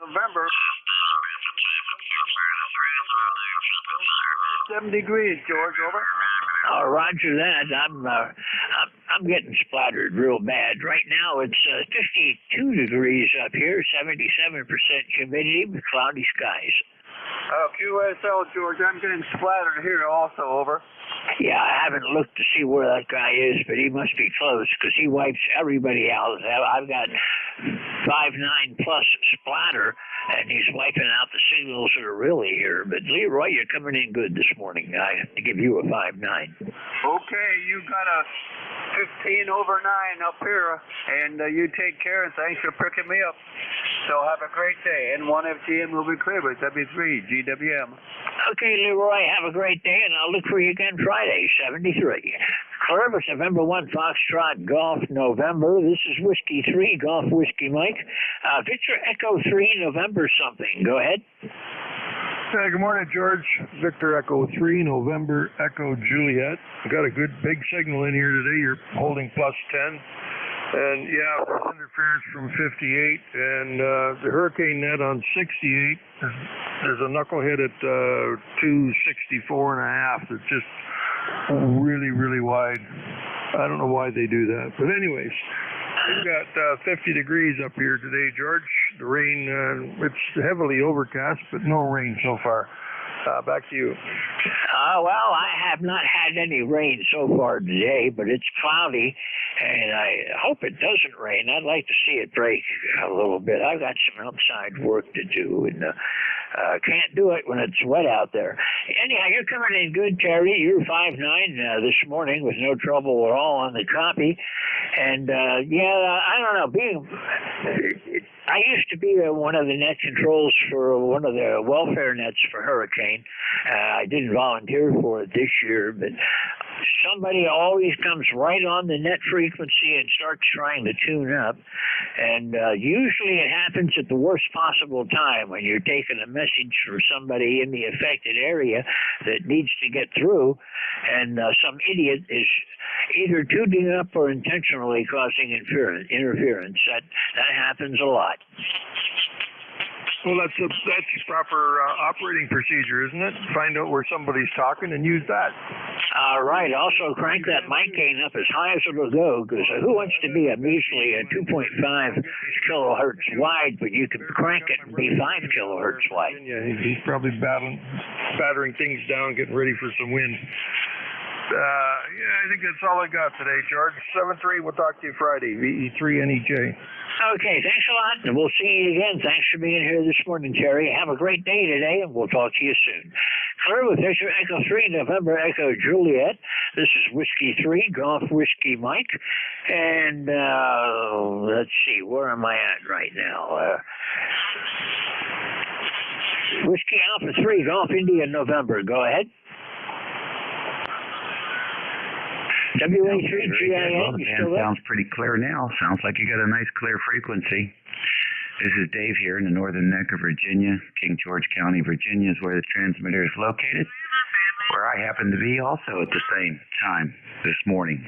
November. 7 degrees, George, over. Roger that. I'm getting splattered real bad. Right now it's 52 degrees up here, 77% humidity with cloudy skies. QSL, George, I'm getting splattered here also, over. Yeah, I haven't looked to see where that guy is, but he must be close because he wipes everybody out. I've got 5.9 plus splatter, and he's wiping out the signals that are really here. But Leroy, you're coming in good this morning. I have to give you a 5.9. Okay, you got a 15 over 9 up here, and you take care, and thanks for picking me up. So have a great day. N1FGM will be clear with W3 GWM. Okay, Leroy, have a great day, and I'll look for you again Friday, 73. Clear with November 1 Foxtrot Golf November. This is Whiskey 3, Golf Whiskey Mike. Victor Echo 3 November something. Go ahead. Hey, good morning, George. Victor Echo 3 November Echo Juliet. I got a good big signal in here today. You're holding plus 10. And yeah, there's interference from 58, and the hurricane net on 68. There's a knucklehead at 264 and a half. That's just really, really wide. I don't know why they do that, but anyways, we've got 50 degrees up here today, George. The rain, it's heavily overcast, but no rain so far. Back to you. Well, I have not had any rain so far today, but it's cloudy, and I hope it doesn't rain. I'd like to see it break a little bit. I've got some outside work to do, and can't do it when it's wet out there. Anyhow, you're coming in good, Terry. You're 5.9 this morning with no trouble at all on the copy. And, I don't know, I used to be one of the net controls for one of the welfare nets for hurricane. I didn't volunteer for it this year, but somebody always comes right on the net frequency and starts trying to tune up. And usually it happens at the worst possible time when you're taking a message from somebody in the affected area that needs to get through, and some idiot is either tuning up or intentionally causing interference. That happens a lot. Well, that's proper operating procedure, isn't it? Find out where somebody's talking and use that. All right. Also, crank that mic gain up as high as it'll go, because who wants to be a measly 2.5 kilohertz wide, but you can crank it and be 5 kilohertz wide? Yeah, he's probably battering things down, getting ready for some wind. I think that's all I got today, George. 7-3, we'll talk to you Friday. VE3NEJ. Okay, thanks a lot, and we'll see you again. Thanks for being here this morning, Terry. Have a great day today, and we'll talk to you soon. Clear with Victor Echo 3, November Echo Juliet. This is Whiskey 3, Golf Whiskey Mike. And let's see, where am I at right now? Whiskey Alpha 3, Golf India November. Go ahead. WA3GIN, you still there? Sounds pretty clear now. Sounds like you got a nice clear frequency. This is Dave here in the northern neck of Virginia. King George County, Virginia is where the transmitter is located, where I happen to be also at the same time this morning,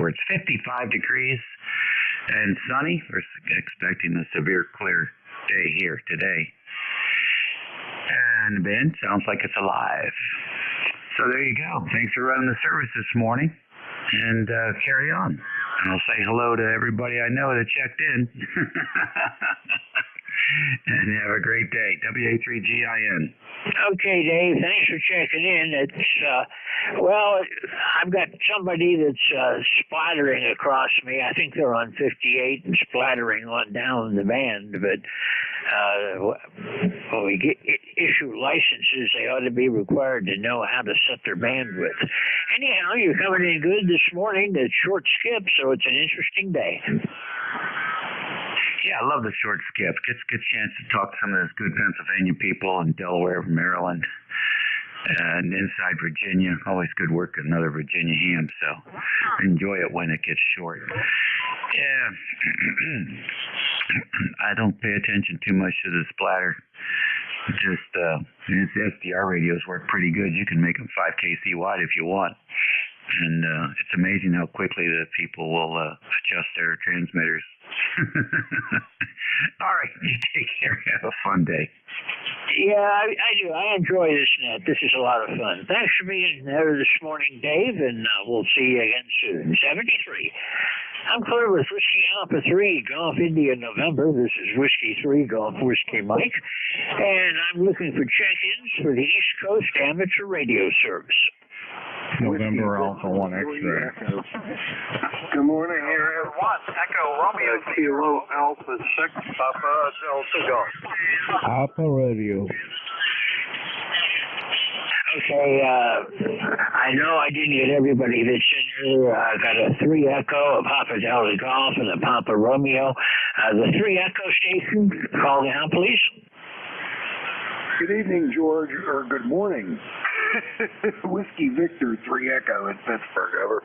where it's 55 degrees and sunny. We're expecting a severe clear day here today. And Ben, sounds like it's alive. So there you go. Thanks for running the service this morning. And carry on. And I'll say hello to everybody I know that checked in. And have a great day. WA3GIN. Okay, Dave. Thanks for checking in. It's I've got somebody that's splattering across me. I think they're on 58 and splattering on down the band. But when we issue licenses, they ought to be required to know how to set their bandwidth. Anyhow, you're coming in good this morning. It's short skip, so it's an interesting day. Yeah, I love the short skip. Gets a chance to talk to some of those good Pennsylvania people in Delaware, Maryland, and inside Virginia. Always good work with another Virginia ham, so enjoy it when it gets short. Yeah, I don't pay attention too much to the splatter. Just these SDR radios work pretty good. You can make them 5 kC wide if you want. And it's amazing how quickly the people will adjust their transmitters All right, you take care. Have a fun day. Yeah, I do. I enjoy this net. This is a lot of fun. Thanks for being there this morning, Dave, and we'll see you again soon. 73. I'm clear with Whiskey Alpha 3, Golf India November. This is Whiskey 3, Golf Whiskey Mike. And I'm looking for check-ins for the East Coast Amateur Radio Service. November Alpha 1 X-ray. Good morning, here at 1 Echo Romeo Kilo Alpha 6 Papa Delta Golf. Alpha Radio. Okay, I know I didn't get everybody that's in here. I got a 3 Echo, a Papa Delta Golf, and a Papa Romeo. The 3 Echo station, call down, please. Good evening, George, or good morning. Whiskey Victor 3 Echo in Pittsburgh, over.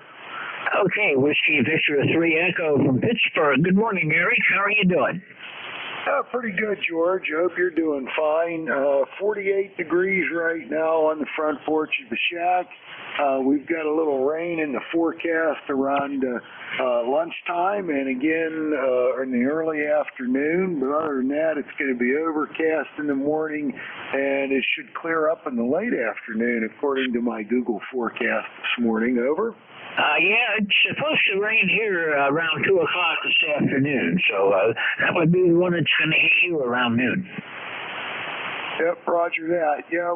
Okay, Whiskey Victor 3 Echo from Pittsburgh. Good morning, Eric. How are you doing? Pretty good, George. Hope you're doing fine. 48 degrees right now on the front porch of the shack. We've got a little rain in the forecast around lunchtime and again in the early afternoon. But other than that, it's going to be overcast in the morning and it should clear up in the late afternoon, according to my Google forecast this morning. Over. Yeah, it's supposed to rain here around 2 o'clock this afternoon, so that would be the one that's going to hit you around noon. Yep, roger that. Yeah,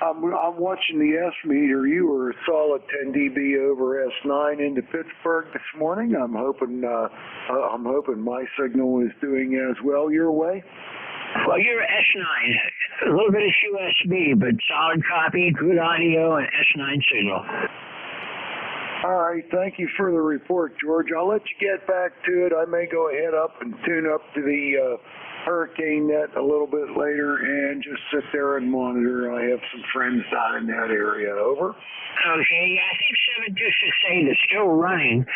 I'm watching the S meter. You were a solid 10 dB over S9 into Pittsburgh this morning. I'm hoping my signal is doing as well your way. Well, you're S9, a little bit of USB, but solid copy, good audio, and S9 signal. All right, thank you for the report, George. I'll let you get back to it. I may go ahead up and tune up to the hurricane net a little bit later and just sit there and monitor. I have some friends down in that area. Over. Okay, I think 7268 is still running.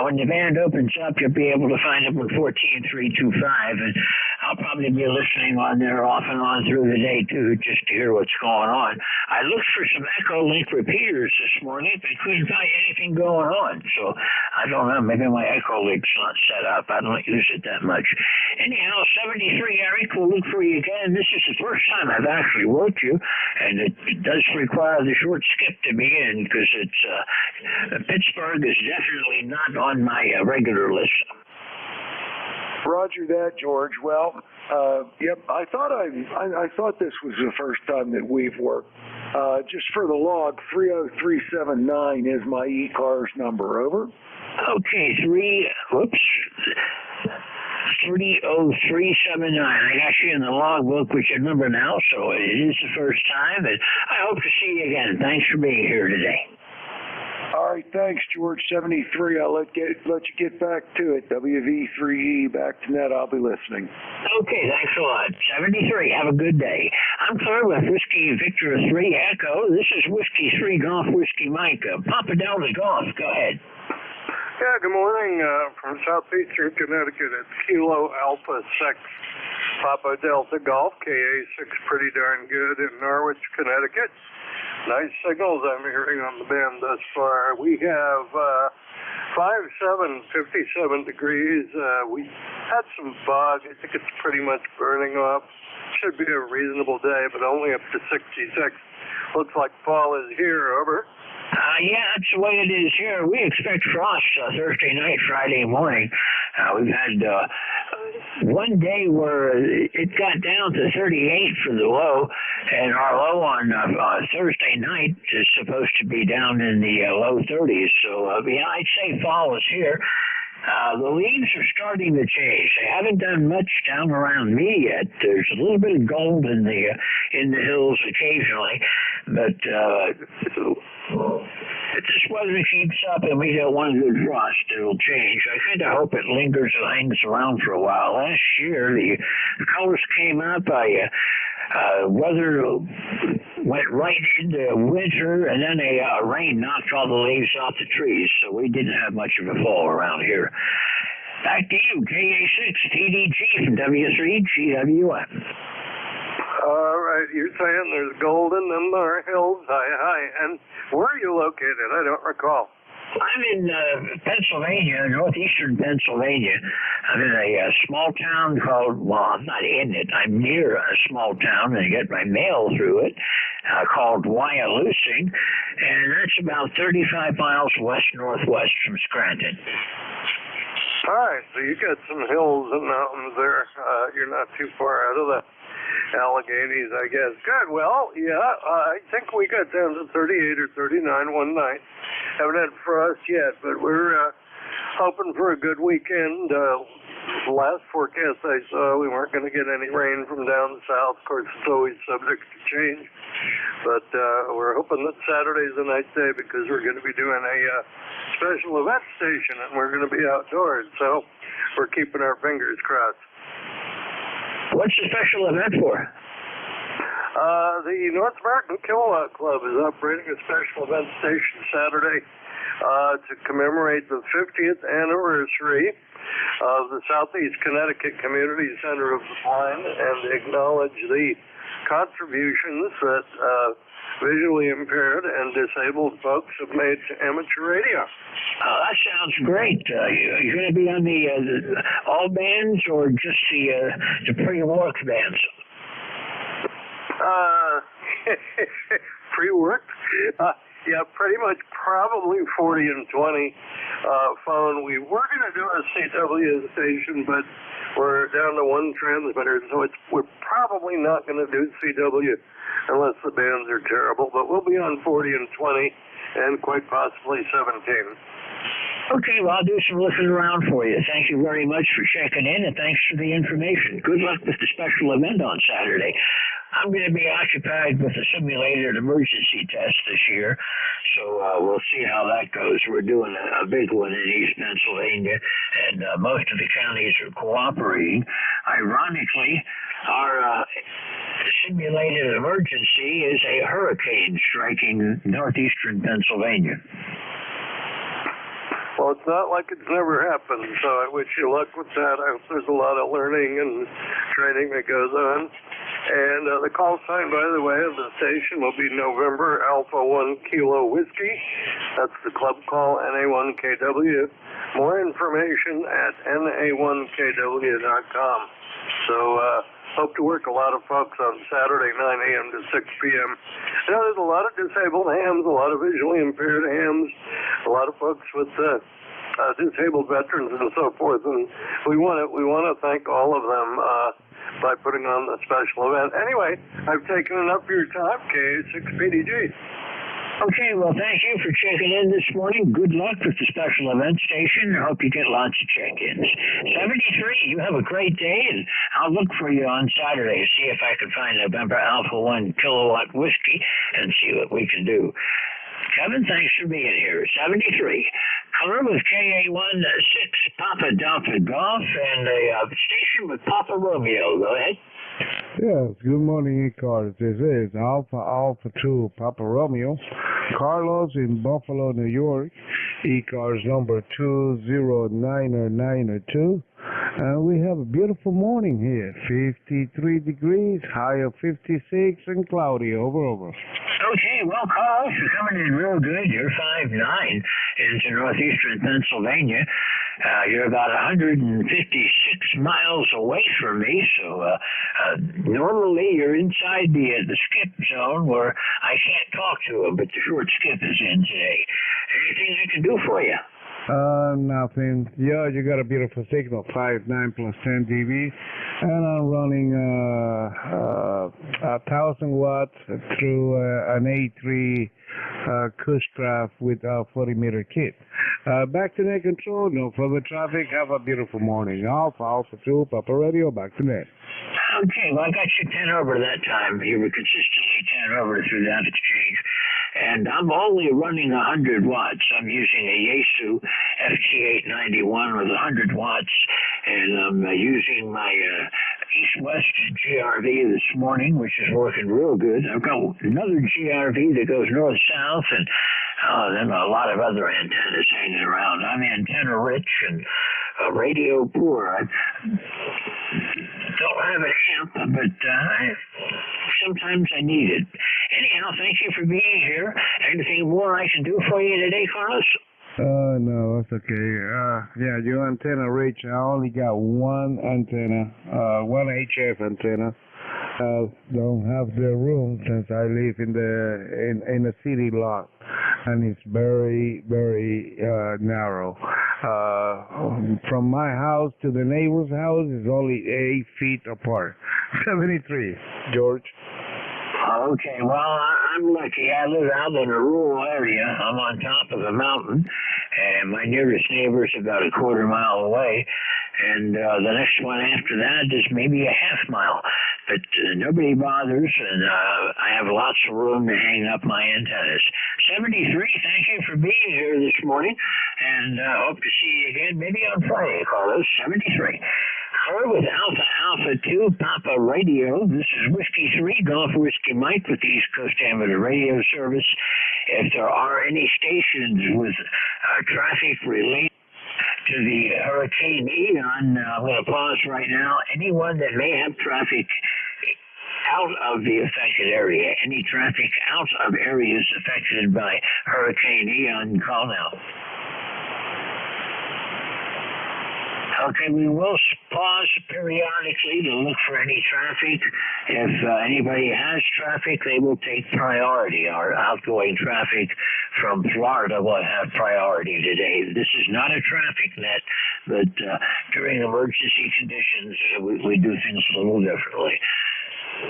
When the band opens up, you'll be able to find it with 14325, and I'll probably be listening on there off and on through the day, too, just to hear what's going on. I looked for some Echo Link repeaters this morning, but couldn't find anything going on, so I don't know. Maybe my Echo Link's not set up. I don't use it that much. Anyhow, 73, Eric, we'll look for you again. This is the first time I've actually worked you, and it does require the short skip to be in, because it's Pittsburgh is definitely not on my regular list. Roger that, George. Well, yep. I thought this was the first time that we've worked. Just for the log, 30379 is my ECARS number. Over. Okay, 30379. I got you in the logbook with your number now, so it is the first time, and I hope to see you again. Thanks for being here today. All right, thanks, George. 73. I'll let you get back to it. WV3E, back to net. I'll be listening. Okay, thanks a lot. 73. Have a good day. I'm clear with Whiskey Victor 3 Echo. This is Whiskey 3 Golf Whiskey Mike. Papa Delta Golf. Go ahead. Yeah, good morning from Southeastern Connecticut. It's Kilo Alpha 6 Papa Delta Golf, KA6, pretty darn good in Norwich, Connecticut. Nice signals I'm hearing on the band thus far. We have 57 degrees. We had some fog. I think it's pretty much burning off. Should be a reasonable day, but only up to 66. Looks like fall is here. Over. Yeah, that's the way it is here. We expect frost Thursday night, Friday morning. We've had one day where it got down to 38 for the low, and our low on Thursday night is supposed to be down in the low 30s. So, yeah, I'd say fall is here. The leaves are starting to change. They haven't done much down around me yet. There's a little bit of gold in the hills occasionally, but if this weather keeps up and we get one good frost, it'll change. I kind of hope it lingers and hangs around for a while. Last year, the colors came up. Weather went right into winter, and then rain knocked all the leaves off the trees, so we didn't have much of a fall around here. Back to you, KA6 TDG from W3GWM. All right, you're saying there's gold in them hills. Hi. And where are you located? I don't recall. I'm in Pennsylvania, northeastern Pennsylvania. I'm in a small town called, well, I'm not in it. I'm near a small town, and I get my mail through it, called Wyalusing, and that's about 35 miles west-northwest from Scranton. All right, so you got some hills and mountains there. You're not too far out of the Alleghenies, I guess. Good. Well, yeah, I think we got down to 38 or 39 one night. Haven't had frost yet, but we're hoping for a good weekend. Last forecast I saw, we weren't going to get any rain from down south. Of course, it's always subject to change. But we're hoping that Saturday's a nice day because we're going to be doing a special event station, and we're going to be outdoors. So we're keeping our fingers crossed. What's the special event for? The North American Kilowatt Club is operating a special event station Saturday to commemorate the 50th anniversary of the Southeast Connecticut Community Center of the Blind and acknowledge the contributions that visually impaired and disabled folks have made to amateur radio. That sounds great. You're going to be on the all bands or just the pre-work bands? Pre-work? Yeah, pretty much probably 40 and 20 phone. We were going to do a CW station, but we're down to one transmitter, so we're probably not going to do CW unless the bands are terrible, but we'll be on 40 and 20 and quite possibly 17. Okay, well, I'll do some looking around for you. Thank you very much for checking in, and thanks for the information. Good luck with the special event on Saturday. I'm going to be occupied with a simulated emergency test this year, so we'll see how that goes. We're doing a big one in East Pennsylvania, and most of the counties are cooperating. Ironically, our simulated emergency is a hurricane striking northeastern Pennsylvania. Well, it's not like it's never happened, so I wish you luck with that. I hope there's a lot of learning and training that goes on. And the call sign, by the way, of the station will be November Alpha 1 Kilo Whiskey. That's the club call, NA1KW. More information at NA1KW.com. So, hope to work a lot of folks on Saturday, 9 a.m. to 6 p.m. You know, there's a lot of disabled hams, a lot of visually impaired hams, a lot of folks with disabled veterans and so forth, and we want to thank all of them by putting on the special event. Anyway, I've taken enough of your time, K6PDG. Okay, well, thank you for checking in this morning. Good luck with the special event station. I hope you get lots of check-ins. 73, you have a great day, and I'll look for you on Saturday to see if I can find November Alpha 1 Kilowatt Whiskey and see what we can do. Kevin, thanks for being here. 73. Color with KA16 Papa Delta Golf and a station with Papa Romeo. Go ahead. Yes, good morning, ECARS. This is Alpha 2 Papa Romeo. Carlos in Buffalo, New York. ECARS number 209902. And we have a beautiful morning here. 53 degrees, high of 56, and cloudy over. Okay, well, Carlos, you're coming in real good. You're 5'9" into northeastern Pennsylvania. You're about 156 miles away from me, so normally you're inside the skip zone where I can't talk to him, but the short skip is in today. Anything I can do for you? Nothing. Yeah, you got a beautiful signal, 5.9 plus 10 dB, and I'm running 1,000 watts through an A3 Cushcraft with a 40-meter kit. Back to net control, no further traffic. Have a beautiful morning. Alpha 2, Papa Radio, back to net. Okay, well, I got you 10 over that time. You were consistently 10 over through that exchange. And I'm only running 100 watts. I'm using a Yaesu FT891 with 100 watts, and I'm using my East-West GRV this morning, which is working real good. I've got another GRV that goes north-south, and then a lot of other antennas hanging around. I'm antenna rich and radio poor. I don't have an amp, but sometimes I need it. Anyhow, thank you for being here. Anything more I can do for you today, Carlos? Oh, no, that's okay. Yeah, your antenna reach, I only got one antenna, one HF antenna. Don't have the room since I live in a city lot, and it's very, very narrow. From my house to the neighbor's house is only 8 feet apart. 73, George. Okay, well, I'm lucky. I live out in a rural area. I'm on top of a mountain, and my nearest neighbor is about a quarter mile away, and the next one after that is maybe a half mile. But nobody bothers, and I have lots of room to hang up my antennas. 73, thank you for being here this morning, and hope to see you again maybe on Friday, Carlos. 73. Her with Alpha 2 Papa Radio. This is Whiskey 3 Golf Whiskey Mike with the East Coast Amateur Radio Service. If there are any stations with traffic related to the Hurricane Ian, I'm going to pause right now. Anyone that may have traffic out of the affected area, any traffic out of areas affected by Hurricane Ian, call now. Okay, we will pause periodically to look for any traffic. If anybody has traffic, they will take priority. Our outgoing traffic from Florida will have priority today. This is not a traffic net, but during emergency conditions, we do things a little differently.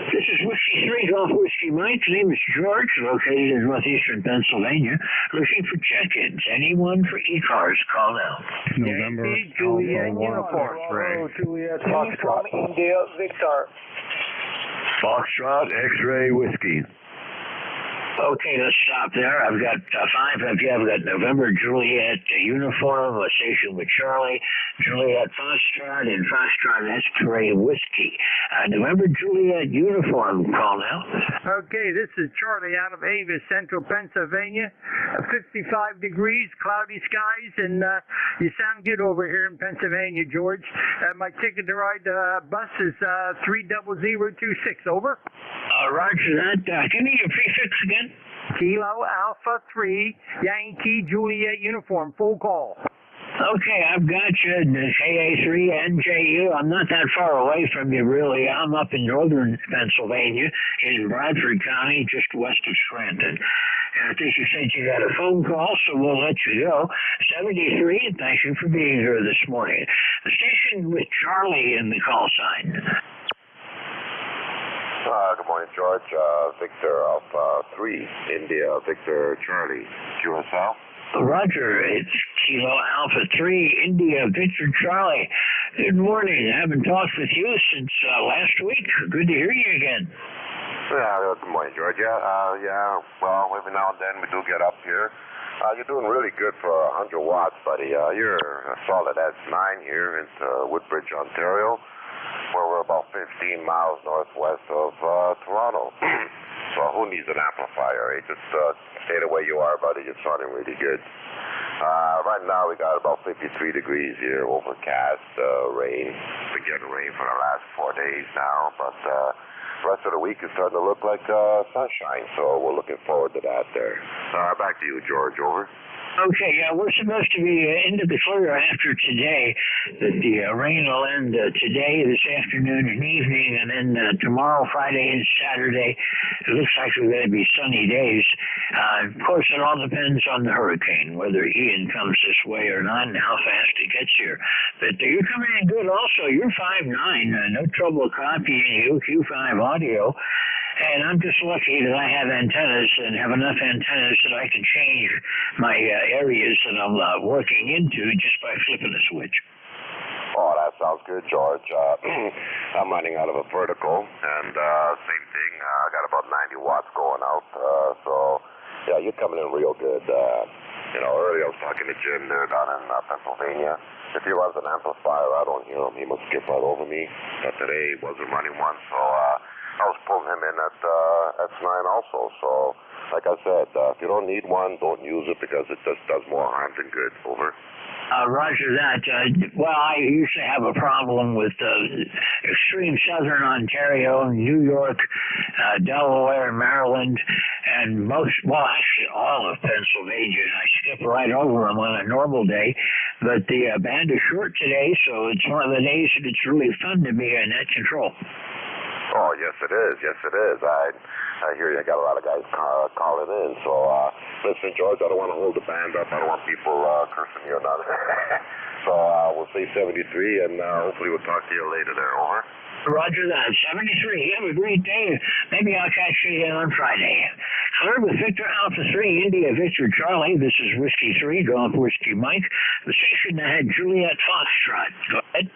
This is Whiskey 3 Golf Whiskey Mike. His name is George, located in northeastern Pennsylvania, looking for check-ins. Anyone for ECARS, call now. November. Juliet Uniform. Bravo, Juliet Foxtrot India Victor. Foxtrot X-Ray Whiskey. Okay, let's stop there. I've got 5 of you. I've got November Juliet Uniform, a station with Charlie, Juliet Foxtrot, and Foxtrot X-Ray Whiskey. November Juliet Uniform, call now. Okay, this is Charlie out of Avis, Central Pennsylvania. 55 degrees, cloudy skies, and you sound good over here in Pennsylvania, George. My ticket to ride the bus is 30026. Over. Roger that. Give me your prefix again. Kilo Alpha 3 Yankee Juliet Uniform. Full call. Okay, I've got you. KA3 NJU. I'm not that far away from you, really. I'm up in northern Pennsylvania in Bradford County, just west of Scranton. And I think you said you got a phone call, so we'll let you go. 73, and thank you for being here this morning. The station with Charlie in the call sign. Good morning, George. Victor Alpha 3, India, Victor Charlie, QSL. Roger, it's Kilo Alpha 3, India, Victor Charlie. Good morning. I haven't talked with you since last week. Good to hear you again. Yeah, good morning, George. Well, every now and then we do get up here. You're doing really good for 100 watts, buddy. You're a solid S9 here into Woodbridge, Ontario, where we're about 15 miles northwest of Toronto. So who needs an amplifier? Just stay the way you are, buddy. You're sounding really good. Right now we got about 53 degrees here, overcast, rain. Been getting rain for the last 4 days now, but the rest of the week is starting to look like sunshine, so we're looking forward to that there. Back to you, George. Over. Okay, we're supposed to be into the clear after today. That the rain will end today, this afternoon and evening, and then tomorrow, Friday, and Saturday, it looks like we're going to be sunny days. Of course, it all depends on the hurricane, whether Ian comes this way or not, and how fast it gets here. But you're coming in good also. You're 5'9", no trouble copying you, Q5 audio. And I'm just lucky that I have antennas and have enough antennas that I can change my areas that I'm working into just by flipping a switch. Oh, that sounds good, George. I'm running out of a vertical, and same thing. I got about 90 watts going out. So, yeah, you're coming in real good. Earlier I was talking to Jim there down in Pennsylvania. If he runs an amplifier, I don't hear him. He must skip right over me. But today he wasn't running one, so I was pulling him in at S9 also. So, like I said, if you don't need one, don't use it because it just does more harm than good. Over. Roger that. Well, I usually have a problem with extreme southern Ontario, New York, Delaware, Maryland, and actually all of Pennsylvania. I skip right over them on a normal day, but the band is short today, so it's one of the days that it's really fun to be in net control. Oh, yes it is. Yes it is. I hear you got a lot of guys calling in. So, listen, George, I don't want to hold the band up. I don't want people cursing you or nothing. So, we'll say 73, and hopefully we'll talk to you later there. Over. Roger that. 73. You have a great day. Maybe I'll catch you again on Friday. Cleared with Victor Alpha 3, India Victor Charlie. This is Whiskey 3, Golf Whiskey Mike. The station that had Juliet Foxtrot. Go ahead.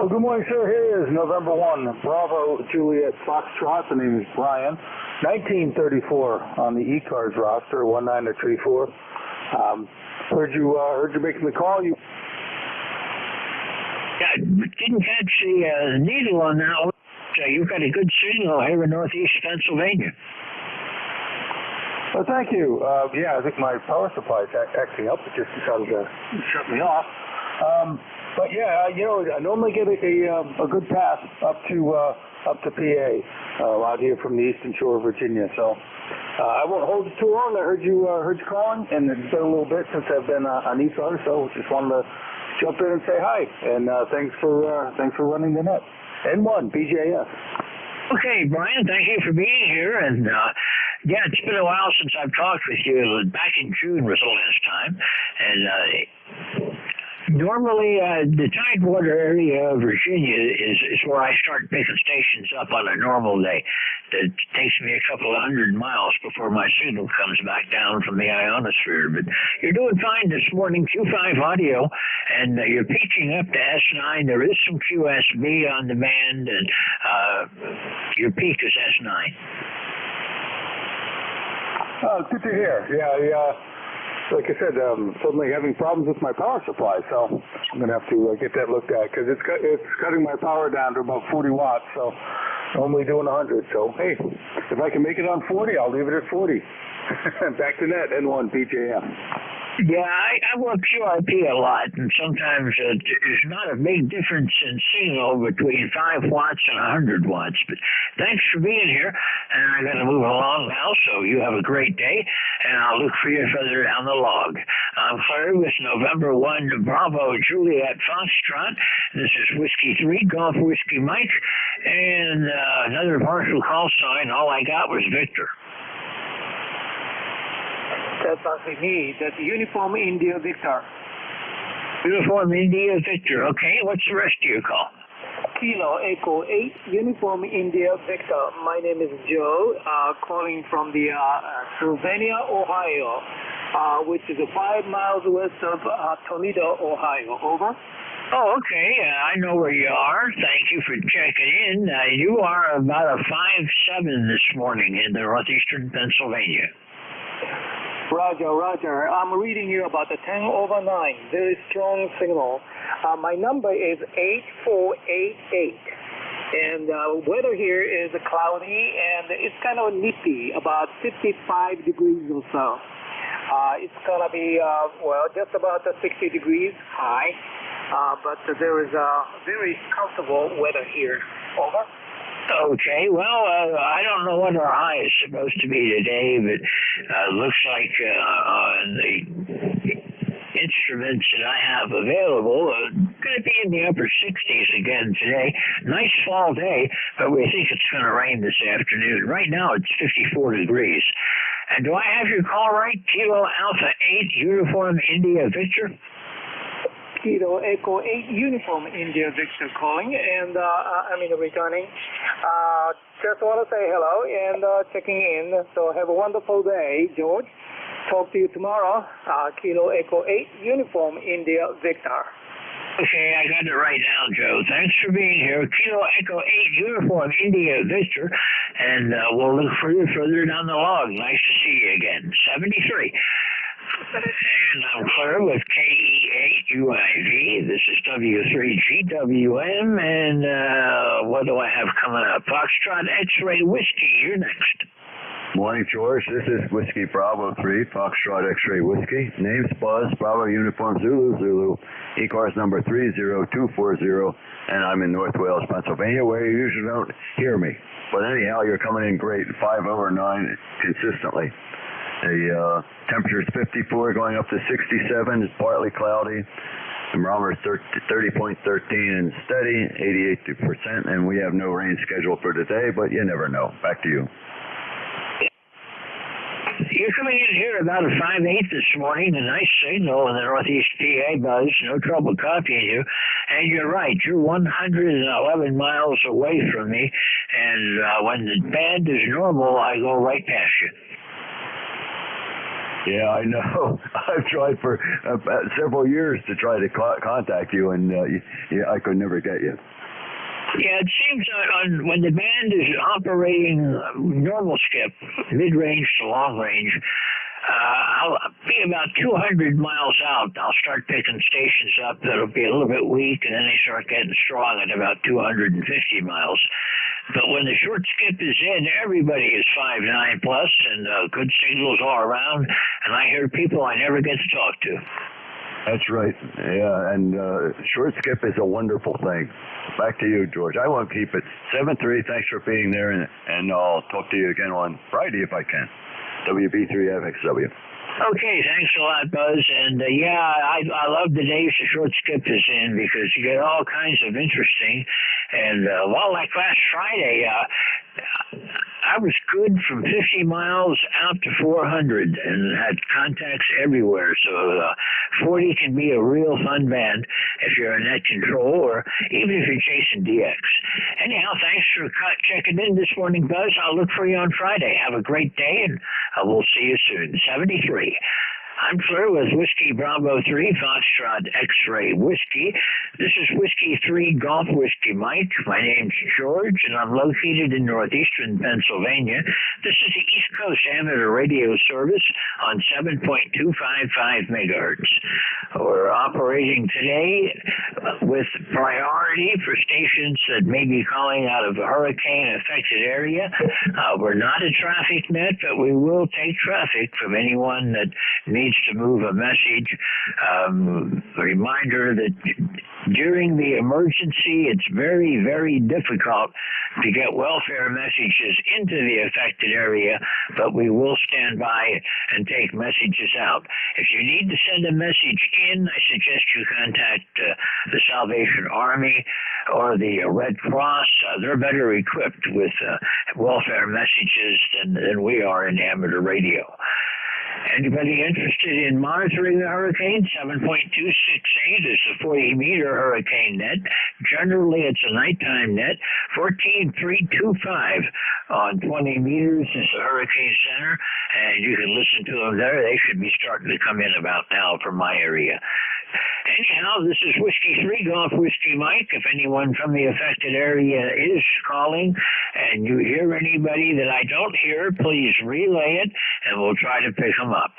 Oh, good morning, sir. Here is November 1, Bravo Juliet Foxtrot. The name is Brian. 1934 on the ECARS roster, 1934. Heard you making the call. Yeah, didn't catch the needle on that one. You've got a good signal here in northeast Pennsylvania. Well, thank you. Yeah, I think my power supply is acting up. It just decided to shut me off. But yeah, I normally get a good pass up to PA out here from the eastern shore of Virginia. So I won't hold it too long. I heard you calling, and it's been a little bit since I've been on ECARS, so just wanted to jump in and say hi. And thanks for running the net. N1 BJS. Okay, Brian, thank you for being here. And yeah, it's been a while since I've talked with you. Back in June was the last time, and normally, the Tidewater area of Virginia is where I start picking stations up on a normal day. It takes me a couple of 100 miles before my signal comes back down from the ionosphere. But you're doing fine this morning, Q5 audio, and you're peaking up to S9. There is some QSB on the band, and your peak is S9. Oh, good to hear. Yeah. Like I said, suddenly having problems with my power supply, so I'm going to have to get that looked at because it's cutting my power down to about 40 watts, so normally doing 100. So, hey, if I can make it on 40, I'll leave it at 40. Back to net, N1 BJM. Yeah, I work QRP a lot, and sometimes there's not a big difference in signal between 5 watts and 100 watts. But thanks for being here, and I got to move along now, so you have a great day, and I'll look for you further down the log. I'm clear with November 1, Bravo Juliet Foxtrot. This is Whiskey 3, Golf Whiskey Mike, and another partial call sign. All I got was Victor. That's actually me. That's Uniform India Victor. Uniform India Victor. Okay, what's the rest of your call? Kilo Echo 8, Uniform India Victor. My name is Joe, calling from the Sylvania, Ohio, which is 5 miles west of Toledo, Ohio. Over. Oh, okay. I know where you are. Thank you for checking in. You are about a 5'7" this morning in the northeastern Pennsylvania. Roger. I'm reading you about the 10/9. Very strong signal. My number is 8488. And weather here is cloudy and it's kind of nippy, about 55 degrees or so. It's going to be, just about 60 degrees high. But there is very comfortable weather here. Over. Okay, well, I don't know what our high is supposed to be today, but looks like the instruments that I have available are going to be in the upper 60s again today. Nice fall day, but we think it's going to rain this afternoon. Right now it's 54 degrees. And do I have your call right? Kilo Alpha 8, Uniform India Victor? Kilo Echo 8, Uniform India Victor calling, and returning. Just want to say hello and checking in. So have a wonderful day, George. Talk to you tomorrow. Kilo Echo 8, Uniform India Victor. Okay, I got it right now, Joe. Thanks for being here. Kilo Echo 8, Uniform India Victor, and we'll look for you further down the log. Nice to see you again. 73. And I'm clear with KE8UIV. This is W3GWM, and what do I have coming up? Foxtrot X-Ray Whiskey, you're next. Morning, George. This is Whiskey Bravo 3, Foxtrot X-Ray Whiskey. Name's Buzz, Bravo Uniform Zulu Zulu, ECARS number 30240, and I'm in North Wales, Pennsylvania, where you usually don't hear me. But anyhow, you're coming in great, 5 over 9 consistently. The temperature is 54, going up to 67. It's partly cloudy. The barometer is 30.13 and steady, 88%, and we have no rain scheduled for today, but you never know. Back to you. You're coming in here about a 5/8 this morning, a nice signal in the Northeast PA, Buzz. No trouble copying you. And you're right, you're 111 miles away from me, and when the band is normal, I go right past you. Yeah, I know. I've tried for several years to try to contact you, and I could never get you. Yeah, it seems when the band is operating normal skip, mid-range to long range, I'll be about 200 miles out. I'll start picking stations up that'll be a little bit weak, and then they start getting strong at about 250 miles. But when the short skip is in, everybody is 5.9 plus, and good signals all around, and I hear people I never get to talk to. That's right. Yeah, and short skip is a wonderful thing. Back to you, George. I won't keep it. 7-3, thanks for being there, and I'll talk to you again on Friday if I can. WB3FXW. Okay, thanks a lot, Buzz. And I love the days the short skip is in because you get all kinds of interesting. And like last Friday, I was good from 50 miles out to 400 and had contacts everywhere. So 40 can be a real fun band if you're in net control or even if you're chasing DX. Anyhow, thanks for checking in this morning, Buzz. I'll look for you on Friday. Have a great day, and we'll see you soon. 73. I'm Fleur with Whiskey Bravo 3, Foxtrot X-Ray Whiskey. This is Whiskey 3 Golf Whiskey Mike. My name's George, and I'm located in northeastern Pennsylvania. This is the East Coast Amateur Radio Service on 7.255 megahertz. We're operating today with priority for stations that may be calling out of a hurricane-affected area. We're not a traffic net, but we will take traffic from anyone that needs to move a message. A reminder that during the emergency, it's very, very difficult to get welfare messages into the affected area, but we will stand by and take messages out. If you need to send a message in, I suggest you contact the Salvation Army or the Red Cross. They're better equipped with welfare messages than we are in amateur radio. Anybody interested in monitoring the hurricane? 7.268 is the 40-meter hurricane net. Generally, it's a nighttime net. 14.325 on 20 meters is the hurricane center, and you can listen to them there. They should be starting to come in about now from my area. Anyhow, this is Whiskey 3 Golf Whiskey Mike. If anyone from the affected area is calling and you hear anybody that I don't hear, please relay it, and we'll try to pick them up.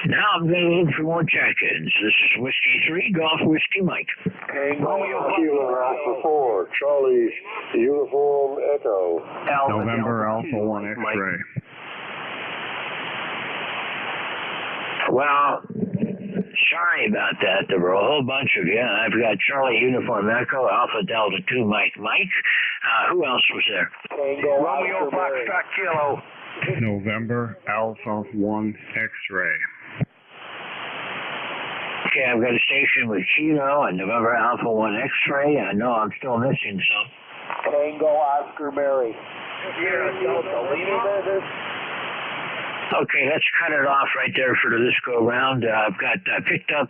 Now I'm going to look for more check-ins. This is Whiskey 3 Golf Whiskey Mike. Kilo Alpha 4, Charlie's Uniform Echo. November Alpha 1 X-Ray. Well, sorry about that. There were a whole bunch of you. I've got Charlie Uniform Echo, Alpha Delta 2 Mike. Who else was there? Romeo Foxtrot Kilo. November Alpha 1 X-Ray. Okay, I've got a station with Kilo and November Alpha 1 X-Ray. I know I'm still missing some. Tango Oscar Mary. Sierra Delta Lima. Okay, let's cut it off right there for this go round. I've picked up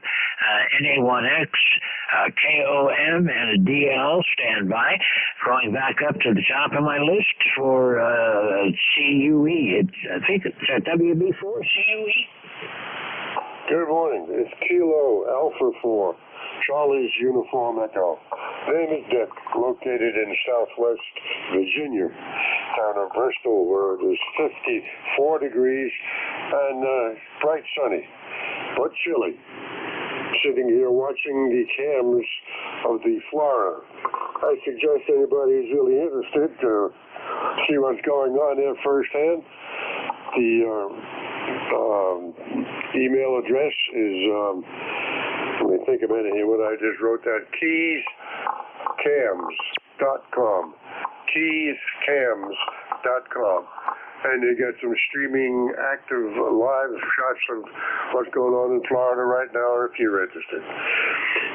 NA1X, KOM, and a DL standby. Going back up to the top of my list for CUE. I think it's WB4 CUE. Good morning. It's Kilo Alpha 4, Charlie's Uniform Echo. Name is Dick, located in Southwest Virginia, town of Bristol, where it is 54 degrees and bright sunny, but chilly. Sitting here watching the cams of the Flora I suggest anybody who's really interested to see what's going on there firsthand. The email address is, let me think a minute here when I just wrote that, keyscams.com. keyscams.com. And you get some streaming active live shots of what's going on in Florida right now, if you're interested.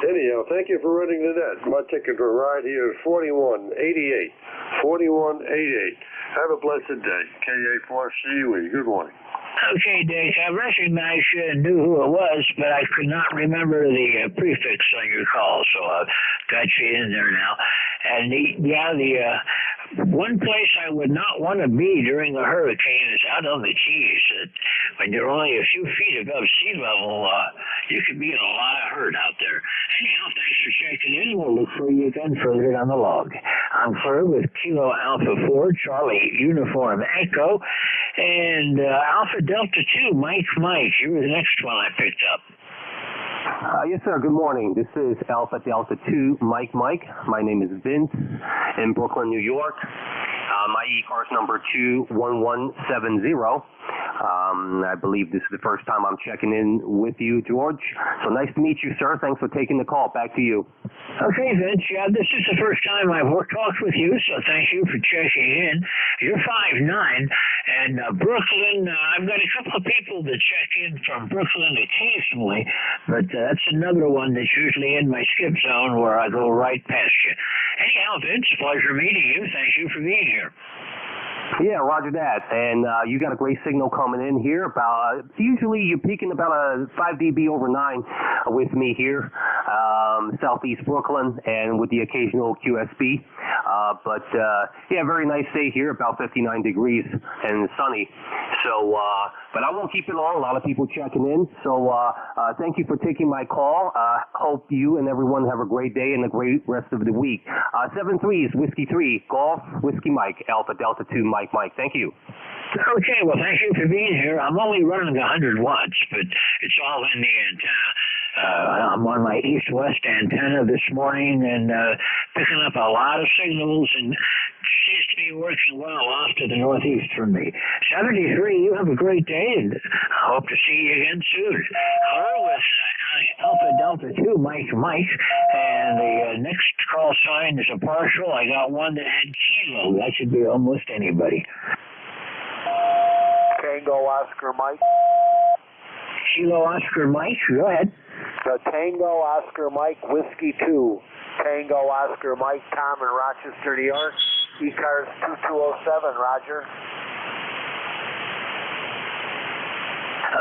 Anyhow, thank you for running the net. My ticket to ride here is 4188. 4188. Have a blessed day. KA4CUE. Good morning. Okay, Dick, I recognized you and knew who it was, but I could not remember the prefix on your call, so I've got you in there now. And the one place I would not want to be during a hurricane is out on the Keys. When you're only a few feet above sea level, you could be in a lot of hurt out there. Anyhow, thanks for checking in. We'll look for you again further down the log. I'm Fleur with Kilo Alpha 4, Charlie Uniform Echo, and Alpha Delta 2, Mike. You were the next one I picked up. Yes, sir. Good morning. This is Alpha Delta 2, Mike. My name is Vince in Brooklyn, New York. My ECARS number 21170. I believe this is the first time I'm checking in with you, George. So nice to meet you, sir. Thanks for taking the call. Back to you. Okay, Vince. Yeah, this is the first time I've talked with you, so thank you for checking in. You're 5'9", and Brooklyn, I've got a couple of people that check in from Brooklyn occasionally, but that's another one that's usually in my skip zone where I go right past you. Anyhow, Vince, pleasure meeting you. Thank you for being here. Yeah, roger that. And you got a great signal coming in here. About usually you're peaking about a 5 dB over 9 with me here, southeast Brooklyn, and with the occasional QSB. But yeah, very nice day here, about 59 degrees and sunny. So, but I won't keep it long. A lot of people checking in. So thank you for taking my call. Hope you and everyone have a great day and a great rest of the week. 73 is Whiskey 3, Golf, Whiskey Mike, Alpha Delta 2, Mike. Thank you. Okay, well, thank you for being here. I'm only running 100 watts, but it's all in the antenna. I'm on my east-west antenna this morning and picking up a lot of signals, and seems to be working well off to the northeast from me. 73, you have a great day, and I hope to see you again soon. Hello, with Alpha Delta 2, Mike, and the next call sign is a partial. I got one that had Kilo. That should be almost anybody. Tango Oscar Mike. Kilo Oscar Mike, go ahead. Tango Oscar Mike, Whiskey 2. Tango Oscar Mike, Tom in Rochester, New York. ECARS 2207, roger.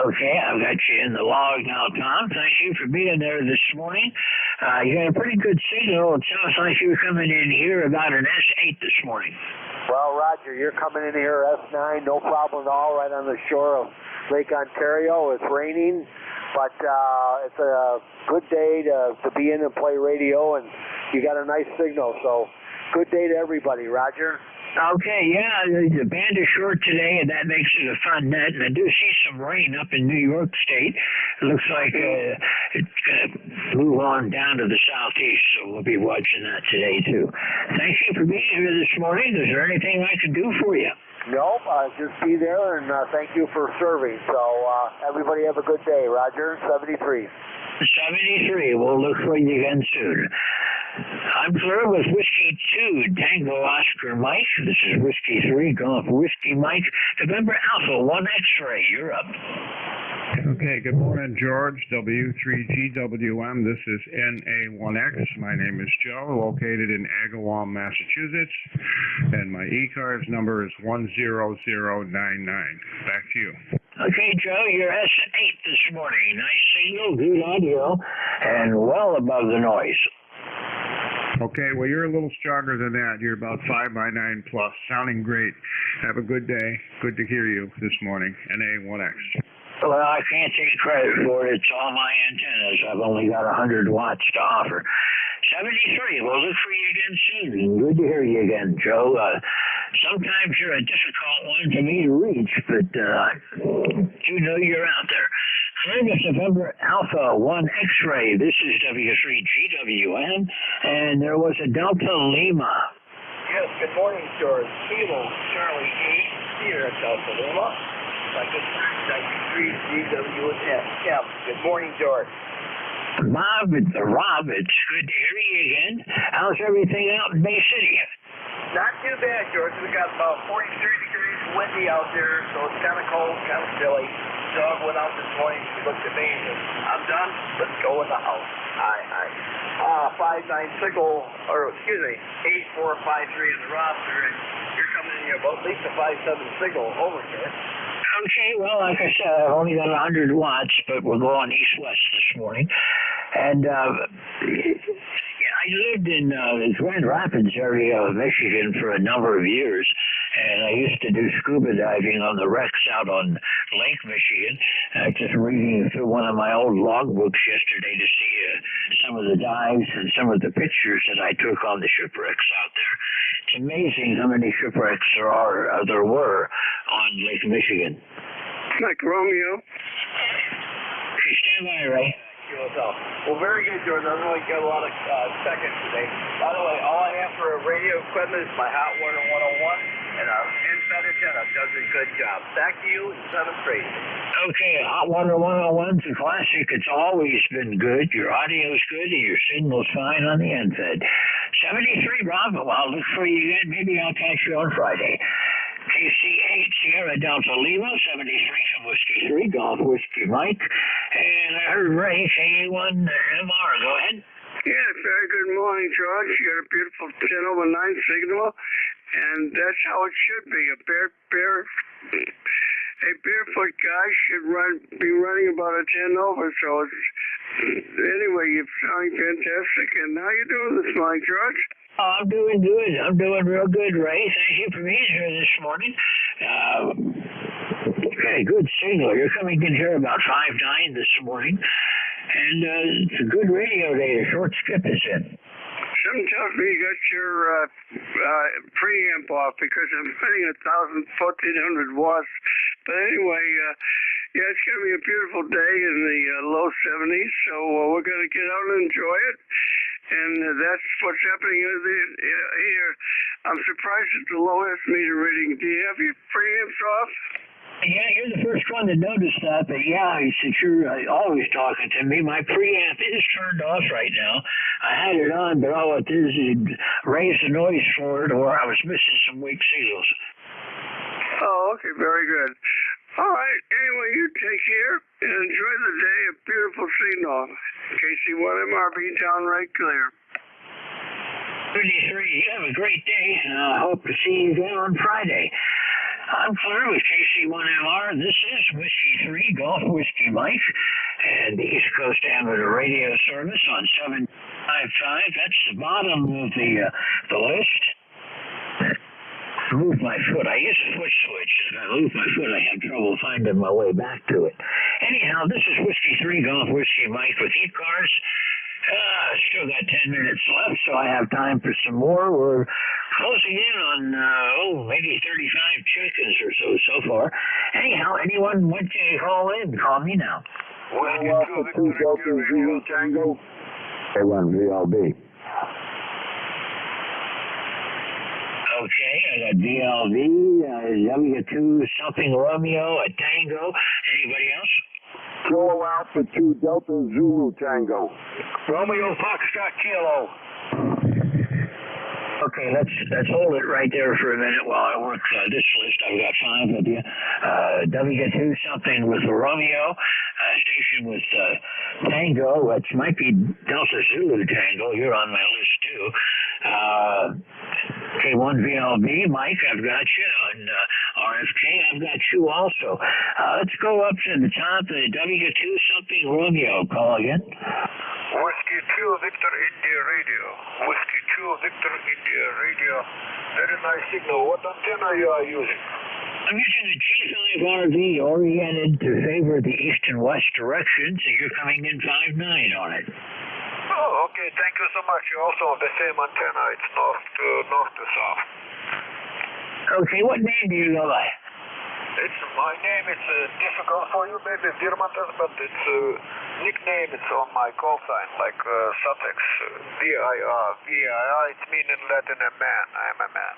Okay, I've got you in the log now, Tom. Thank you for being there this morning. You had a pretty good signal. It sounds like you were coming in here about an S8 this morning. Well, Roger, you're coming in here S9, no problem at all, right on the shore of Lake Ontario. It's raining, but it's a good day to be in and play radio, and you got a nice signal. So good day to everybody, Roger. Okay, yeah, the band is short today, and that makes it a fun net. And I do see some rain up in New York State. It looks like it's going to move on down to the southeast, so we'll be watching that today, too. Thank you for being here this morning. Is there anything I can do for you? Nope, just be there, and thank you for serving. So everybody have a good day, Roger. 73. 73. We'll look for you again soon. I'm Fleur with Whiskey 2, Tango Oscar Mike. This is Whiskey 3, Golf Whiskey Mike. November Alpha 1 X-Ray, you're up. Okay, good morning, George. W3GWM. This is NA1X. My name is Joe, located in Agawam, Massachusetts, and my ECARS number is 10099. Back to you. Okay, Joe, you're S8 this morning. Nice signal, good audio, and well above the noise. Okay, well, you're a little stronger than that. You're about 5x9 plus, sounding great. Have a good day. Good to hear you this morning. NA1X. Well, I can't take credit for it. It's all my antennas. I've only got 100 watts to offer. 73. We'll look for you again soon. Good to hear you again, Joe. Sometimes you're a difficult one for me to reach, but you know you're out there. November Alpha 1 X-Ray. This is W3GWM, And there was a Delta Lima. Yes, good morning, George. Kilo, Charlie 8, Sierra Delta Lima. My good friend, 93GWS. Yeah, good morning, George. Rob, it's good to hear you again. How's everything out in Bay City? Not too bad, George. We got about 43 degrees windy out there, so it's kind of cold, kind of chilly. Dog went out this morning. She looked at me and said, I'm done. Let's go in the house. Aye. 5-9 signal, or excuse me, 8453 in the roster, and you're coming in here about at least a 5-7 signal over here. Okay, well, like I said, I've only got 100 watts, but we're going east-west this morning. And I lived in Grand Rapids area of Michigan for a number of years, and I used to do scuba diving on the wrecks out on Lake Michigan. Just reading through one of my old logbooks yesterday to see some of the dives and some of the pictures that I took on the shipwrecks out there. It's amazing how many shipwrecks there were on Lake Michigan. Like Romeo. Okay, stand by, Ray. Well, very good, George. I know you got a lot of seconds today. By the way, all I have for radio equipment is my Hot Water 101, and our inside antenna does a good job. Back to you in 7th grade. Okay, Hot Water 101's a classic. It's always been good. Your audio's good, and your signal's fine on the NFED. 73, Rob. Well, I'll look for you again. Maybe I'll catch you on Friday. KC8 Sierra Delta Lima 73 from Whiskey 3 Golf Whiskey Mike, and I heard Ray KA1 MR. Go ahead. Yeah, very good morning, George. You got a beautiful 10/9 signal, and that's how it should be. A barefoot guy should be running about a 10 over. So anyway, you're sounding fantastic. And how you doing this morning, George? I'm doing good. I'm doing real good, Ray. Thank you for being here this morning. Okay, good signal. You're coming in here about 5-9 this morning. And it's a good radio day. The short skip is in. Something tells me you got your preamp off because I'm running 1,400 watts. But anyway, yeah, it's going to be a beautiful day in the low 70s. So we're going to get out and enjoy it. And that's what's happening here. I'm surprised at the lowest meter reading. Do you have your preamps off? Yeah, you're the first one to notice that, but yeah, since you're always talking to me, my preamp is turned off right now. I had it on, but all it is raise the noise for it, or I was missing some weak signals. Oh, okay, very good. All right, anyway, you take care and enjoy the day. A beautiful signal. KC1MR being downright clear. 33, you have a great day. I hope to see you again on Friday. I'm clear with KC1MR. This is Whiskey 3 Golf Whiskey Mike and the East Coast Amateur Radio Service on 755. That's the bottom of the list. Move my foot. I use a foot switch. If I move my foot, I have trouble finding my way back to it. Anyhow, this is Whiskey 3 Golf Whiskey Mike with ECARS. Still got 10 minutes left, so I have time for some more. We're closing in on, maybe 35 chickens or so far. Anyhow, anyone want to call in? Call me now. Welcome to Delta Zulu Tango. A1 VLB. Okay, I got VLV, W2 something Romeo, a Tango. Anybody else? Kilo Alpha 2 Delta Zulu Tango. Romeo Foxtrot Kilo. Okay, let's hold it right there for a minute while I work this list. I've got 5 of you. W2 something with Romeo, station with Tango, which might be Delta Zulu Tango. You're on my list too. K1 VLB, Mike, I've got you. On RFK, I've got you also. Let's go up to the top. W2 something Romeo. Call again. Whiskey 2 Victor India Radio. Whiskey 2 Victor India Radio. Very nice signal. What antenna you are using? I'm using a G5RV oriented to favor the east and west directions, and you're coming in 5-9 on it. Oh, okay. Thank you so much. You also have the same antenna. It's north to south. Okay, what name do you go by? It's my name. It's difficult for you, maybe Virmatas, but it's nickname is on my call sign, like suffix VIR. VIR, it's meaning Latin a man. I am a man.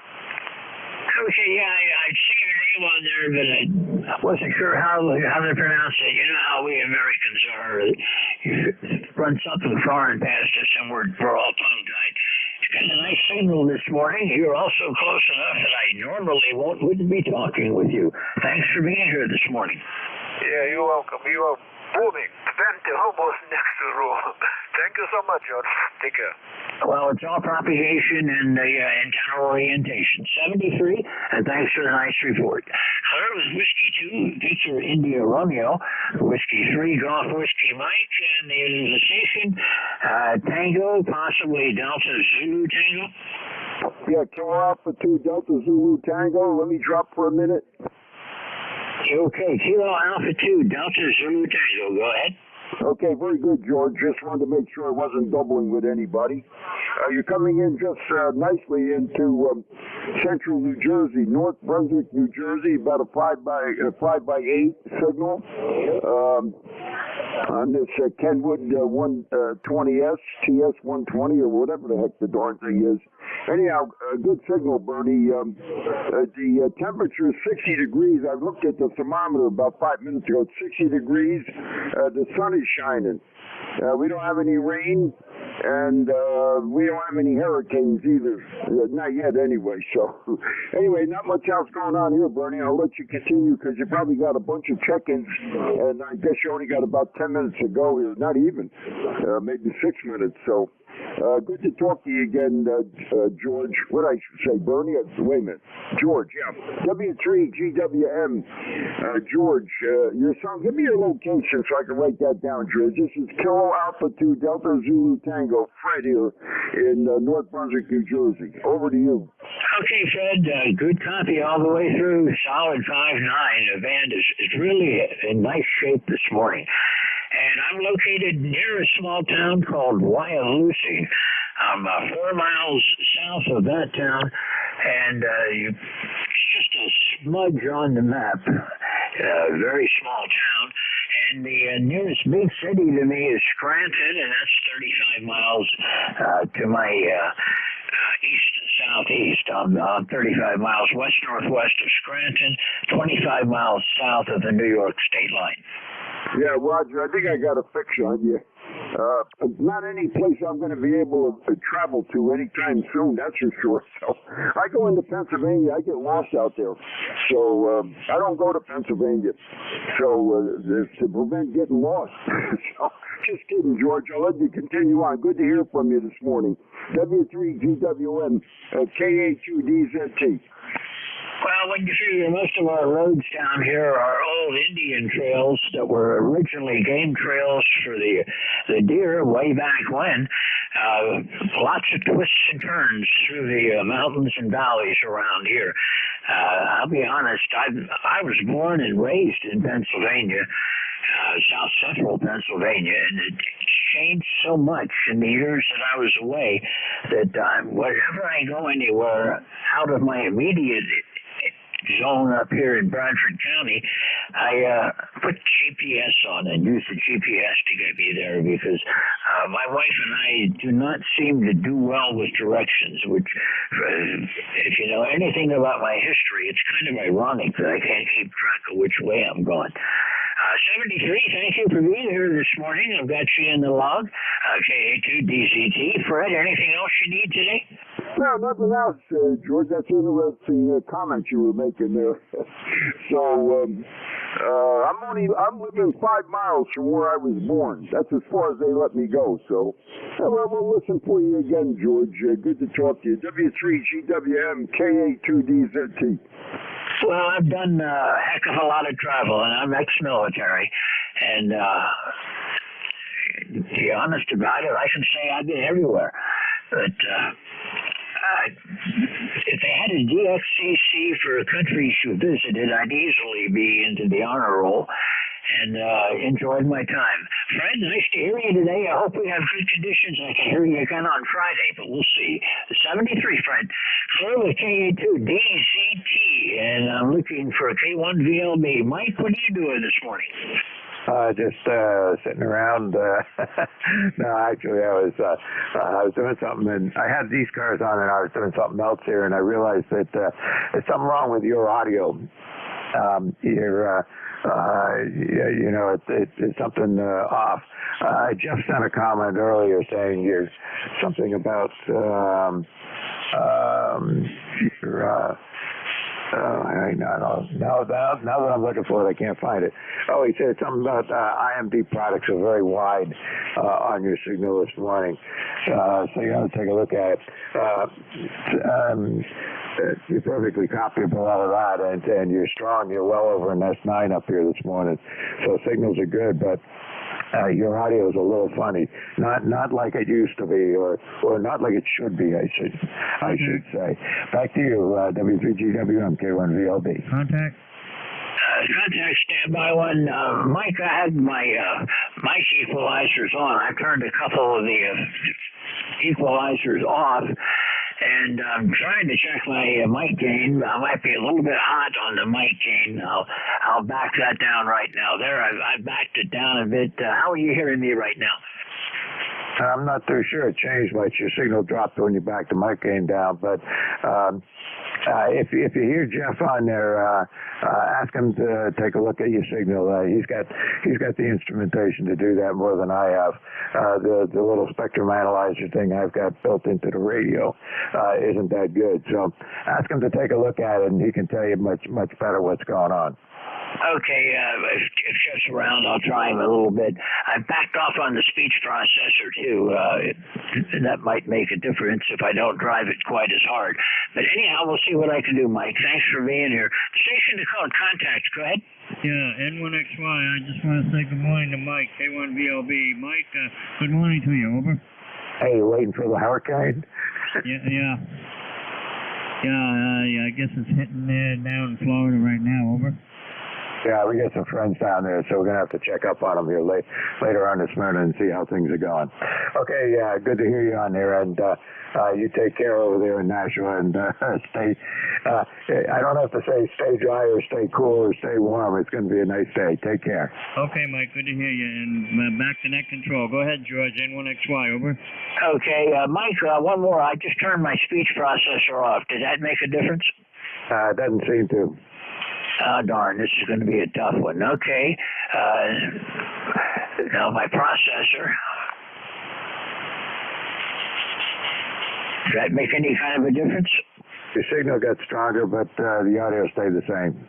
Okay, yeah, I'd see your name on there, but I wasn't sure how to pronounce it. You know how we Americans are. You run something foreign past us and we're all tongue-tied. It's got a nice signal this morning. You're also close enough that I normally wouldn't be talking with you. Thanks for being here this morning. Yeah, you're welcome. You are booming. Almost next to the room. Thank you so much, George. Take care. Well, it's all propagation and antenna orientation. 73, and thanks for the nice report. Clear with Whiskey 2, Victor India Romeo, Whiskey 3, Golf Whiskey Mike, and the station, Tango, possibly Delta Zulu Tango. Yeah, Kilo Alpha 2 Delta Zulu Tango. Let me drop for a minute. Okay, Kilo Alpha 2 Delta Zulu Tango. Go ahead. Okay, very good, George. Just wanted to make sure I wasn't doubling with anybody. You're coming in just nicely into central New Jersey, North Brunswick, New Jersey, about a 5x8 signal on this Kenwood 120S, TS 120, or whatever the heck the darn thing is. Anyhow, a good signal, Bernie. The temperature is 60 degrees. I looked at the thermometer about 5 minutes ago. It's 60 degrees. The sun is shining. We don't have any rain, and we don't have any hurricanes either. Not yet, anyway. So, anyway, not much else going on here, Bernie. I'll let you continue because you probably got a bunch of check-ins, and I guess you only got about 10 minutes to go here. Not even. Maybe 6 minutes. So, good to talk to you again, George. What I should say, Bernie? Wait a minute. George, yeah. W3GWM. George, your son, give me your location so I can write that down, George. This is Kilo Alpha 2 Delta Zulu Tango, Fred here in North Brunswick, New Jersey. Over to you. Okay, Fred, good copy all the way through. Solid 5.9. The band is really in nice shape this morning. And I'm located near a small town called Wyalusing. I'm 4 miles south of that town, and it's just a smudge on the map. A very small town. And the nearest big city to me is Scranton, and that's 35 miles to my east-southeast. I'm 35 miles west-northwest of Scranton, 25 miles south of the New York state line. Yeah, Roger, I think I got a fix on you. Not any place I'm going to be able to travel to anytime soon, that's for sure. So I go into Pennsylvania, I get lost out there. So I don't go to Pennsylvania. So to prevent getting lost. So just kidding, George. I'll let you continue on. Good to hear from you this morning. W3GWM, KA2DZT. Well, when you figure most of our roads down here are old Indian trails that were originally game trails for the deer way back when, lots of twists and turns through the mountains and valleys around here. I'll be honest, I was born and raised in Pennsylvania, south central Pennsylvania, and it changed so much in the years that I was away that whenever I go anywhere out of my immediate zone up here in Bradford County, I put GPS on and use the GPS to get me there because my wife and I do not seem to do well with directions, which if you know anything about my history, it's kind of ironic that I can't keep track of which way I'm going. 73, thank you for being here this morning. I've got you in the log. KA2DZT. Fred, anything else you need today? No, nothing else, George. That's an interesting comment you were making there. So, I'm living 5 miles from where I was born. That's as far as they let me go. So, we'll listen for you again, George. Good to talk to you. W3GWM, KA2DZT. Well, I've done a heck of a lot of travel, and I'm ex-military. And to be honest about it, I can say I've been everywhere. But if they had a DXCC for countries you visited, I'd easily be into the honor roll and enjoyed my time. Fred, nice to hear you today. I hope we have good conditions. I can hear you again on Friday, but we'll see. 73, Fred. Clear with KA2DZT, and I'm looking for a K1VLB. Mike, what are you doing this morning? Just sitting around. No, actually, I was doing something, and I had these cars on, and I was doing something else here, and I realized that there's something wrong with your audio. It's something off. Jeff sent a comment earlier saying you're something about now that I'm looking for it, I can't find it. Oh, he said something about IMD products are very wide on your signal this morning. So you got to take a look at it. You're perfectly copyable out of that, and you're strong. You're well over an S9 up here this morning. So signals are good, but your audio is a little funny, not like it used to be, or not like it should be. I should say. Back to you, W3GWM K1VLB. Contact standby one. Mike, I had my mic equalizers on. I turned a couple of the equalizers off. And I'm trying to check my mic gain. I might be a little bit hot on the mic gain. I'll back that down right now. There, I backed it down a bit. How are you hearing me right now? I'm not too sure it changed much. Your signal dropped when you backed the mic gain down, but if you hear Jeff on there, ask him to take a look at your signal. He's got the instrumentation to do that more than I have. The little spectrum analyzer thing I've got built into the radio isn't that good. So ask him to take a look at it, and he can tell you much better what's going on. Okay, if Jeff's around, I'll try him a little bit. I backed off on the speech processor, too. That might make a difference if I don't drive it quite as hard. But anyhow, we'll see what I can do, Mike. Thanks for being here. Station to call contact. Go ahead. Yeah, N1XY. I just want to say good morning to Mike, K1VLB. Mike, good morning to you. Over. Hey, you waiting for the hurricane? Yeah. I guess it's hitting down in Florida right now. Over. Yeah, we got some friends down there, so we're going to have to check up on them here later on this morning and see how things are going. Okay, good to hear you on there, and you take care over there in Nashua, and stay, I don't have to say stay dry or stay cool or stay warm. It's going to be a nice day. Take care. Okay, Mike, good to hear you, and back to net control. Go ahead, George, N1XY, over. Okay, Mike, one more. I just turned my speech processor off. Did that make a difference? It doesn't seem to. Oh, darn, this is going to be a tough one. Okay. Now, my processor. Does that make any kind of a difference? Your signal got stronger, but the audio stayed the same.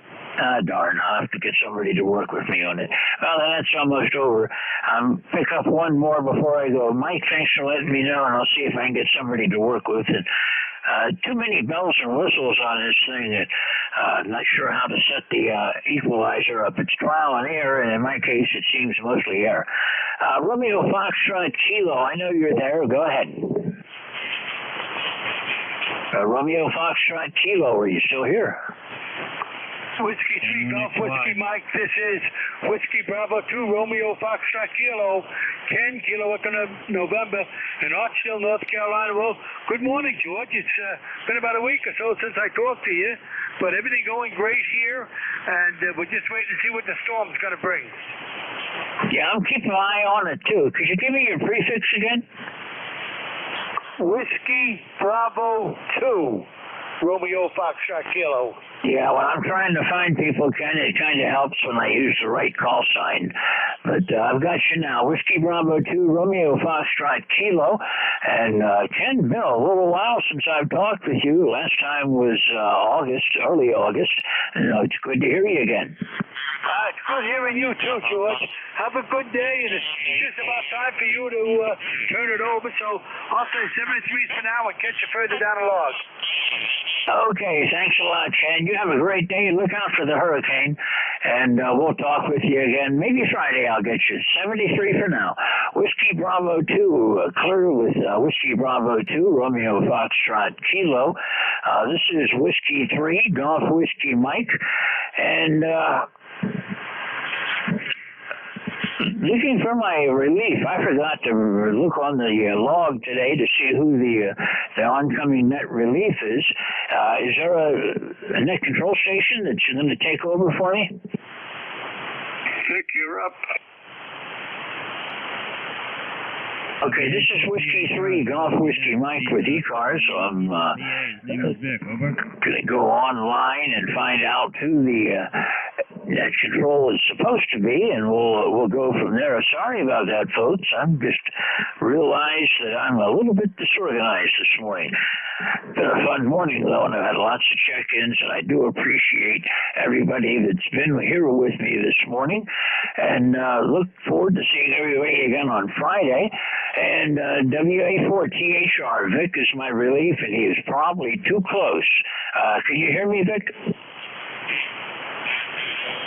Darn, I'll have to get somebody to work with me on it. Well, that's almost over. Pick up one more before I go. Mike, thanks for letting me know, and I'll see if I can get somebody to work with it. Too many bells and whistles on this thing that I'm not sure how to set the equalizer up. It's trial and error, and in my case, it seems mostly error. Romeo Foxtrot Kilo, I know you're there. Go ahead. Romeo Foxtrot Kilo, are you still here? Whiskey 3 Golf Whiskey Mike, this is Whiskey Bravo 2 Romeo Foxtrot Kilo, 10 Kilo November in Archdale, North Carolina. Well, good morning, George. It's been about a week or so since I talked to you, but everything going great here, and we're just waiting to see what the storm's going to bring. Yeah, I'm keeping an eye on it, too. Could you give me your prefix again? Whiskey Bravo 2 Romeo Foxtrot Kilo. Yeah, well, I'm trying to find people. It kind of helps when I use the right call sign. But I've got you now. Whiskey Bravo 2, Romeo Foxtrot Kilo. And Ken, been a little while since I've talked with you. Last time was early August. And it's good to hear you again. It's good hearing you too, George. Have a good day, and it's just about time for you to turn it over. So I'll say 73 for now and catch you further down the log. Okay, thanks a lot, Ken. You have a great day. Look out for the hurricane, and we'll talk with you again. Maybe Friday I'll get you. 73 for now. Whiskey Bravo 2, clear with Whiskey Bravo 2, Romeo Foxtrot Kilo. This is Whiskey 3, Golf Whiskey Mike, and looking for my relief. I forgot to look on the log today to see who the oncoming net relief is. Is there a net control station that you're going to take over for me? Pick you up. Okay, this is Whiskey 3, Golf Whiskey Mike with ECARS, so I'm going to go online and find out who the net control is supposed to be, and we'll go from there. Sorry about that, folks. I'm just realized that I'm a little bit disorganized this morning. Been a fun morning, though, and I've had lots of check-ins, and I do appreciate everybody that's been here with me this morning, and look forward to seeing everybody again on Friday. And WA4THR, Vic is my relief, and he is probably too close. Can you hear me, Vic?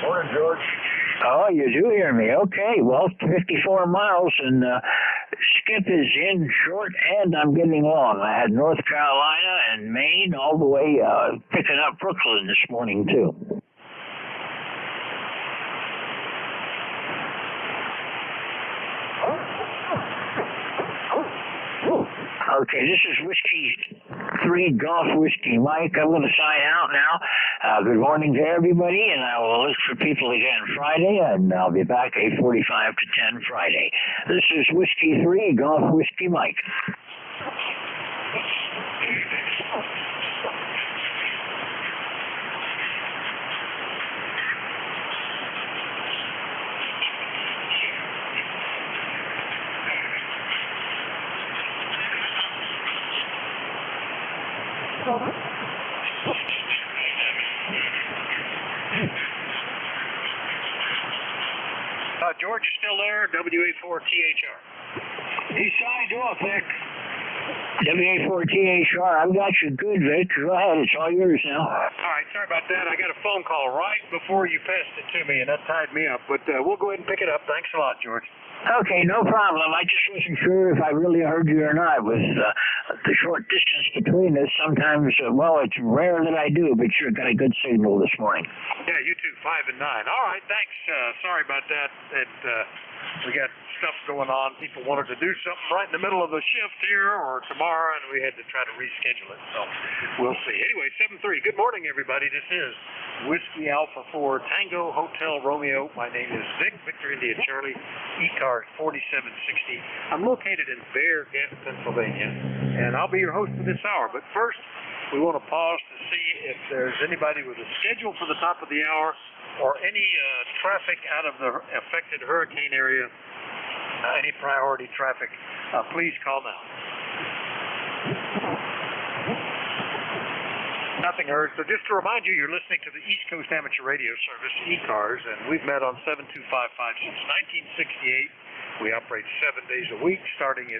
Morning, George. Oh, you do hear me. Okay, well, 54 miles, and Skip is in short, and I'm getting long. I had North Carolina and Maine all the way picking up Brooklyn this morning, too. Okay, this is Whiskey 3 Golf Whiskey Mike. I'm going to sign out now. Good morning to everybody, and I will look for people again Friday, and I'll be back 8:45 to 10 Friday. This is Whiskey 3 Golf Whiskey Mike. George is still there, WA4THR. He signed off, Vic. WA4THR, I've got you good, Vic. Go ahead, it's all yours now. All right, sorry about that. I got a phone call right before you passed it to me, and that tied me up. But we'll go ahead and pick it up. Thanks a lot, George. Okay, no problem. I just wasn't sure if I really heard you or not. With the short distance between us, sometimes, well, it's rare that I do, but you've got a good signal this morning. Yeah, you too, 5 and 9. All right, thanks. Sorry about that. We got stuff going on. People wanted to do something right in the middle of the shift here or tomorrow, and we had to try to reschedule it. So we'll see. Anyway, 7-3. Good morning, everybody. This is Whiskey Alpha 4 Tango Hotel Romeo. My name is Vic, Victor India Charlie, ECARS 4760. I'm located in Bear Gap, Pennsylvania, and I'll be your host for this hour. But first, we want to pause to see if there's anybody with a schedule for the top of the hour or any traffic out of the affected hurricane area, any priority traffic. Please call now. Nothing heard. So just to remind you, you're listening to the East Coast Amateur Radio Service, ECARS, and we've met on 72555 since 1968. We operate 7 days a week, starting at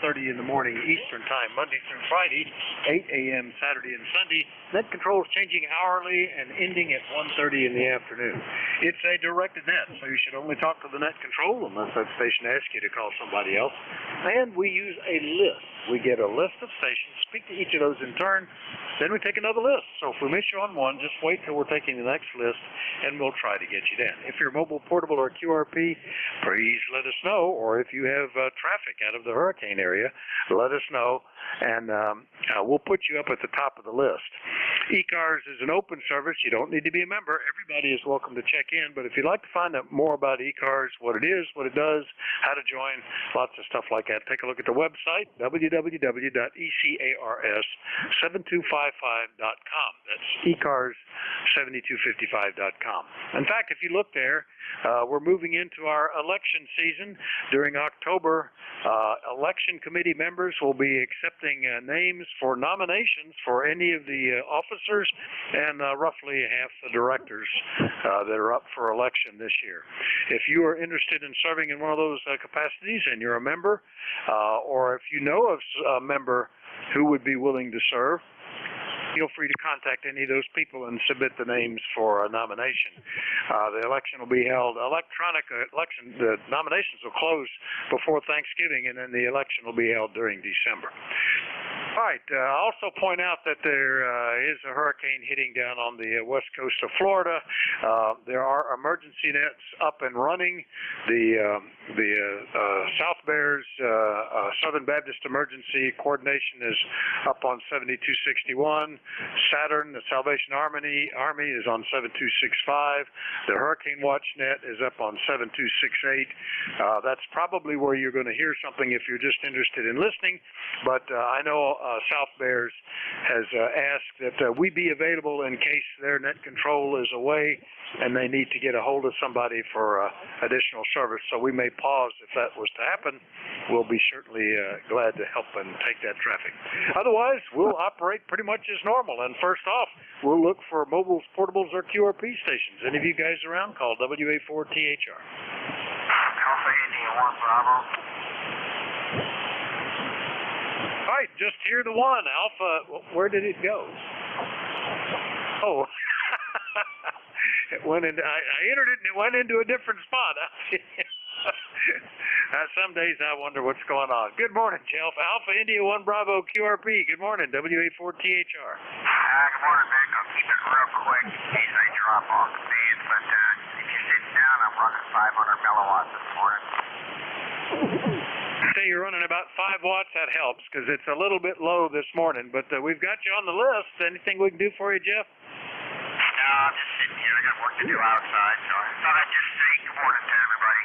7:30 in the morning Eastern Time, Monday through Friday, 8 a.m. Saturday and Sunday. Net control is changing hourly and ending at 1:30 in the afternoon. It's a directed net, so you should only talk to the net control unless that station asks you to call somebody else. And we use a list. We get a list of stations, speak to each of those in turn, then we take another list. So if we miss you on one, just wait till we're taking the next list, and we'll try to get you in. If you're mobile, portable, or QRP, please let us know. Or if you have traffic out of the hurricane area, let us know, and we'll put you up at the top of the list. ECARS is an open service. You don't need to be a member. Everybody is welcome to check in, but if you'd like to find out more about ECARS, what it is, what it does, how to join, lots of stuff like that, take a look at the website, www.ECARS7255.com. That's ECARS7255.com. In fact, if you look there, we're moving into our election season. During October, election committee members will be accepting names for nominations for any of the officers and roughly half the directors that are up for election this year. If you are interested in serving in one of those capacities and you're a member, or if you know of a member who would be willing to serve, feel free to contact any of those people and submit the names for a nomination. The election will be held, electronic election, the nominations will close before Thanksgiving, and then the election will be held during December. All right, I'll also point out that there is a hurricane hitting down on the west coast of Florida. There are emergency nets up and running. The The South Bears Southern Baptist Emergency Coordination is up on 7261. Saturn, the Salvation Army is on 7265. The Hurricane Watch Net is up on 7268. That's probably where you're going to hear something if you're just interested in listening. But I know South Bears has asked that we be available in case their net control is away and they need to get a hold of somebody for additional service. So we may pause if that was to happen. We'll be certainly glad to help and take that traffic. Otherwise, we'll operate pretty much as normal. And first off, we'll look for mobiles, portables, or QRP stations. Any of you guys around, call WA4THR. Alpha India 1 Bravo. All right, just hear the one. Alpha, where did it go? Oh. It went into, I entered it and it went into a different spot. Some days I wonder what's going on. Good morning, Jeff. Alpha India 1 Bravo QRP. Good morning, WA4THR. Good morning, Vic. I'll keep it real quick in case I drop off the band, but if you're sitting down, I'm running 500 milliwatts this morning. Say you're running about 5 watts, that helps because it's a little bit low this morning, but we've got you on the list. Anything we can do for you, Jeff? No, I'm just sitting here. I got work to do outside, so I thought I'd just say good morning to everybody.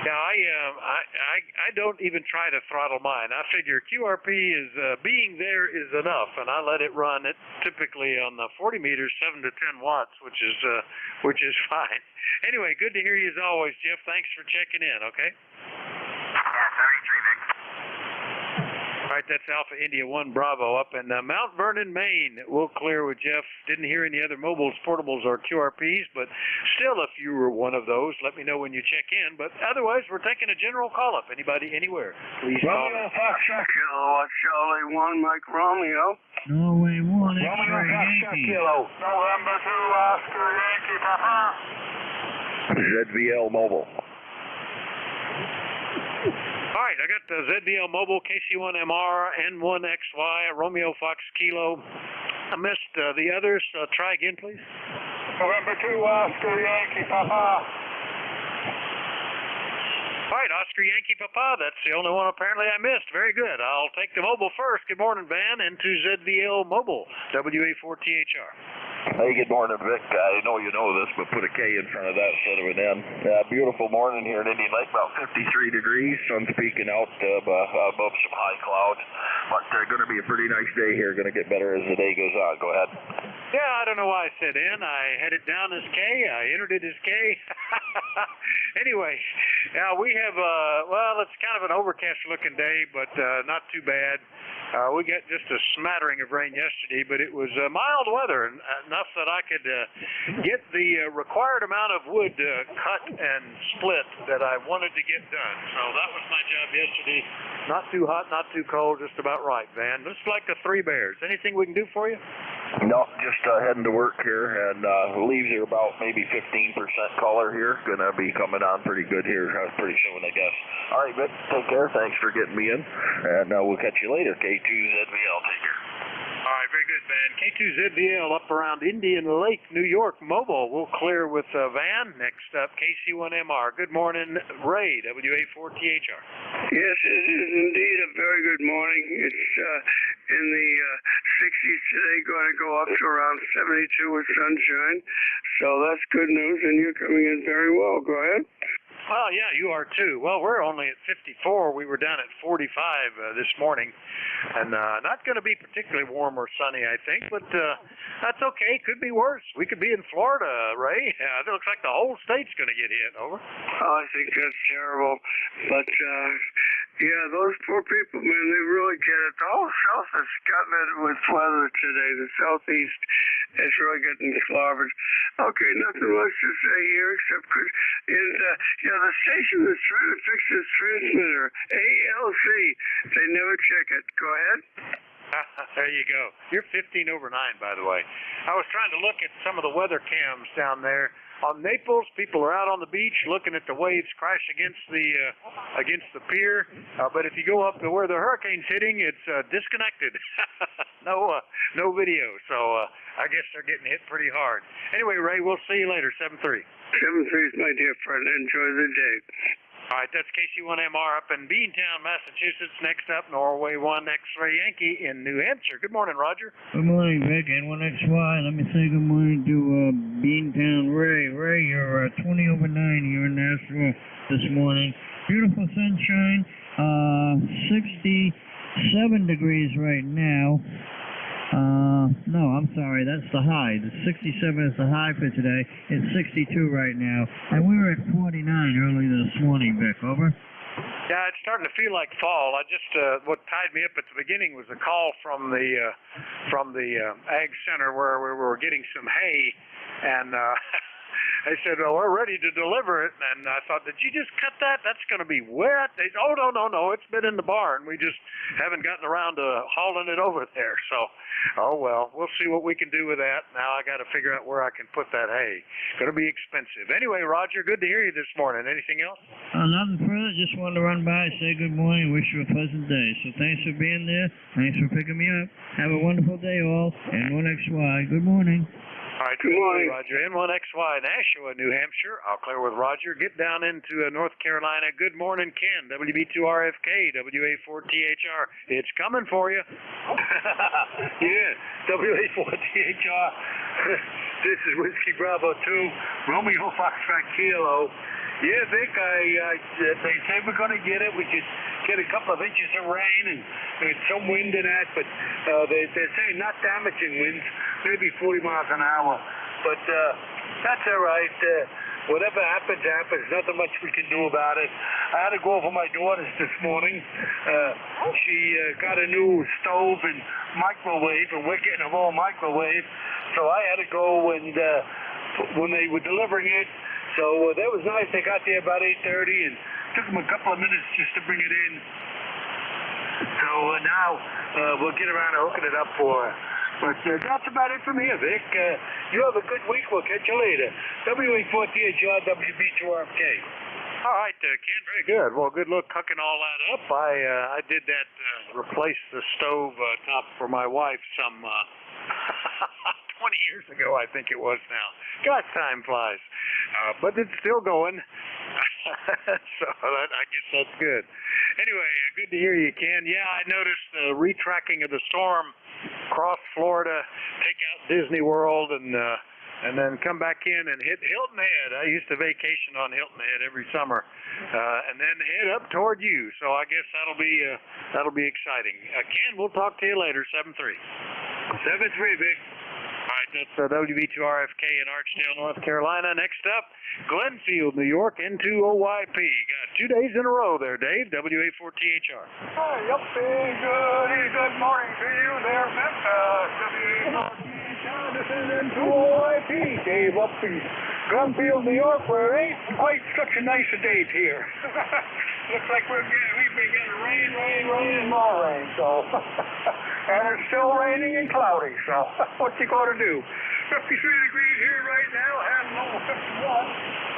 Yeah, I don't even try to throttle mine. I figure QRP is being there is enough, and I let it run. It typically on the 40 meters, 7 to 10 watts, which is fine. Anyway, good to hear you as always, Jeff. Thanks for checking in. Okay. Yeah, 33, Vic. All right, that's Alpha India 1 Bravo up in Mount Vernon, Maine. We'll clear with Jeff. Didn't hear any other mobiles, portables, or QRPs, but still, if you were one of those, let me know when you check in. But otherwise, we're taking a general call-up. Anybody, anywhere, please call. Romeo Foxtrot Kilo, Charlie 1, Mike Romeo. Norway 1, Romeo X-ray Foxtrot Yankee. Kilo. November 2, Oscar Yankee, Papa. ZVL Mobile. All right, I got the ZVL Mobile, KC1MR, N1XY, Romeo Fox Kilo. I missed the others. Try again, please. November 2, Oscar Yankee, Papa. All right, Oscar Yankee Papa. That's the only one apparently I missed. Very good. I'll take the mobile first. Good morning, Van, into ZVL Mobile, WA4THR. Hey, good morning, Vic. I know you know this, but put a K in front of that instead of an N. Beautiful morning here in Indian Lake, about 53 degrees. Sun's peeking out above some high clouds. But going to be a pretty nice day here. Going to get better as the day goes on. Go ahead. Yeah, I don't know why I said N. I had it down as K. I entered it as K. Anyway, now we have, well, it's kind of an overcast-looking day, but not too bad. We got just a smattering of rain yesterday, but it was mild weather, enough that I could get the required amount of wood cut and split that I wanted to get done. So that was my job yesterday. Not too hot, not too cold, just about right, Van. Looks like the Three Bears. Anything we can do for you? No, just heading to work here, and leaves are about maybe 15% color here. Gonna be coming on pretty good here pretty soon, I guess. All right, Vic, take care. Thanks for getting me in, and we'll catch you later. K2ZVL, take care. All right, very good, Van. K2ZVL up around Indian Lake, New York, mobile. We'll clear with Van. Next up, KC1MR. Good morning, Ray, WA4THR. Yes, it is indeed a very good morning. It's in the 60s today, going to go up to around 72 with sunshine. So that's good news, and you're coming in very well. Go ahead. Well, yeah, you are too. Well, we're only at 54. We were down at 45 this morning. And not going to be particularly warm or sunny, I think, but that's okay. Could be worse. We could be in Florida, Ray. It looks like the whole state's going to get hit. Over. Oh, I think that's terrible. But, yeah, those poor people, man, they really get it. The whole South is gotten it with weather today. The Southeast is really getting clobbered. Okay, nothing much to say here except the station that's trying to fix this transmitter, ALC, they never check it. Go ahead. There you go. You're 15 over 9, by the way. I was trying to look at some of the weather cams down there. On Naples, people are out on the beach looking at the waves crash against the pier. But if you go up to where the hurricane's hitting, it's disconnected. No video. So I guess they're getting hit pretty hard. Anyway, Ray, we'll see you later. 7-3. 7-3, my dear friend. Enjoy the day. All right, that's KC1MR up in Beantown, Massachusetts. Next up, Norway 1 X-Ray Yankee in New Hampshire. Good morning, Roger. Good morning, Vic. N1XY. Let me say good morning to Beantown Ray. Ray, you're 20 over 9 here in Nashville this morning. Beautiful sunshine. 67 degrees right now. No, I'm sorry, that's the high. The 67 is the high for today. It's 62 right now. And we were at 49 earlier this morning, Vic. Over. Yeah, it's starting to feel like fall. I just what tied me up at the beginning was a call from the Ag Center where we were getting some hay, and they said, well, we're ready to deliver it. And I thought, did you just cut that? That's going to be wet. They said, oh, no, it's been in the barn. We just haven't gotten around to hauling it over there. So, oh, well, we'll see what we can do with that. Now I got to figure out where I can put that hay. Going to be expensive. Anyway, Roger, good to hear you this morning. Anything else? Nothing further. Just wanted to run by, say good morning, wish you a pleasant day. So thanks for being there. Thanks for picking me up. Have a wonderful day, all. N1XY. Good morning. All right, good morning, Roger. N1XY, Nashua, New Hampshire. I'll clear with Roger. Get down into North Carolina. Good morning, Ken. WB2RFK, WA4THR. It's coming for you. Yeah, WA4THR. This is Whiskey Bravo 2, Romeo Foxtrot Kilo. Yeah, Vic, they say we're going to get it. We could get a couple of inches of rain and some wind in that, but they're saying not damaging winds, maybe 40 miles an hour. But that's all right. Whatever happens, happens. Nothing much we can do about it. I had to go over my daughter's this morning. She got a new stove and microwave, and we're getting a whole microwave. So I had to go and when they were delivering it. So that was nice. They got there about 8:30 and took them a couple of minutes just to bring it in. So now we'll get around to hooking it up for her. But that's about it from here, Vic. You have a good week. We'll catch you later. WA4THR, WB2RFK. All right, Ken, very good. Well, good luck hooking all that up. I did that, replace the stove top for my wife some 20 years ago, I think it was now. God, time flies. But it's still going. So I guess that's good. Anyway, good to hear you, Ken. Yeah, I noticed the retracking of the storm across Florida, take out Disney World, and then come back in and hit Hilton Head. I used to vacation on Hilton Head every summer, and then head up toward you. So I guess that'll be exciting. Ken, we'll talk to you later. 7-3. 7-3, Vic. All right, that's WB2RFK in Archdale, North Carolina. Next up, Glenfield, New York, N2OYP. Got 2 days in a row there, Dave, WA4THR. Yep, good morning to you there, Vic. WA4THR, this is N2OYP. Dave up in Glenfield, New York, where it ain't quite such a nice a day here. Looks like we've been getting rain, and more rain, so... And it's still raining and cloudy, so what you gonna do? 53 degrees here right now, having over 51.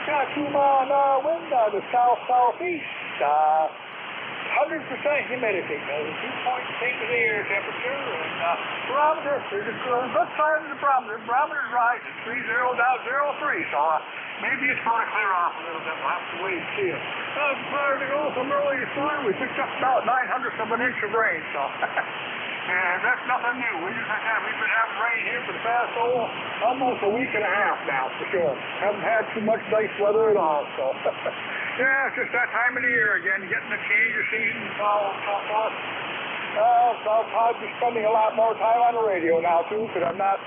Got 2 mile an hour wind out of the southeast. 100% humidity, maybe 2 points into the air temperature, and barometer, there's a good sign of the barometer. Barometer's rising, 30.03, so maybe it's going to clear off a little bit. We'll have to wait and see. As far as it goes from early this morning, we picked up about 900ths of an inch of rain, so... And that's nothing new. We've been having rain here for the past, almost a week and a half now, for sure. Haven't had too much nice weather at all, so. Yeah, it's just that time of the year again, getting the change of season and all forth. So I'll probably be spending a lot more time on the radio now, too, because I'm not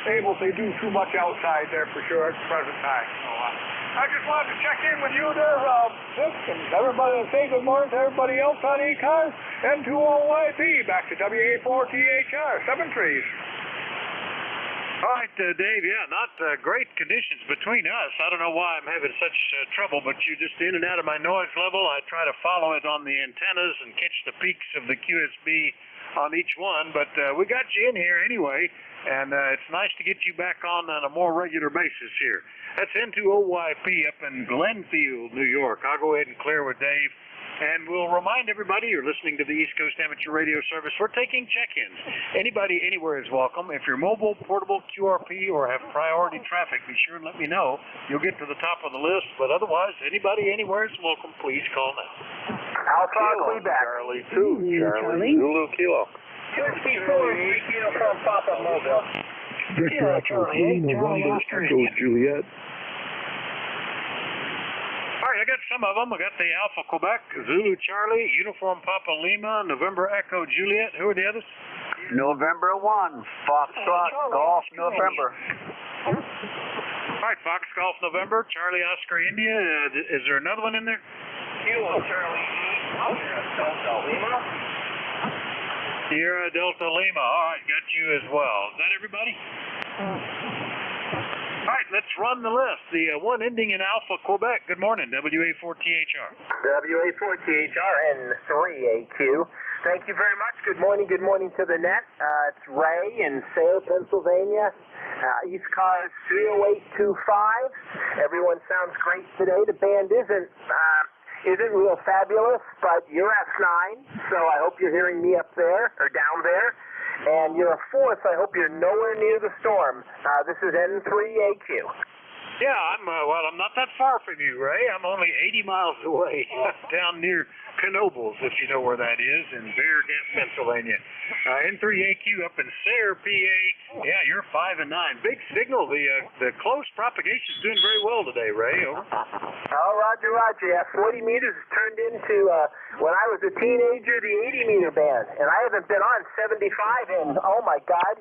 able to do too much outside there, for sure, at the present time. So, I just wanted to check in with you there, Vic, and everybody, and say good morning to everybody else on ECARS. N2OYP, back to WA4THR, 7-3. All right, Dave, yeah, not great conditions between us. I don't know why I'm having such trouble, but you're just in and out of my noise level. I try to follow it on the antennas and catch the peaks of the QSB on each one, but we got you in here anyway, and it's nice to get you back on a more regular basis here. That's N2OYP up in Glenfield, New York. I'll go ahead and clear with Dave. And we'll remind everybody you're listening to the East Coast Amateur Radio Service. We're taking check-ins. Anybody anywhere is welcome. If you're mobile, portable, QRP, or have priority traffic, be sure and let me know. You'll get to the top of the list. But otherwise, anybody anywhere is welcome. Please call now. Alpha, Quebec. Charlie 2, Charlie, Zulu Kilo. 264, uniform Papa Mobile. Victor Echo 3, November Echo Juliet. All right, I got some of them. I got the Alpha Quebec, Zulu Charlie, Uniform Papa Lima, November Echo Juliet. Who are the others? November 1, Foxtrot, Golf, November. All right, Fox Golf November, Charlie Oscar India. Is there another one in there? Kilo Charlie Delta Lima. Sierra Delta Lima. All right, got you as well. Is that everybody? All right, let's run the list. The one ending in Alpha Quebec. Good morning, WA4THR. WA4THR and 3AQ. Thank you very much. Good morning to the net. It's Ray in Sale, Pennsylvania. ECARS 30825. Everyone sounds great today. The band isn't real fabulous, but you're S9, so I hope you're hearing me up there, or down there. And you're a fourth, I hope you're nowhere near the storm. This is N3AQ. Yeah, I'm not that far from you, Ray. I'm only 80 miles away, down near Knobles, if you know where that is, in Bear Gap, Pennsylvania. N3AQ up in Sayre, PA. Yeah, you're 5 and 9. Big signal. The close propagation is doing very well today, Ray. Over. Oh, Roger. Yeah, 40 meters turned into, when I was a teenager, the 80-meter band. And I haven't been on 75 in, oh my God,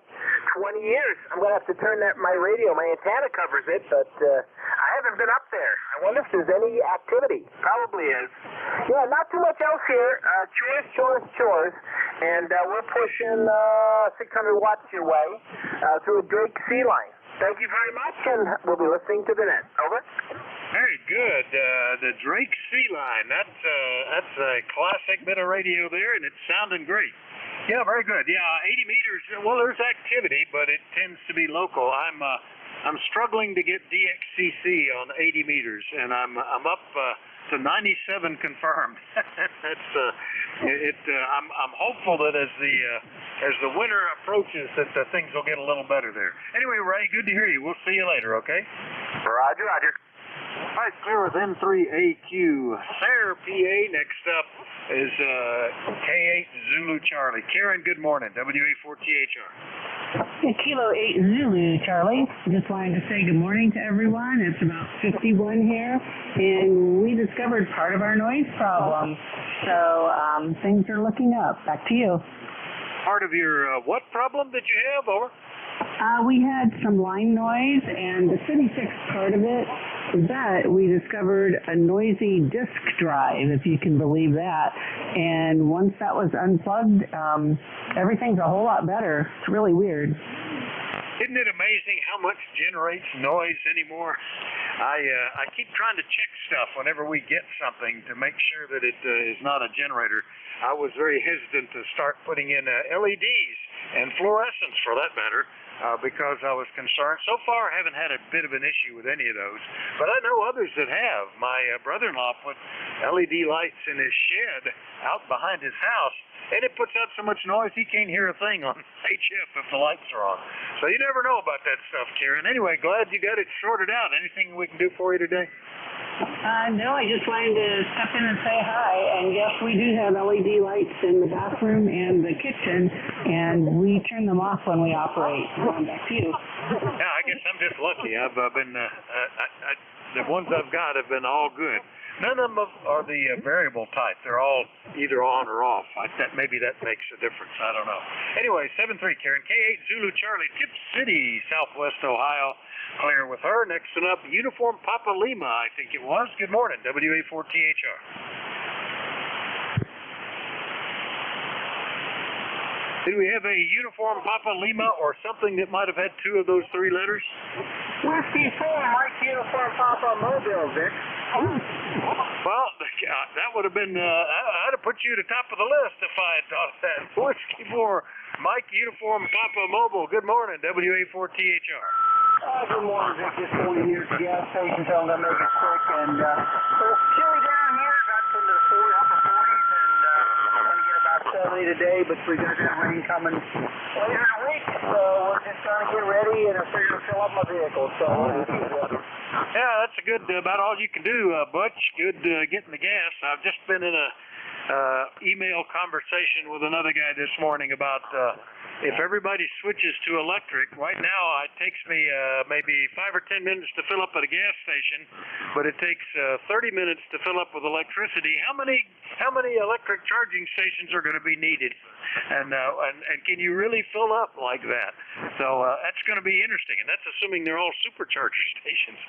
20 years. I'm going to have to turn my radio. My antenna covers it, but I haven't been up there. I wonder if there's any activity. Probably is. Yeah, not too much else here. Chores. And we're pushing 600 watts your way through a Drake C line. Thank you very much, and we'll be listening to the net. Over. Very good. The Drake C line. That's a classic bit of radio there, and it's sounding great. Yeah, very good. Yeah, 80 meters. Well, there's activity, but it tends to be local. I'm struggling to get DXCC on 80 meters, and I'm up to 97 confirmed. I'm hopeful that as the winter approaches, that things will get a little better there. Anyway, Ray, good to hear you. We'll see you later. Okay. Roger. All right, clear with N3AQ. Sayre, PA. Next up is K8 Zulu Charlie. Karen, good morning. WA4THR. Kilo 8 Zulu Charlie. Just wanted to say good morning to everyone. It's about 51 here, and we discovered part of our noise problem. So things are looking up. Back to you. Part of your what problem did you have? Over. We had some line noise, and the city fixed part of it, but we discovered a noisy disk drive, if you can believe that. And once that was unplugged, everything's a whole lot better. It's really weird. Isn't it amazing how much generates noise anymore? I keep trying to check stuff whenever we get something to make sure that it is not a generator. I was very hesitant to start putting in LEDs and fluorescents, for that matter, because I was concerned. So far, I haven't had a bit of an issue with any of those, but I know others that have. My brother-in-law put LED lights in his shed out behind his house, and it puts out so much noise he can't hear a thing on HF if the lights are on. So you never know about that stuff, Karen. Anyway, glad you got it sorted out. Anything we can do for you today? No, I just wanted to step in and say hi. And yes, we do have LED lights in the bathroom and the kitchen, and we turn them off when we operate. Back to you. Yeah, I guess I'm just lucky. I've been the ones I've got have been all good. None of them are the variable type. They're all either on or off. Maybe that makes a difference. I don't know. Anyway, 7-3, Karen. K8 Zulu Charlie, Tip City, Southwest Ohio. Clear with her. Next one up, Uniform Papa Lima, I think it was. Good morning, WA4THR. Did we have a Uniform Papa Lima or something that might have had two of those three letters? Whiskey 4, Mike Uniform Papa Mobile, Vic. Well, that would have been, I'd have put you at the top of the list if I had thought of that. Whiskey 4, Mike Uniform Papa Mobile. Good morning, WA4THR. Good morning, Vic. Just going to use the gas station, so I'm going to make it quick. And it's chilly down here. Got into the upper 70 today, but we got that rain coming later in the week, so we're just trying to get ready and I figure to fill up my vehicle. So yeah, that's a good about all you can do, Butch. Good getting the gas. I've just been in a email conversation with another guy this morning about if everybody switches to electric. Right now it takes me maybe 5 or 10 minutes to fill up at a gas station, but it takes 30 minutes to fill up with electricity. How many electric charging stations are going to be needed, and can you really fill up like that? So that's going to be interesting, and that's assuming they're all supercharger stations.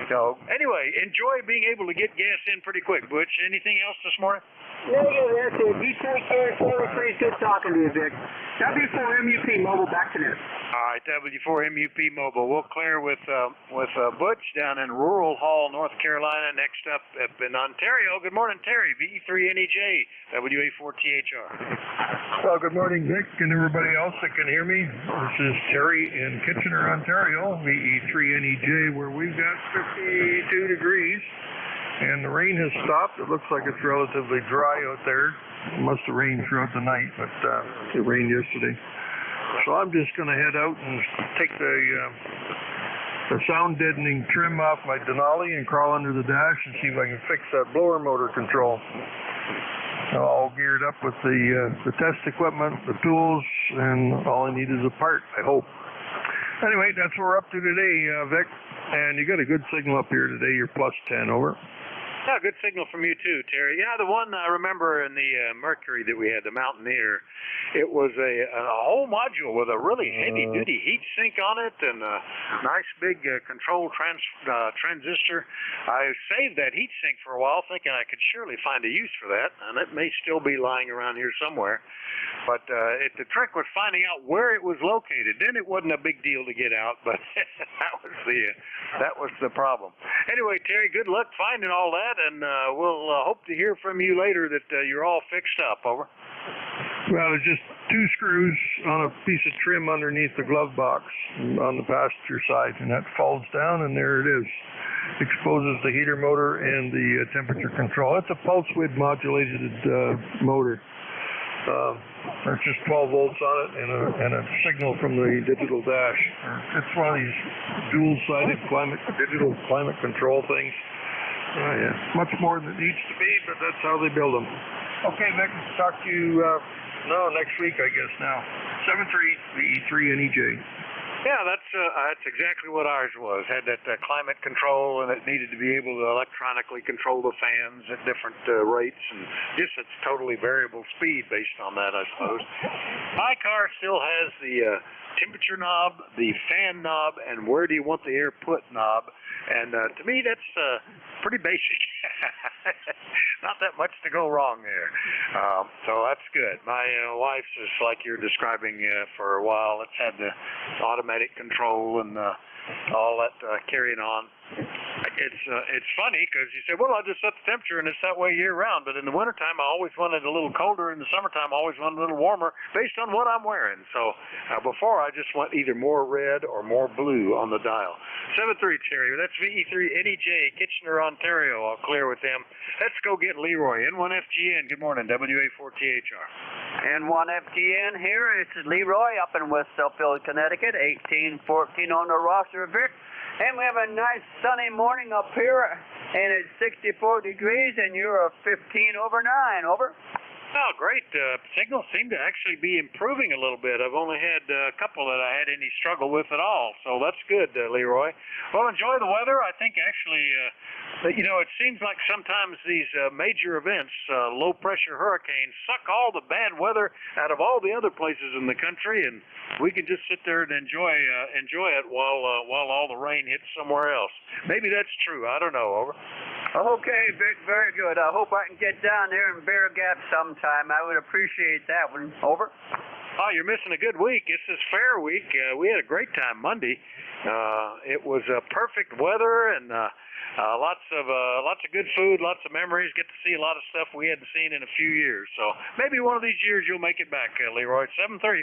So anyway, enjoy being able to get gas in pretty quick. Butch, anything else this morning? Negative, that's it. You take care. 43's good talking to you, Vic. W4MUP Mobile, back to net. All right, W4MUP Mobile. We'll clear with Butch down in Rural Hall, North Carolina. Next up in Ontario. Good morning, Terry. VE3NEJ, WA4THR. Well, good morning, Vic, and everybody else that can hear me. This is Terry in Kitchener, Ontario, VE3NEJ, where we've got 52 degrees. And the rain has stopped. It looks like it's relatively dry out there. It must have rained throughout the night, but it rained yesterday. So I'm just going to head out and take the sound deadening trim off my Denali and crawl under the dash and see if I can fix that blower motor control. All geared up with the test equipment, the tools, and all I need is a part, I hope. Anyway, that's what we're up to today, Vic. And you got a good signal up here today. You're plus 10, over. Yeah, good signal from you too, Terry. Yeah, the one I remember in the Mercury that we had, the Mountaineer, it was a whole module with a really heavy-duty heat sink on it and a nice big control transistor. I saved that heat sink for a while, thinking I could surely find a use for that, and it may still be lying around here somewhere. But the trick was finding out where it was located. Then it wasn't a big deal to get out, but that was the problem. Anyway, Terry, good luck finding all that, and we'll hope to hear from you later that you're all fixed up. Over. Well, there's just 2 screws on a piece of trim underneath the glove box on the passenger side, and that falls down, and there it is. Exposes the heater motor and the temperature control. It's a pulse width modulated motor. There's just 12 volts on it and a signal from the digital dash. It's one of these dual-sided digital climate control things. Yeah, much more than it needs to be, but that's how they build them. Okay, Vic, talk to you next week, I guess now. 73 VE3NEJ. Yeah, that's exactly what ours was. Had that climate control, and it needed to be able to electronically control the fans at different rates, and just it's totally variable speed based on that, I suppose. My car still has the temperature knob, the fan knob, and where do you want the air put knob. And to me, that's pretty basic. Not that much to go wrong there. So that's good. My wife's is like you're describing for a while. It's had the automatic control and all that carrying on. It's funny because you say, well, I'll just set the temperature and it's that way year round. But in the wintertime, I always want it a little colder. In the summertime, I always want it a little warmer based on what I'm wearing. So before, I just want either more red or more blue on the dial. 73 Terry, that's VE3NEJ, Kitchener, Ontario. I'll clear with them. Let's go get Leroy. N1FGN, good morning, WA4THR. N1FGN here. This is Leroy up in West Southfield, Connecticut, 1814 on the roster, Vic. And we have a nice sunny morning up here, and it's 64 degrees, and you're a 15 over 9, over. Oh, great. Signals seem to actually be improving a little bit. I've only had a couple that I had any struggle with at all, so that's good, Leroy. Well, enjoy the weather. I think actually, it seems like sometimes these major events, low-pressure hurricanes, suck all the bad weather out of all the other places in the country, and we can just sit there and enjoy it while all the rain hits somewhere else. Maybe that's true. I don't know. Over. Okay, Vic, very good. I hope I can get down there in Bear Gap sometime. I would appreciate that one. Over. Oh, you're missing a good week. This is Fair Week. We had a great time Monday. It was perfect weather and lots of good food, lots of memories. Get to see a lot of stuff we hadn't seen in a few years. So maybe one of these years you'll make it back, Leroy. 7-3.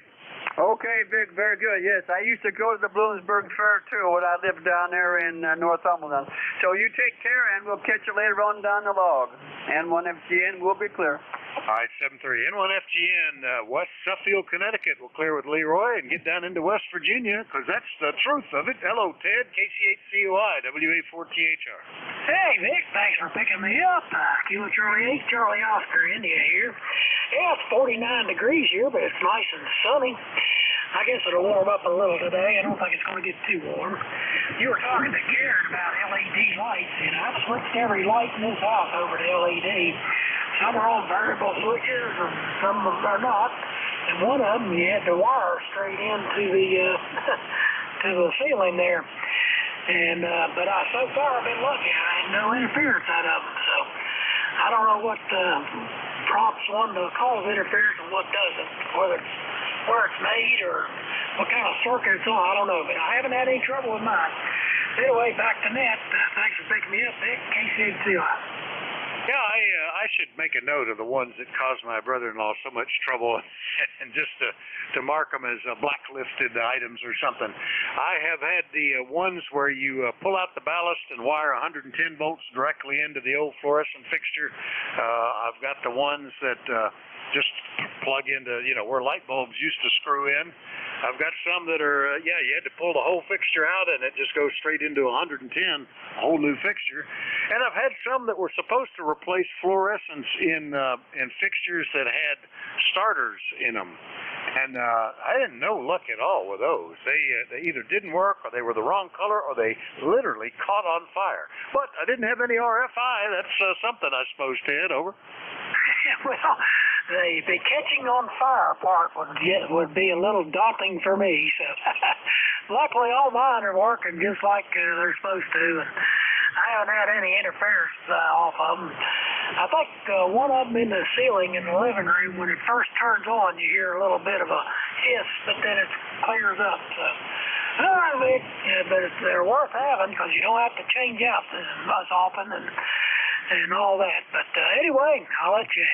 Okay, Vic, very good. Yes, I used to go to the Bloomsburg Fair too when I lived down there in Northumberland. So you take care, and we'll catch you later on down the log. And N1FGN will be clear. All right, 7-3. N1FGN, West Suffield, Connecticut. We'll clear with Leroy and get down into West Virginia, because that's the truth of it. Hello, Ted, KC8COI, WA4THR. Hey, Vic, thanks for picking me up. Kilo Charlie 8, Charlie Oscar, India here. Yeah, it's 49 degrees here, but it's nice and sunny. I guess it'll warm up a little today. I don't think it's going to get too warm. You were talking to Karen about LED lights, and I've switched every light in this house over to LED. Some are on variable switches, and some of them are not. And one of them, you had to wire straight into the to the ceiling there. And but so far I've been lucky. I had no interference out of them. So I don't know what prompts one to cause interference and what doesn't. Whether it's where it's made or what kind of circuit it's on, I don't know. But I haven't had any trouble with mine. Anyway, back to net. Thanks for picking me up, Vic. KC8COI. Yeah, I should make a note of the ones that caused my brother-in-law so much trouble, and just to mark them as blacklisted items or something. I have had the ones where you pull out the ballast and wire 110 volts directly into the old fluorescent fixture. I've got the ones that just plug into, where light bulbs used to screw in. I've got some that are, you had to pull the whole fixture out and it just goes straight into 110, a whole new fixture. And I've had some that were supposed to replace fluorescence in fixtures that had starters in them. And I didn't know luck at all with those. They either didn't work, or they were the wrong color, or they literally caught on fire. But I didn't have any RFI. That's something, I suppose, Ted. Over. Well, the catching on fire part would be a little daunting for me. So luckily, all mine are working just like they're supposed to. And I haven't had any interference off of them. I think one of them in the ceiling in the living room, when it first turns on, you hear a little bit of a hiss, but then it clears up. So, but they're worth having because you don't have to change out as often and all that. But anyway, I'll let you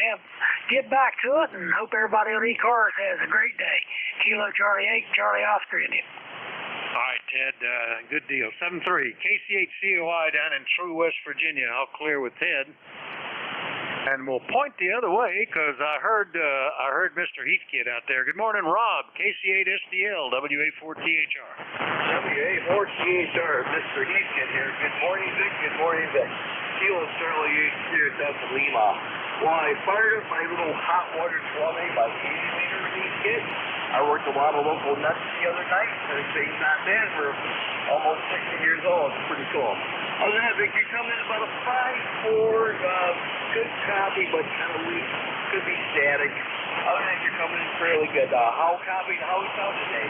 get back to it, and hope everybody on ECARS has a great day. Kilo Charlie 8, Charlie Oscar, India. All right, Ted, good deal. 7-3, KC8COI down in True, West Virginia. I'll clear with Ted. And we'll point the other way, because I heard Mr. Heathkit out there. Good morning, Rob, KC8SDL, WA4THR. WA4THR, Mr. Heathkit here. Good morning, Vic. Good morning, Vic. Kilo Charlie 8 here at Lima. Well, I fired up my little hot water plumbing, my 80-meter Heathkit. I worked a lot of local nuts the other night. Thing's not bad for almost 60 years old. It's pretty cool. Other than that, Vic, you're coming in about a 5.4, good copy, but kind of weak. Could be static. Other than that, you're coming in fairly good. How we sound today?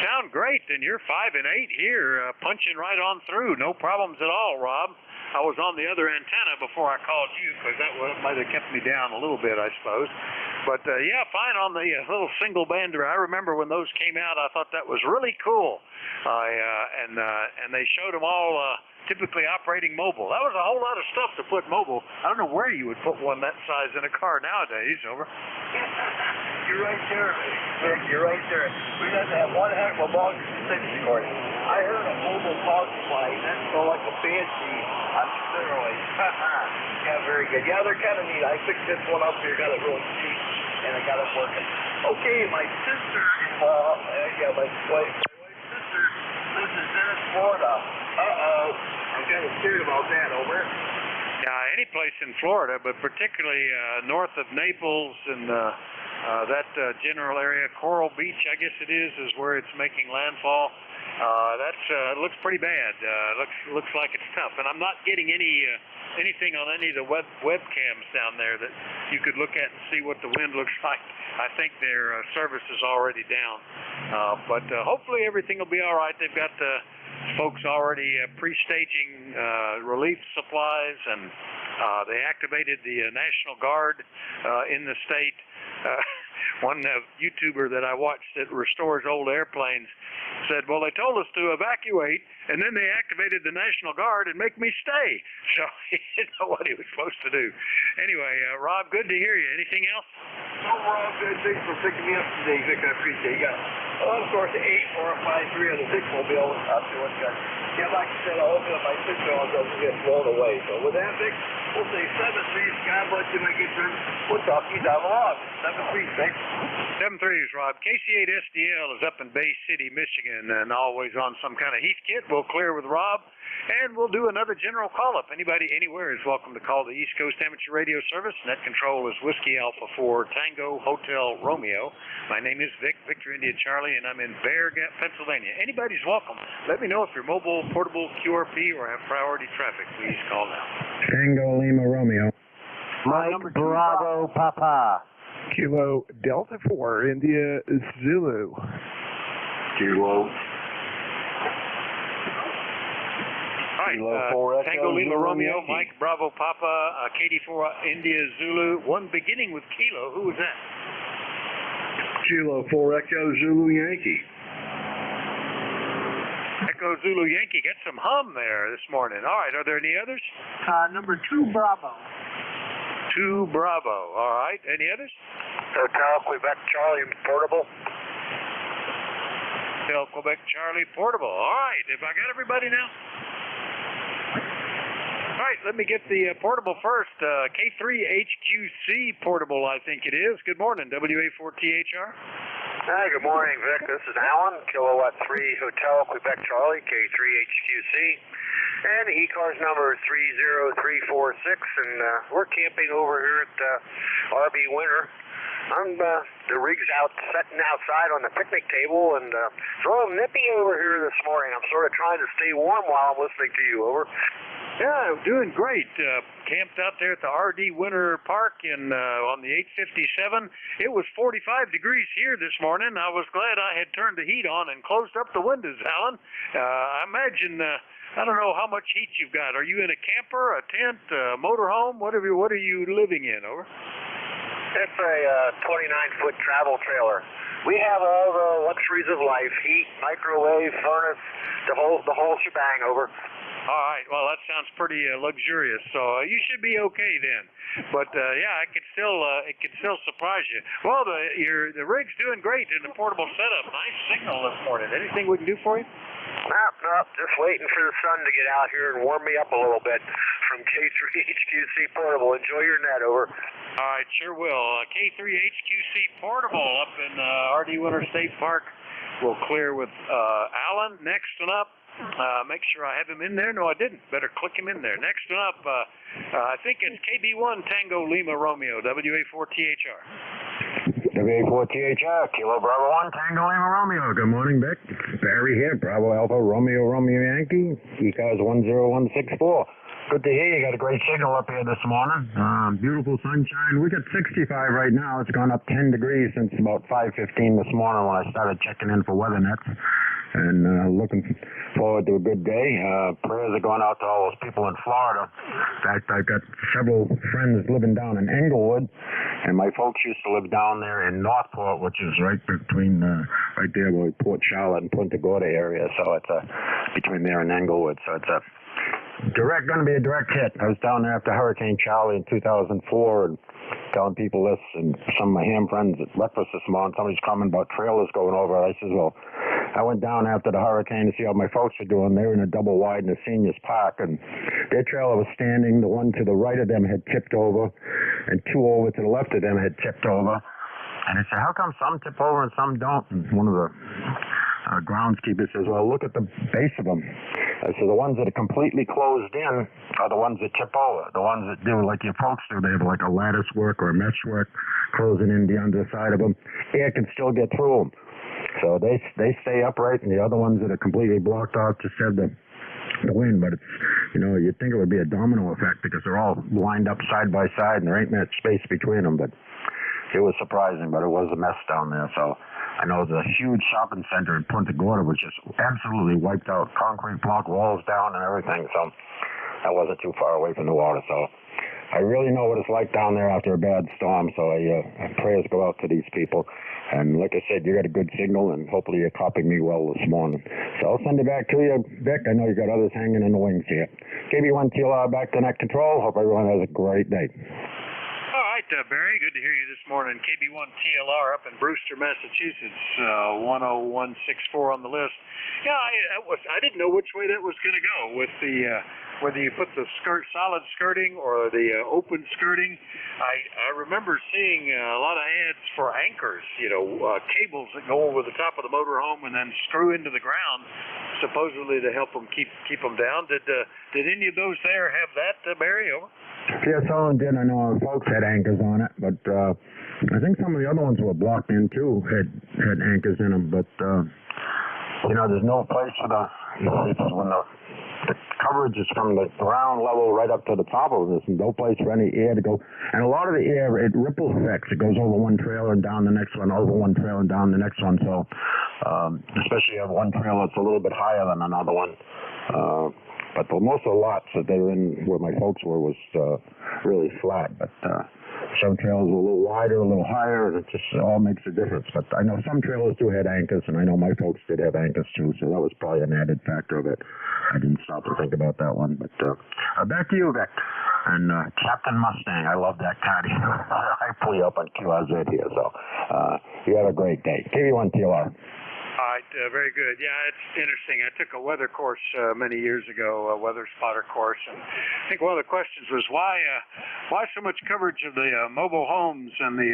Sound great, and you're 5 and 8 here, punching right on through. No problems at all, Rob. I was on the other antenna before I called you, because that might have kept me down a little bit, I suppose. But yeah, fine on the little single bander. I remember when those came out, I thought that was really cool. And they showed them all typically operating mobile. That was a whole lot of stuff to put mobile. I don't know where you would put one that size in a car nowadays. Over. You're right there, Vic. You're right there. We got that one heck of a long distance recording. I heard a mobile power supply. That's so like a fancy on steroids. Yeah, very good. Yeah, they're kind of neat. I picked this one up here, got it real cheap, and I got it working. Okay, my sister-in-law, my wife's sister lives in Venice, Florida. I'm kind of scared about that. Over. Yeah, any place in Florida, but particularly north of Naples and that general area, Coral Beach, I guess it is where it's making landfall. That looks pretty bad. Looks like it's tough, and I'm not getting anything on any of the webcams down there that you could look at and see what the wind looks like. I think their service is already down, but hopefully everything will be all right. They've got folks already pre-staging relief supplies, and they activated the National Guard in the state. One YouTuber that I watched that restores old airplanes said, well, they told us to evacuate, and then they activated the National Guard and make me stay. So he didn't know what he was supposed to do. Anyway, Rob, good to hear you. Anything else? No, Rob, good. Thanks for picking me up today, Vic. I appreciate it. Of course, 8453 on the Vic-mobile. I'm doing good. Yeah, like I said, I hope that my sister-in-law doesn't get blown away. So with that, Vic, We'll say 7-3, Scott, but you might get turned. We'll talk you down the log. 7-3, thanks. 7-3s, Rob. KC8SDL is up in Bay City, Michigan, and always on some kind of heat kit. We'll clear with Rob, and we'll do another general call-up. Anybody anywhere is welcome to call the East Coast Amateur Radio Service. Net control is Whiskey Alpha 4 Tango Hotel Romeo. My name is Vic, Victor India Charlie, and I'm in Bear Gap, Pennsylvania. Anybody's welcome. Let me know if you're mobile, portable, QRP, or have priority traffic. Please call now. Tango Lima Romeo. Mike Bravo Papa. Kilo Delta 4 India Zulu. Kilo. All right, Tango Lima Romeo, Mike Bravo Papa, KD4 India Zulu, one beginning with Kilo. Who was that? Kilo 4 Echo Zulu Yankee. Echo Zulu Yankee, get some hum there this morning. All right, are there any others? Number 2 Bravo. 2 Bravo, all right. Any others? Hotel Quebec Charlie Portable. Hotel Quebec Charlie Portable. All right, have I got everybody now? All right, let me get the portable first. K3HQC Portable, I think it is. Good morning, WA4THR. Hi, good morning, Vic. This is Alan, Kilowatt 3 Hotel Quebec Charlie, K3HQC. And the ECARS number is 30346, and we're camping over here at RB Winter. The rig's out, setting outside on the picnic table, and it's a little nippy over here this morning. I'm sort of trying to stay warm while I'm listening to you, over. Yeah, doing great. Camped out there at the RD Winter Park on the 857. It was 45 degrees here this morning. I was glad I had turned the heat on and closed up the windows, Alan. I imagine, I don't know how much heat you've got. Are you in a camper, a tent, a motorhome? What are you living in, over? It's a 29-foot travel trailer. We have all the luxuries of life: heat, microwave, furnace, the whole shebang, over. All right. Well, that sounds pretty luxurious. So you should be okay then. But yeah, it could still surprise you. Well, the rig's doing great in the portable setup. Nice signal this morning. Anything we can do for you? Nope. Just waiting for the sun to get out here and warm me up a little bit. From K3HQC Portable. Enjoy your net, over. All right, sure will. K3HQC Portable up in RD Winter State Park. We'll clear with Alan. Next one up. Make sure I have him in there. No, I didn't. Better click him in there. Next one up, I think it's KB1 Tango Lima Romeo, WA4THR. WA4THR, Kilo Bravo 1 Tango Lima Romeo. Good morning, Vic. Barry here, Bravo Alpha Romeo Yankee, ECARS 10164. Good to hear you got a great signal up here this morning. Beautiful sunshine. We got 65 right now. It's gone up 10 degrees since about 5:15 this morning when I started checking in for weather nets. And looking forward to a good day. Prayers are going out to all those people in Florida. In fact, I've got several friends living down in Englewood, and my folks used to live down there in Northport, which is right between, right there by Port Charlotte and Punta Gorda area. So it's between there and Englewood. So it's going to be a direct hit. I was down there after Hurricane Charlie in 2004 and telling people this, and some of my ham friends at breakfast this morning, somebody's commenting about trailers going over. I said, well, I went down after the hurricane to see how my folks were doing. They were in a double wide in the seniors park, and their trailer was standing. The one to the right of them had tipped over, and two over to the left of them had tipped over. And I said, how come some tip over and some don't? And one of the groundskeepers says, well, look at the base of them. I said, the ones that are completely closed in are the ones that tip over. The ones that do like your folks do, they have like a lattice work or a mesh work closing in the underside of them. Air can still get through them. So they stay upright, and the other ones that are completely blocked off just have the wind. But it's, you'd think it would be a domino effect because they're all lined up side by side and there ain't much space between them. But it was surprising, but it was a mess down there. So I know the huge shopping center in Punta Gorda was just absolutely wiped out, concrete block walls down and everything. So I wasn't too far away from the water. So I really know what it's like down there after a bad storm. So prayers go out to these people. And like I said, you got a good signal, and hopefully you're copying me well this morning. So I'll send it back to you, Vic. I know you got others hanging in the wings here. KB1 TLR back to net control. Hope everyone has a great day. All right, Barry, good to hear you this morning. KB1 TLR up in Brewster, Massachusetts, 10164 on the list. Yeah, I didn't know which way that was going to go with the whether you put the solid skirting or the open skirting. I remember seeing a lot of ads for anchors, cables that go over the top of the motorhome and then screw into the ground, supposedly to help them keep them down. Did any of those there have that, Barry? Over? Yeah, some of them did. I know our folks had anchors on it, but I think some of the other ones were blocked in too, had anchors in them. But there's no place for when the coverage is from the ground level right up to the top of this, and no place for any air to go. And a lot of the air, it ripple effects. It goes over one trailer and down the next one, over one trailer and down the next one. So, especially if one trailer that's a little bit higher than another one. But most of the lots that they were in, where my folks were, was really flat. But some trailers were a little wider, a little higher, and it just all makes a difference. But I know some trailers do have anchors, and I know my folks did have anchors too, so that was probably an added factor of it. I didn't stop to think about that one. But back to you, Vic. And Captain Mustang, I love that car. I pull you up on QRZ here, so you have a great day. KV1TLR. All right, very good. Yeah, it's interesting. I took a weather course many years ago, a weather spotter course, and I think one of the questions was why so much coverage of the mobile homes and the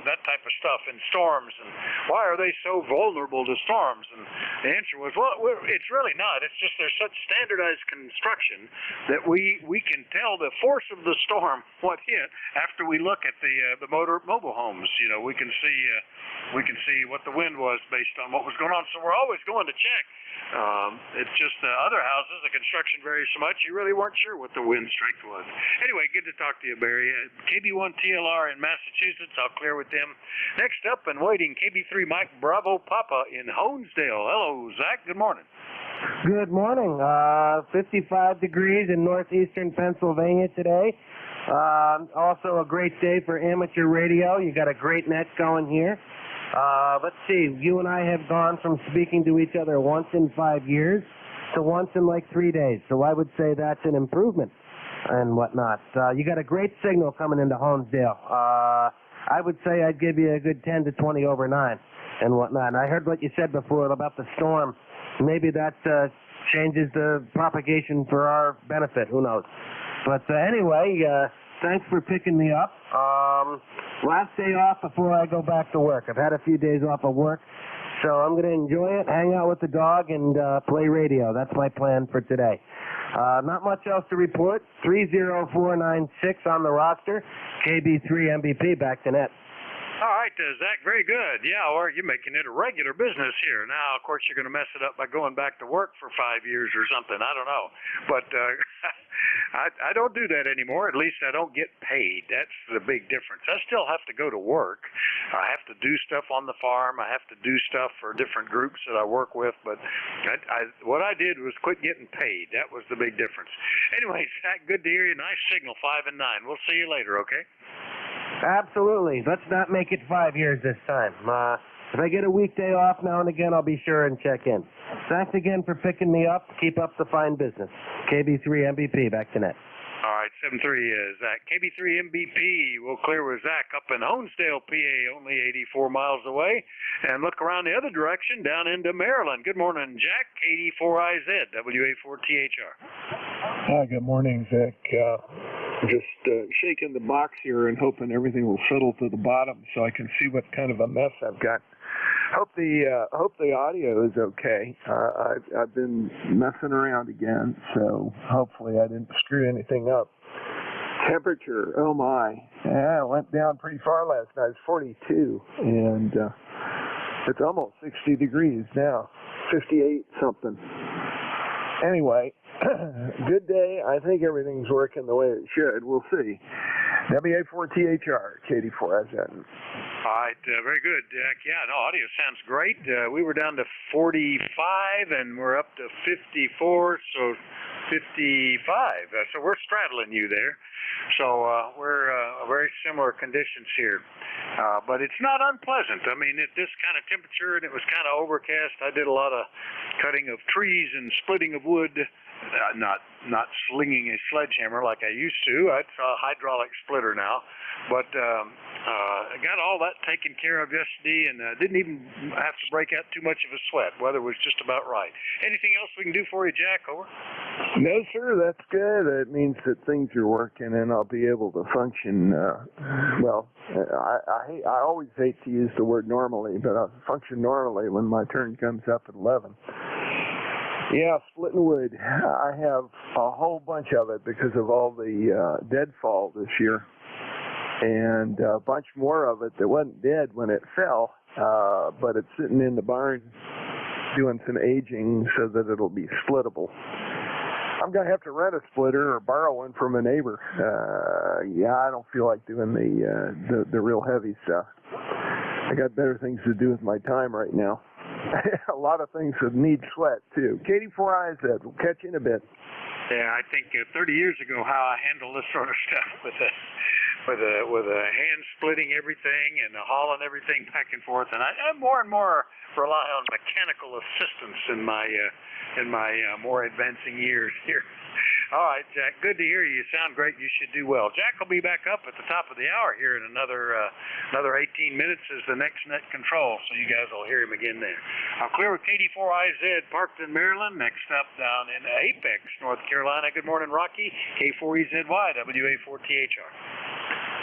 that type of stuff in storms, and why are they so vulnerable to storms? And the answer was, well, it's really not. It's just there's such standardized construction that we can tell the force of the storm what hit after we look at the mobile homes. We can see what the wind was based on what was going on. So we're always going to check. It's just other houses, the construction varies so much, you really weren't sure what the wind strength was. Anyway, good to talk to you, Barry. KB1TLR in Massachusetts, I'll clear with them. Next up and waiting, KB3 Mike Bravo Papa in Honesdale. Hello, Zach. Good morning. Good morning. 55 degrees in northeastern Pennsylvania today. Also a great day for amateur radio. You got a great net going here. Let's see, you and I have gone from speaking to each other once in 5 years to once in like 3 days. So I would say that's an improvement and whatnot. You got a great signal coming into Honesdale. I would say I'd give you a good 10 to 20 over 9 and whatnot. And I heard what you said before about the storm. Maybe that changes the propagation for our benefit. Who knows? But anyway, thanks for picking me up. Last day off before I go back to work. I've had a few days off of work, so I'm going to enjoy it, hang out with the dog, and play radio. That's my plan for today. Not much else to report. 30496 on the roster. KB3 MVP back to net. All right, Zach, very good. Yeah, or you're making it a regular business here. Now, of course, you're going to mess it up by going back to work for 5 years or something. I don't know. But I don't do that anymore. At least I don't get paid. That's the big difference. I still have to go to work. I have to do stuff on the farm. I have to do stuff for different groups that I work with. But what I did was quit getting paid. That was the big difference. Anyway, Zach, good to hear you. Nice signal, 5 and 9. We'll see you later, okay? Absolutely. Let's not make it 5 years this time. If I get a weekday off now and again, I'll be sure and check in. Thanks again for picking me up. Keep up the fine business. KB3 MVP, back to net. All right, 7-3 Zach. KB3 MVP. We'll clear with Zach up in Honesdale, PA, only 84 miles away. And look around the other direction, down into Maryland. Good morning, Jack. 84IZ, WA4THR. Hi, good morning, Vic. Just shaking the box here and hoping everything will settle to the bottom so I can see what kind of a mess I've got. Hope the audio is okay. I've been messing around again, so hopefully I didn't screw anything up. Temperature, oh my, yeah, it went down pretty far last night. It's 42, and it's almost 60 degrees now, 58 something. Anyway, good day. I think everything's working the way it should. We'll see. WA4THR, KD4SN. All right, very good, Jack. Yeah, no, audio sounds great. We were down to 45, and we're up to 54, so 55. So we're straddling you there. So we're very similar conditions here. But it's not unpleasant. I mean, at this kind of temperature, and it was kind of overcast, I did a lot of cutting of trees and splitting of wood. Not slinging a sledgehammer like I used to. It's a hydraulic splitter now. But Got all that taken care of yesterday, and didn't even have to break out too much of a sweat. Weather was just about right. Anything else we can do for you, Jack? Over. No, sir, that's good. It means that things are working and I'll be able to function, I always hate to use the word normally, but I'll function normally when my turn comes up at 11. Yeah, splitting wood. I have a whole bunch of it because of all the deadfall this year. And a bunch more of it that wasn't dead when it fell, but it's sitting in the barn doing some aging so that it'll be splittable. I'm going to have to rent a splitter or borrow one from a neighbor. I don't feel like doing the real heavy stuff. I got better things to do with my time right now. A lot of things that need sweat, too. Katie 4IZ, we'll catch you in a bit. Yeah, I think 30 years ago how I handled this sort of stuff with a hand splitting everything and hauling everything back and forth, and I more and more rely on mechanical assistance in my more advancing years here. All right, Jack, good to hear you. You sound great. You should do well. Jack will be back up at the top of the hour here in another 18 minutes as the next net control, so you guys will hear him again there. I'm clear with Katie 4IZ, parked in Maryland. Next up down in Apex, North Carolina. Good morning, Rocky. K4EZY, WA4THR.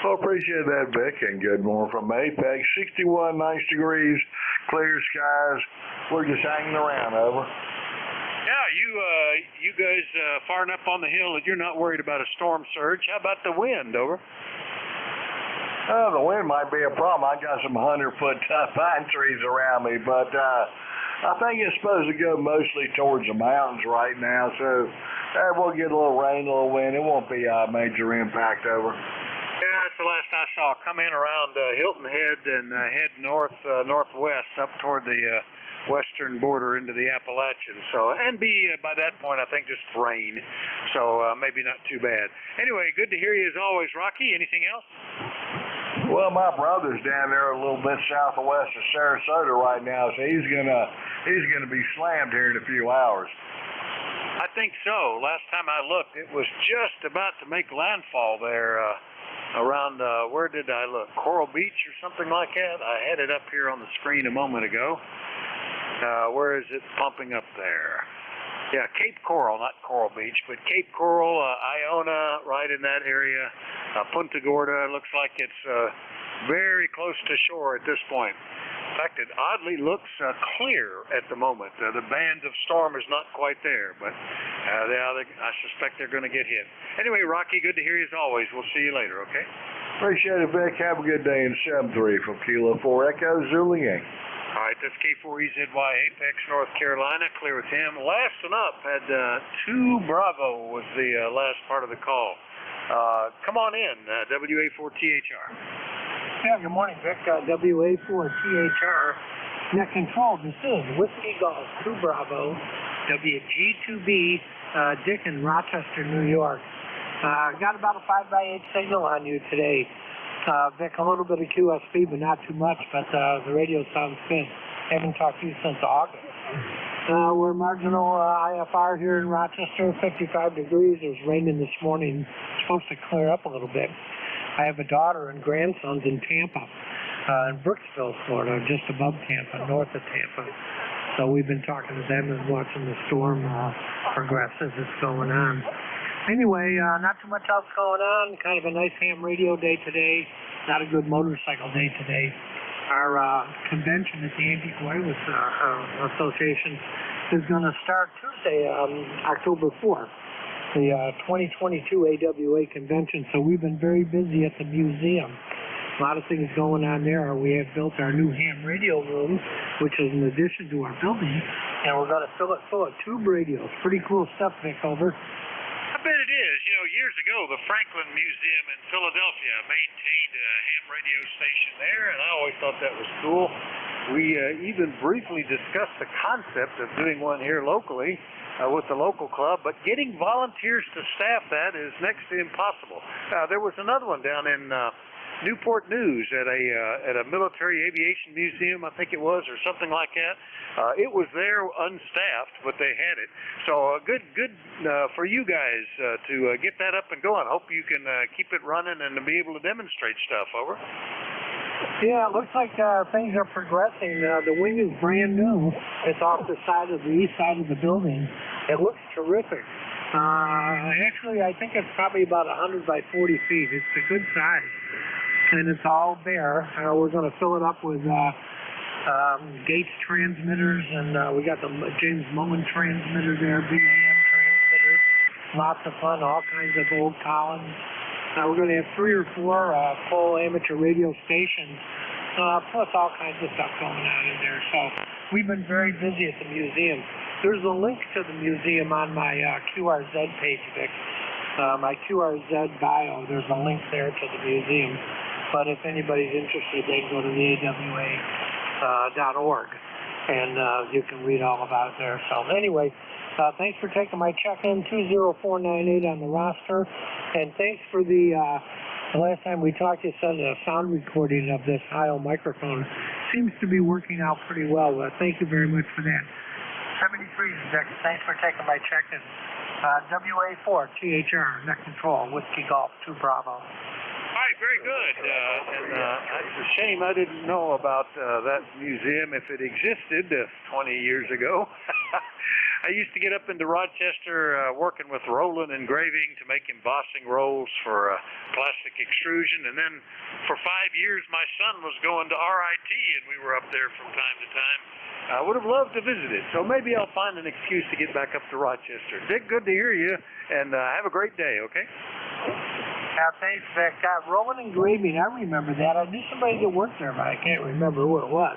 Well, appreciate that, Vic, and good morning from Apex. 61, nice degrees, clear skies. We're just hanging around, over. Yeah, you guys far enough on the hill that you're not worried about a storm surge. How about the wind, over? The wind might be a problem. I got some 100-foot pine trees around me, but I think it's supposed to go mostly towards the mountains right now, so we'll get a little rain, a little wind. It won't be a major impact, over. Yeah, that's the last I saw. Come in around Hilton Head and head northwest up toward the western border into the Appalachians. So, and by that point, I think just rain. So maybe not too bad. Anyway, good to hear you as always, Rocky. Anything else? Well, my brother's down there a little bit southwest of Sarasota right now, so he's gonna be slammed here in a few hours. I think so. Last time I looked, it was just about to make landfall there. Around, where did I look? Coral Beach or something like that? I had it up here on the screen a moment ago. Where is it pumping up there? Yeah, Cape Coral, not Coral Beach, but Cape Coral, Iona, right in that area. Punta Gorda, looks like it's very close to shore at this point. In fact, it oddly looks clear at the moment. The band of storm is not quite there, but I suspect they're going to get hit. Anyway, Rocky, good to hear you as always. We'll see you later, okay? Appreciate it, Vic. Have a good day in 7-3 from Kilo 4 Echo Zulu Yankee. All right, that's K4EZY, Apex, North Carolina. Clear with him. Last one up had 2 Bravo was the last part of the call. Come on in, WA4THR. Yeah, good morning, Vic. WA4THR. Net control, this is Whiskey Golf 2 Bravo, WG2B, Dick in Rochester, New York. Got about a 5x8 signal on you today. Vic, a little bit of QSP, but not too much, but the radio sounds good. Haven't talked to you since August. We're marginal IFR here in Rochester, 55 degrees. It was raining this morning. It's supposed to clear up a little bit. I have a daughter and grandsons in Tampa, in Brooksville, Florida, just above Tampa, north of Tampa. So we've been talking to them and watching the storm progress as it's going on. Anyway, not too much else going on. Kind of a nice ham radio day today. Not a good motorcycle day today. Our convention at the Antique Wireless Association is going to start Tuesday, October 4th. The 2022 AWA convention, so we've been very busy at the museum. A lot of things going on there. We have built our new ham radio room, which is an addition to our building, and we're going to fill it full of tube radios. Pretty cool stuff, Vic, over. I bet it is. You know, years ago, the Franklin Museum in Philadelphia maintained a ham radio station there, and I always thought that was cool. We even briefly discussed the concept of doing one here locally. With the local club, but getting volunteers to staff that is next to impossible. There was another one down in Newport News at a military aviation museum, I think it was, or something like that. It was there unstaffed, but they had it. So good for you guys to get that up and going. Hope you can keep it running and to be able to demonstrate stuff. Over. Yeah, it looks like things are progressing. The wing is brand new. It's off the side of the east side of the building. It looks terrific. Actually, I think it's probably about 100 by 40 feet. It's a good size. And it's all bare. We're going to fill it up with Gates transmitters, and we got the James Mullen transmitter there, BAM transmitters. Lots of fun, all kinds of old Collins. We're going to have 3 or 4 full amateur radio stations, plus all kinds of stuff going on in there. So we've been very busy at the museum. There's a link to the museum on my QRZ page, Vic. My QRZ bio, there's a link there to the museum. But if anybody's interested, they can go to the AWA.org, and you can read all about it there. So anyway, thanks for taking my check-in, 20498 on the roster. And thanks for the last time we talked, you said a sound recording of this IO microphone seems to be working out pretty well. Thank you very much for that. 73, Vic, thanks for taking my check-in. WA4, THR, net control, Whiskey Golf, 2 Bravo. All right, very good. It's a shame I didn't know about that museum if it existed 20 years ago. I used to get up into Rochester working with Roland engraving to make embossing rolls for plastic extrusion. And then for 5 years, my son was going to RIT, and we were up there from time to time. I would have loved to visit it, so maybe I'll find an excuse to get back up to Rochester. Dick, good to hear you, and have a great day, okay? Thanks, Vic. Roland engraving, I remember that. I knew somebody that worked there, but I can't remember who it was.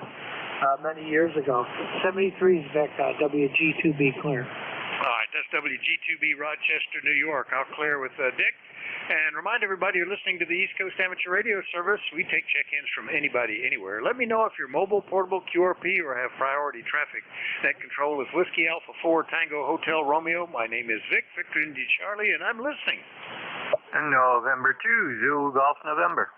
Many years ago. 73's Vic, WG2B clear. All right, that's WG2B Rochester, New York. I'll clear with Dick. And remind everybody you're listening to the East Coast Amateur Radio Service. We take check-ins from anybody, anywhere. Let me know if you're mobile, portable, QRP, or have priority traffic. Net control is Whiskey Alpha 4 Tango Hotel Romeo. My name is Vic, Victor Indy Charlie, and I'm listening. November 2, Zulu Golf November.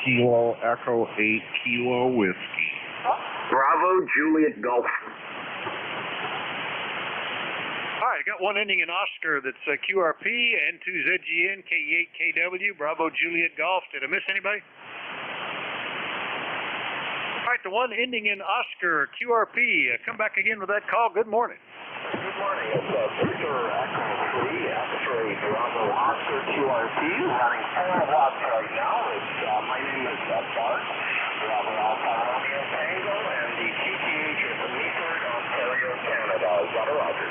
Kilo Echo 8 Kilo Whiskey. Bravo Juliet Golf. All right, I got one ending in Oscar that's QRP, N2ZGN, K8KW, Bravo Juliet Golf. Did I miss anybody? All right, the one ending in Oscar, QRP. Come back again with that call. Good morning. Good morning. It's Victor Echo 3, X-ray Bravo Oscar QRP, running 4 watts right now. My name is Bart, Bravo Alpha Romeo Tango, and the TTH is Meaford, Ontario, Canada. Is that a Roger?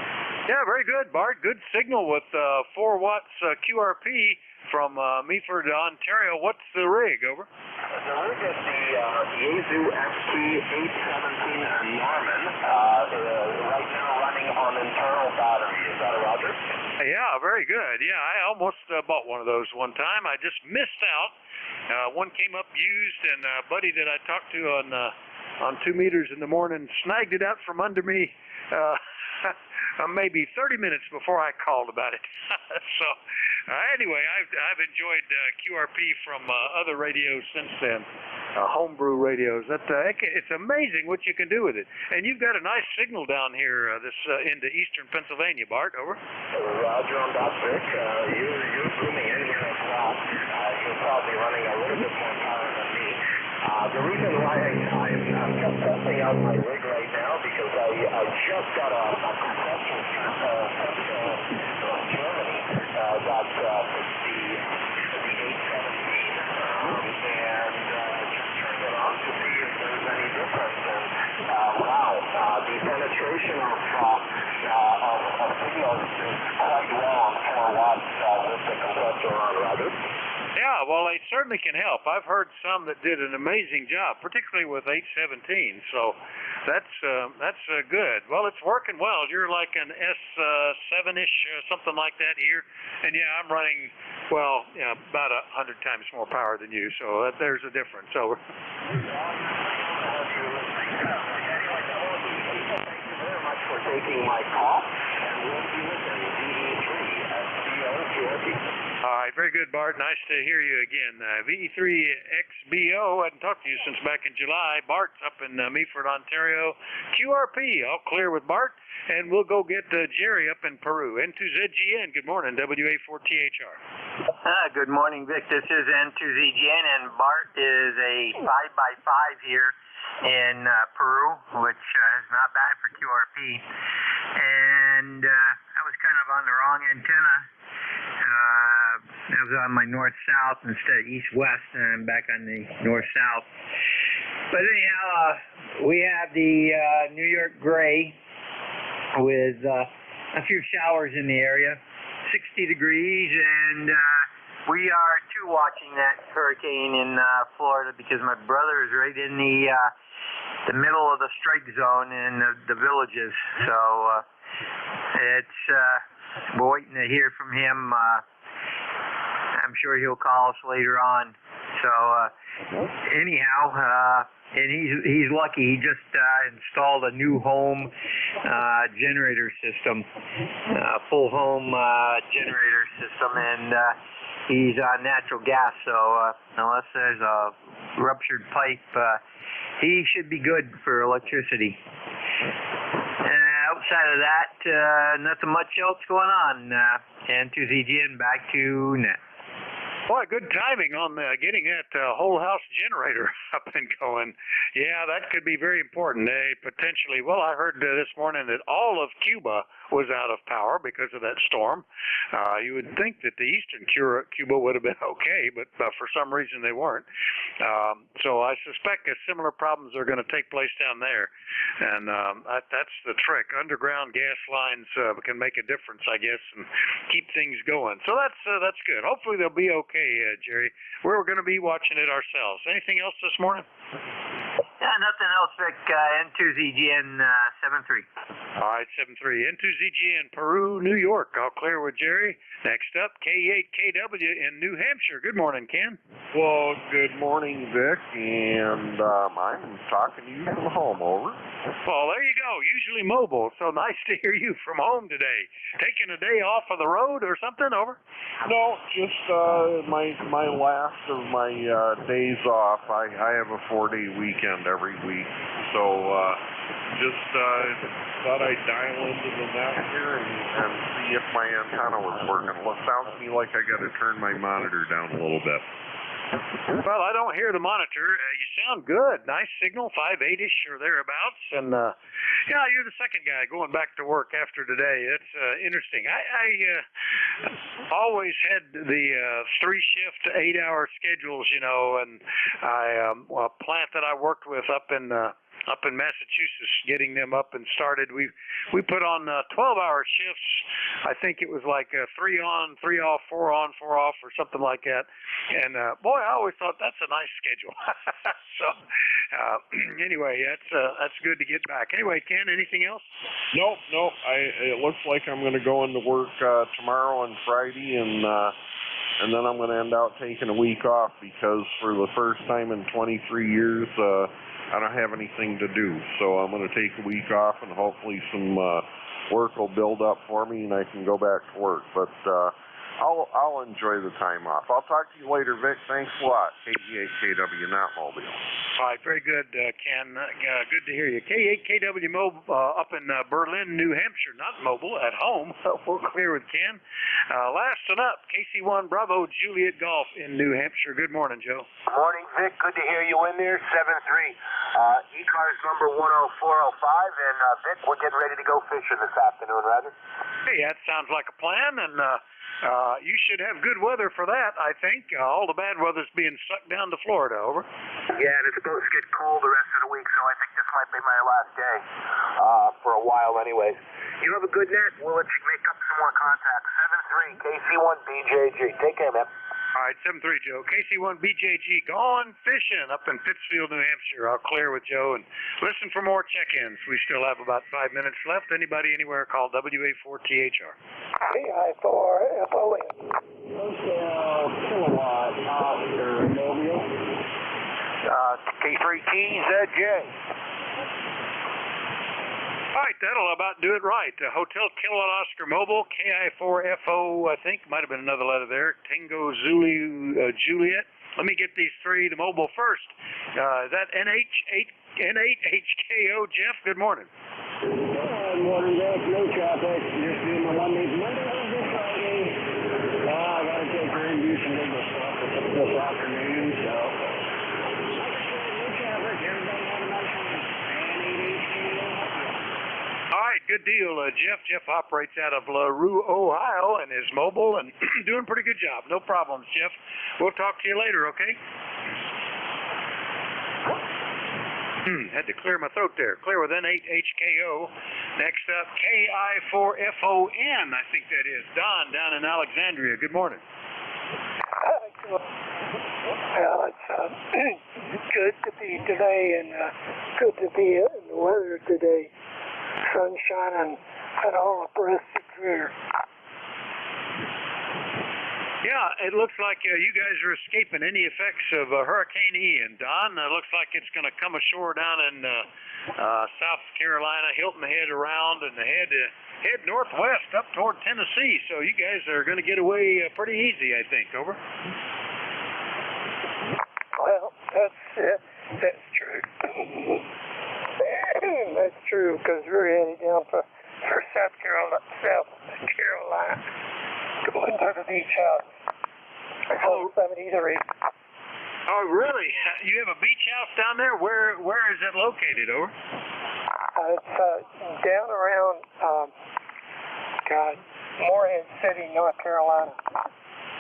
Yeah, very good, Bart. Good signal with 4 watts QRP from Meaford, Ontario. What's the rig, over? The rig is the Yaesu ST817 Norman, right now running on internal battery. Is that a Roger? Yeah, very good. Yeah, I almost bought one of those one time. I just missed out. One came up used, and a buddy that I talked to on 2 meters in the morning snagged it out from under me maybe 30 minutes before I called about it. So anyway, I've enjoyed QRP from other radios since then, homebrew radios. It's amazing what you can do with it. And you've got a nice signal down here into eastern Pennsylvania, Bart, over. Roger on that, Vic. You're booming in here as well. You're probably running a little bit more power than me. The reason why I'm just testing out my rig right now because I just got a compressor from Germany that fits the 817 and just turned it on to see if there's any difference. And wow, the penetration of signals is quite low on 4 watts with the compressor on, Roger. Yeah, well, it certainly can help. I've heard some that did an amazing job, particularly with 817. So that's good. Well, it's working well. You're like an S7-ish, something like that here. And yeah, I'm running, well, about 100 times more power than you. So there's a difference. So. Thank you very much for taking my call. And we'll see you in VE3 at CO All right, very good, Bart. Nice to hear you again. VE3XBO, I hadn't talked to you since back in July. Bart's up in Meaford, Ontario. QRP, all clear with Bart. And we'll go get Jerry up in Peru. N2ZGN, good morning, WA4THR. Good morning, Vic. This is N2ZGN, and Bart is a 5x5 here in Peru, which is not bad for QRP. And I was kind of on the wrong antenna. I was on my north-south instead of east-west, and I'm back on the north-south. But anyhow, we have the New York gray with a few showers in the area, 60 degrees, and we are too watching that hurricane in Florida because my brother is right in the middle of the strike zone in the villages. So we're waiting to hear from him. I'm sure he'll call us later on. So anyhow, and he's lucky. He just installed a new home generator system, full home generator system, and he's on natural gas. So unless there's a ruptured pipe, he should be good for electricity. Outside of that, nothing much else going on. And to ZGN, back to net. Boy, good timing on getting that whole house generator up and going. Yeah, that could be very important. Potentially, well, I heard this morning that all of Cuba was out of power because of that storm. You would think that the eastern Cuba would have been okay, but for some reason they weren't. So I suspect similar problems are going to take place down there. And that's the trick. Underground gas lines can make a difference, I guess, and keep things going. So that's good. Hopefully they'll be okay. Jerry, we're going to be watching it ourselves. Anything else this morning? Nothing else, Vic. N2ZGN 7-3. All right, 7-3. N2ZGN, Peru, New York. I'll clear with Jerry. Next up, K8KW in New Hampshire. Good morning, Ken. Well, good morning, Vic, and I'm talking to you from home, over. Well, there you go. Usually mobile, so nice to hear you from home today. Taking a day off of the road or something, over? No, just my last of my days off. I have a 4-day weekend every week, so just thought I'd dial into the net here and see if my antenna was working. Well, it sounds to me like I got to turn my monitor down a little bit. Well, I don't hear the monitor. You sound good. Nice signal, 5.8-ish or thereabouts. And, yeah, you're the second guy going back to work after today. It's interesting. I always had the 3-shift, 8-hour schedules, you know, and a plant that I worked with up in Massachusetts, getting them up and started. We put on 12-hour shifts. I think it was like 3 on, 3 off, 4 on, 4 off, or something like that. And boy, I always thought that's a nice schedule. So anyway, that's good to get back. Anyway, Ken, anything else? No. It looks like I'm going to go into work tomorrow and Friday, and then I'm going to end out taking a week off because for the first time in 23 years. I don't have anything to do, so I'm going to take a week off, and hopefully some work will build up for me, and I can go back to work. But I'll enjoy the time off. I'll talk to you later, Vic. Thanks a lot. K8KW, not mobile. All right, very good, Ken. Good to hear you. K8KW mobile up in Berlin, New Hampshire, not mobile, at home. We're clear with Ken. Last one up, KC1 Bravo Juliet Golf in New Hampshire. Good morning, Joe. Morning, Vic. Good to hear you in there. 7-3. ECARS number 10405, and Vic, we're getting ready to go fishing this afternoon, rather. Hey, that sounds like a plan, and you should have good weather for that, I think. All the bad weather's being sucked down to Florida, over. Yeah, and it's supposed to get cold the rest of the week, so I think this might be my last day for a while anyways. You have a good net. We'll let you make up some more contacts. 7-3, KC1BJG. Take care, man. All right, 7-3, Joe. KC1BJG going fishing up in Pittsfield, New Hampshire. I'll clear with Joe and listen for more check-ins. We still have about 5 minutes left. Anybody anywhere, call WA4THR. KI4FOA. Kilowatt Oscar Mobile. K3TZJ. All right, that'll about do it right. Hotel Kilowatt Oscar Mobile, KI4FO, I think. Might have been another letter there. Tango Zulu Juliet. Let me get these three. The mobile first. Is that N8HKO, Jeff? Good morning. Good morning, Jeff. No traffic. Just doing my Monday, Wednesday, Friday. I got to take her in good deal, Jeff. Jeff operates out of LaRue, Ohio, and is mobile and doing a pretty good job. No problems, Jeff. We'll talk to you later, okay? Had to clear my throat there. Clear with N8HKO. Next up, KI4FON, I think that is. Don down in Alexandria. Good morning. Well, it's good to be today and good to be in the weather today. Sunshine and all the rest of clear. Yeah, it looks like you guys are escaping any effects of Hurricane Ian. Don, looks like it's going to come ashore down in South Carolina, Hilton Head around, and head northwest up toward Tennessee. So you guys are going to get away pretty easy, I think. Over. Well, that's true. That's true, because we're headed down for South Carolina, going to the beach house. Oh, 73. Oh, really? You have a beach house down there? Where is it located? Over. It's down around Morehead City, North Carolina.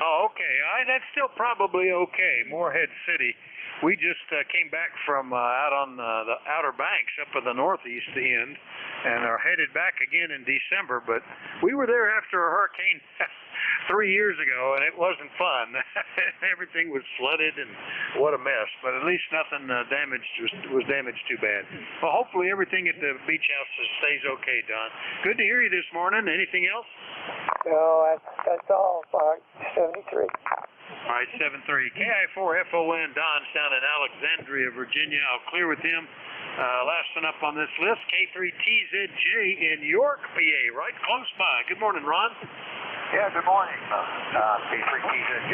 Oh, okay. That's still probably okay. Morehead City. We just came back from out on the Outer Banks up in the northeast end and are headed back again in December. But we were there after a hurricane 3 years ago, and it wasn't fun. Everything was flooded, and what a mess. But at least nothing was damaged too bad. Well, hopefully everything at the beach house stays okay, Don. Good to hear you this morning. Anything else? No, that's all. 73. All right, 7-3. KI4FON, Don's down in Alexandria, Virginia. I'll clear with him. Last one up on this list, K3TZJ in York, PA, right close by. Good morning, Ron. Yeah, good morning. K3TZJ.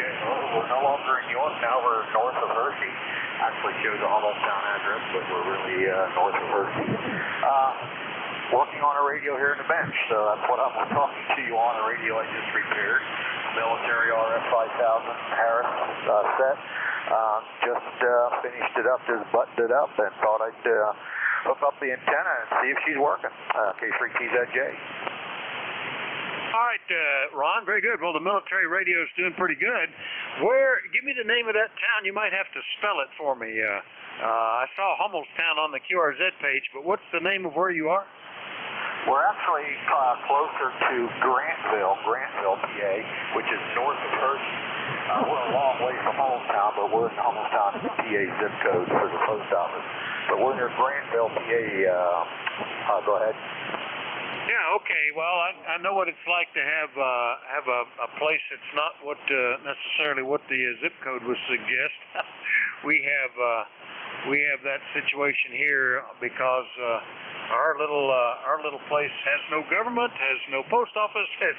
We're no longer in York. Now we're north of Hershey. Actually shows a Hummelstown address, but we're really north of Hershey. Working on a radio here in the bench, so that's what I'm talking to you on, a radio I just repaired. Military RF 5000 Harris set. Just finished it up, just buttoned it up, and thought I'd hook up the antenna and see if she's working. K3TZJ. All right, Ron, very good. Well, the military radio is doing pretty good. Give me the name of that town. You might have to spell it for me. I saw Hummelstown on the QRZ page, but what's the name of where you are? We're actually closer to Grantville, PA, which is north of Hershey. We're a long way from Hummelstown, but we're in Hummelstown, PA zip code for the post office. But we're near Grantville, PA. Go ahead. Yeah, okay. Well, I know what it's like to have a place that's not what necessarily what the zip code would suggest. We have that situation here because our little place has no government, has no post office, has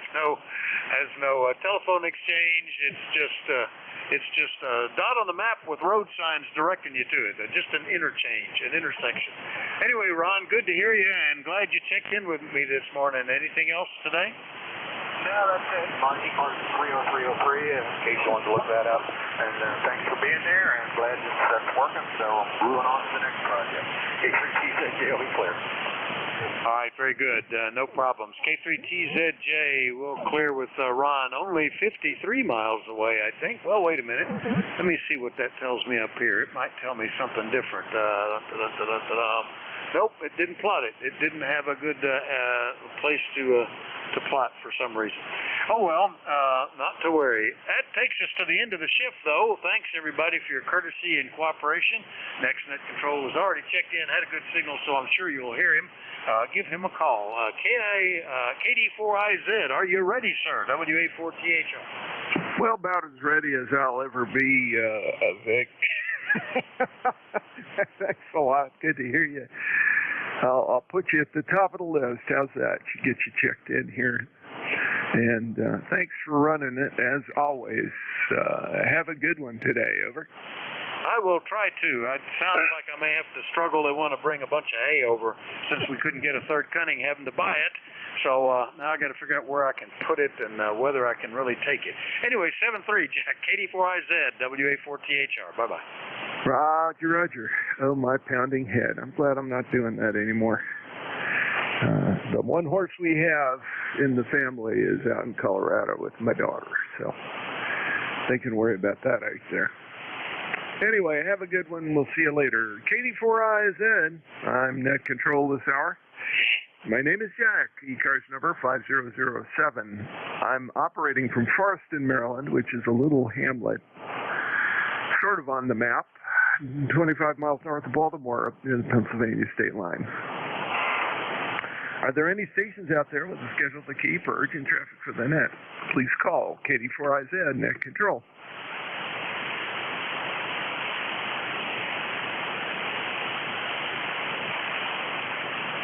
no telephone exchange. It's just a dot on the map with road signs directing you to it. Just an interchange, an intersection. Anyway, Ron, good to hear you, and glad you checked in with me this morning. Anything else today? No, that's it. My ECARS 30303, in case you wanted to look that up. And thanks for being there, and glad that's working. So I'm moving on to the next project. K3TZJ will be clear. All right, very good. No problems. K3TZJ will clear with Ron. Only 53 miles away, I think. Well, wait a minute. Let me see what that tells me up here. It might tell me something different. Nope, it didn't plot it. It didn't have a good place to plot for some reason. Oh, well, not to worry. That takes us to the end of the shift, though. Thanks, everybody, for your courtesy and cooperation. NextNet Control was already checked in, had a good signal, so I'm sure you'll hear him. Give him a call. KD4IZ, are you ready, sir? WA4THR. Well, about as ready as I'll ever be, Vic. Thanks a lot. Good to hear you. I'll put you at the top of the list. How's that? Get you checked in here. And thanks for running it, as always. Have a good one today. Over. I will try to. It sounds like I may have to struggle. They want to bring a bunch of hay over since we couldn't get a third cunning, having to buy it. So now I got to figure out where I can put it and whether I can really take it. Anyway, 7-3, Jack, KD4IZ, WA4THR. Bye-bye. Roger, Roger. Oh, my pounding head. I'm glad I'm not doing that anymore. The one horse we have in the family is out in Colorado with my daughter, so they can worry about that out there. Anyway, have a good one. We'll see you later. KD4IZ, I'm net control this hour. My name is Jack, ECARS number 5007. I'm operating from Foreston, Maryland, which is a little hamlet, sort of on the map, 25 miles north of Baltimore, up near the Pennsylvania state line. Are there any stations out there with a schedule to keep or urgent traffic for the net? Please call KD4IZ Net Control.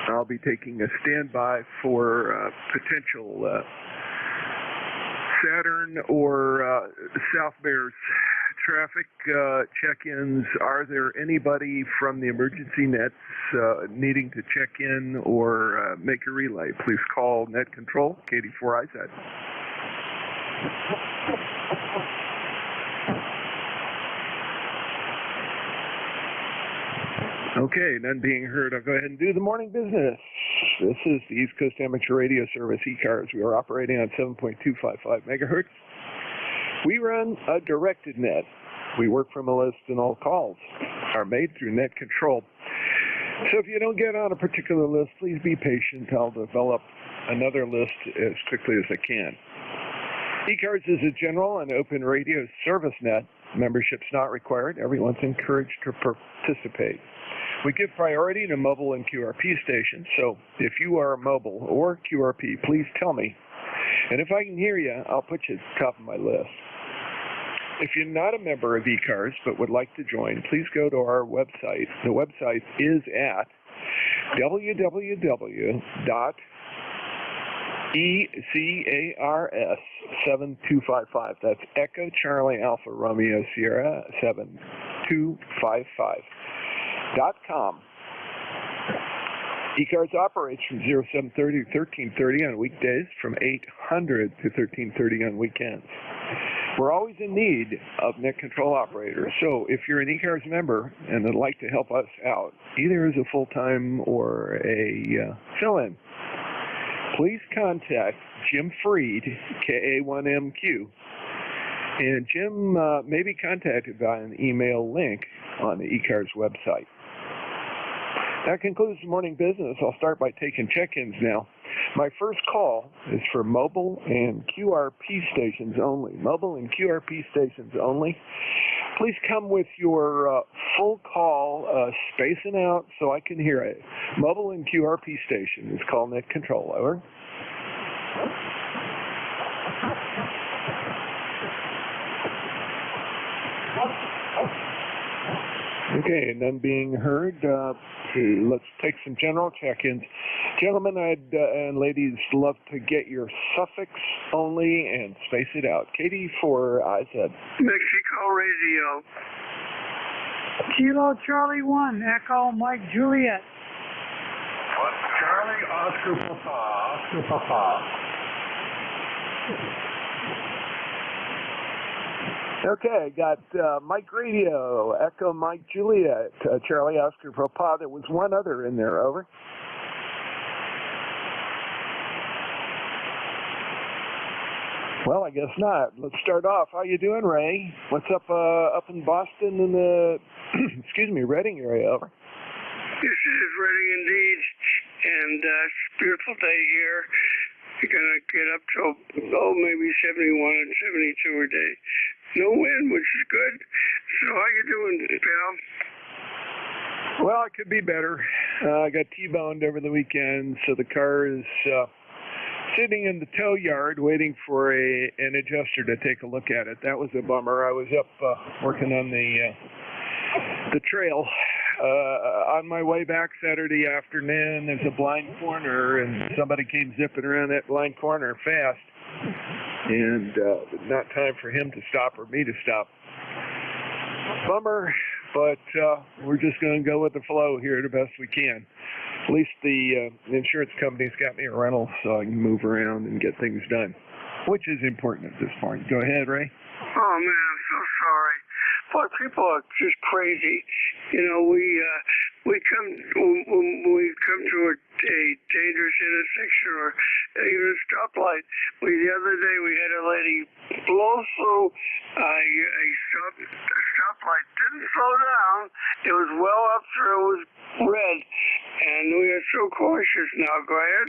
I'll be taking a standby for potential Saturn or South Bears traffic check-ins. Are there anybody from the emergency nets needing to check in or make a relay? Please call Net Control, KD4IZ. Okay, none being heard. I'll go ahead and do the morning business. This is the East Coast Amateur Radio Service, ECARS. We are operating on 7.255 megahertz. We run a directed net. We work from a list, and all calls are made through Net Control. So if you don't get on a particular list, please be patient. I'll develop another list as quickly as I can. ECARS is a general and open radio service net. Membership's not required. Everyone's encouraged to participate. We give priority to mobile and QRP stations, so if you are mobile or QRP, please tell me. And if I can hear you, I'll put you at the top of my list. If you're not a member of ECARS but would like to join, please go to our website. The website is at www.ECARS7255. That's Echo Charlie Alpha Romeo Sierra 7255.com. ECARS operates from 0730 to 1330 on weekdays, from 800 to 1330 on weekends. We're always in need of net control operators, so if you're an ECARS member and would like to help us out, either as a full-time or a fill-in, please contact Jim Freed, KA1MQ, and Jim may be contacted by an email link on the ECARS website. That concludes the morning business. I'll start by taking check-ins now. My first call is for mobile and QRP stations only. Mobile and QRP stations only. Please come with your full call, spacing out so I can hear it. Mobile and QRP station is call Net Control. Over. Okay, none being heard. Let's take some general check-ins. Gentlemen and ladies, love to get your suffix only and space it out. KD4IZ. Mexico Radio. Kilo Charlie 1, Echo Mike Juliet. Charlie Oscar Papa. Okay, got Mike Radio, Echo Mike Juliet, Charlie Oscar Papa. There was one other in there, over. Well, I guess not. Let's start off. How you doing, Ray? What's up in Boston in the, Reading area, over? This is Reading indeed, and it's a beautiful day here. We're going to get up to, maybe 71 and 72 a day. No wind, which is good. So how you doing, pal? Well, it could be better. I got T-boned over the weekend, so the car is sitting in the tow yard waiting for an adjuster to take a look at it. That was a bummer. I was up working on the trail. On my way back Saturday afternoon, there's a blind corner, and somebody came zipping around that blind corner fast. And not time for him to stop or me to stop. Bummer, but we're just going to go with the flow here the best we can. At least the insurance company's got me a rental so I can move around and get things done, which is important at this point. Go ahead, Ray. Oh, man, I'm so sorry. Boy, people are just crazy. You know, we come to a dangerous in a section or even a stoplight. The other day we had a lady blow through a stoplight, didn't slow down. It was well up through, it was red, and we are so cautious now. Go ahead.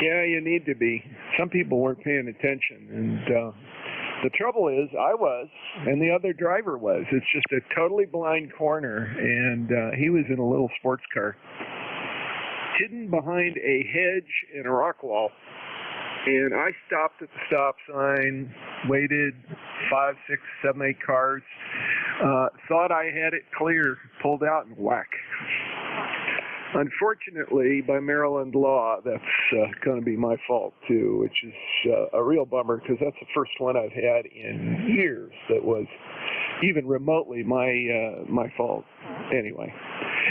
Yeah, you need to be. Some people weren't paying attention, and the trouble is, I was, and the other driver was. It's just a totally blind corner, and he was in a little sports car, hidden behind a hedge and a rock wall. And I stopped at the stop sign, waited 5, 6, 7, 8 cars, thought I had it clear, pulled out and whack. Unfortunately, by Maryland law, that's going to be my fault too, which is a real bummer because that's the first one I've had in years that was even remotely my fault. Anyway,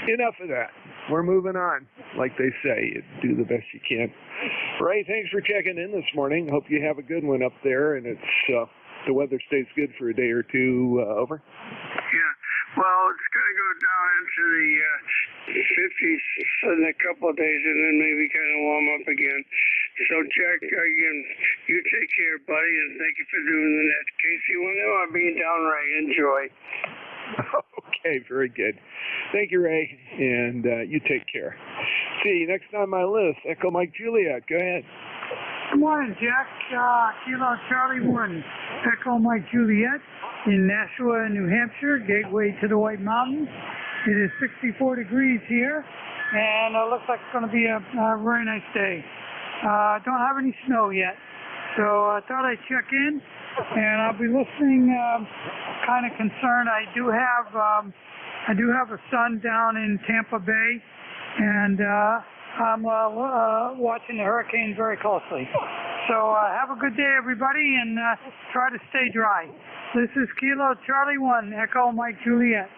enough of that. We're moving on. Like they say, you do the best you can. Ray, thanks for checking in this morning. Hope you have a good one up there, and it's the weather stays good for a day or two. Over. Yeah. Well, it's going to go down into the 50s in a couple of days and then maybe kind of warm up again. So, Jack, again, you take care, buddy, and thank you for doing the net. KC1 I'm being downright. Enjoy. Okay, very good. Thank you, Ray, and you take care. See, next on my list, Echo Mike Juliet. Go ahead. Good morning, Jack. Kilo Charlie 1, Echo Mike Juliet in Nashua, New Hampshire, gateway to the White Mountains. It is 64 degrees here, and it looks like it's going to be a very nice day. Don't have any snow yet, so I thought I'd check in, and I'll be listening. Kind of concerned. I do have a son down in Tampa Bay, and I'm watching the hurricane very closely. So have a good day, everybody, and try to stay dry. This is Kilo Charlie 1, Echo Mike Juliet.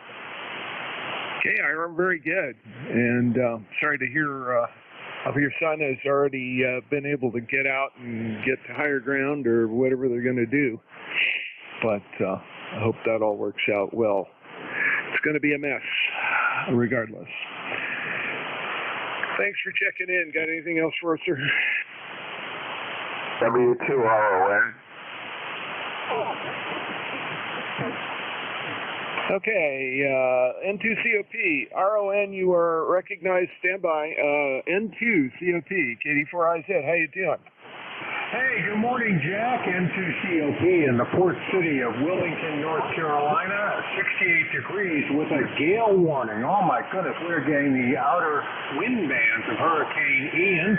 Okay, I'm very good, and sorry to hear of your son has already been able to get out and get to higher ground or whatever they're going to do. But I hope that all works out well. It's going to be a mess, regardless. Thanks for checking in. Got anything else for us, sir? W2RON. Okay, N2COP. RON, you are recognized. Standby. N2COP. KD4IZ. How you doing? Hey, good morning, Jack. N2COP in the port city of Wilmington, North Carolina. 68 degrees with a gale warning. Oh, my goodness, we're getting the outer wind bands of Hurricane Ian.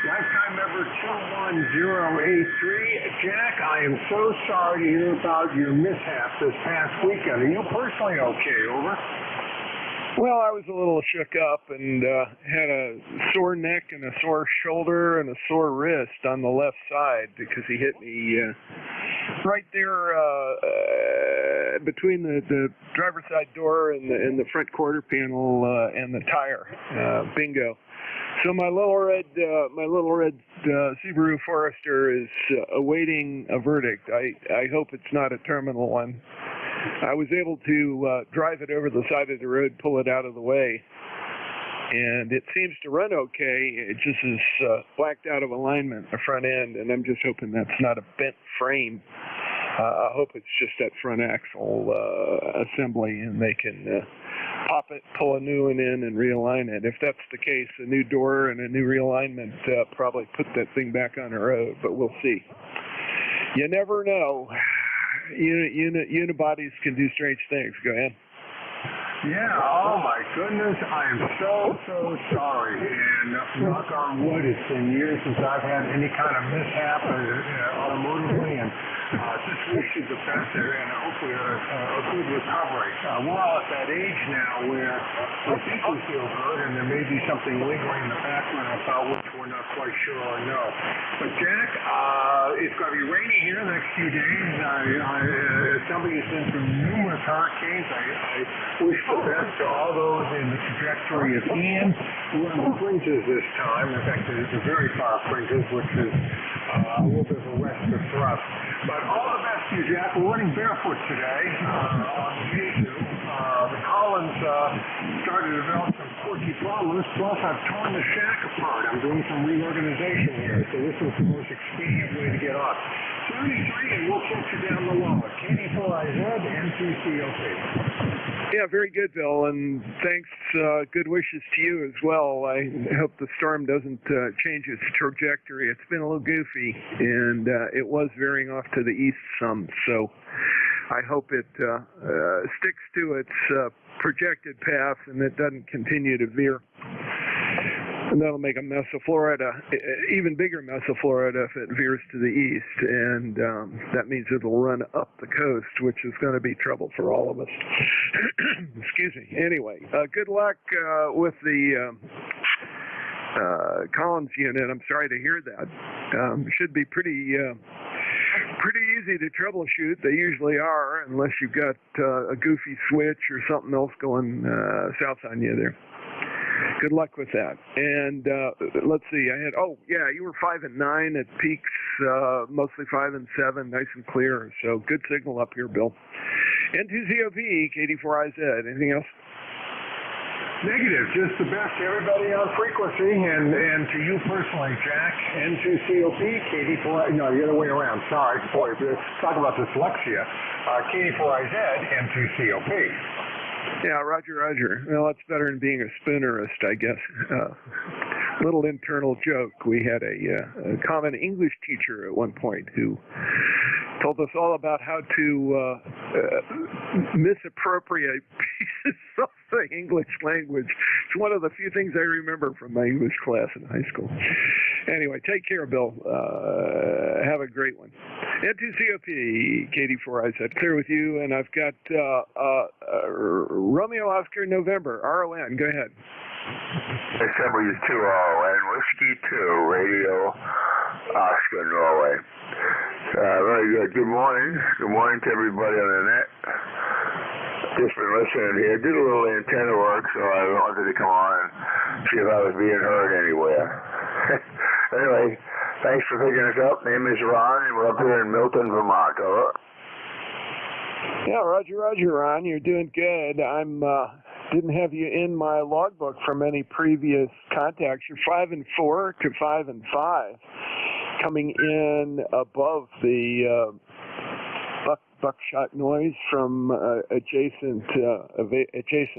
Lifetime member 21083. Jack, I am so sorry to hear about your mishap this past weekend. Are you personally okay? Over. Well, I was a little shook up and had a sore neck and a sore shoulder and a sore wrist on the left side because he hit me right there between the driver's side door and the front quarter panel and the tire. Bingo. So my little red Subaru Forester is awaiting a verdict. I hope it's not a terminal one. I was able to drive it over the side of the road, pull it out of the way, and it seems to run okay. It just is blacked out of alignment, the front end, and I'm just hoping that's not a bent frame. I hope it's just that front axle assembly, and they can pop it, pull a new one in, and realign it. If that's the case, a new door and a new realignment probably put that thing back on the road, but we'll see. You never know. Unibodies can do strange things. Go ahead. Yeah, oh my goodness, I am so sorry. And knock on wood, it's been years since I've had any kind of mishap automotively, and just wish you the best there, and hopefully a good recovery. We're all at that age now where we think we feel good, and there may be something lingering in the background about which we're not quite sure or know. But Jack, it's going to be rainy here the next few days. Somebody has been through numerous hurricanes. I wish the best to all those in the trajectory of Ian. We're on the fringes this time. In fact, it's the very far fringes, which is a little bit of a respite for us. But all the best to you, Jack. We're running barefoot today on the way to the Colorado Collins started to develop some quirky problems. Plus, I've torn the shack apart. I'm doing some reorganization here, so this is the most expedient way to get off. 73, and we'll catch you down the low. KD4IZ and N2COP. Yeah, very good, Bill, and thanks. Good wishes to you as well. I hope the storm doesn't change its trajectory. It's been a little goofy, and it was veering off to the east some, so I hope it sticks to its projected path and it doesn't continue to veer. And that'll make a mess of Florida, even bigger mess of Florida if it veers to the east, and that means it'll run up the coast, which is going to be trouble for all of us. Excuse me. Anyway, good luck with the Collins unit. I'm sorry to hear that. Should be pretty easy to troubleshoot. They usually are, unless you've got a goofy switch or something else going south on you there. Good luck with that. And let's see, you were 5 and 9 at peaks, mostly 5 and 7, nice and clear. So good signal up here, Bill. N2COP, KD4IZ. Anything else? Negative, just the best to everybody on frequency, and to you personally, Jack. N2COP, KD4, no, the other way around, sorry. Boy, talk about dyslexia. KD4IZ, N2COP. Yeah, Roger. Well, that's better than being a spoonerist, I guess. Little internal joke. We had a common English teacher at one point who told us all about how to misappropriate pieces of the English language. It's one of the few things I remember from my English class in high school. Anyway, take care, Bill. Have a great one. N2COP, KD4IZ, clear with you, and I've got Romeo Oscar November, RON. Go ahead. SW2RON, Whiskey 2, Radio Oscar, Norway. Very good. Good morning. Good morning to everybody on the net. Just been listening here. Did a little antenna work, so I wanted to come on and see if I was being heard anywhere. Anyway, thanks for picking us up. Name is Ron, and we're up here in Milton, Vermont. Over. Yeah, Roger, Ron. You're doing good. Didn't have you in my logbook from any previous contacts. You're 5 and 4 to 5 and 5, coming in above the buckshot noise from adjacent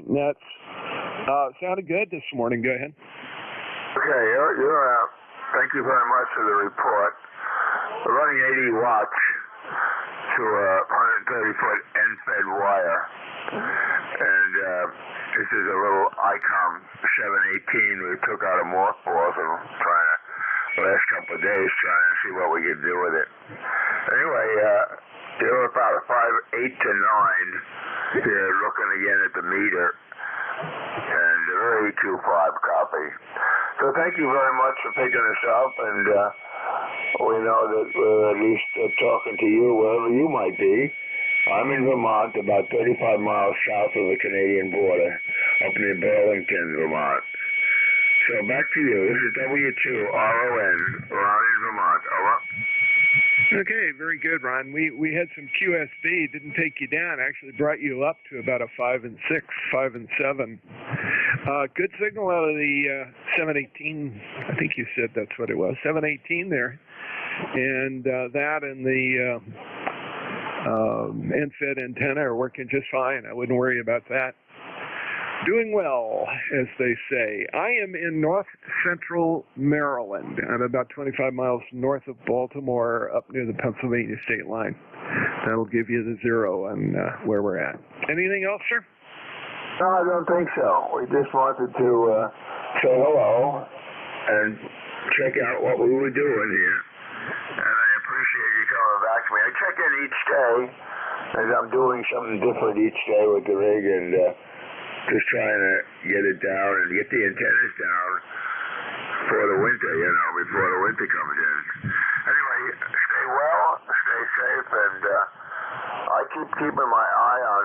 nets. Sounded good this morning. Go ahead. Okay, you're thank you very much for the report. We're running 80 watts to a 130-foot end-fed wire, and this is a little ICOM 718 we took out of mothballs and trying to, the last couple of days, trying to see what we could do with it. Anyway, you're about a 5, 8 to 9 here, looking again at the meter, and a very 2.5 copy. So thank you very much for picking us up, and we know that we're at least talking to you wherever you might be. I'm in Vermont, about 35 miles south of the Canadian border, up near Burlington, Vermont. So back to you. This is W2RON, Ron in Vermont. Over. Okay, very good, Ron. We had some QSB, didn't take you down, actually brought you up to about a 5 and 6, 5 and 7. Good signal out of the 718. I think you said that's what it was, 718 there. And that and the end-fed antenna are working just fine. I wouldn't worry about that. Doing well, as they say. I am in north central Maryland. I'm about 25 miles north of Baltimore, up near the Pennsylvania state line. That'll give you the 0 on where we're at. Anything else, sir? No, I don't think so. We just wanted to say hello and check out what we were doing here. And I appreciate you coming back to me. I check in each day, as I'm doing something different each day with the rig, and just trying to get it down and get the antennas down for the winter, before the winter comes in. Anyway, stay well, stay safe, and I keep keeping my eye on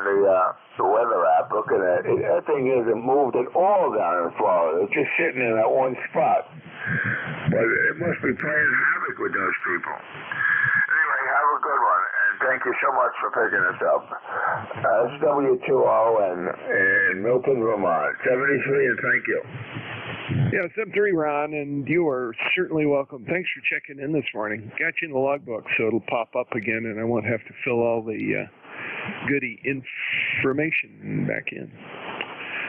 the weather app, looking at it. That thing isn't moved at all down in Florida. It's just sitting in that one spot. But it must be playing havoc with those people. Anyway, have a good one, and Thank you so much for picking us up. It's W2O in Milton, Vermont. 73, and thank you. Yeah, 7-3, Ron, and you are certainly welcome. Thanks for checking in this morning. Got you in the logbook, so it'll pop up again, and I won't have to fill all the goody information back in.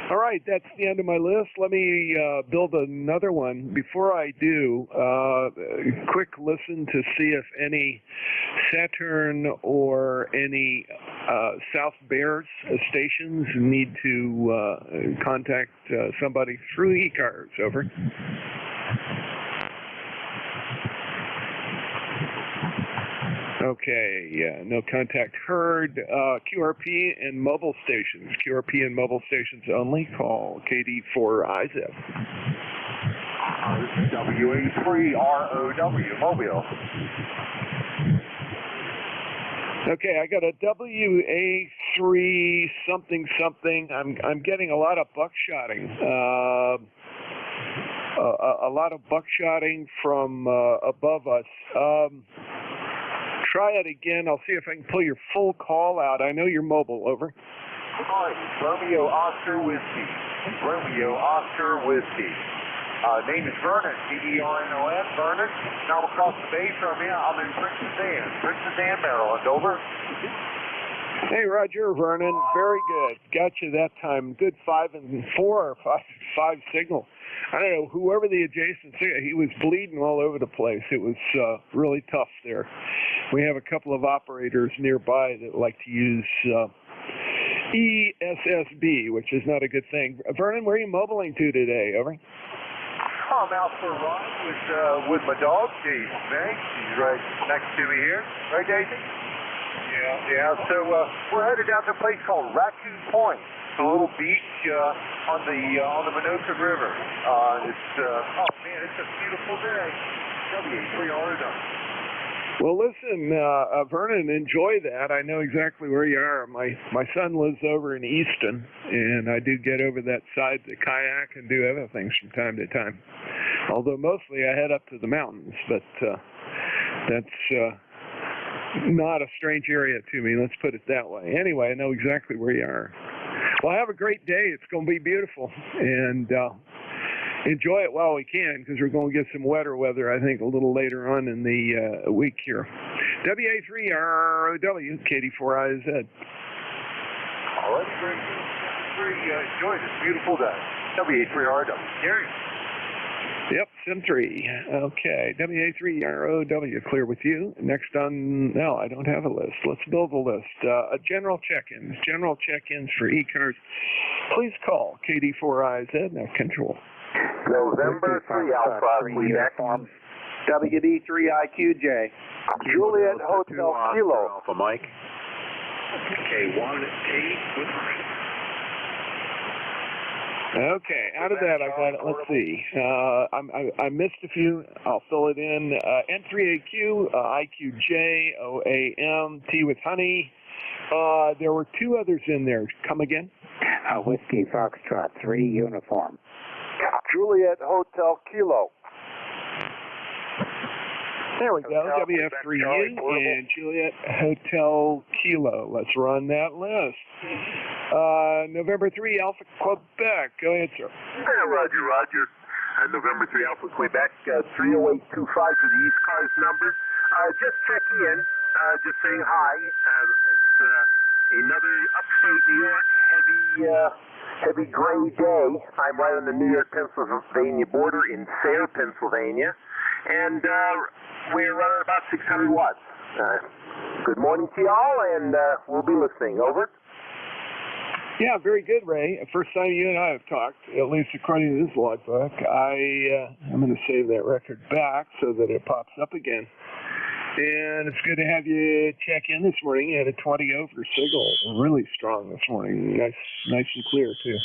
All right, that's the end of my list. Let me build another one. Before I do, quick listen to see if any Saturn or any South Bears stations need to contact somebody through ECARS. Over. Okay, no contact heard. QRP and mobile stations. QRP and mobile stations only. Call KD4IZ. This is WA3ROW, Mobile. Okay, I got a WA3 something something. I'm getting a lot of buckshotting. A lot of buckshotting from above us. Try it again. I'll see if I can pull your full call out. I know you're mobile. Over. Hi, Romeo Oscar Whiskey. Romeo Oscar Whiskey. Name is Vernon, VERNON, Vernon. Now across the bay from you, I'm in Princess Anne, Maryland. Over. Hey, Roger, Vernon. Very good. Got you that time. Good 5 and 4 or 5 signal. I don't know, whoever the adjacent, he was bleeding all over the place. It was really tough there. We have a couple of operators nearby that like to use ESSB, which is not a good thing. Vernon, where are you mobiling to today? Over. I'm out for a ride with my dog, Daisy. She's right next to me here. Right, Daisy? Yeah. So we're headed down to a place called Raccoon Point. It's a little beach on the Minoka River. It's a beautiful day. WA3ROW. Well, listen, Vernon, enjoy that. I know exactly where you are. My son lives over in Easton, and I do get over that side to kayak and do other things from time to time. Although mostly I head up to the mountains, but that's not a strange area to me. Let's put it that way. Anyway, I know exactly where you are. Well, have a great day. It's going to be beautiful, and enjoy it while we can, because we're going to get some wetter weather, I think, a little later on in the week here. WA3ROW, KD4IZ. All right, great. Enjoy this beautiful day. WA3ROW. Gary. Yep, SIM3. Okay, WA3ROW, clear with you. Next on, no, I don't have a list. Let's build a list. General check-ins. General check-ins for ECARS. Please call KD4IZ. Now, control. November 3 Alpha, Quebec. WD3IQJ. Juliet Hotel Kilo. Alpha, Mike. K1-8 with Okay, out of that I got it. Let's see. I missed a few. I'll fill it in. N3AQ, IQJ, OAM, T with honey. There were 2 others in there. Come again? Whiskey Foxtrot 3 uniform. Juliet Hotel Kilo. There we go. WF3U and Juliet Hotel Kilo. Let's run that list. November 3 Alpha Quebec. Go ahead, sir. Roger. November 3 Alpha Quebec, 30825 for the ECARS number. Just checking in, just saying hi. It's another upstate New York heavy gray day. I'm right on the New York-Pennsylvania border in Sayre, Pennsylvania. And we're running about 600 watts. Good morning to y'all, and we'll be listening. Over. Yeah, very good, Ray. First time you and I have talked, at least according to this logbook. I'm going to save that record back so that it pops up again. And it's good to have you check in this morning. You had a 20 over signal, really strong this morning. Nice and clear, too.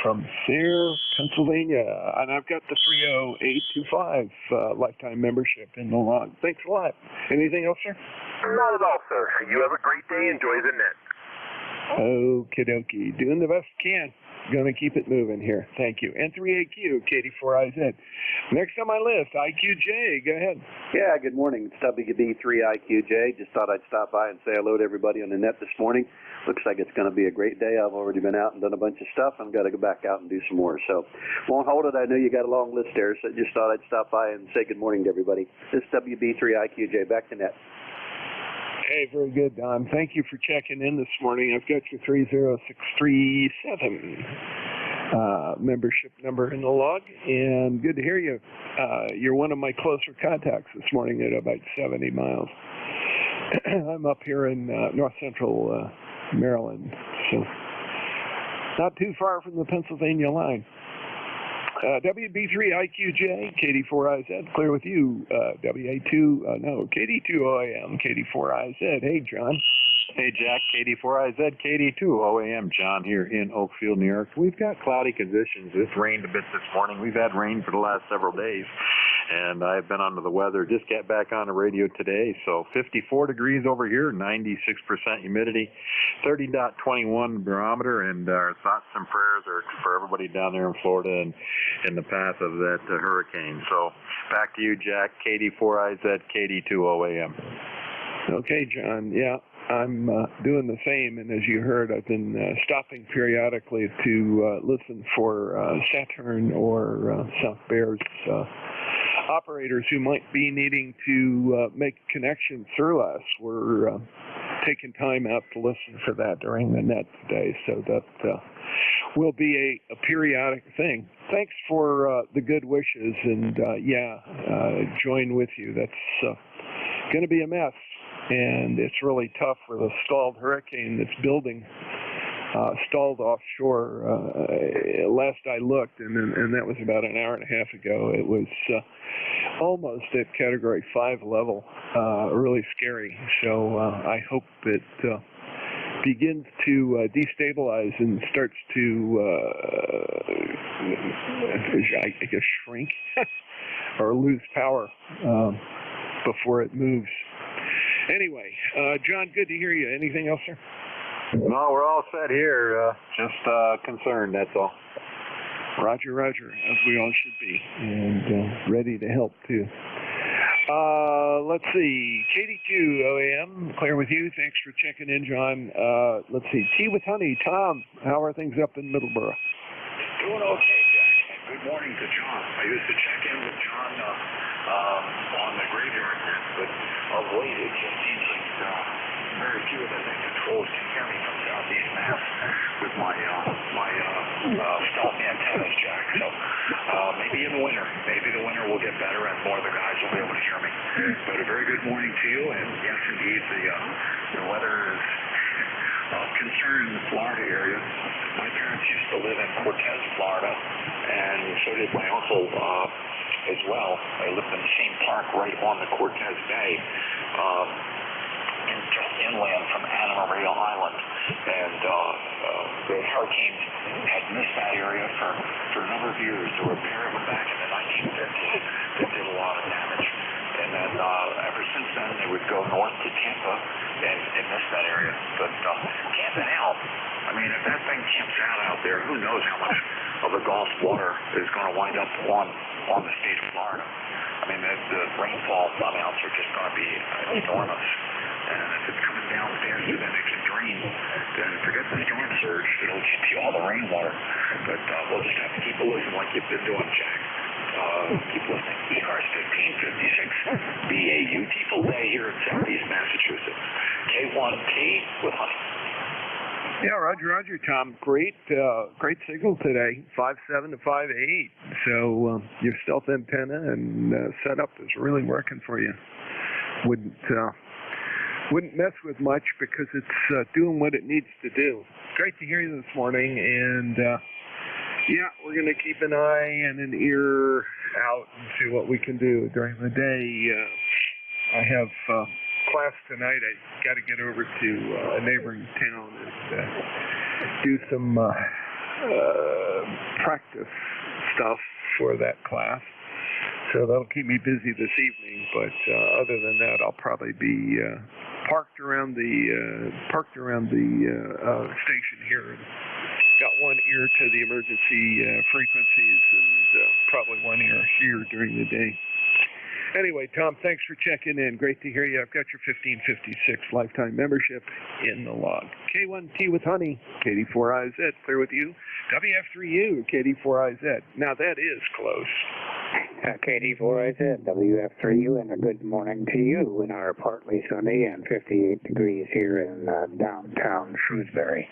From Sayre, Pennsylvania. And I've got the 30825 lifetime membership in the log. Thanks a lot. Anything else, sir? Not at all, sir. You have a great day. Enjoy the net. Okie dokie. Doing the best I can. Gonna keep it moving here. Thank you. N3AQ, KD4IZ. Next on my list, IQJ. Go ahead. Yeah, good morning. It's WB3IQJ. Just thought I'd stop by and say hello to everybody on the net this morning. Looks like it's going to be a great day. I've already been out and done a bunch of stuff. I've got to go back out and do some more. So won't hold it. I know you got a long list there, so just thought I'd stop by and say good morning to everybody. This is WB3IQJ. Back to net. Hey, very good, Don. Thank you for checking in this morning. I've got your 30637 membership number in the log, and good to hear you. You're one of my closer contacts this morning at about 70 miles. I'm up here in north central Maryland, so not too far from the Pennsylvania line. WB3IQJ, KD4IZ, clear with you. KD2OAM, KD4IZ. Hey, John. Hey, Jack, KD4IZ, KD2OAM. John here in Oakfield, New York. We've got cloudy conditions. It's rained a bit this morning. We've had rain for the last several days, and I've been under the weather. Just got back on the radio today, so 54 degrees over here, 96% humidity, 30.21 barometer, and our thoughts and prayers are for everybody down there in Florida and in the path of that hurricane. So back to you, Jack, KD4IZ, KD2OAM. Okay, John. Yeah, I'm doing the same, and as you heard, I've been stopping periodically to listen for Saturn or South Bears operators who might be needing to make connections through us. We're taking time out to listen for that during the net today, so that will be a periodic thing. Thanks for the good wishes, and join with you. That's going to be a mess, and it's really tough for the stalled hurricane that's building, stalled offshore. Last I looked, and that was about an hour and a half ago, it was almost at Category 5 level, really scary. So I hope it begins to destabilize and starts to, I guess, shrink or lose power before it moves. Anyway, John, good to hear you. Anything else, sir? No, we're all set here. Just concerned, that's all. Roger, as we all should be, and ready to help, too. Let's see, KD2OAM, clear with you. Thanks for checking in, John. Let's see, Tea with Honey. Tom, how are things up in Middleborough? Doing okay, Jack. And good morning to John. I used to check in with John on the graveyard net, but of late it just seems like very few of the net controls can hear me from Southeast Mass with my stealth antennas, Jack. So maybe in the winter will get better and more of the guys will be able to hear me. But a very good morning to you, and yes, indeed, the weather is of concern in the Florida area. My parents used to live in Cortez, Florida, and so did my uncle as well. They lived in the same park right on the Cortez Bay, just inland from Anna Maria Island. And the hurricane had missed that area for a number of years. There were a pair of them back in the 1950s that did a lot of damage. And then ever since then, they would go north to Tampa and miss that area. But Tampa now, I mean, if that thing camps out there, who knows how much of the Gulf water is going to wind up on the state of Florida. I mean, the rainfall amounts are just going to be enormous. And if it's coming down faster than it can drain, then forget the storm surge. It'll empty all the rainwater. But we'll just have to keep a listen like you've been doing, Jack. Keep listening. ECARS 1556 BA beautiful day here in Southeast Massachusetts. K1T with honey. Yeah, Roger, Tom. Great signal today, 5.7 to 5.8. So your stealth antenna and setup is really working for you. Wouldn't mess with much because it's doing what it needs to do. Great to hear you this morning, and we're going to keep an eye and an ear out and see what we can do during the day. I have class tonight. I got to get over to a neighboring town and do some practice stuff for that class. So that'll keep me busy this evening. But other than that, I'll probably be parked around the station here. got one ear to the emergency frequencies and probably one ear here during the day. Anyway, Tom, thanks for checking in. Great to hear you. I've got your 1556 lifetime membership in the log. K1T with honey, KD4IZ, clear with you. WF3U, KD4IZ. Now that is close. KD4IZ, WF3U, and a good morning to you in our partly sunny and 58 degrees here in downtown Shrewsbury.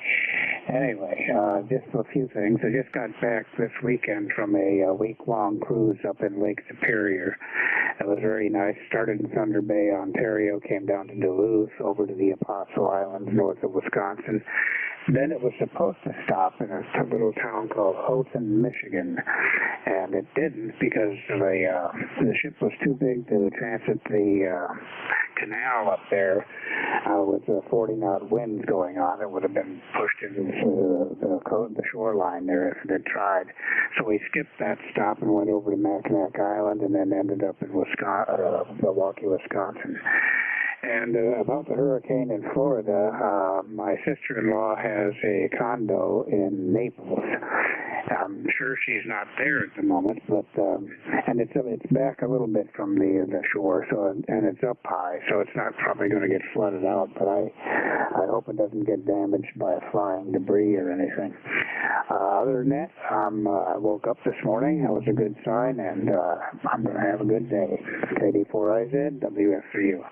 Anyway, just a few things. I just got back this weekend from a week-long cruise up in Lake Superior. It was very nice. Started in Thunder Bay, Ontario, came down to Duluth, over to the Apostle Islands, north of Wisconsin. Then it was supposed to stop in a little town called Houghton, Michigan, and it didn't because the ship was too big to transit the canal up there with 40-knot winds going on. It would have been pushed into the shoreline there if it had tried. So we skipped that stop and went over to Mackinac Island and then ended up in Milwaukee, Wisconsin. And about the hurricane in Florida, my sister-in-law has a condo in Naples. I'm sure she's not there at the moment, but and it's back a little bit from the shore, so and it's up high, so it's not probably going to get flooded out. But I hope it doesn't get damaged by flying debris or anything. Other than that, I woke up this morning. That was a good sign, and I'm going to have a good day. KD4IZ, WF3U.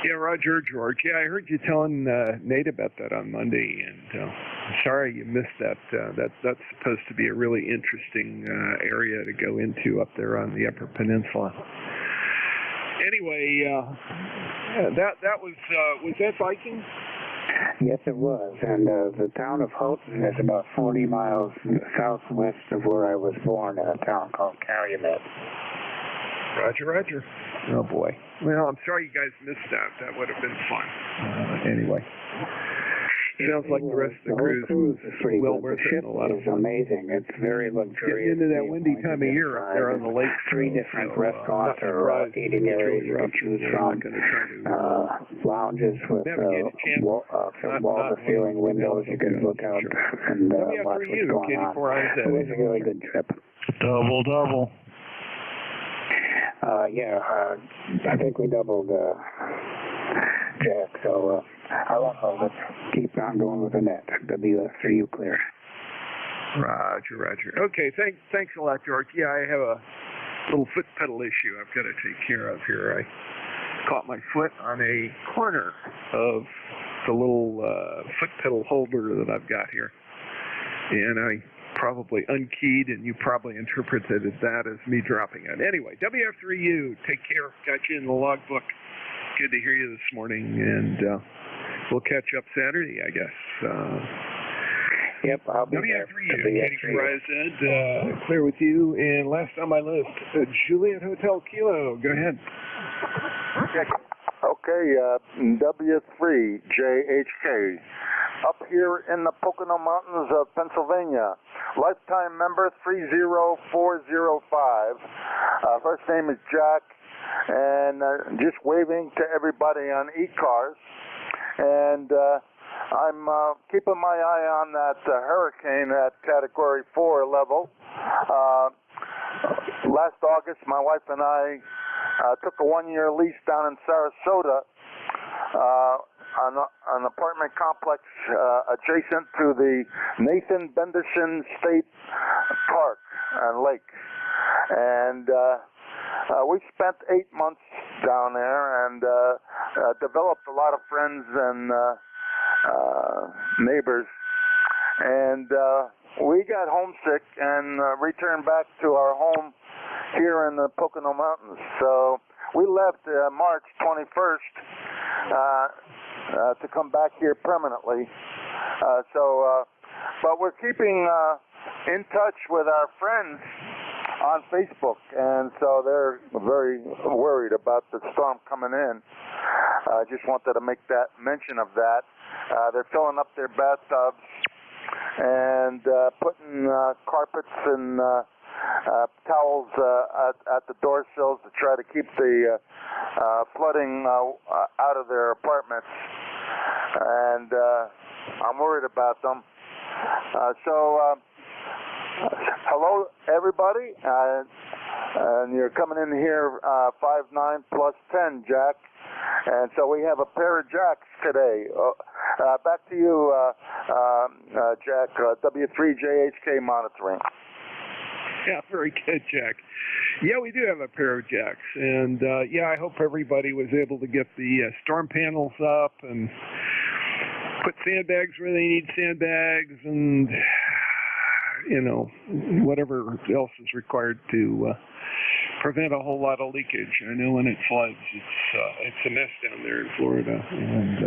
Yeah, Roger, George. Yeah, I heard you telling Nate about that on Monday, and I'm sorry you missed that. That's supposed to be a really interesting area to go into up there on the Upper Peninsula. Anyway, that was that Viking? Yes, it was, and the town of Houghton is about 40 miles southwest of where I was born in a town called Calumet. Roger, Roger. Oh, boy. Well, I'm sorry you guys missed that. That would have been fun. Anyway. Sounds like the rest of the cruise was well worth it. A lot of fun. Amazing. It's very luxurious. Getting into that windy time of year up there on the lake. 3 different restaurants or eating areas you can choose from. Lounges with wall-to-ceiling windows. You can look out and watch what's going on. It was a really good trip. Double. I think we doubled Jack, so I won't hold it. Keep on going with the net. WF3U clear. Roger. Okay, thanks a lot, George. Yeah, I have a little foot pedal issue I've got to take care of here. I caught my foot on a corner of the little foot pedal holder that I've got here, and I probably unkeyed, and you probably interpreted that as me dropping it. Anyway, WF3U, take care. Got you in the logbook. Good to hear you this morning, and we'll catch up Saturday, I guess. Yep, I'll be WF3U, KD4IZ, clear with you. And last on my list, Juliet Hotel Kilo. Go ahead. Okay, W3JHK. Up here in the Pocono Mountains of Pennsylvania. Lifetime member 30405. First name is Jack, and just waving to everybody on ECARS. And I'm keeping my eye on that hurricane at Category 4 level. Last August, my wife and I took a 1-year lease down in Sarasota. An apartment complex adjacent to the Nathan Benderson State Park and Lake. And we spent 8 months down there and developed a lot of friends and neighbors. And we got homesick and returned back to our home here in the Pocono Mountains. So we left March 21st to come back here permanently. But we're keeping in touch with our friends on Facebook, and so they're very worried about the storm coming in. I just wanted to make that mention of that. They're filling up their bathtubs and putting carpets and towels at the door sills to try to keep the flooding out of their apartments. And I'm worried about them. Hello, everybody. And you're coming in here 5'9" plus 10, Jack. And so we have a pair of jacks today. Back to you, Jack, W3JHK monitoring. Yeah, very good, Jack. Yeah, we do have a pair of jacks. And, I hope everybody was able to get the storm panels up and put sandbags where they need sandbags and, whatever else is required to prevent a whole lot of leakage. I know when it floods, it's a mess down there in Florida, and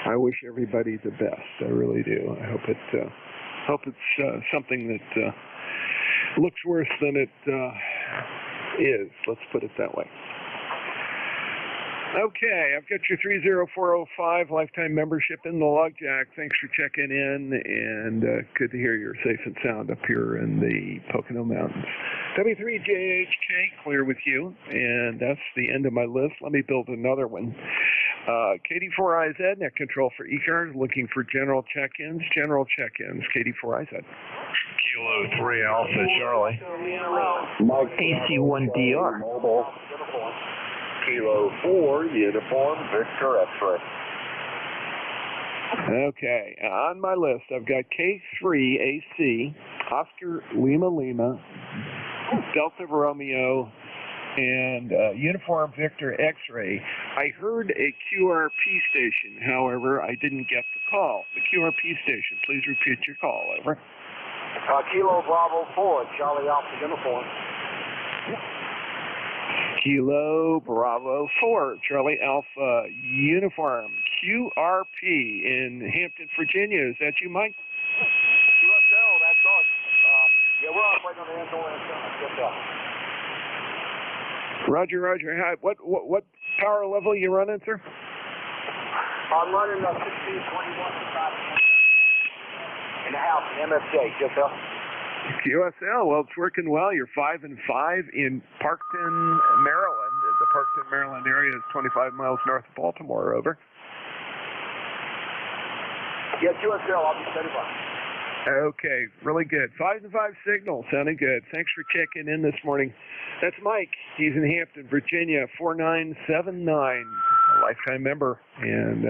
I wish everybody the best. I really do. I hope it's something that looks worse than it is. Let's put it that way. Okay, I've got your 30405 lifetime membership in the log, Jack. Thanks for checking in, and good to hear you're safe and sound up here in the Pocono Mountains. W3JHK, clear with you, and that's the end of my list. Let me build another one. KD4IZ, net control for ECARS, looking for general check-ins. KD4IZ. Kilo 3 Alpha Charlie. AC1DR. Mobile. Kilo 4 Uniform Victor X-ray. Okay, on my list, I've got K3AC, Oscar Lima, Delta Romeo, and Uniform Victor X-ray. I heard a QRP station, however, I didn't get the call. The QRP station, please repeat your call, over. Kilo Bravo 4, Charlie Alpha Uniform. Kilo Bravo 4, Charlie Alpha Uniform, QRP in Hampton, Virginia. Is that you, Mike? USL, that's us. We're operating on the Andor antenna. Roger. Hi. What power level you running, sir? I'm running 1621 in the house, in MFJ, USL. QSL, well, it's working well. You're 5 and 5 in Parkton, Maryland. The Parkton, Maryland area is 25 miles north of Baltimore, over. Yes, QSL, I'll be standing by. Okay, really good. 5 and 5 signal, sounding good. Thanks for checking in this morning. That's Mike. He's in Hampton, Virginia, 4979, a lifetime member. And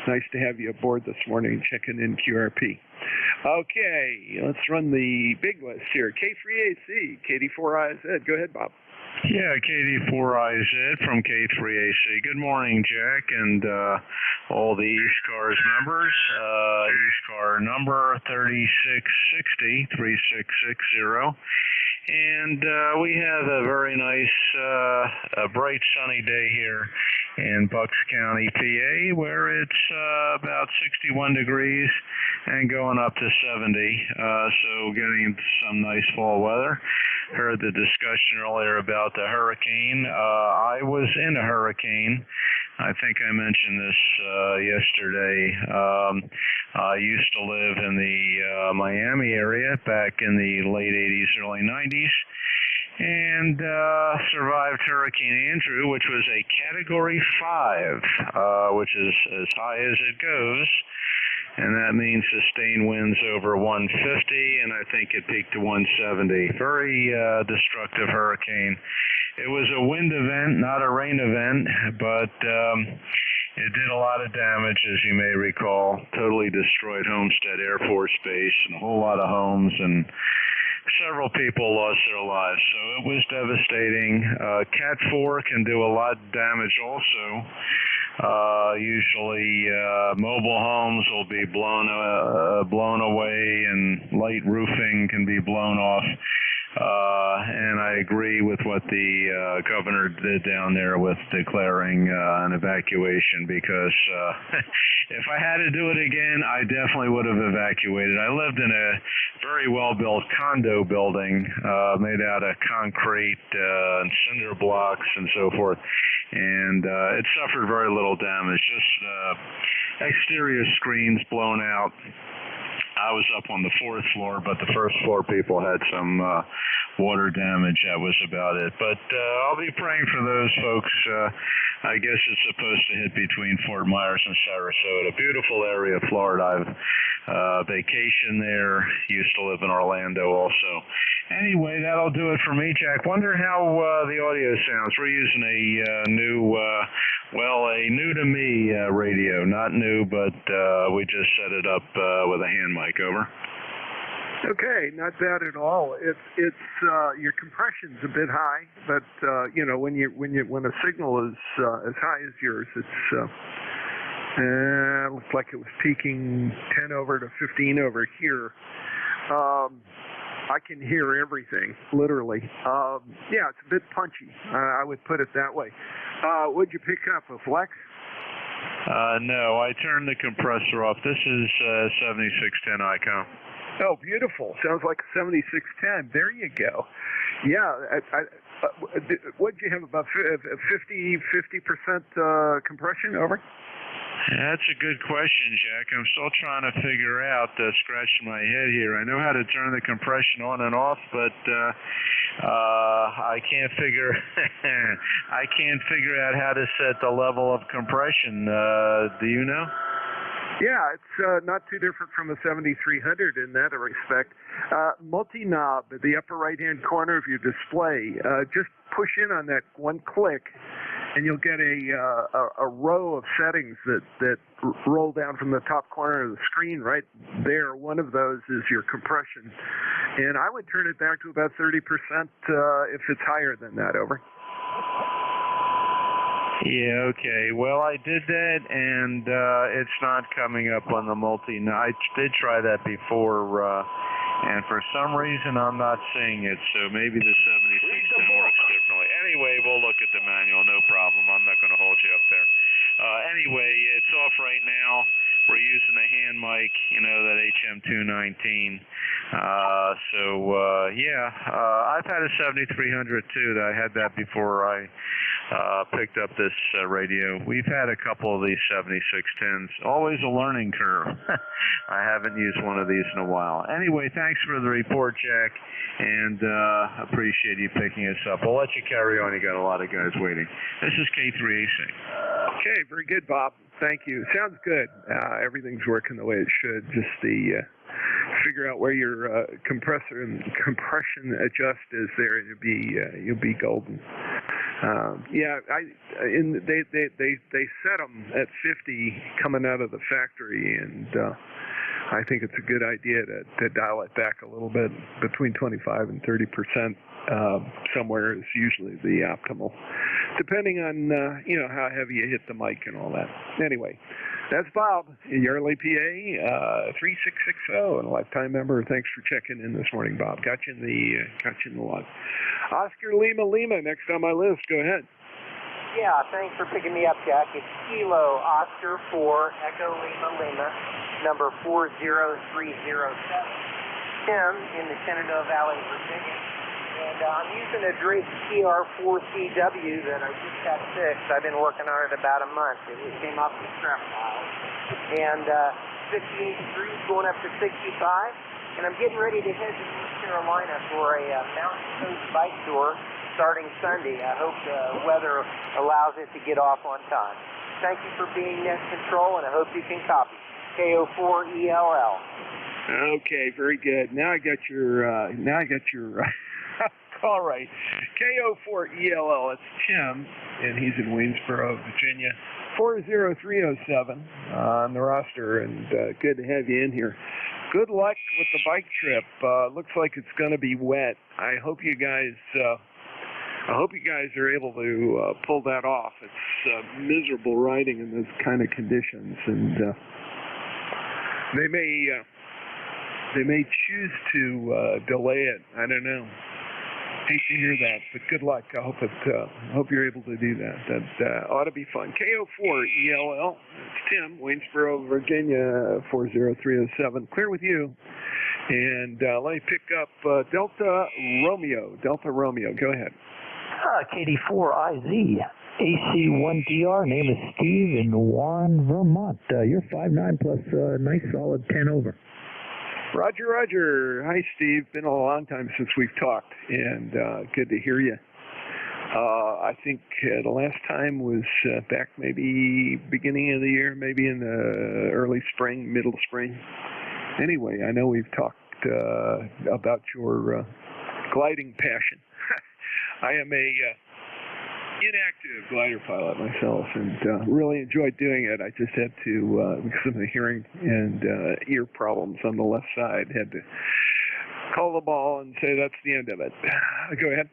nice to have you aboard this morning, checking in QRP. Okay, let's run the big list here. K3AC, KD4IZ. Go ahead, Bob. Yeah, KD4IZ from K3AC. Good morning, Jack, and all the ECARS members. ECAR number 3660, 3660. And we have a very nice, bright sunny day here in Bucks County, PA, where it's about 61 degrees and going up to 70. So getting some nice fall weather. Heard the discussion earlier about the hurricane. I was in a hurricane. I think I mentioned this yesterday. I used to live in the Miami area back in the late 80s, early 90s, and survived Hurricane Andrew, which was a Category 5, which is as high as it goes. And that means sustained winds over 150, and I think it peaked to 170. Very destructive hurricane. It was a wind event, not a rain event, but it did a lot of damage, as you may recall. Totally destroyed Homestead Air Force Base and a whole lot of homes, and several people lost their lives. So it was devastating. Cat 4 can do a lot of damage also. Usually mobile homes will be blown away, and light roofing can be blown off. And I agree with what the governor did down there with declaring an evacuation, because if I had to do it again, I definitely would have evacuated. I lived in a very well-built condo building made out of concrete and cinder blocks and so forth, and it suffered very little damage, just exterior screens blown out. I was up on the 4th floor, but the 1st floor people had some water damage. That was about it. But I'll be praying for those folks I guess it's supposed to hit between Fort Myers and Sarasota. Beautiful area of Florida. I've vacationed there. Used to live in Orlando also. Anyway, that'll do it for me, Jack. Wonder how the audio sounds. We're using a new to me radio. Not new, but we just set it up with a hand mic. Over. Okay, not bad at all. It's your compression's a bit high, but when a signal is as high as yours, it's looks like it was peaking 10 over to 15 over here. I can hear everything, literally. Yeah, it's a bit punchy. I would put it that way. What'd you pick up, a flex? No, I turned the compressor off. This is 7610 ICOM. Oh, beautiful. Sounds like a 7610. There you go. Yeah. What did you have, about 50% compression? Over? That's a good question, Jack. I'm still trying to figure out, scratching my head here. I know how to turn the compression on and off, but I can't figure out how to set the level of compression. Do you know? Yeah, it's not too different from a 7300 in that respect. Multi-knob at the upper right-hand corner of your display. Just push in on that one click, and you'll get a row of settings that roll down from the top corner of the screen right there. One of those is your compression. And I would turn it back to about 30% if it's higher than that. Over. Yeah, okay. Well, I did that, and it's not coming up on the multi. I did try that before, and for some reason I'm not seeing it, so maybe the 7610 works differently. Anyway, we'll look at the manual, no problem. I'm not going to hold you up there. Anyway, it's off right now. We're using a hand mic, that HM219. I've had a 7300 too. I had that before I picked up this radio. We've had a couple of these 7610s. Always a learning curve. I haven't used one of these in a while. Anyway, thanks for the report, Jack, and appreciate you picking us up. I'll let you carry on. You got a lot of guys waiting. This is K3AC. Okay, very good, Bob. Thank you. Sounds good. Everything's working the way it should. Just the figure out where your compressor and compression adjust is there, and you'll be golden. They set them at 50 coming out of the factory, and I think it's a good idea to dial it back a little bit. Between 25 and 30% somewhere is usually the optimal, depending on how heavy you hit the mic and all that. Anyway, that's Bob in Yardley, PA, 3660, and a lifetime member. Thanks for checking in this morning, Bob. Got you in the log. Oscar Lima, next on my list. Go ahead. Yeah, thanks for picking me up, Jack. It's Kilo Oscar 4 Echo Lima, number 40307. Tim in the Shenandoah Valley, Virginia. And I'm using a Drake TR4CW that I just got fixed. I've been working on it about a month. It came off the strap pile. And 58 degrees going up to 65. And I'm getting ready to head to North Carolina for a Mountain Coast bike tour starting Sunday. I hope the weather allows it to get off on time. Thank you for being net control, and I hope you can copy. KO4ELL. Okay, very good. Now I got your all right. KO4ELL. It's Tim, and he's in Waynesboro, Virginia. 40307 on the roster, and good to have you in here. Good luck with the bike trip. Looks like it's going to be wet. I hope you guys are able to pull that off. It's miserable riding in those kind of conditions, and they may choose to delay it. I don't know. Hate to hear that, but good luck. I hope you're able to do that. That ought to be fun. KO4ELL. It's Tim, Waynesboro, Virginia, 40307. Clear with you. And let me pick up Delta Romeo. Go ahead. KD4IZ. AC1DR. Name is Steve in Warren, Vermont. You're 5'9" plus nice solid 10 over. Roger. Hi, Steve. Been a long time since we've talked, and good to hear you. I think the last time was back maybe beginning of the year, maybe in the early spring, middle spring. Anyway, I know we've talked about your gliding passion. I am a inactive glider pilot myself, and really enjoyed doing it. I just had to, because of the hearing and ear problems on the left side, had to call the ball and say that's the end of it. Go ahead.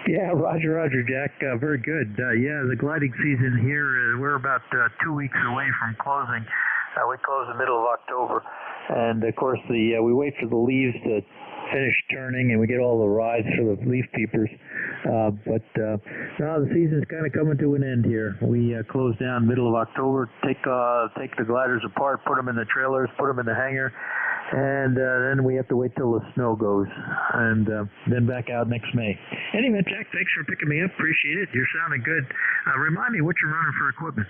Yeah, Roger, Jack. Very good. Yeah, the gliding season here, we're about 2 weeks away from closing. We close the middle of October. And, of course, we wait for the leaves to finish turning, and we get all the rides for the leaf peepers. But now the season's kind of coming to an end here. We close down middle of October, take the gliders apart, put them in the trailers, put them in the hangar, and then we have to wait till the snow goes, and then back out next May. Anyway, Jack, thanks for picking me up. Appreciate it. You're sounding good. Remind me what you're running for equipment.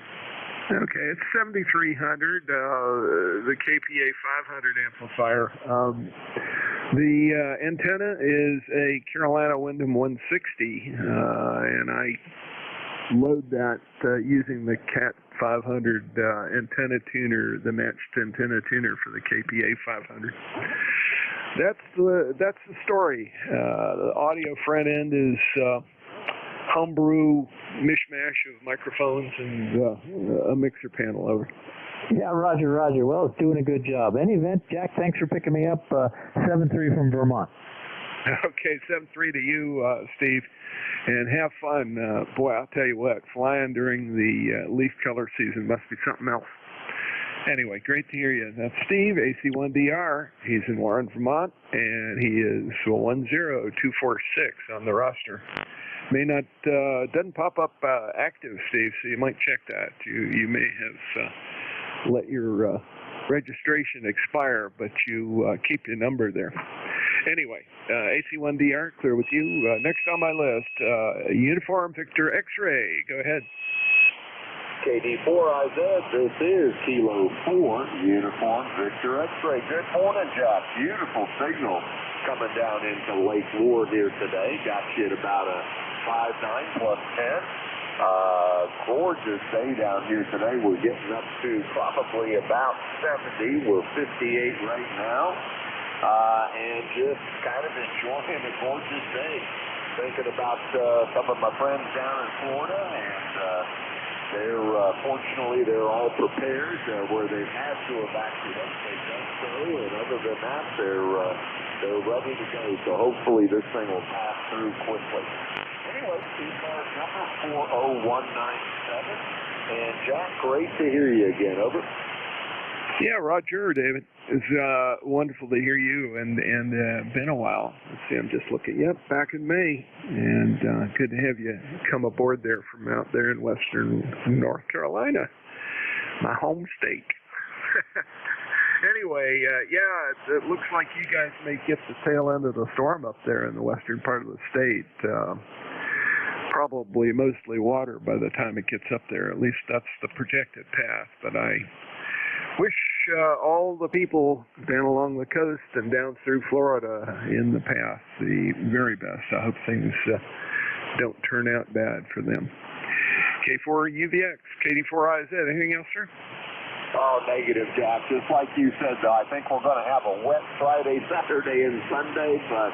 Okay, it's 7300, the KPA 500 amplifier. The antenna is a Carolina Wyndham 160, and I load that using the Cat 500 antenna tuner, the matched antenna tuner for the KPA 500. That's the story. The audio front end is homebrew mishmash of microphones and a mixer panel over. Yeah, Roger. Well, it's doing a good job. Any event, Jack, thanks for picking me up. 7-3 from Vermont. Okay, 7-3 to you, Steve. And have fun. Boy, I'll tell you what, flying during the leaf color season must be something else. Anyway, great to hear you. That's Steve, AC1DR. He's in Warren, Vermont, and he is 10246 on the roster. May not, doesn't pop up active, Steve, so you might check that. You may have let your registration expire, but you keep your number there. Anyway, AC1DR, clear with you. Next on my list, Uniform Victor X-Ray. Go ahead. KD4IZ, this is Kilo 4, Uniform Victor X-Ray. Good morning, Jack. Beautiful signal coming down into Lake Ward here today. Got you at about a 5.9 plus 10. Gorgeous day down here today. We're getting up to probably about 70. We're 58 right now. And just kind of enjoying a gorgeous day. Thinking about some of my friends down in Florida, and fortunately, they're all prepared where they've had to evacuate. They've done so, and other than that, they're ready to go. So hopefully this thing will pass through quickly. Anyway, ECARS number 40197. And Jack, great to hear you again. Over. Yeah, Roger, David. It's wonderful to hear you, and been a while. Let's see, I'm just looking. Yep, back in May, and good to have you come aboard there from out there in western North Carolina, my home state. Anyway, it looks like you guys may get the tail end of the storm up there in the western part of the state. Probably mostly water by the time it gets up there. At least that's the projected path, but I wish all the people down along the coast and down through Florida in the path the very best. I hope things don't turn out bad for them. K4UVX, KD4IZ, anything else, sir? Oh, negative, Jack. Just like you said, though, I think we're going to have a wet Friday, Saturday, and Sunday, but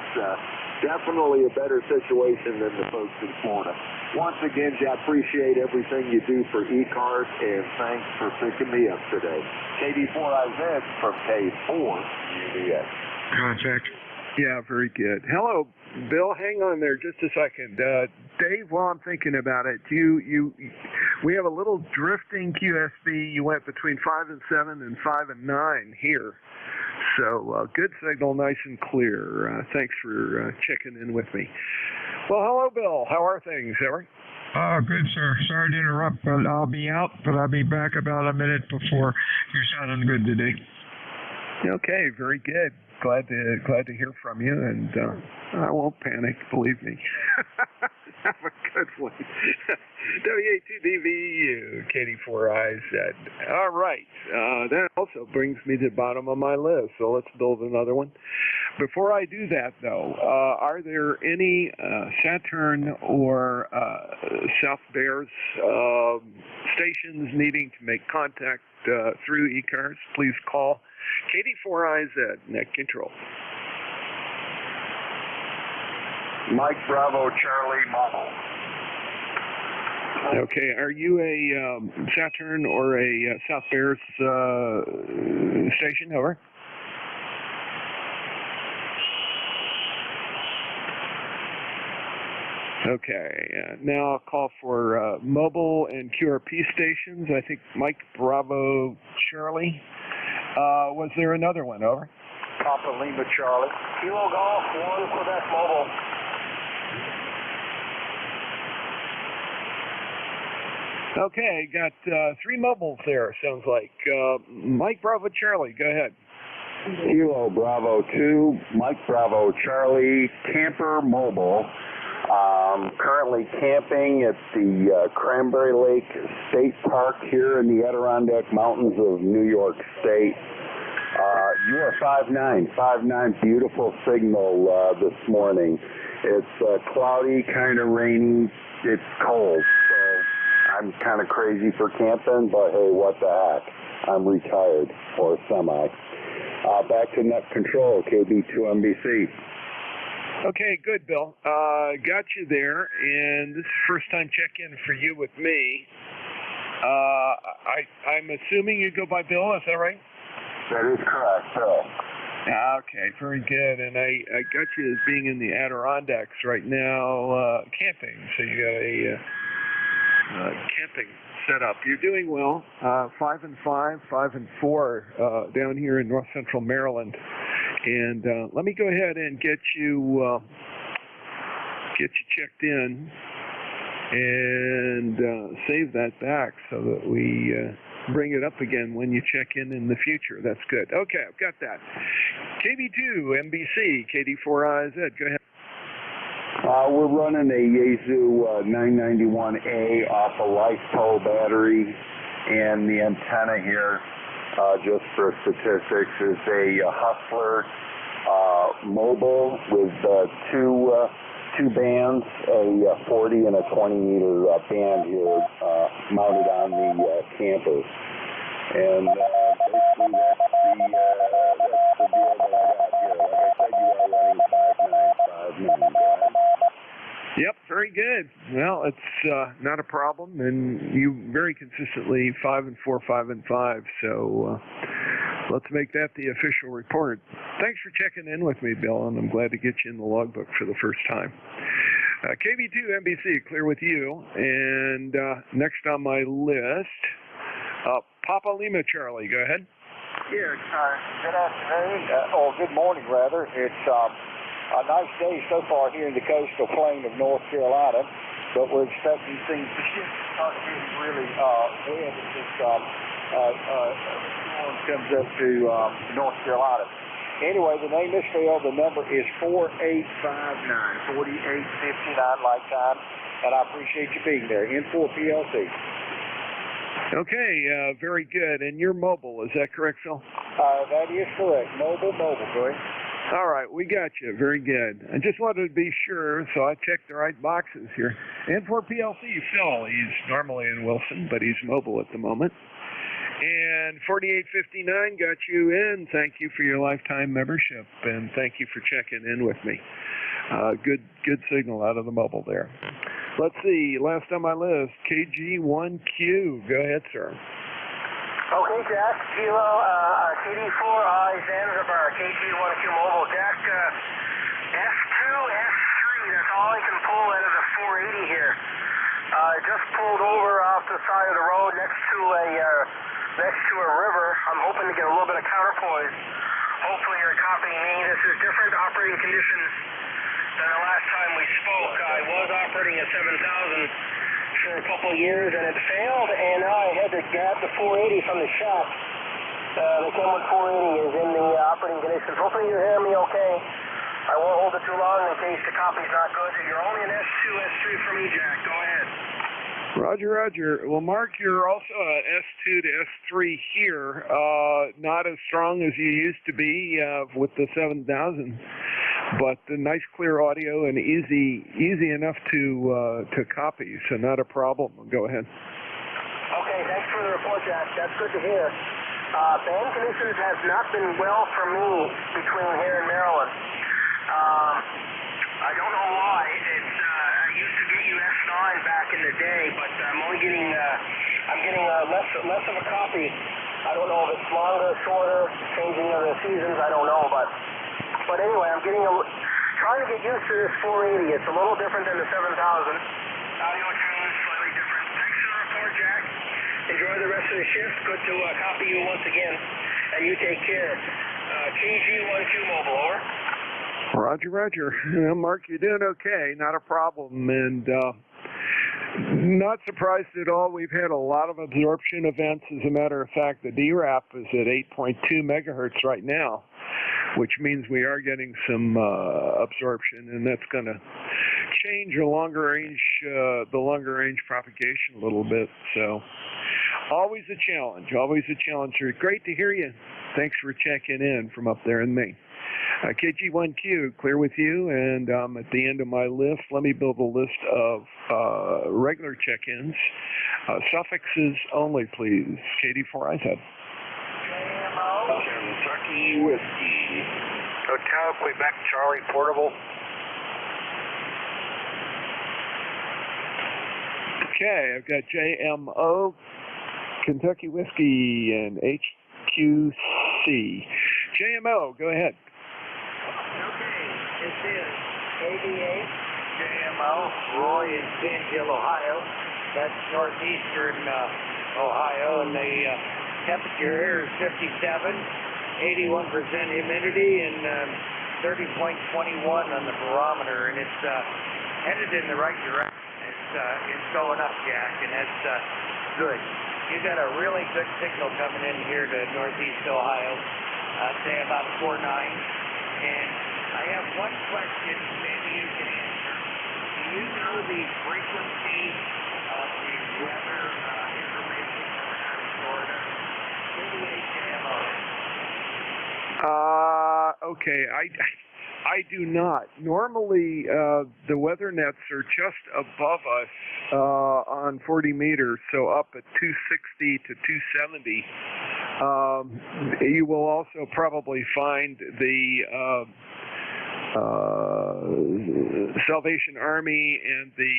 definitely a better situation than the folks in Florida. Once again, Jack, appreciate everything you do for ECARS, and thanks for picking me up today. KD4IZ from K4UVX. Contact. Yeah, very good. Hello, Bill. Hang on there just a second. Dave, while I'm thinking about it, we have a little drifting QSB. You went between 5 and 7 and 5 and 9 here. So good signal, nice and clear. Thanks for checking in with me. Well, hello, Bill. How are things, Eric? Oh, good, sir. Sorry to interrupt, but I'll be out, but I'll be back about a minute before. You're sounding good today. Okay, very good. Glad to hear from you, and I won't panic, believe me. Have a good one. WA2DVU, KD4IZ. All right. That also brings me to the bottom of my list, so let's build another one. Before I do that, though, are there any Saturn or South Bears stations needing to make contact through ECARS? Please call KD4IZ, Net Control. Mike Bravo Charlie Mobile. Okay, are you a Saturn or a South Bears station? Over. Okay, now I'll call for mobile and QRP stations. I think Mike Bravo Charlie. Was there another one? Over. Papa Lima Charlie. Kilo Golf 1 Quebec Mobile. Okay, got 3 mobiles there, sounds like. Mike Bravo Charlie, go ahead. Kilo Bravo 2, Mike Bravo Charlie, Camper Mobile. Currently camping at the Cranberry Lake State Park here in the Adirondack Mountains of New York State. You are 5'9", beautiful signal this morning. It's cloudy, kind of rainy, it's cold. So I'm kind of crazy for camping, but hey, what the heck? I'm retired, or semi. Back to Net Control, KB2NBC. Okay, good, Bill. Got you there, and this is first time check-in for you with me. I'm assuming you go by Bill, is that right? That is correct, Bill. Okay, very good. And I got you as being in the Adirondacks right now, camping. So you got a camping setup. You're doing well. 5 and 5, 5 and 4 down here in North Central Maryland. And let me go ahead and get you checked in and save that back so that we bring it up again when you check in the future. That's good. Okay, I've got that. KB2, NBC, KD4IZ, go ahead. We're running a Yaesu 991A off a LiFePo battery, and the antenna here, just for statistics, is a Hustler mobile with two bands, a 40 and a 20 meter band here mounted on the camper. And basically that's the deal that I got here. Like I said, you are running 5'9". Yep, very good. Well, it's not a problem, and you very consistently 5 and 4, 5 and 5. So let's make that the official report. Thanks for checking in with me, Bill, and I'm glad to get you in the logbook for the first time. KB2 NBC, clear with you. And next on my list, Papa Lima Charlie, go ahead. Yeah, good afternoon, or good morning rather. It's a nice day so far here in the coastal plain of North Carolina, but we're expecting things to start getting really wet as this storm comes up to North Carolina. Anyway, the name is Phil. The number is 4859, 4859 like time, and I appreciate you being there. N4 PLC. Okay, very good. And you're mobile, is that correct, Phil? That is correct. Mobile, correct. All right, we got you. Very good. I just wanted to be sure, so I checked the right boxes here. And for PLC, Phil, he's normally in Wilson, but he's mobile at the moment. And 4859 got you in. Thank you for your lifetime membership, and thank you for checking in with me. Good signal out of the mobile there. Let's see, last on my list, KG1Q. Go ahead, sir. Okay, Jack, Kilo, KD4IZ of our KG1Q mobile. Jack, S2, S3, that's all I can pull out of the 480 here. Just pulled over off the side of the road next to a river. I'm hoping to get a little bit of counterpoise. Hopefully you're copying me. This is different operating conditions than the last time we spoke. I was operating at 7,000 for a couple of years and it failed, and now I had to grab the 480 from the shop. The Kenwood 480 is in the operating conditions. Hopefully you're hearing me okay. I won't hold it too long in case the copy's not good. You're only an S2, S3 for me, Jack. Go ahead. Roger, Roger. Well, Mark, you're also S2 to S3 here. Not as strong as you used to be with the 7000, but nice clear audio and easy enough to copy, so not a problem. Go ahead. Okay, thanks for the report, Jack. That's good to hear. Band conditions have not been well for me between here and Maryland. I don't know why. I used to get you S9 back in the day, but I'm only getting less of a copy. I don't know if it's longer, shorter, changing of the seasons. I don't know, but anyway, I'm trying to get used to this 480. It's a little different than the 7000. Audio tunes slightly different. Thanks for the report, Jack. Enjoy the rest of the shift. Good to copy you once again, and you take care. KG12 Mobile, over. Roger, Roger. Mark, you're doing okay. Not a problem. And not surprised at all. We've had a lot of absorption events. As a matter of fact, the DRAP is at 8.2 megahertz right now, which means we are getting some absorption, and that's going to change the longer range propagation a little bit. So always a challenge. Great to hear you. Thanks for checking in from up there in Maine. KG1Q, clear with you, and at the end of my list, let me build a list of regular check-ins. Suffixes only, please. KD4IZ. Kentucky Whiskey. Hotel, Quebec, Charlie, Portable. Okay, I've got JMO, Kentucky Whiskey, and HQC. JMO, go ahead. This is 88 JMO, Roy in Danville, Ohio. That's northeastern Ohio, and the temperature here is 57, 81% humidity, and 30.21 on the barometer, and it's headed in the right direction. It's going up, Jack, and that's good. You got a really good signal coming in here to northeast Ohio. I'd say about 4.9, and I have one question maybe you can answer. Do you know the frequency of the weather information coming out of Florida? Okay, I do not. Normally, the weather nets are just above us on 40 meters, so up at 260 to 270. You will also probably find the Salvation Army and the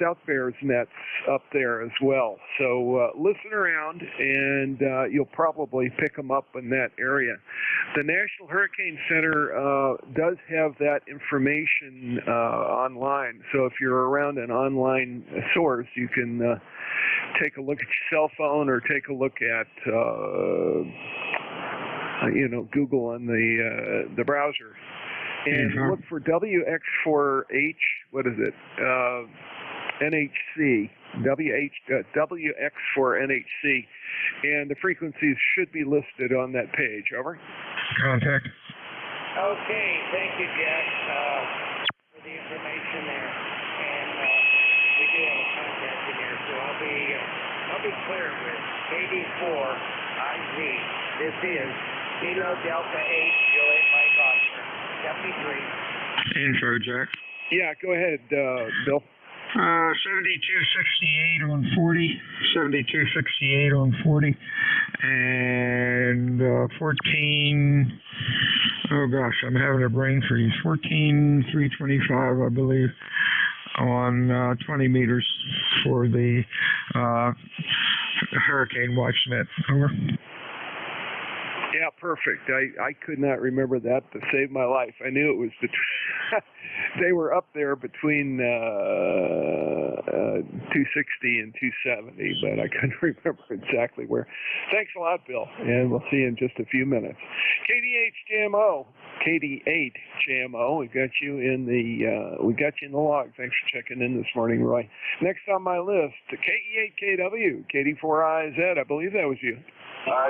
South Bears nets up there as well. So listen around, and you'll probably pick them up in that area. The National Hurricane Center does have that information online. So if you're around an online source, you can take a look at your cell phone or take a look at Google on the browser, and look for WX4H. What is it? NHC. WX4NHC, and the frequencies should be listed on that page. Over. Contact. Okay, thank you, Jack, for the information there. And we do have a contact in there, so I'll be clear with KD4IZ. This is Kilo Delta 8, Juliet Mike Oscar, 73. Info, Jack. Yeah, go ahead, Bill. 7268 on 40, 7268 on 40, and 14, oh gosh, I'm having a brain freeze, 14325, I believe, on 20 meters for the Hurricane Watch Net. Over. Yeah, perfect. I could not remember that to save my life. I knew it was they were up there between 260 and 270, but I couldn't remember exactly where. Thanks a lot, Bill, and we'll see you in just a few minutes. KD8JMO, we got you in the log. Thanks for checking in this morning, Roy. Next on my list, KE8KW, KD4IZ. I believe that was you.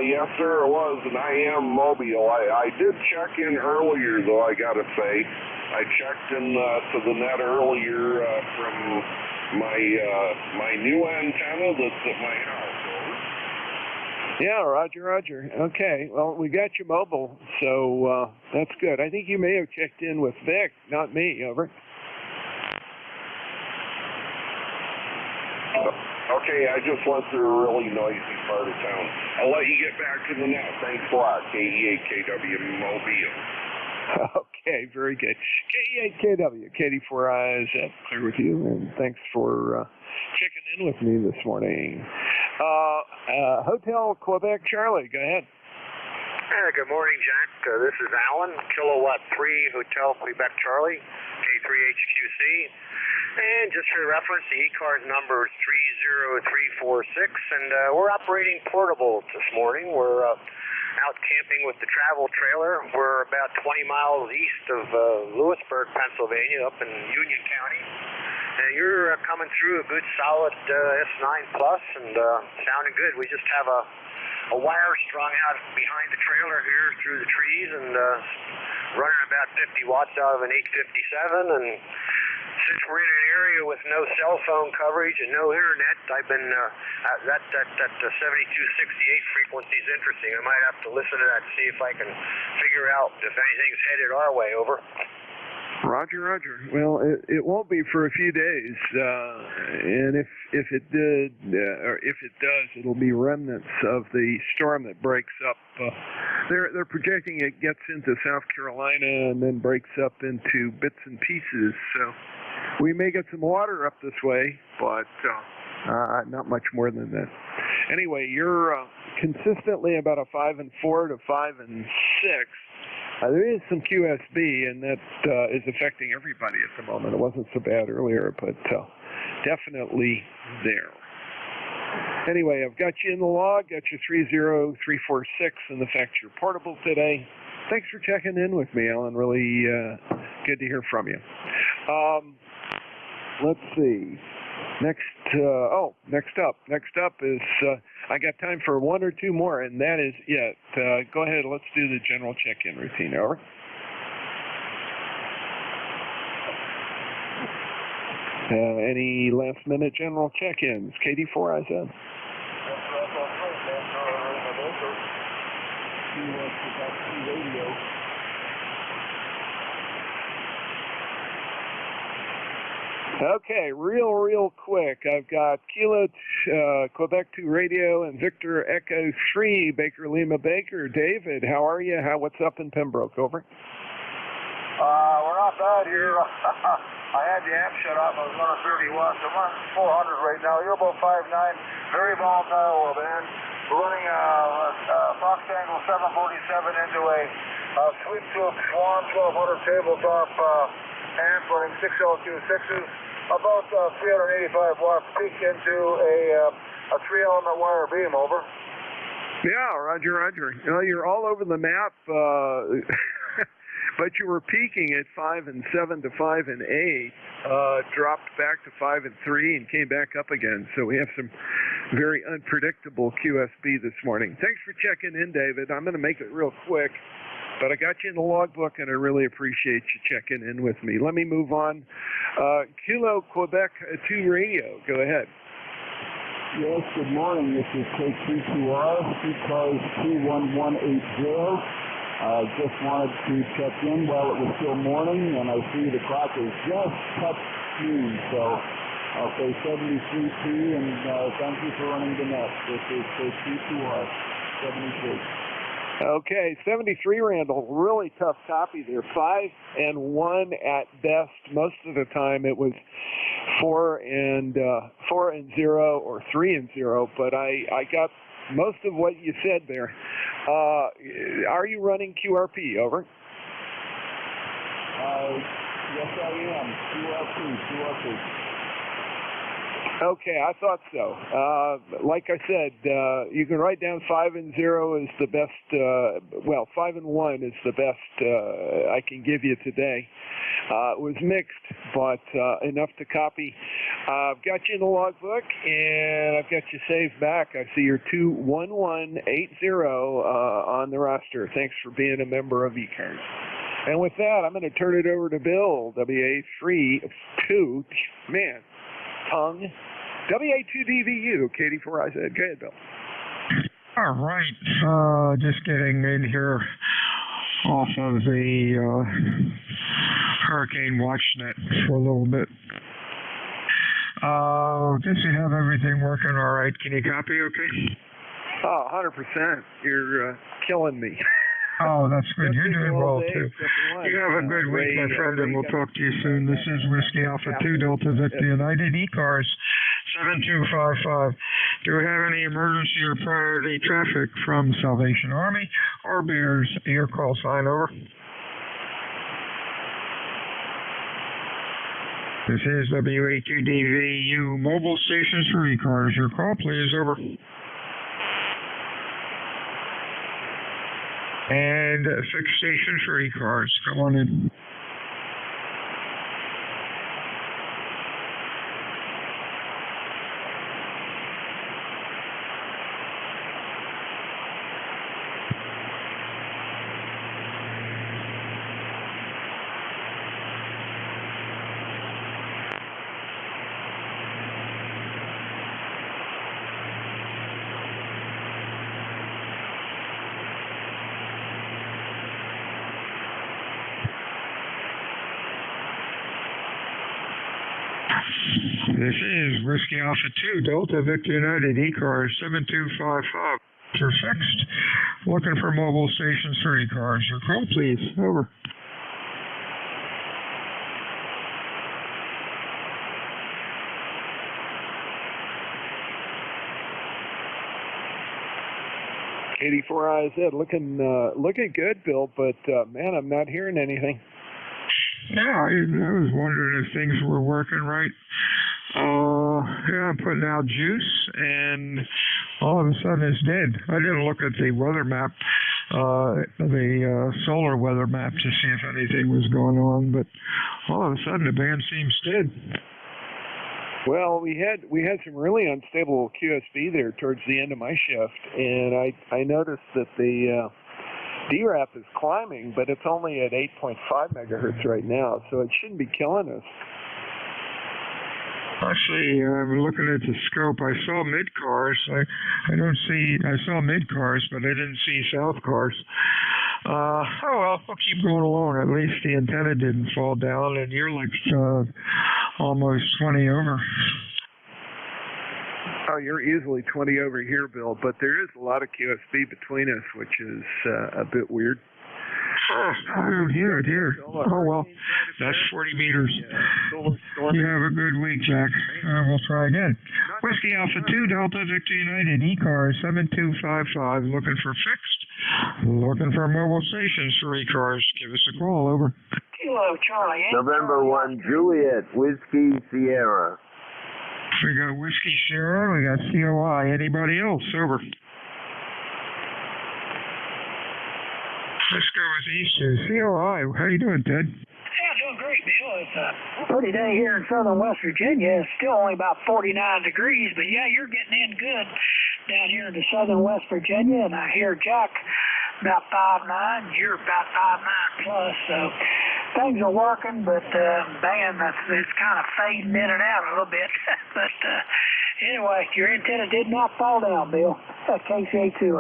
Yes, sir, it was, and I am mobile. I did check in earlier, though, I got to say. I checked in to the net earlier from my new antenna that's at my house. Yeah, Roger. Okay, well, we got you mobile, so that's good. I think you may have checked in with Vic, not me. Over. Okay, I just went through a really noisy part of town. I'll let you get back to the net. Thanks a lot, KE8KW Mobile. Okay, very good. KE8KW, KD4IZ, clear with you, and thanks for checking in with me this morning. Hotel Quebec Charlie, go ahead. Good morning, Jack. This is Alan, Kilowatt 3 Hotel Quebec Charlie, K3HQC. And just for reference, the ECARS number is 30346, and we're operating portables this morning. We're out camping with the travel trailer. We're about 20 miles east of Lewisburg, Pennsylvania, up in Union County. And you're coming through a good solid S9 Plus and sounding good. We just have a wire strung out behind the trailer here through the trees and running about 50 watts out of an 857. And since we're in an area with no cell phone coverage and no internet, I've been that 7268 frequency is interesting. I might have to listen to that and see if I can figure out if anything's headed our way. Over. Roger. Well, it won't be for a few days, and if it did, or if it does, it'll be remnants of the storm that breaks up. They're projecting it gets into South Carolina and then breaks up into bits and pieces. So we may get some water up this way, but not much more than that. Anyway, you're consistently about a 5 and 4 to 5 and 6. There is some QSB, and that is affecting everybody at the moment. It wasn't so bad earlier, but definitely there. Anyway, I've got you in the log, got you 30346, and the fact you're portable today. Thanks for checking in with me, Alan. Really good to hear from you. Let's see. Next up is, I got time for one or two more, and that is it. Go ahead, let's do the general check-in routine. Over. Any last-minute general check-ins? KD4IZ. Okay, real quick. I've got Kilo Quebec 2 Radio and Victor Echo 3 Baker Lima Baker. David, how are you? What's up in Pembroke? Over. We're not bad here. I had the amp shut off. I was running 30 watts. I'm running 400 right now. You're about 5'9", very volatile band. We're running a Fox Angle 747 into a Sweet Tube Swan 1200 tabletop amp running 6 L26s. About 385 watts peak into a 3-element wire beam. Over. Yeah, Roger. Well, you're all over the map, but you were peaking at 5 and 7 to 5 and 8, dropped back to 5 and 3, and came back up again. So we have some very unpredictable QSB this morning. Thanks for checking in, David. I'm going to make it real quick. But I got you in the logbook, and I really appreciate you checking in with me. Let me move on. Kilo Quebec 2 Radio, go ahead. Yes, good morning. This is K3QR, ECARS 21180. Just wanted to check in while it was still morning, and I see the clock is just touched noon. So I'll say 73P, and thank you for running the net. This is K3QR, 73. Okay, 73, Randall. Really tough copy there. 5 and 1 at best. Most of the time it was 4 and 0 or 3 and 0. But I got most of what you said there. Are you running QRP? Over. Yes, I am. QRP. Okay, I thought so. Like I said, you can write down 5 and 0 is the best. 5 and 1 is the best I can give you today. It was mixed, but enough to copy. I've got you in the logbook, and I've got you saved back. I see your 21180 on the roster. Thanks for being a member of ECARS. And with that, I'm going to turn it over to Bill, WA32. Man. tongue. WA2DVU, KD4IZ. Go ahead, Bill. All right. Just getting in here off of the Hurricane WatchNet for a little bit. Guess you have everything working all right. Can you copy okay? Oh, 100%. You're killing me. Oh, that's good. You're doing well, too. You have a good week, my friend, and we'll talk to you soon. This is Whiskey Alpha 2 Delta Victor United, ECARS 7255. Do we have any emergency or priority traffic from Salvation Army or Bears? Your call sign, over. This is WA2DVU Mobile Stations for ECARS. Your call, please, over. And fixed station for ECARS. Come on in. This is Whiskey Alpha 2 Delta Victor United ECARS 7255. You're fixed. Looking for mobile stations for ECARS. Your call, please. Over. KD4IZ looking good, Bill, but man, I'm not hearing anything. Yeah, I was wondering if things were working right. Yeah, I'm putting out juice, and all of a sudden it's dead. I didn't look at the weather map, the solar weather map, to see if anything was going on, but all of a sudden the band seems dead. Well, we had some really unstable QSB there towards the end of my shift, and I noticed that the DRAP is climbing, but it's only at 8.5 megahertz right now, so it shouldn't be killing us. Actually, I'm looking at the scope. I saw mid-cars. I saw mid-cars, but I didn't see south cars. Oh well, we'll keep going along. At least the antenna didn't fall down, and you're like almost 20 over. Oh, you're easily 20 over here, Bill, but there is a lot of QSB between us, which is a bit weird. I don't hear it here. Oh, well, that's 40 meters. You have a good week, Jack. We'll try again. Whiskey Alpha 2 Delta Victor United ECARS 7255. Looking for fixed. Looking for mobile stations for ECARS. Give us a call. Over. Kilo Charlie. November 1 Juliet Whiskey Sierra. We got Whiskey Sierra. We got COI. Anybody else? Over. Let's go with these two. COI, how you doing, Ted? Yeah, doing great, Bill. It's a pretty day here in southern West Virginia. It's still only about 49 degrees, but yeah, you're getting in good down here in the southern West Virginia, and I hear Jack about 5'9", you're about 5'9 plus, so things are working, but man, it's kind of fading in and out a little bit. But anyway, your antenna did not fall down, Bill. KCA2.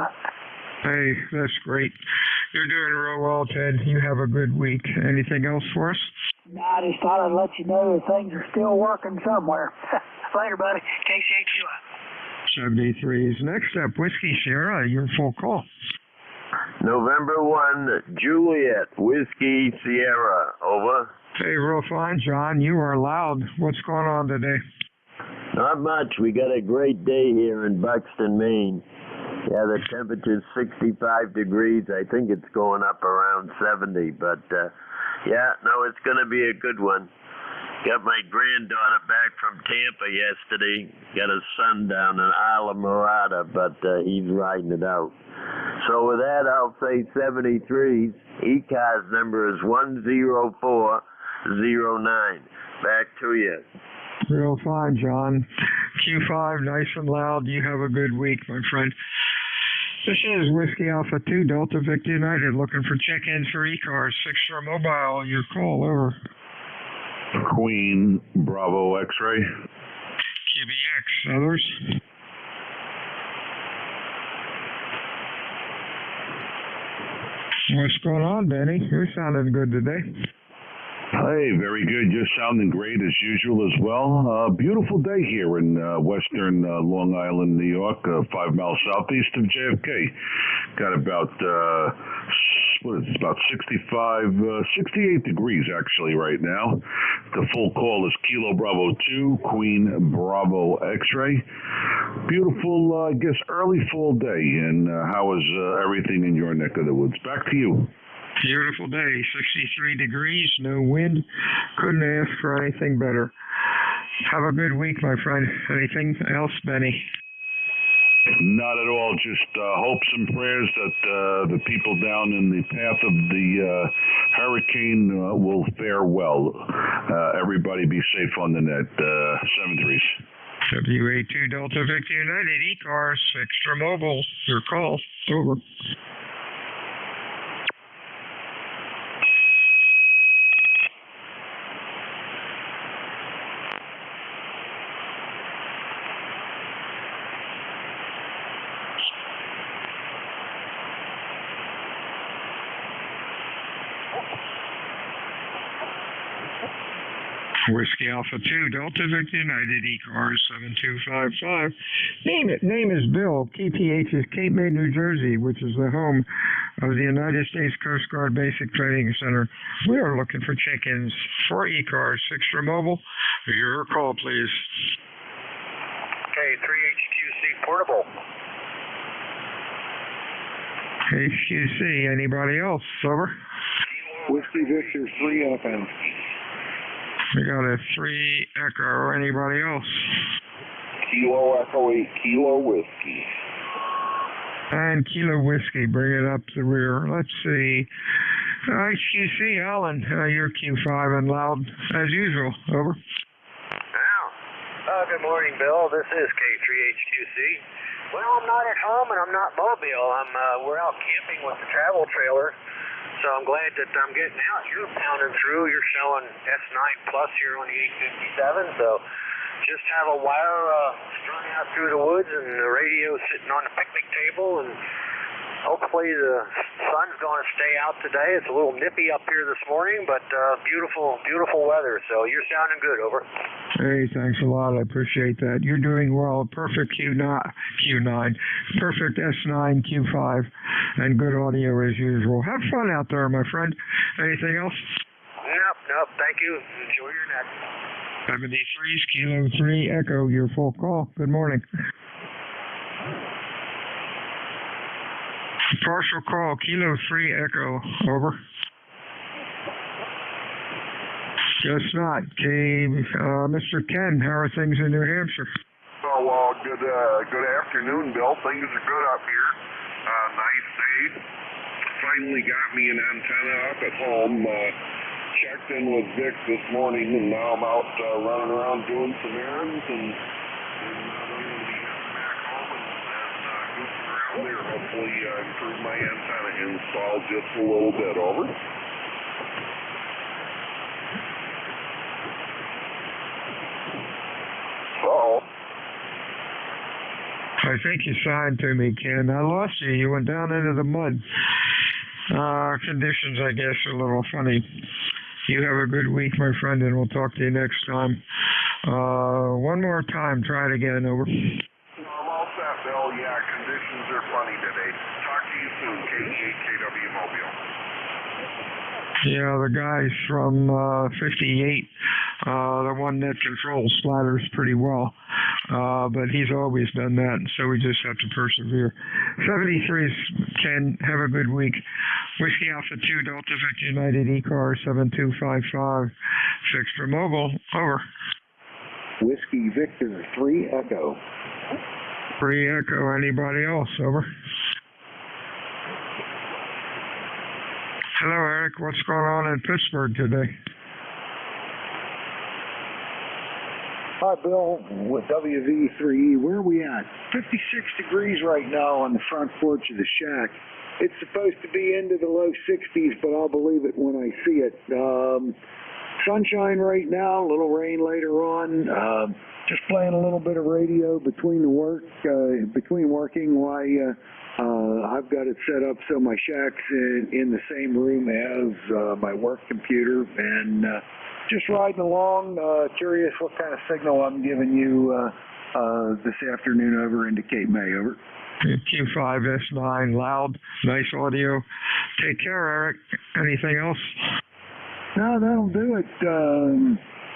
Hey, that's great. You're doing real well, Ted. You have a good week. Anything else for us? No, I just thought I'd let you know that things are still working somewhere. Later, buddy. KCA2. 73 is next up. Whiskey Sierra, your full call. November 1 Juliet Whiskey Sierra. Over. Hey, real fine, John. You are loud. What's going on today? Not much. We got a great day here in Buxton, Maine. Yeah, the temperature's 65 degrees. I think it's going up around 70, but yeah, no, it's going to be a good one. Got my granddaughter back from Tampa yesterday. Got a son down in Isla Morada, but he's riding it out. So with that, I'll say 73's. ECARS number is 10409. Back to you. Real fine, John. Q5, nice and loud. You have a good week, my friend. This is Whiskey Alpha 2 Delta Victor United, looking for check-ins for ECARS. 6 for mobile. Your call. Over. Queen Bravo X-ray. WXBX. Others? What's going on, Benny? You're sounding good today. Hey, very good. You're sounding great as usual as well. Beautiful day here in western Long Island, New York, 5 miles southeast of JFK. Got about, about 68 degrees actually right now. The full call is Kilo Bravo 2, Queen Bravo X-ray. Beautiful, I guess, early fall day. And how is everything in your neck of the woods? Back to you. Beautiful day, 63 degrees, no wind. Couldn't ask for anything better. Have a good week, my friend. Anything else, Benny? Not at all. Just hopes and prayers that the people down in the path of the hurricane will fare well. Everybody be safe on the net. 7-3s. WA2 Delta Victor United, ECARS, Extra Mobile. Your call. Over. Whiskey Alpha 2, Delta Victor United, ECARS 7255. Name is Bill. KPH is Cape May, New Jersey, which is the home of the United States Coast Guard Basic Training Center. We are looking for check-ins for ECARS. Extra Mobile, your call, please. K3HQC Portable. HQC, anybody else? Over. Whiskey Victor 3 FM. We got a 3 Echo. Anybody else? Kilo Echo 8, Kilo Whiskey. And Kilo Whiskey. Bring it up the rear. Let's see. HQC, Alan. You're Q5 and loud as usual. Over. Good morning, Bill. This is K3HQC. Well, I'm not at home and I'm not mobile. We're out camping with the travel trailer. So I'm glad that I'm getting out. You're pounding through. You're showing S9 Plus here on the 857. So just have a wire strung out through the woods and the radio sitting on the picnic table. And hopefully the sun's going to stay out today. It's a little nippy up here this morning, but beautiful, beautiful weather. So you're sounding good. Over. Hey, thanks a lot. I appreciate that. You're doing well. Perfect Q9, perfect S9, Q5, and good audio as usual. Have fun out there, my friend. Anything else? Nope. Thank you. Enjoy your neck. 73s, Kilo 3 Echo, your full call. Good morning. Partial call, Kilo 3 Echo. Over. Guess not. Mr. Ken, how are things in New Hampshire? Oh, well, good afternoon, Bill. Things are good up here. Nice day. Finally got me an antenna up at home. Checked in with Vic this morning, and now I'm out running around doing some errands and back home and goofing around there. Hopefully improve my antenna install just a little bit. Over. I think you signed to me, Ken. I lost you. You went down into the mud. Conditions, I guess, are a little funny. You have a good week, my friend, and we'll talk to you next time. One more time. Try it again. Over. I'm all set, Bill. Yeah, conditions are funny today. Talk to you soon, KW Mobile. Yeah, the guys from 58, the one that controls splatters pretty well. But he's always done that, so we just have to persevere. 73s, Ken, have a good week. Whiskey Alpha 2, Delta Victor United, ECAR 7255, 6 for mobile. Over. Whiskey Victor 3 Echo. 3 Echo, anybody else? Over. Hello, Eric. What's going on in Pittsburgh today? Hi, Bill, with WV3E. Where are we at? 56 degrees right now on the front porch of the shack. It's supposed to be into the low 60s, but I'll believe it when I see it. sunshine right now, a little rain later on. Just playing a little bit of radio between between working while I've got it set up so my shack's in the same room as my work computer, and just riding along, curious what kind of signal I'm giving you this afternoon over into Cape May, over. Q5S9, loud, nice audio. Take care, Eric. Anything else? No, that'll do it.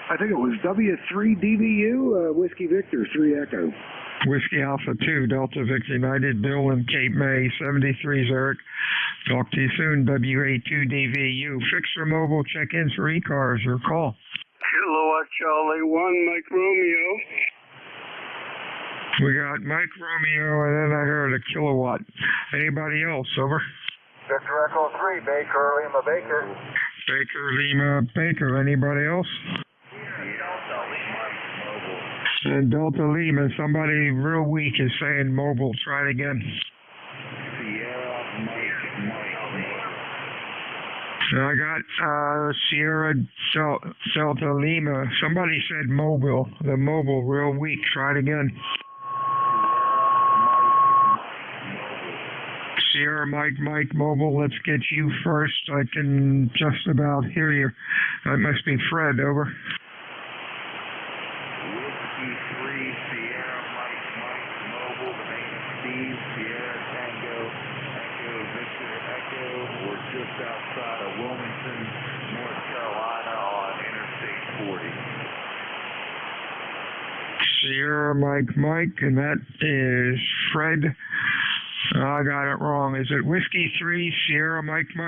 I think it was W3DVU, Whiskey Victor, 3 Echo. Whiskey Alpha 2, Delta Victor United, Bill in Cape May, 73's Eric. Talk to you soon, WA2DVU. Fix or mobile check-ins for ECARS or call. Kilowatt Charlie 1, Mike Romeo. We got Mike Romeo, and then I heard a kilowatt. Anybody else? Over. Victor Echo 3, Baker Lima Baker. Baker Lima Baker. Anybody else? And Delta Lima. Somebody real weak is saying mobile. Try it again. I got Sierra Delta Lima. Somebody said mobile. The mobile real weak. Try it again. Sierra Mike Mobile, let's get you first. I can just about hear you. That must be Fred, over. Whiskey 3, Sierra Mike Mobile, the name is Steve, Sierra Tango, Echo Victor Echo. We're just outside of Wilmington, North Carolina on Interstate 40. Sierra Mike, and that is Fred. I got it wrong. Is it Whiskey 3, Sierra Mike? I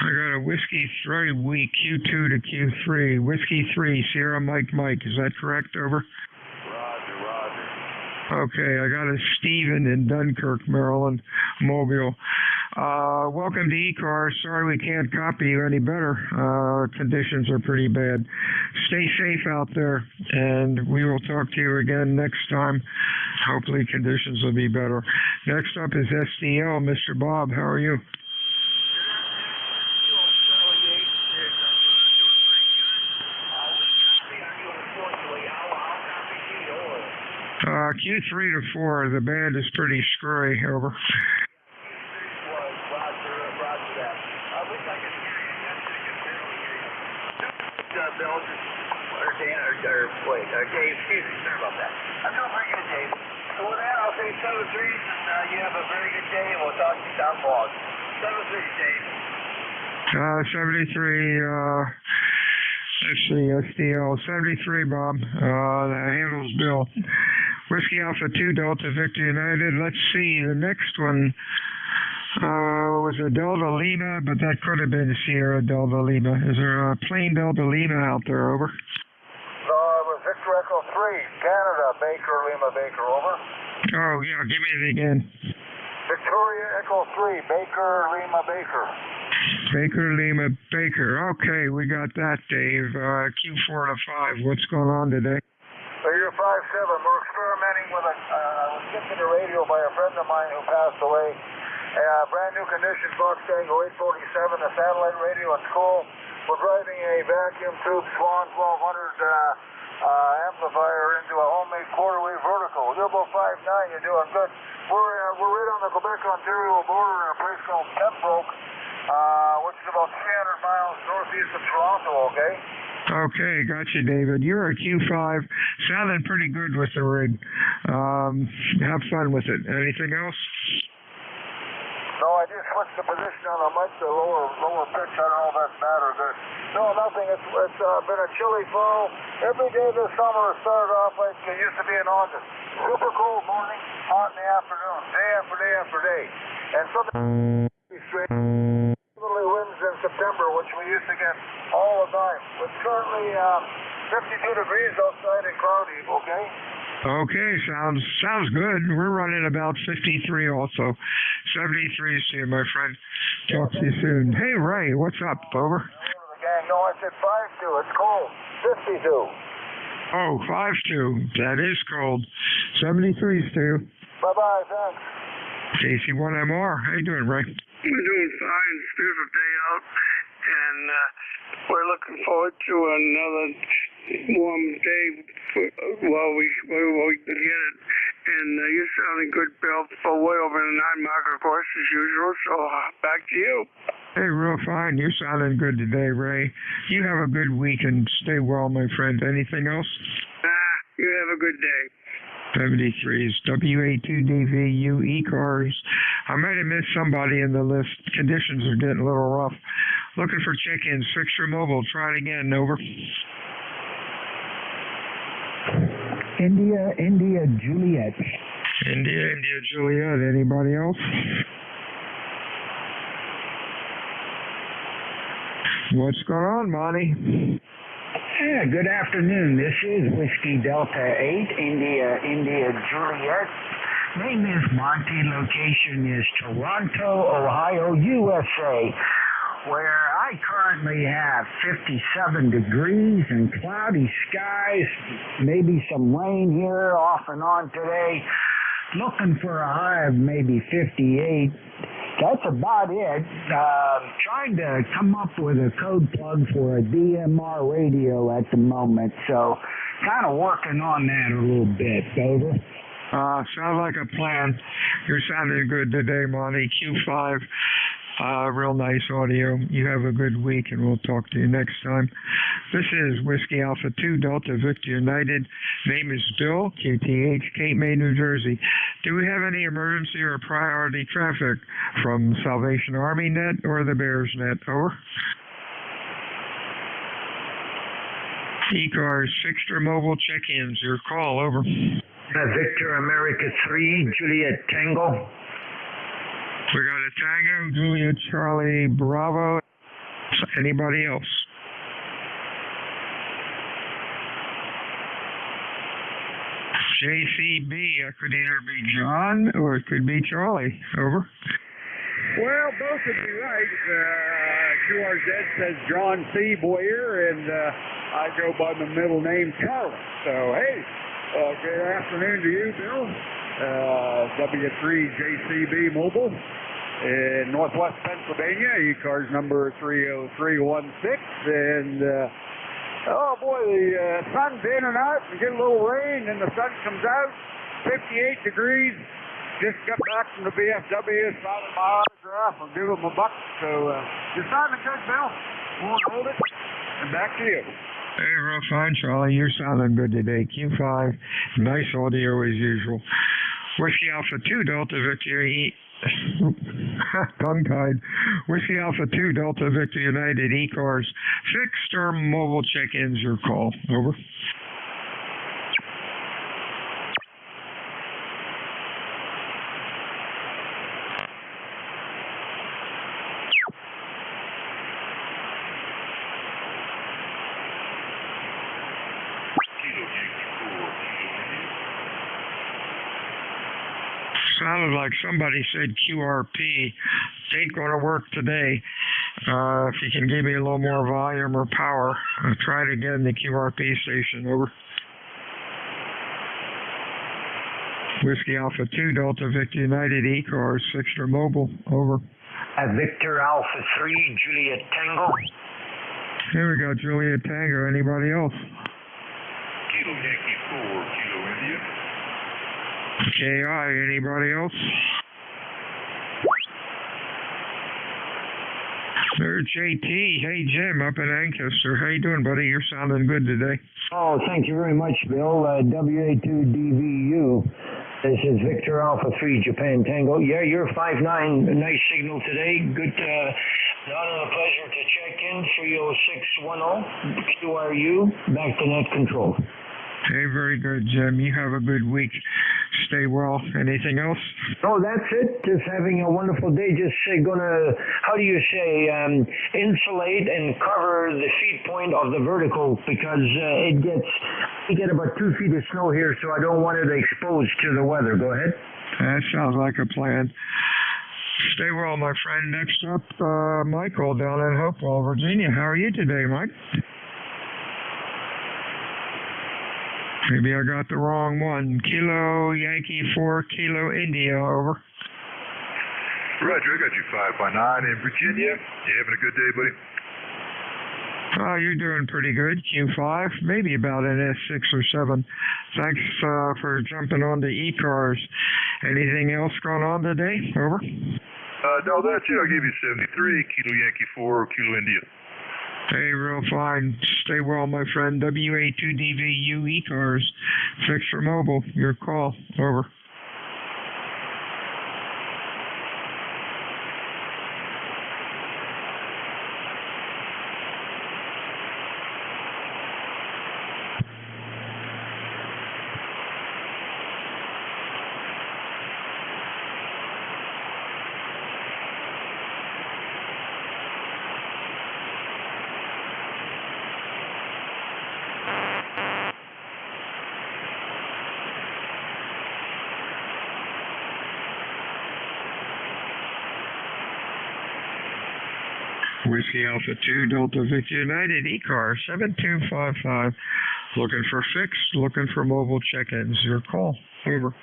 got a Whiskey 3 week, Q2 to Q3. Whiskey 3, Sierra Mike. Is that correct, over? Roger. Okay, I got a Steven in Dunkirk, Maryland, Mobile. Welcome to ECARS. Sorry we can't copy you any better. Conditions are pretty bad. Stay safe out there, and we will talk to you again next time. Hopefully conditions will be better. Next up is SDL. Mr. Bob, how are you? Q3 to 4, the band is pretty screwy, over. Dave, excuse me, sorry about that. I'm doing pretty good, Dave. So with that, I'll say 7 threes, and you have a very good day, and we'll talk to you down the log. 7 threes, Dave. 73, let's see, SDL, 73, Bob. The handles Bill. Whiskey Alpha 2, Delta Victor United. Let's see, the next one was a Delta Lima, but that could have been Sierra Delta Lima. Is there a plain Delta Lima out there, over? No, it was Victor Echo 3, Canada, Baker Lima Baker, over. Oh, yeah, give me it again. Victoria Echo 3, Baker Lima Baker. Baker Lima Baker. Okay, we got that, Dave. Q4 to 5. What's going on today? So you're 5-7. We're experimenting with I was given the radio by a friend of mine who passed away. A brand new condition, Fox Tango 847, a satellite radio at school. We're driving a vacuum tube Swan 1200 amplifier into a homemade quarter-wave vertical. You're about 5'9", you're doing good. We're right on the Quebec-Ontario border in a place called Pembroke, which is about 300 miles northeast of Toronto, okay? Okay, gotcha, David. You're a Q5, sounding pretty good with the rig. Have fun with it. Anything else? No, I just switched the position on the mic to lower pitch. I don't know if that's bad or good. No, nothing. It's been a chilly fall. Every day this summer has started off like it used to be in August. Super cold morning, hot in the afternoon, day after day after day. And something straight winds in September, which we used to get all the time. It's currently 52 degrees outside and cloudy, okay? Okay, sounds good. We're running about 53 also. 73 to you, my friend. Talk to you soon. Hey, Ray, what's up? Over. Gang, no, I said 5-2. It's cold. 52. Oh, 5-2. That is cold. 73 to you. Bye-bye, thanks. JC1MR. How you doing, Ray? We're doing fine. It's a beautiful day out, and we're looking forward to another warm day while we can get it. And you're sounding good, Bill, for way over the 9 mark, of course, as usual. So back to you. Hey, real fine. You're sounding good today, Ray. You have a good week and stay well, my friend. Anything else? You have a good day. 73 is WA2DVU ECARS. I might have missed somebody in the list. Conditions are getting a little rough. Looking for check-ins. Fixture mobile. Try it again. Over. India, Juliet. India, Juliet. Anybody else? What's going on, Monty? Yeah, good afternoon. This is Whiskey Delta 8, India, Juliet. Name is Monty. Location is Toronto, Ohio, USA, where I currently have 57 degrees and cloudy skies, maybe some rain here off and on today. Looking for a high of maybe 58. That's about it. Trying to come up with a code plug for a DMR radio at the moment, so kind of working on that a little bit. Over. Sounds like a plan. You're sounding good today, Monty. Q5. Real nice audio. You have a good week, and we'll talk to you next time. This is Whiskey Alpha 2 Delta Victor United. Name is Bill, QTH, Cape May, New Jersey. Do we have any emergency or priority traffic from Salvation Army Net or the Bears Net? Over. ECARS, Fixture Mobile check-ins. Your call. Over. Victor America 3, Juliet Tango. We got a Tango, Juliet, Charlie, Bravo. Anybody else? JCB, it could either be John or it could be Charlie. Over. Well, both would be right. QRZ says John C. Boyer, and I go by my middle name, Charlie. So, hey, good afternoon to you, Bill. W3JCB Mobile in Northwest Pennsylvania, ECARS number 30316, and oh boy, the sun's in and out, we get a little rain, and the sun comes out, 58 degrees, just got back from the VFW, signing my autograph, I'll give them a buck, so you're sounding good, Bill, won't hold it, and back to you. Hey, real fine, Charlie. You're sounding good today. Q5, nice audio as usual. Whiskey Alpha 2 Delta Victor tongue-tied. Whiskey Alpha 2 Delta Victor United ECARS. Fixed or mobile check-ins, your call. Over. Sounded like somebody said QRP. Ain't going to work today. If you can give me a little more volume or power, I'll try it again, the QRP station. Over. Whiskey Alpha 2 Delta Victor United ECARS, Fixture Mobile. Over. Victor Alpha 3 Juliet Tango. Here we go, Juliet Tango. Anybody else? Kilo Yankee 4, Kilo India. KI, anybody else? There's JT. Hey, Jim, up in Ancaster. How you doing, buddy? You're sounding good today. Oh, thank you very much, Bill. WA2DVU. This is Victor Alpha 3 Japan Tango. Yeah, you're 5'9". Nice signal today. Good. Not a pleasure to check in. 30610. QRU. Back to net control. Hey, very good, Jim. You have a good week. Stay well. Anything else? Oh, that's it. Just having a wonderful day. Just gonna, how do you say, insulate and cover the feed point of the vertical because we get about 2 feet of snow here, so I don't want it exposed to the weather. Go ahead. That sounds like a plan. Stay well, my friend. Next up, Michael down in Hopewell, Virginia. How are you today, Mike? Maybe I got the wrong one. Kilo Yankee 4, Kilo India, over. Roger, I got you 5 by 9 in Virginia. You having a good day, buddy? You're doing pretty good. Q5, maybe about an S6 or 7. Thanks for jumping on the ECARS. Anything else going on today? Over. No, that's it. I'll give you 73, Kilo Yankee 4, Kilo India. Hey, real fine. Stay well, my friend. WA2DVU ECARS. Fixed for mobile. Your call. Over. Whiskey Alpha 2, Delta Victor United, ECAR 7255. Looking for fixed, looking for mobile check-ins. Your call. Over.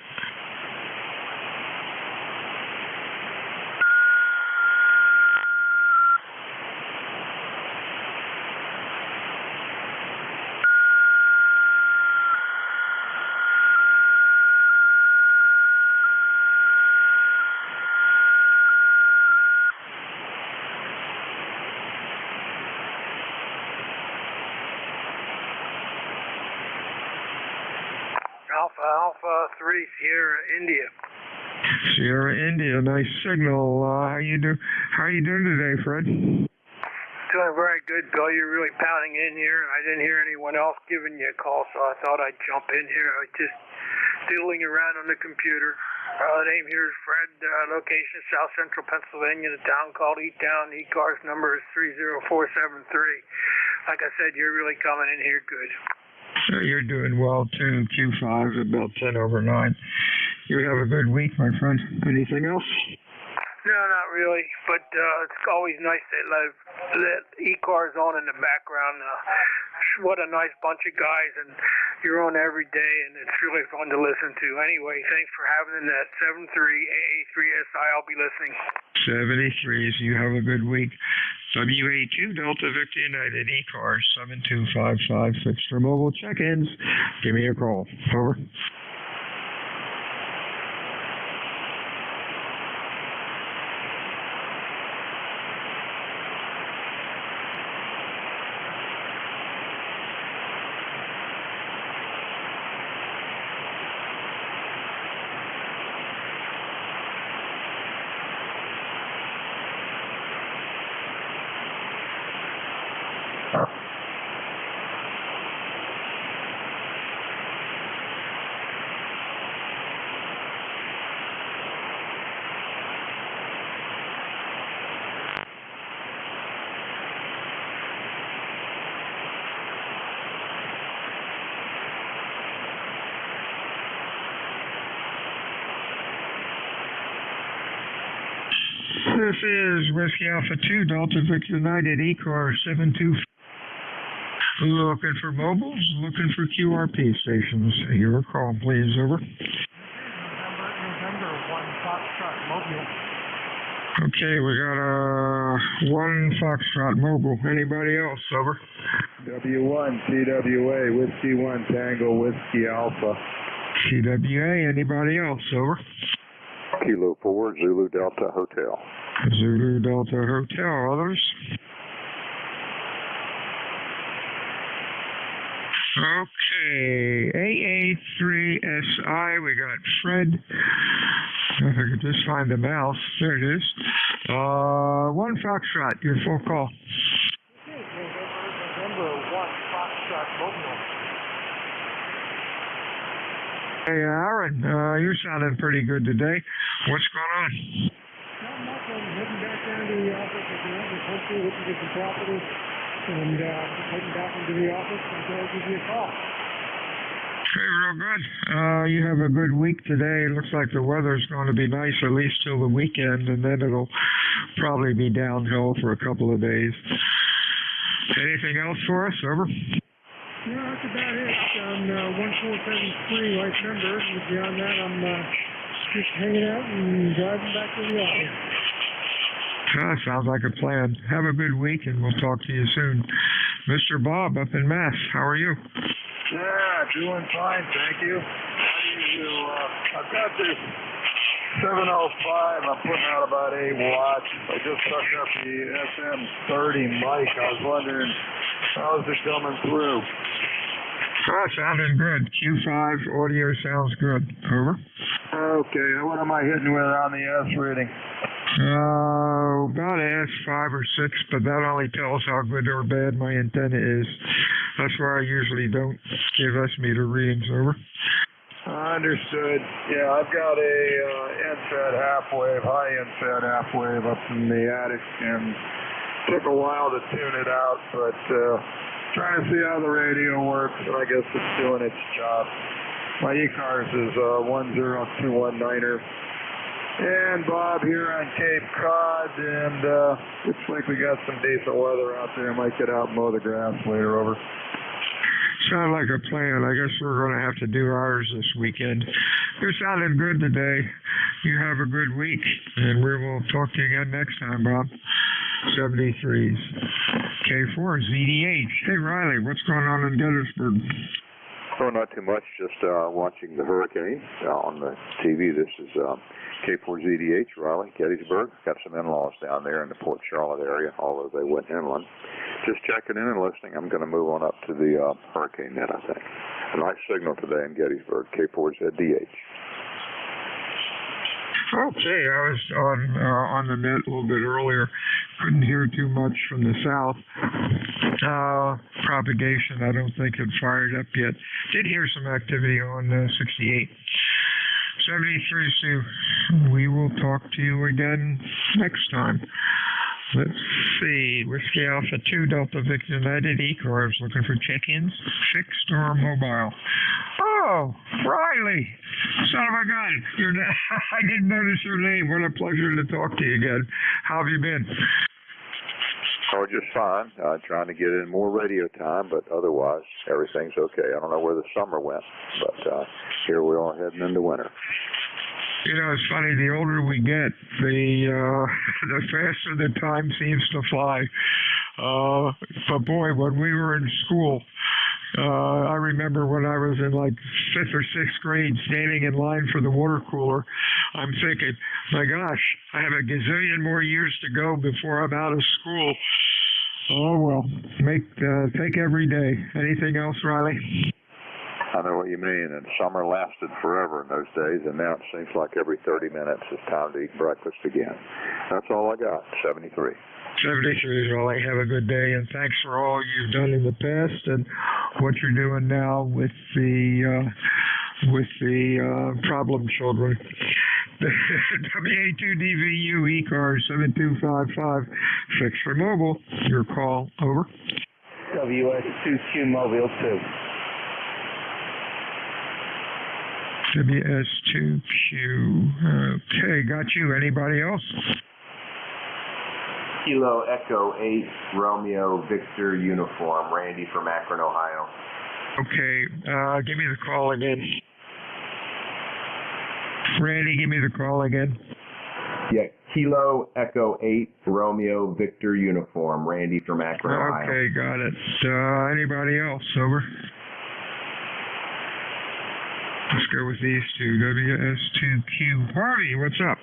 Alpha 3, Sierra India. Sierra India, nice signal. How you doing today, Fred? Doing very good, Bill. You're really pounding in here, and I didn't hear anyone else giving you a call, so I thought I'd jump in here. I was just diddling around on the computer. Name here is Fred. Location South Central Pennsylvania. The town called E-Town. ECARS number is 30473. Like I said, you're really coming in here good. You're doing well, too. Q5 about 10 over 9. You have a good week, my friend. Anything else? No, not really. But it's always nice to let ECARS on in the background. What a nice bunch of guys, and you're on every day, and it's really fun to listen to. Anyway, thanks for having that 73AA3SI. I'll be listening. 73s. You have a good week. WA2 Delta Victor United, ECARS 7255. Fixed for mobile check-ins. Give me a call. Over. This is Whiskey Alpha 2, Delta Victor United, ECAR 72. Looking for mobiles, looking for QRP stations. Your call, please. Over. November 1 Foxtrot Mobile. Okay, we got 1 Foxtrot Mobile. Anybody else? Over. W1 TWA, Whiskey 1 Tango, Whiskey Alpha. TWA, anybody else? Over. Kilo 4, Zulu Delta Hotel. Zulu Delta Hotel. Others? Okay, AA3SI, we got Fred. If I could just find the mouse. There it is. 1 Foxtrot, your full call. November 1 Foxtrot Mobile. Hey, Aaron, you're sounding pretty good today. What's going on? Not much. I'm heading back down to the office at the end of the country, looking at some property, and just heading back into the office, and I'll give you a call. Okay, real good. You have a good week today. It looks like the weather's going to be nice at least till the weekend, and then it'll probably be downhill for a couple of days. Anything else for us? Over. No, that's about it. 1473, right number. And beyond that, I'm just hanging out and driving back to the office. Sounds like a plan. Have a good week, and we'll talk to you soon. Mr. Bob up in Mass, how are you? Yeah, doing fine, thank you. I've got this 705. I'm putting out about 8 watts. I just hooked up the SM30 mic. I was wondering, how's it coming through? Sounding good. Q5 audio sounds good. Over. Okay, what am I hitting with on the S reading? About S5 or 6, but that only tells how good or bad my antenna is. That's why I usually don't give S-meter readings. Over. Understood. Yeah, I've got a NFET half-wave, high NFET half-wave up in the attic, and took a while to tune it out, but trying to see how the radio works, and I guess it's doing its job. My ECARS is 10219er. And Bob here on Cape Cod, and looks like we got some decent weather out there. Might get out and mow the grass later. Over. Sound like a plan. I guess we're going to have to do ours this weekend. You're sounding good today. You have a good week, and we will talk to you again next time, Bob. 73s. K4 ZDH. Hey, Riley, what's going on in Gettysburg? Oh, not too much. Just watching the hurricane on the TV. This is K4ZDH, Raleigh, Gettysburg. Got some in-laws down there in the Port Charlotte area, although they went inland. Just checking in and listening. I'm going to move on up to the hurricane net, I think. A nice signal today in Gettysburg, K4ZDH. Okay, I was on the net a little bit earlier. Couldn't hear too much from the south. Propagation, I don't think had fired up yet. Did hear some activity on 68. 73, Sue. We will talk to you again next time. Let's see. Whiskey Alpha 2, Delta Victor United, ECARS, looking for check-ins, fixed or mobile. Oh, Riley, son of a gun. I didn't notice your name. What a pleasure to talk to you again. How have you been? Oh, just fine. Trying to get in more radio time, but otherwise, everything's okay. I don't know where the summer went, but here we are heading into winter. You know, it's funny, the older we get, the faster the time seems to fly. But boy, when we were in school, I remember when I was in like 5th or 6th grade standing in line for the water cooler, I'm thinking, my gosh, I have a gazillion more years to go before I'm out of school. Oh, well, take every day. Anything else, Riley? I know what you mean, and summer lasted forever in those days, and now it seems like every 30 minutes it's time to eat breakfast again. That's all I got, 73. 73, Riley. Have a good day, and thanks for all you've done in the past and what you're doing now with the problem children. WA2DVU ECARS 7255, fixed for mobile. Your call, over. WS2Q Mobile 2. WS2Q. Okay, got you. Anybody else? Kilo Echo 8 Romeo Victor Uniform. Randy from Akron, Ohio. Okay, give me the call again. Randy, give me the call again. Yeah, Kilo Echo 8 Romeo Victor Uniform. Randy from Akron, Ohio. Okay, got it. Anybody else? Over. Let's go with these two. WS2Q. Harvey, what's up?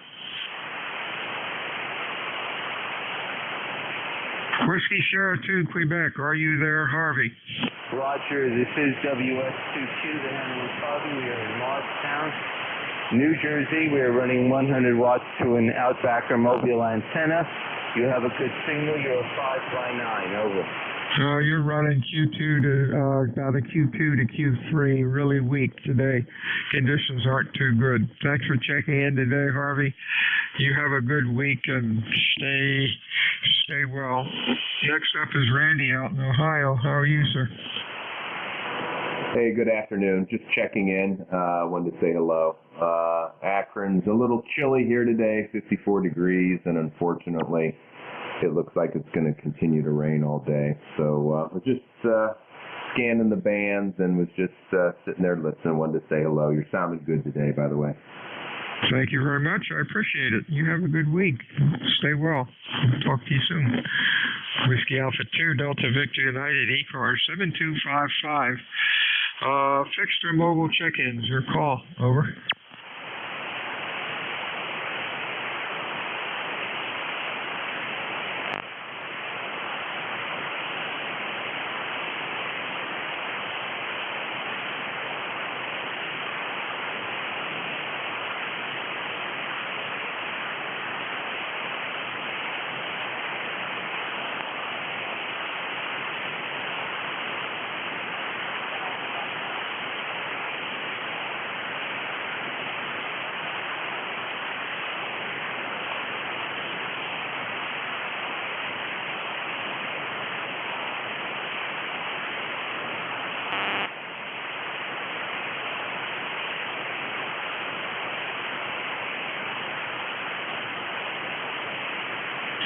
Whiskey Sierra 2, Quebec. Are you there, Harvey? Roger, this is WS2Q, the Henry Harvey. We are in Morristown, New Jersey. We are running 100 watts to an Outbacker mobile antenna. You have a good signal. You're 5x9. Over. You're running Q2 to about a Q2 to Q3, really weak today. Conditions aren't too good. Thanks for checking in today, Harvey. You have a good week and stay well. Next up is Randy out in Ohio. How are you, sir? Hey, good afternoon. Just checking in. Wanted to say hello. Akron's a little chilly here today, 54 degrees, and unfortunately, it looks like it's going to continue to rain all day. So we're just scanning the bands and was just sitting there listening. Wanted to say hello. You're sounding good today, by the way. Thank you very much. I appreciate it. You have a good week. Stay well. Talk to you soon. Whiskey Alpha 2, Delta Victor United, ECARS 7255. Fixed or mobile check-ins. Your call. Over.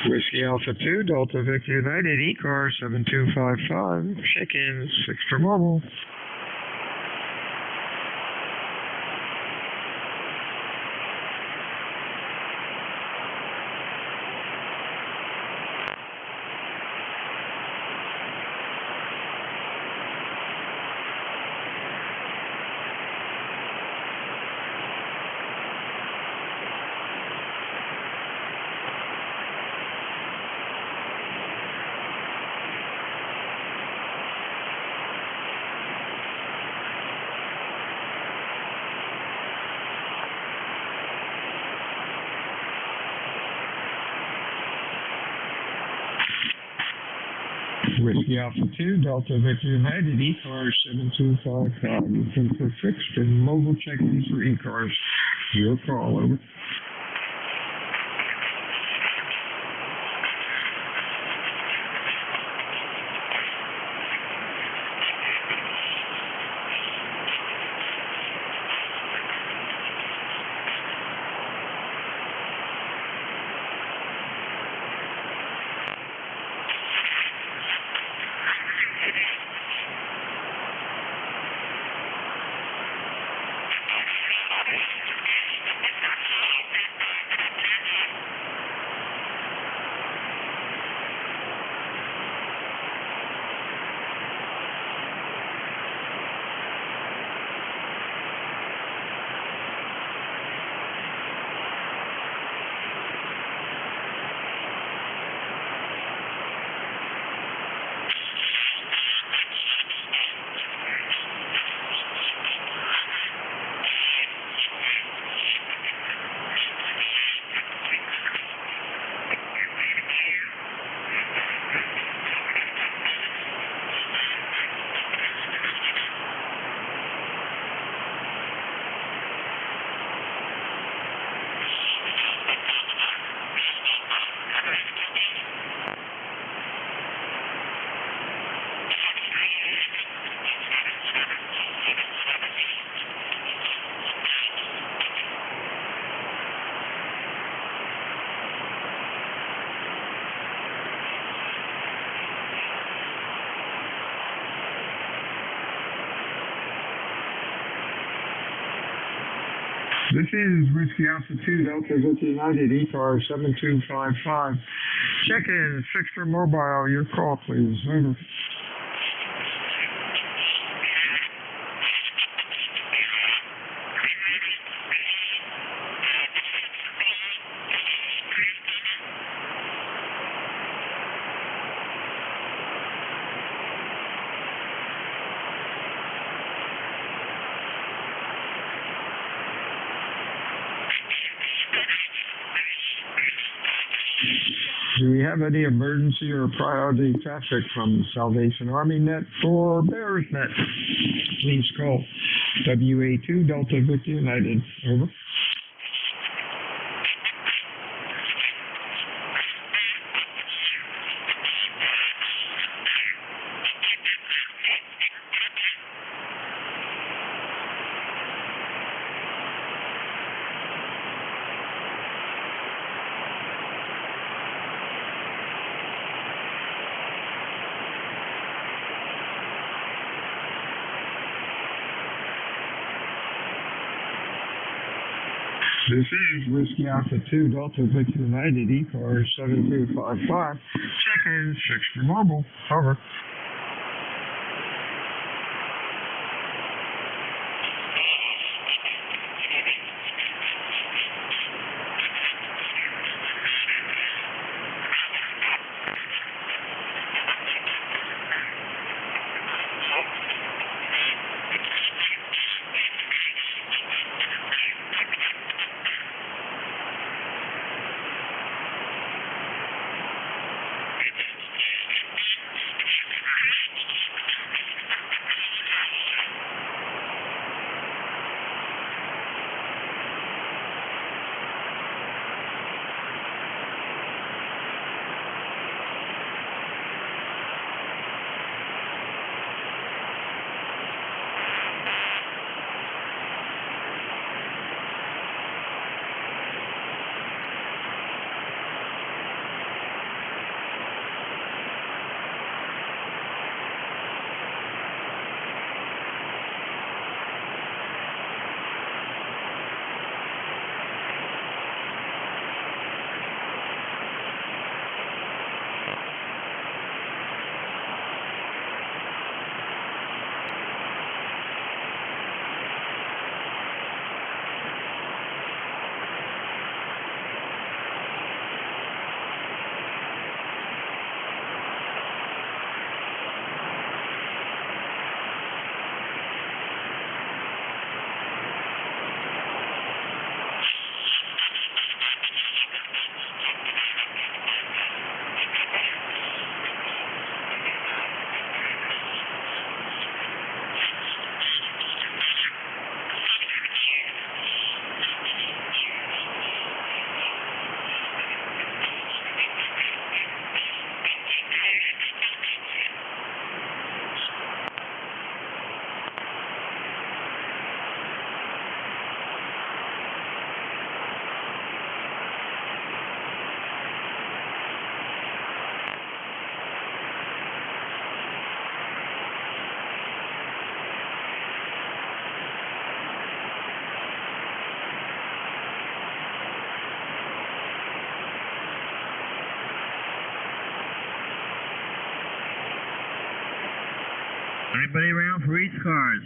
Whiskey Alpha 2, Delta Victor United, ECARS 7255. Check-ins, fixed or mobile. Whiskey Alpha 2, Delta Victor United, ECARS 7255. Looking for fixed and mobile check-ins for ECARS. Your call, over. This is Whiskey Alpha 2, Delta Victor United, ECARS 7255. Check-in, fixed or mobile. Your call, please. Over. Do we have any emergency or priority traffic from Salvation Army Net or Bears Net? Please call WA2 Delta Victor United. Over. This is Whiskey Alpha 2, Delta Victor United, ECARS 7255. Check-in, 6 for mobile. Over. Anybody around for ECARS?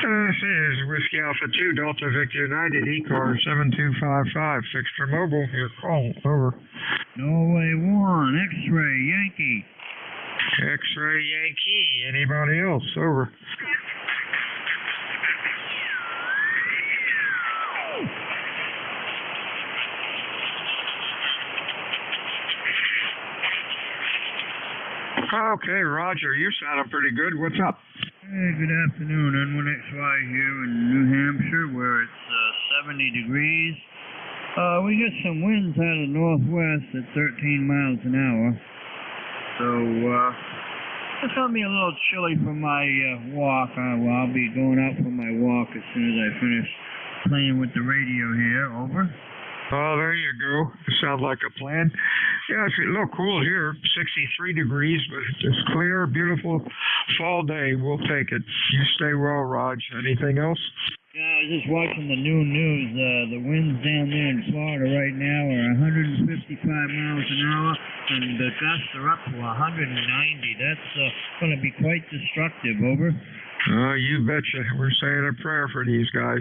This is Whiskey Alpha 2, Delta Victor United, ECARS 7255. Fixed for mobile. Your call. Over. Norway 1, X-Ray, Yankee. X-Ray Yankee. Anybody else? Over. Okay, Roger. You sounding pretty good. What's up? Hey, good afternoon. N1XY here in New Hampshire, where it's 70 degrees. We get some winds out of the northwest at 13 miles an hour. So, it's going to be a little chilly for my walk. I'll be going out for my walk as soon as I finish playing with the radio here. Over. Oh, there you go. Sounds like a plan. Yeah, it's a little cool here. 63 degrees, but it's clear, beautiful fall day. We'll take it. You stay well, Raj. Anything else? Yeah, I was just watching the new news. The winds down there in Florida right now are 155 miles an hour, and the gusts are up to 190. That's going to be quite destructive. Over. You betcha. We're saying a prayer for these guys.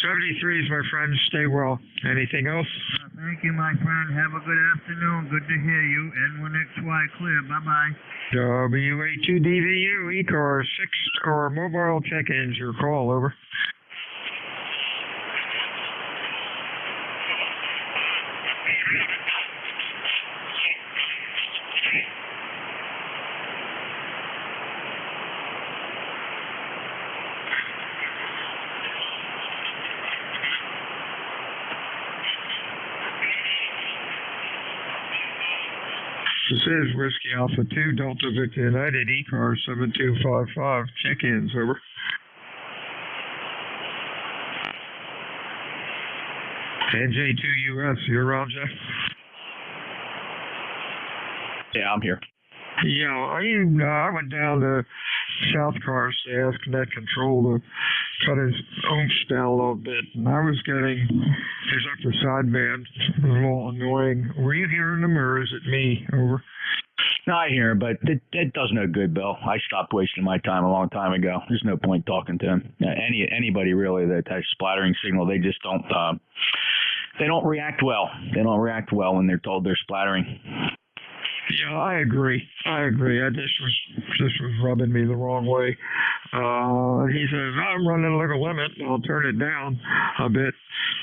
73s, my friend. Stay well. Anything else? Thank you, my friend. Have a good afternoon. Good to hear you. N1XY clear. Bye-bye. WA2DVU, ECARS, fixed or mobile check-ins. Your call. Over. This is Whiskey Alpha 2, Delta Victor United, ECARS 7255. Check-ins, over. NJ2US, you're on, Jeff? Yeah, I'm here. Yeah, I went down to South Cars to ask Net Control to cut his oomph down a little bit, and I was getting his upper sideband a little annoying. Were you hearing him, or is it me? Over. No, I hear him, but it does no good, Bill. I stopped wasting my time a long time ago. There's no point talking to him. Anybody really that has splattering signal, they just don't. They don't react well. They don't react well when they're told they're splattering. Yeah, I agree. This was rubbing me the wrong way. He says, I'm running like a limit. I'll turn it down a bit.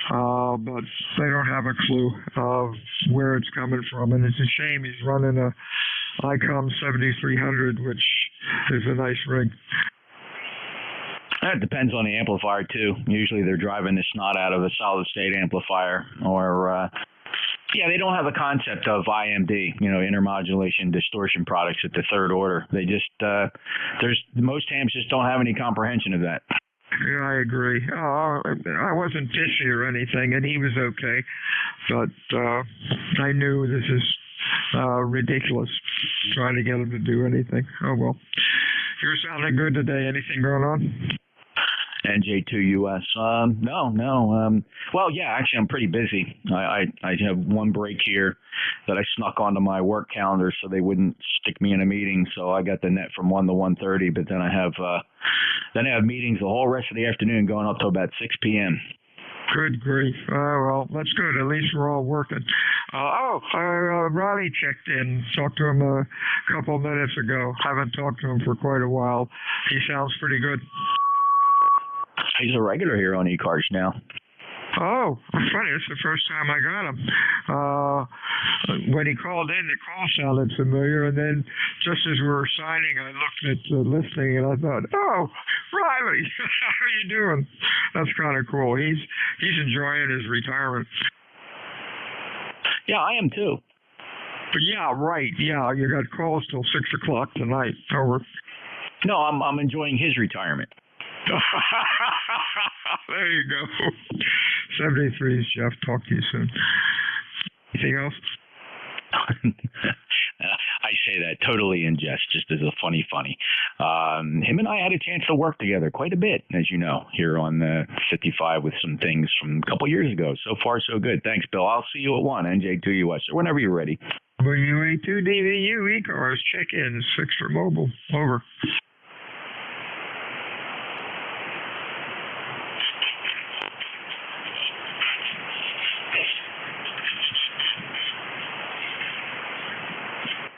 But they don't have a clue of where it's coming from. And it's a shame he's running a ICOM 7300, which is a nice rig. It depends on the amplifier, too. Usually they're driving the snot out of a solid-state amplifier or... Yeah, they don't have a concept of IMD, intermodulation distortion products at the third order. They just, most hams just don't have any comprehension of that. Yeah, I agree. I wasn't fishy or anything, and he was okay. But I knew this is ridiculous, trying to get him to do anything. Oh, well. You're sounding good today. Anything going on? NJ2US. No. Well, yeah, actually, I'm pretty busy. I have one break here that I snuck onto my work calendar so they wouldn't stick me in a meeting. So I got the net from 1 to 1:30, but then I have meetings the whole rest of the afternoon going up to about 6 p.m. Good grief. Well, that's good. At least we're all working. Ronnie checked in. Talked to him a couple minutes ago. Haven't talked to him for quite a while. He sounds pretty good. He's a regular here on ECARS now. Oh, funny. It's the first time I got him. When he called in, the call sounded familiar, and then just as we were signing, I looked at the listing, and I thought, oh, Riley, how are you doing? That's kind of cool. He's enjoying his retirement. Yeah, I am too. But yeah, right. Yeah, you got calls till 6 o'clock tonight. Over. No, I'm enjoying his retirement. There you go. 73's Jeff. Talk to you soon. Anything else? I say that totally in jest, just as a funny. Him and I had a chance to work together quite a bit, as you know, here on 55 with some things from a couple years ago. So far, so good. Thanks, Bill. I'll see you at 1, NJ2US, or whenever you're ready. WA2DVU, ECARS, check-in, 6 for mobile. Over.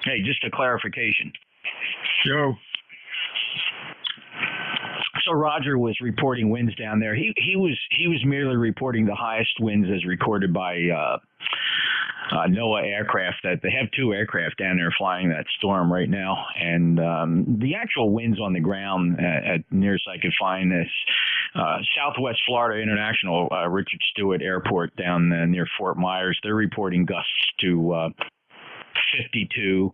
Hey, just a clarification. Joe. So Roger was reporting winds down there. He was merely reporting the highest winds as recorded by NOAA aircraft. That they have 2 aircraft down there flying that storm right now, and the actual winds on the ground at nearest I could find this Southwest Florida International Richard Stewart Airport down near Fort Myers. They're reporting gusts to 52.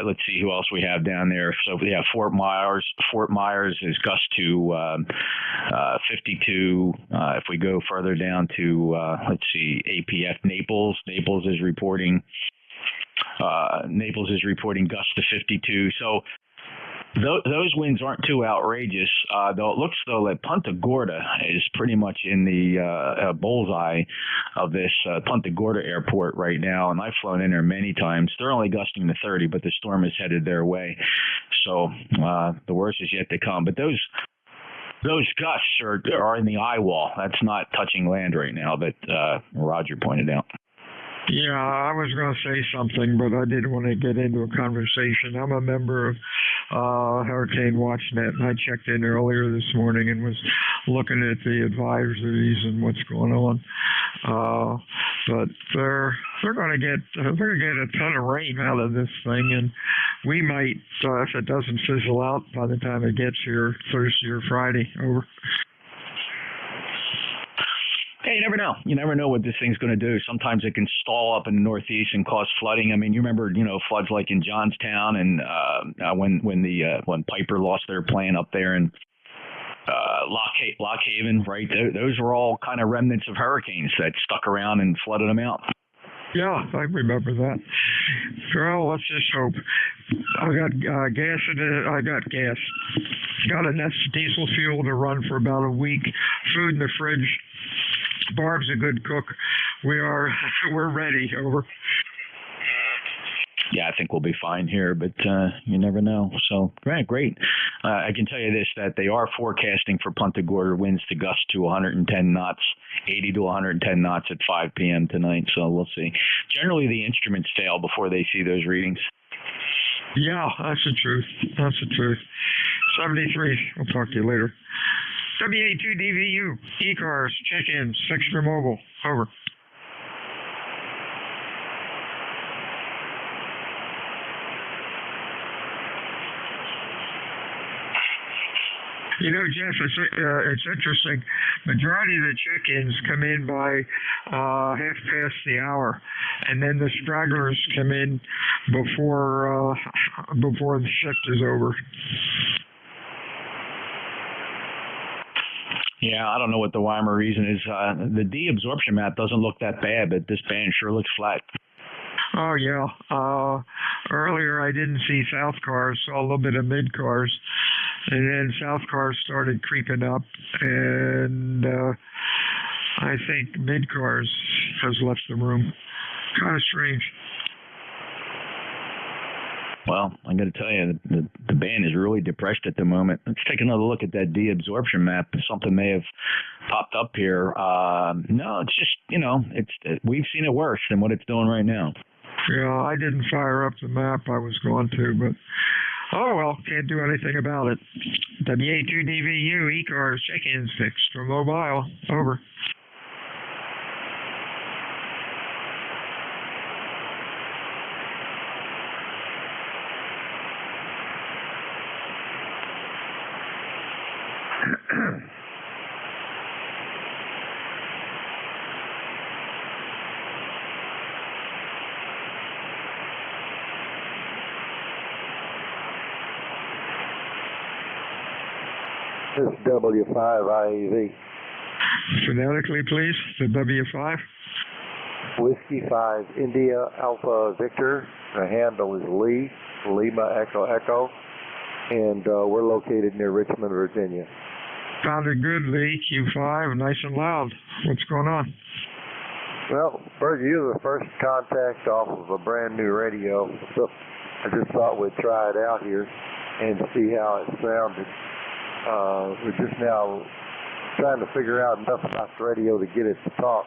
Let's see who else we have down there. So we have Fort Myers. Fort Myers is gust to 52. If we go further down to let's see, APF Naples. Naples is reporting gust to 52. So those winds aren't too outrageous, though it looks though that Punta Gorda is pretty much in the bullseye of this Punta Gorda airport right now, and I've flown in there many times. They're only gusting to 30, but the storm is headed their way, so the worst is yet to come. But those gusts are in the eye wall. That's not touching land right now, that Roger pointed out. Yeah, I was going to say something, but I didn't want to get into a conversation. I'm a member of Hurricane WatchNet, and I checked in earlier this morning and was looking at the advisories and what's going on. But they're going to get a ton of rain out of this thing, and we might, if it doesn't fizzle out by the time it gets here, Thursday or Friday. Over. Hey, you never know. You never know what this thing's going to do. Sometimes it can stall up in the Northeast and cause flooding. I mean, you remember, floods like in Johnstown and when Piper lost their plane up there in Lock Haven, right? Those were all kind of remnants of hurricanes that stuck around and flooded them out. Yeah, I remember that. Well, let's just hope. I got gas in it. I got gas. Got enough diesel fuel to run for about a week. Food in the fridge. Barb's a good cook. We're ready. Over. Yeah, I think we'll be fine here, but you never know. So, great. I can tell you this, that they are forecasting for Punta Gorda winds to gust to 110 knots, 80 to 110 knots at 5 p.m. tonight, so we'll see. Generally, the instruments fail before they see those readings. Yeah, that's the truth. 73. I'll talk to you later. WA2DVU, ECARS, check-in, Extra Mobile, over. Jeff, it's interesting. Majority of the check-ins come in by half past the hour, and then the stragglers come in before the shift is over. Yeah, I don't know what the rhyme or reason is. The deabsorption map doesn't look that bad, but this band sure looks flat. Oh, yeah. Earlier I didn't see South Cars, saw a little bit of Mid Cars, and then South Cars started creeping up, and I think Mid Cars has left the room. Kind of strange. Well, I'm going to tell you, the band is really depressed at the moment. Let's take another look at that deabsorption map. Something may have popped up here. No, it's just, we've seen it worse than what it's doing right now. Yeah, I didn't fire up the map. I was going to, but oh well, can't do anything about it. WA2DVU, ECARS, check-ins fixed for mobile. Over. This is W5 IEV. Phonetically, please, the W5. Whiskey 5, India Alpha Victor. The handle is Lee, Lima Echo Echo. And we're located near Richmond, Virginia. Sounded good, Lee. Q5, nice and loud. What's going on? Well, Bert, you're the first contact off of a brand new radio. So I just thought we'd try it out here and see how it sounded. We're just now trying to figure out enough about the radio to get it to talk.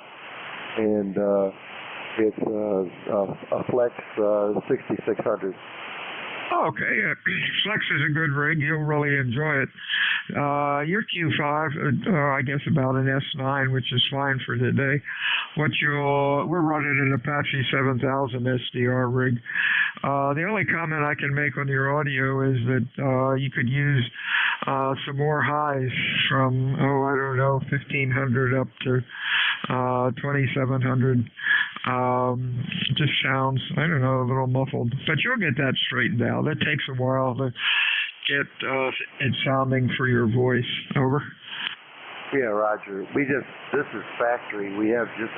And it's a Flex 6600. Oh, okay. Flex is a good rig. You'll really enjoy it. Your Q5, I guess about an S9, which is fine for today. We're running an Apache 7000 SDR rig. The only comment I can make on your audio is that you could use some more highs from, 1,500 up to 2,700. Just sounds, a little muffled. But you'll get that straightened out. It takes a while to get it sounding for your voice. Over. Yeah, Roger. This is factory. We have just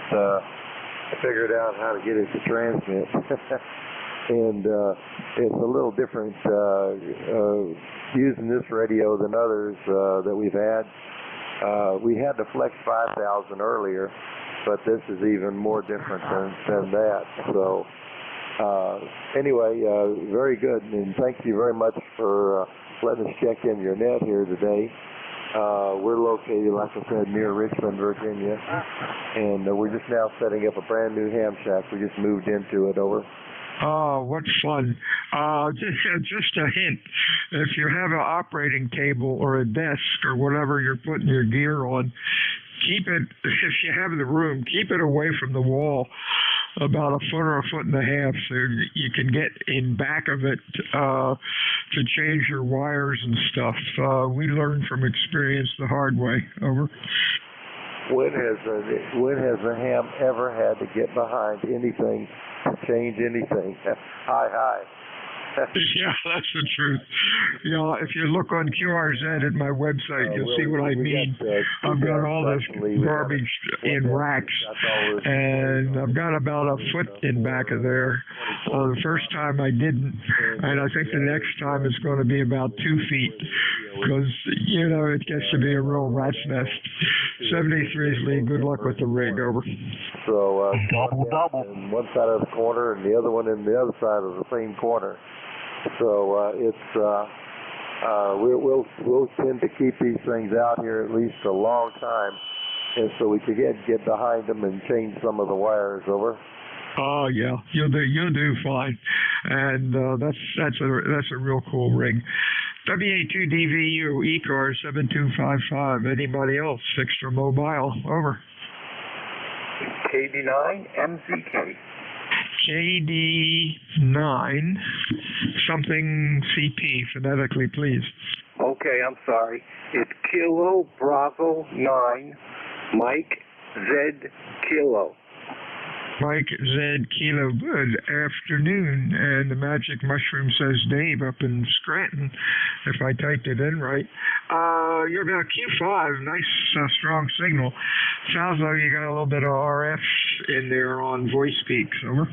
figured out how to get it to transmit. And it's a little different using this radio than others that we've had. We had the Flex 5000 earlier, but this is even more different than that. So anyway, very good, and thank you very much for letting us check in your net here today. We're located, like I said, near Richmond, Virginia, and we're just now setting up a brand new ham shack. We just moved into it. Over. Oh, what fun. Just a hint. If you have an operating table or a desk or whatever you're putting your gear on, keep it, if you have the room, keep it away from the wall about a foot or a foot and a half so you can get in back of it to change your wires and stuff. We learned from experience the hard way. Over. when has the ham ever had to get behind anything to change anything? Hi. Yeah, that's the truth. You know, if you look on QRZ at my website, you'll see what I mean. I've got all this garbage in racks, and I've got about a foot in back of there. The first time I didn't, and I think the next time it's going to be about 2 feet, because, you know, it gets to be a real rat's nest. 73's Lee, good luck with the rig, over. So, double. And one side of the corner and the other one in the other side of the same corner. So we'll tend to keep these things out here at least a long time, and so we can get behind them and change some of the wires, over. Oh yeah, you'll do fine, and that's a real cool rig. WA2DVU ECARS 7255. Anybody else? Fixed or mobile? Over. KD9 MZK. KD9 something CP phonetically, please. Okay, I'm sorry. It's Kilo Bravo 9 Mike Z Kilo. Mike Z Kilo. Good afternoon. And the magic mushroom says Dave up in Scranton, if I typed it in right. You're about Q5. Nice, strong signal. Sounds like you got a little bit of RF in there on voice speaks. Over.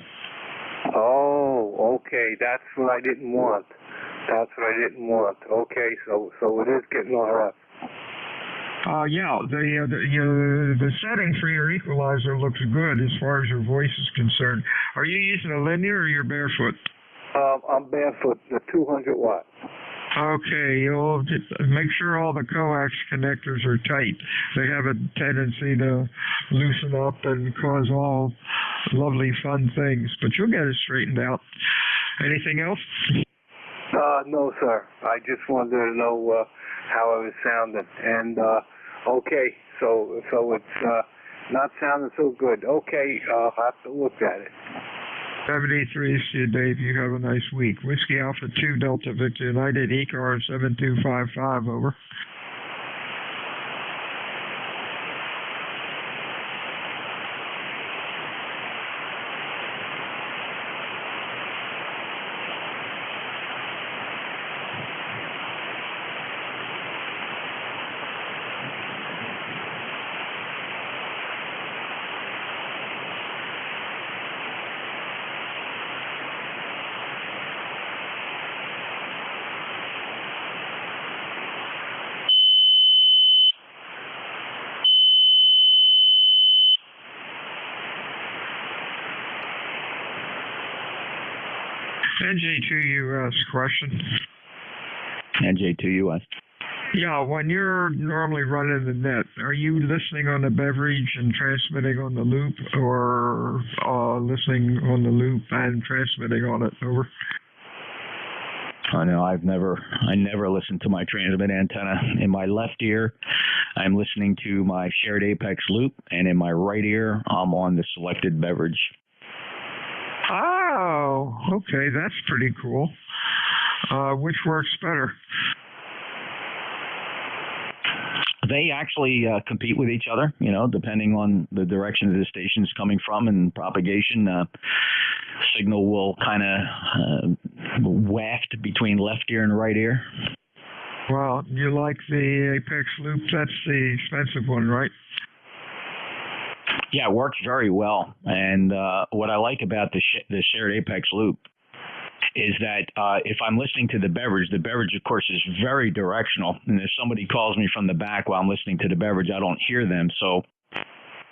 Oh, okay. That's what I didn't want. Okay, so it is getting RF. Yeah, the setting for your equalizer looks good as far as your voice is concerned. Are you using a linear or you're barefoot? I'm barefoot, the 200 watt. Okay, you'll just make sure all the coax connectors are tight. They have a tendency to loosen up and cause all lovely fun things, but you'll get it straightened out. Anything else? No, sir. I just wanted to know how I was sounding. And, okay, so it's not sounding so good. Okay, I'll have to look at it. 73 to you, Dave. You have a nice week. Whiskey Alpha 2 Delta Victor United ECARS 7255, over. NJ2US question. NJ2US. Yeah, when you're normally running the net, are you listening on the beverage and transmitting on the loop, or listening on the loop and transmitting on it? Over. I know I never listen to my transmit antenna. In my left ear, I'm listening to my shared apex loop, and in my right ear, I'm on the selected beverage. Oh, okay, that's pretty cool. Which works better? They actually compete with each other, you know, depending on the direction the station's coming from and propagation. Signal will kind of waft between left ear and right ear. Well, you like the Apex loop? That's the expensive one, right? Yeah, it works very well. And what I like about the shared Apex loop is that if I'm listening to the beverage, of course, is very directional. And if somebody calls me from the back while I'm listening to the beverage, I don't hear them. So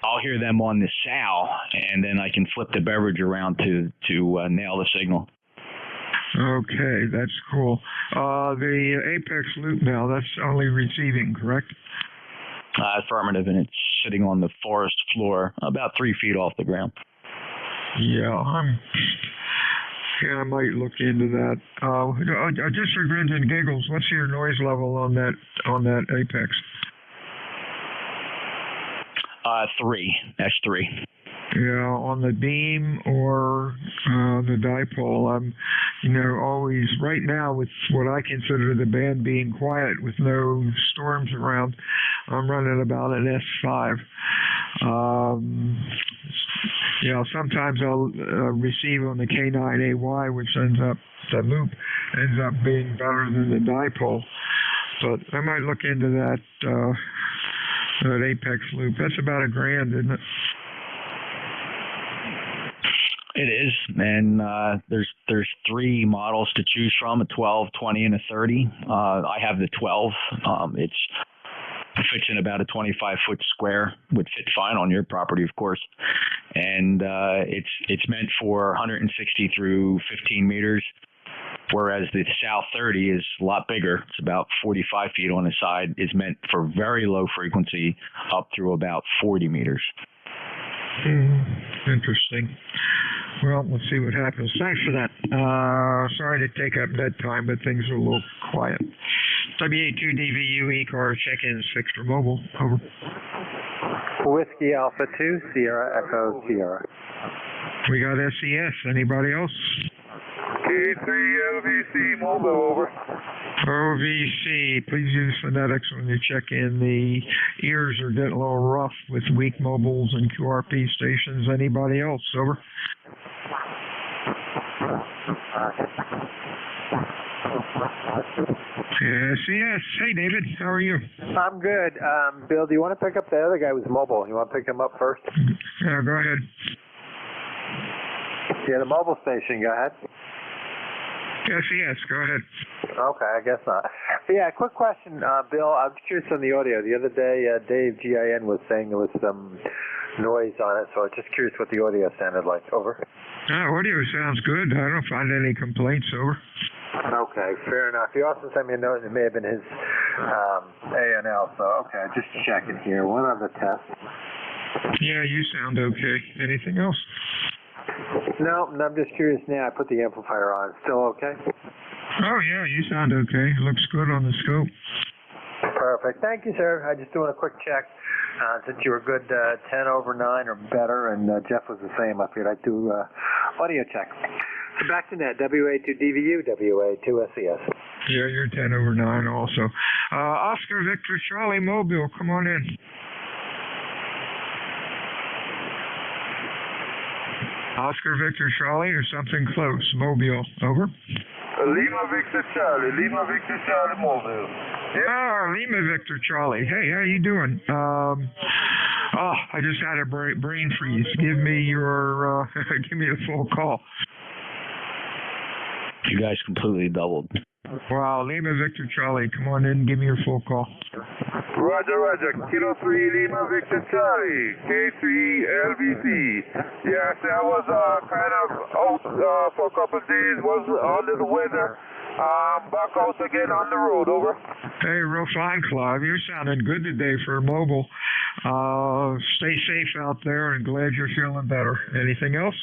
I'll hear them on the sow, and then I can flip the beverage around to nail the signal. Okay, that's cool. The Apex loop now, that's only receiving, correct? Affirmative, and it's sitting on the forest floor about 3 feet off the ground. Yeah, I might look into that. Just for grins and giggles, what's your noise level on that Apex? 3, S3. Yeah, on the beam or the dipole, I'm, always right now with what I consider the band being quiet with no storms around, I'm running about an S5. Sometimes I'll receive on the K9AY, which the loop ends up being better than the dipole. But I might look into that Apex loop. That's about $1,000, isn't it? It is, and there's 3 models to choose from: a 12, 20, and a 30. I have the 12. It fits in about a 25-foot square. Would fit fine on your property, of course. And it's meant for 160 through 15 meters, whereas the South 30 is a lot bigger. It's about 45 feet on the side. Is meant for very low frequency, up through about 40 meters. Interesting. Well, let's see what happens. Thanks for that. Sorry to take up that time, but things are a little quiet. WA2DVU ECARS check-ins fixed for mobile. Over. Whiskey Alpha 2, Sierra Echo Sierra. We got SES. Anybody else? K3 LVC mobile, over. OVC, please use phonetics when you check in. The ears are getting a little rough with weak mobiles and QRP stations. Anybody else? Over. Yes. Hey, David. How are you? I'm good. Bill, do you want to pick up the other guy who's mobile? You want to pick him up first? Yeah, go ahead. Yeah, the mobile station. Go ahead. Yes, go ahead. Okay, I guess not. Yeah, quick question, Bill. I'm curious on the audio. The other day, Dave GIN was saying there was some noise on it, so I'm just curious what the audio sounded like. Over. Audio sounds good. I don't find any complaints. Over. Okay, fair enough. He also sent me a note. It may have been his A&L, so okay, just checking here. One other test. Yeah, you sound okay. Anything else? No, I'm just curious now. I put the amplifier on. Still okay? Oh, yeah, you sound okay. Looks good on the scope. Perfect. Thank you, sir. I just doing a quick check. Since you were good 10 over 9 or better, and Jeff was the same, I figured I'd do audio check. So back to net, WA2DVU, WA2SES. Yeah, you're 10 over 9 also. Oscar Victor Charlie Mobile, come on in. Oscar Victor Charlie or something close. Mobile. Over. Lima Victor Charlie Mobile. Lima Victor Charlie. Hey, how you doing? I just had a brain freeze. Give me your give me a full call. You guys completely doubled. Wow, Lima Victor Charlie, come on in, give me your full call. Roger. Kilo 3 Lima Victor Charlie, K3 LVC. Yes, I was kind of out for a couple of days, was under the weather. Back out again on the road, over. Hey, real fine, Clive. You're sounding good today for mobile. Stay safe out there and glad you're feeling better. Anything else?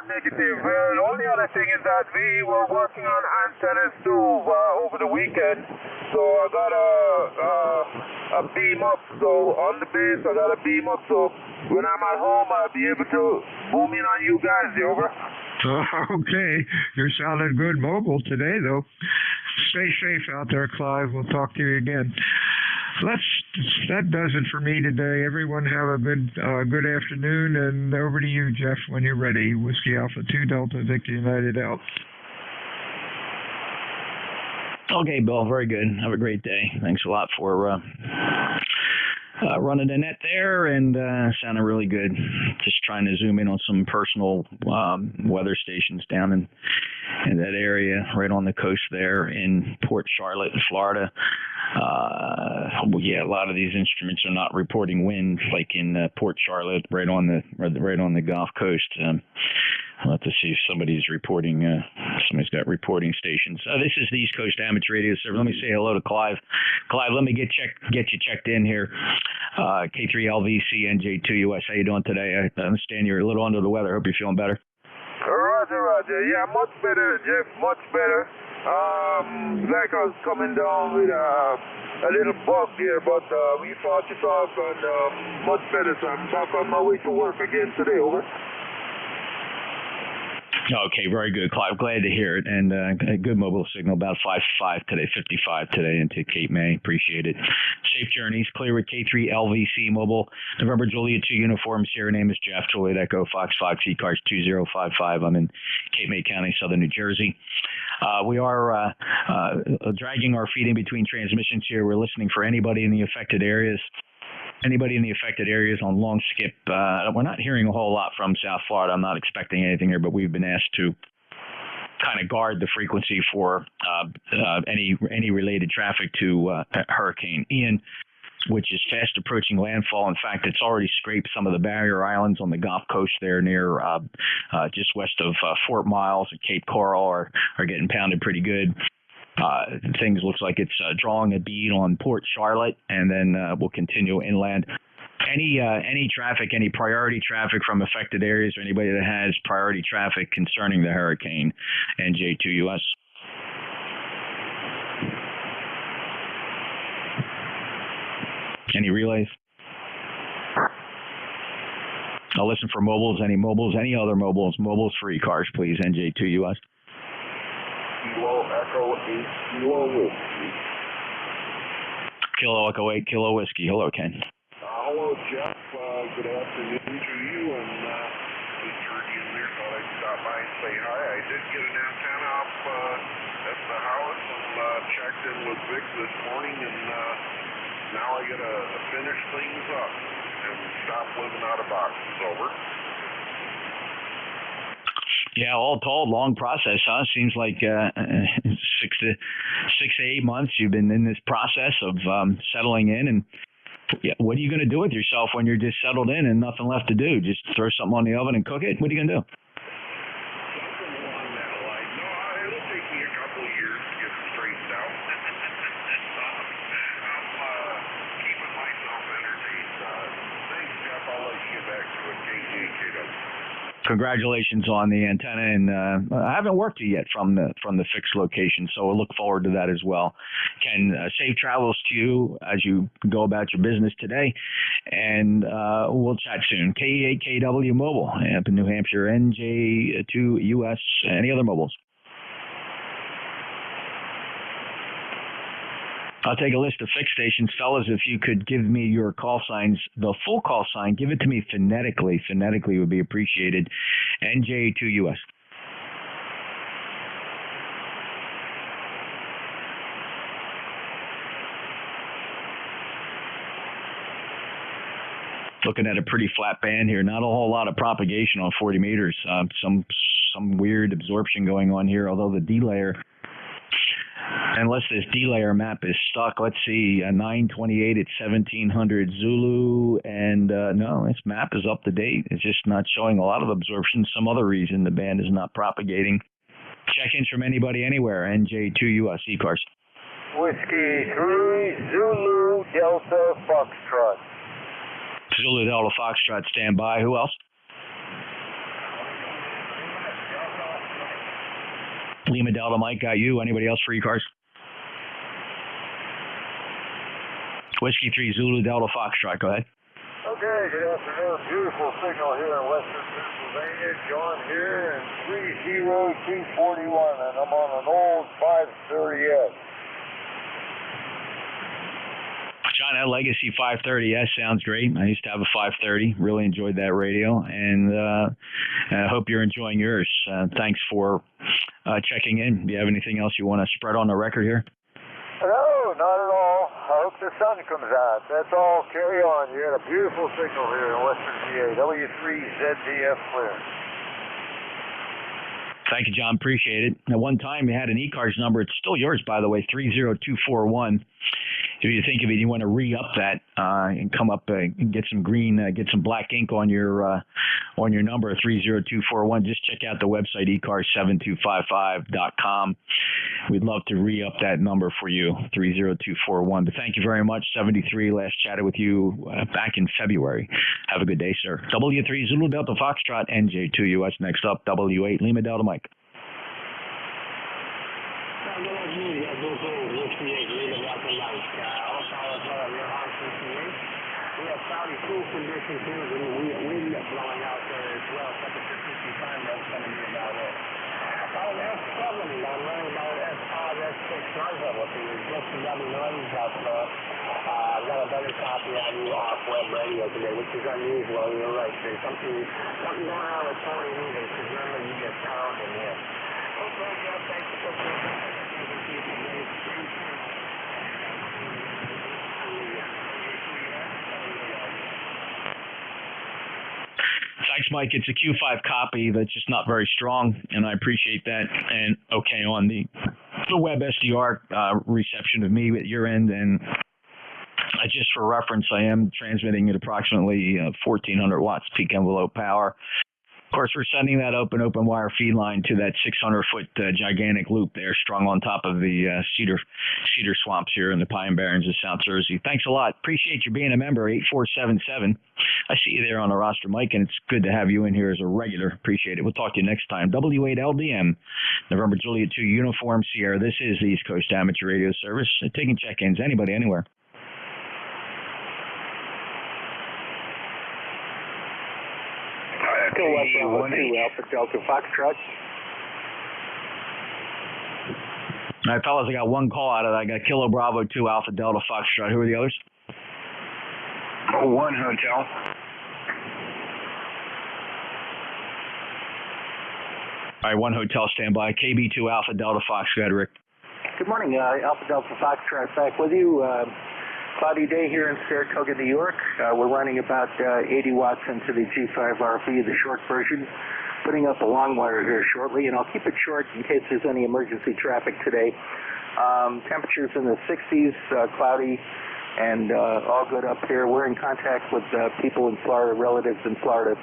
Negative. The only other thing is that we were working on antennas too over the weekend. So I got a beam up. So on the base, I got a beam up. So when I'm at home, I'll be able to boom in on you guys. Over. Okay. You're sounding good mobile today, though. Stay safe out there, Clive. We'll talk to you again. That does it for me today. Everyone have a good afternoon, and over to you, Jeff, when you're ready. Whiskey Alpha 2 Delta Victor United out. Okay, Bill, very good. Have a great day. Thanks a lot for running the net there, and sounding really good. Just trying to zoom in on some personal weather stations down in that area, right on the coast there in Port Charlotte, Florida. A lot of these instruments are not reporting wind like in Port Charlotte, right on the Gulf Coast. I'll have to see if somebody's reporting. Somebody's got reporting stations. This is the East Coast Amateur Radio Server. Let me say hello to Clive. Clive, let me get you checked in here. K3 LVC NJ2US. How you doing today? I understand you're a little under the weather. Hope you're feeling better. Roger. Yeah, much better, Jeff. Much better. Like I was coming down with a little bug here, but we fought it off and much better. So I'm back on my way to work again today. Over. Okay, very good, Clive. Glad to hear it. And a good mobile signal, about 5 today, 55 today into Cape May. Appreciate it. Safe journeys. Clear with K3 LVC Mobile. November Juliet 2 uniform. Sierra name is Jeff. Juliet Echo Fox 5 ECARS 2055. I'm in Cape May County, Southern New Jersey. We are dragging our feet in between transmissions here. We're listening for anybody in the affected areas. Anybody in the affected areas on long skip, we're not hearing a whole lot from South Florida. I'm not expecting anything here, but we've been asked to kind of guard the frequency for any related traffic to Hurricane Ian, which is fast approaching landfall. In fact, it's already scraped some of the barrier islands on the Gulf Coast there near just west of Fort Miles and Cape Coral are getting pounded pretty good. Things looks like it's drawing a bead on Port Charlotte, and then we'll continue inland. Any traffic, any priority traffic from affected areas, or anybody that has priority traffic concerning the hurricane, NJ2US. Any relays? I'll listen for mobiles, any other mobiles for ECARS, please, NJ2US. Kilo Echo 8 Kilo Whiskey. Kilo Echo 8 Kilo Whiskey. Hello, Ken. Hello, Jeff. Good afternoon to you. And just heard you in there. Thought I'd stop by and say hi. I did get an antenna up at the house and checked in with Vic this morning. And now I got to finish things up and stop living out of boxes. Over. Yeah, all told, long process, huh? Seems like 6 to 8 months you've been in this process of settling in. And yeah, what are you going to do with yourself when you're just settled in and nothing left to do? Just throw something on the oven and cook it? What are you going to do? Something along that line. No, it'll take me a couple of years to get it straightened out. I'm keeping myself entertained. Thanks, Jeff. I'll let you get back to it. KJKW. Congratulations on the antenna, and I haven't worked it yet from the fixed location, so we'll look forward to that as well. Ken, safe travels to you as you go about your business today, and we'll chat soon. K8KW Mobile, up in New Hampshire, NJ2US, any other mobiles? I'll take a list of fixed stations. Fellas, if you could give me your call signs, the full call sign, give it to me phonetically. Phonetically would be appreciated. NJ2US. Looking at a pretty flat band here. Not a whole lot of propagation on 40 meters. Some weird absorption going on here, although the delayer, unless this delayer map is stuck, let's see, 928 at 1700 Zulu, and no, this map is up to date. It's just not showing a lot of absorption. Some other reason the band is not propagating. Check-ins from anybody anywhere, NJ2US, ECARS. Whiskey 3 Zulu Delta Foxtrot. Zulu Delta Foxtrot, stand by. Who else? Lima Delta Mike, got you. Anybody else for ECARS? Whiskey 3 Zulu Delta Foxtrot, go ahead. Okay, good afternoon. Beautiful signal here in western Pennsylvania. John here in 30241, and I'm on an old 530S. John, that Legacy 530S sounds great. I used to have a 530. Really enjoyed that radio, and I hope you're enjoying yours. Thanks for checking in. Do you have anything else you want to spread on the record here? No, not at all. I hope the sun comes out. That's all. Carry on. You had a beautiful signal here in western PA. W3ZDF clear. Thank you, John. Appreciate it. At one time, you had an ECARS number. It's still yours, by the way, 30241. If you think of it, you want to re-up that and come up and get some green, get some black ink on your number, 30241. Just check out the website, ECARS7255.com. We'd love to re-up that number for you, 30241. But thank you very much, 73. Last chatted with you back in February. Have a good day, sir. W3 Zulu Delta Foxtrot, NJ2US. Next up, W8 Lima Delta Mike. We have cloudy, cool conditions here with a wind blowing out there as well. Temperature 55, that's going to be about it. S7, I'm running about S5, S6 noise level. So you're just another noise out there. I've got a better copy on you off web radio today, which is unusual. You're right. There's something going on with Tony Needham, because remember, you get sound in here. Okay, Jeff, thanks for putting Thanks, Mike. It's a Q5 copy that's just not very strong, and I appreciate that. And okay, on the web SDR reception of me at your end, and just for reference, I am transmitting at approximately 1,400 watts peak envelope power. Of course, we're sending that open wire feed line to that 600-foot gigantic loop there, strung on top of the cedar swamps here in the Pine Barrens of South Jersey. Thanks a lot. Appreciate you being a member, 8477. I see you there on the roster, Mike, and it's good to have you in here as a regular. Appreciate it. We'll talk to you next time. W8LDM, November Juliet 2 Uniform Sierra. This is the East Coast Amateur Radio Service. Taking check-ins, anybody, anywhere. Bravo 2 Alpha Delta Foxtrot. All right, fellas, I got one call out of that. I got Kilo Bravo 2 Alpha Delta Foxtrot. Who are the others? 1 Hotel. All right, 1 Hotel, standby. KB2 Alpha Delta Fox. Go ahead, Rick. Good morning, Alpha Delta Foxtrot back with you. Cloudy day here in Saratoga, New York. We're running about 80 watts into the G5RV, the short version. Putting up a long wire here shortly, and I'll keep it short in case there's any emergency traffic today. Temperatures in the 60s, cloudy, and all good up here. We're in contact with people in Florida, relatives in Florida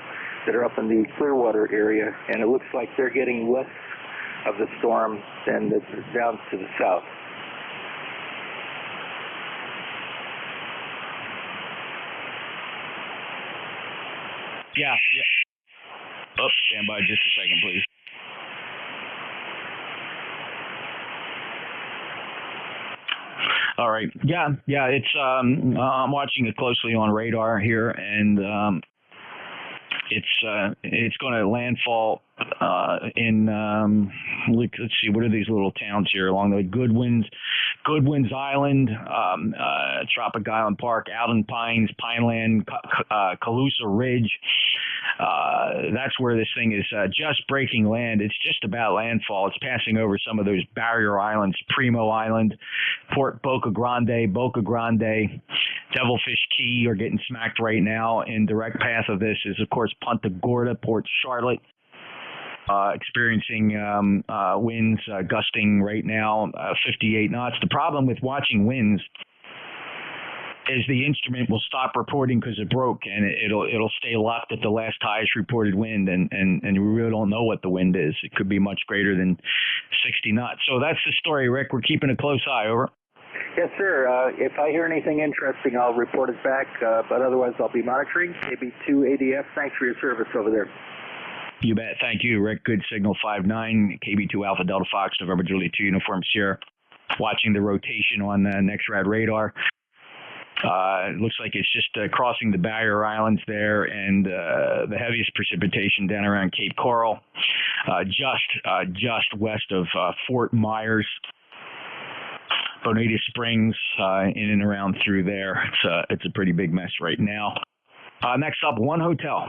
that are up in the Clearwater area, and it looks like they're getting less of the storm than down to the south. Yeah. Oh, stand by just a second, please. All right. Yeah. It's I'm watching it closely on radar here, and it's going to landfall in let's see, what are these little towns here along the Goodwin's Island, Tropic Island Park, Alden Pines, Pineland, Calusa Ridge. That's where this thing is just breaking land. It's just about landfall. It's passing over some of those barrier islands, Primo Island, Port Boca Grande, Devilfish Key are getting smacked right now. In direct path of this is, of course, Punta Gorda, Port Charlotte. Experiencing winds gusting right now 58 knots. The problem with watching winds is the instrument will stop reporting because it broke, and it'll stay locked at the last highest reported wind, and we really don't know what the wind is. It could be much greater than 60 knots. So that's the story, Rick. We're keeping a close eye. Over. Yes, sir. If I hear anything interesting, I'll report it back, but otherwise I'll be monitoring. KB2 ADF, thanks for your service over there. You bet. Thank you, Rick. Good signal 5-9, KB2 Alpha Delta Fox, November Juliet 2 Uniform Sierra. Watching the rotation on the NextRad radar. It looks like it's just crossing the barrier islands there, and the heaviest precipitation down around Cape Coral, just west of Fort Myers, Bonita Springs, in and around through there. It's a pretty big mess right now. Next up, 1 Hotel.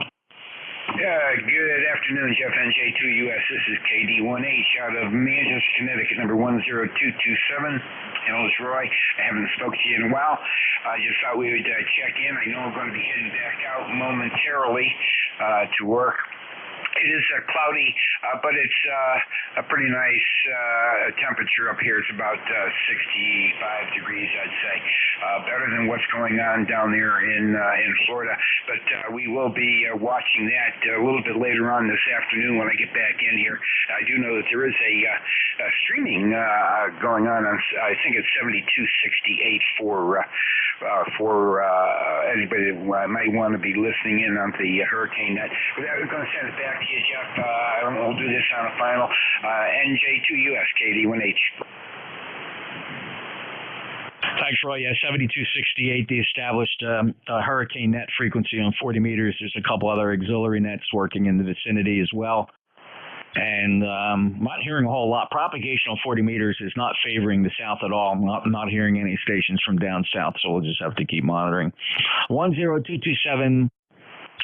Good afternoon, Jeff, NJ2US. This is KD1H out of Manchester, Connecticut, number 10227. Hello, it's Roy. I haven't spoke to you in a while. I just thought we would check in. I know I'm going to be heading back out momentarily to work. It is cloudy, but it's a pretty nice temperature up here. It's about 65 degrees, I'd say. Better than what's going on down there in Florida. But we will be watching that a little bit later on this afternoon when I get back in here. I do know that there is a streaming going on. I think it's 7268 for anybody that might want to be listening in on the hurricane net. We're going to send it back to you, Jeff. We'll do this on a final. NJ2US, KD1H. Thanks, Roy. Yeah, 7268, the established hurricane net frequency on 40 meters. There's a couple other auxiliary nets working in the vicinity as well. And I'm not hearing a whole lot. Propagation on 40 meters is not favoring the south at all. I'm not hearing any stations from down south, so we'll just have to keep monitoring. 10227,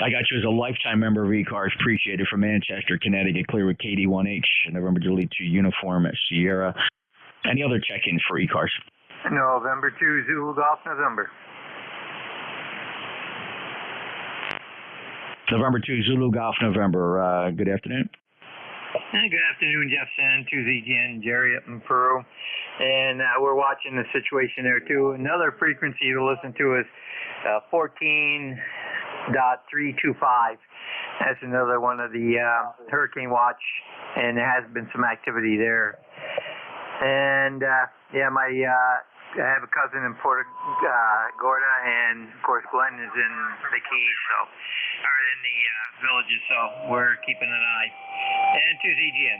I got you as a lifetime member of ECARS. Appreciate it, from Manchester, Connecticut, clear with KD1H, November Julie 2 Uniform at Sierra. Any other check-ins for ECARS? November 2 Zulu Golf November. November 2 Zulu Golf November. Good afternoon. Good afternoon, Jeff Sen, 2ZGN, Jerry up in Peru. And we're watching the situation there, too. Another frequency to listen to is 14.325. That's another one of the hurricane watch, and there has been some activity there. And, yeah, I have a cousin in Puerto Gorda, and, of course, Glenn is in the Keys, or in the villages, so we're keeping an eye. And 2ZGN.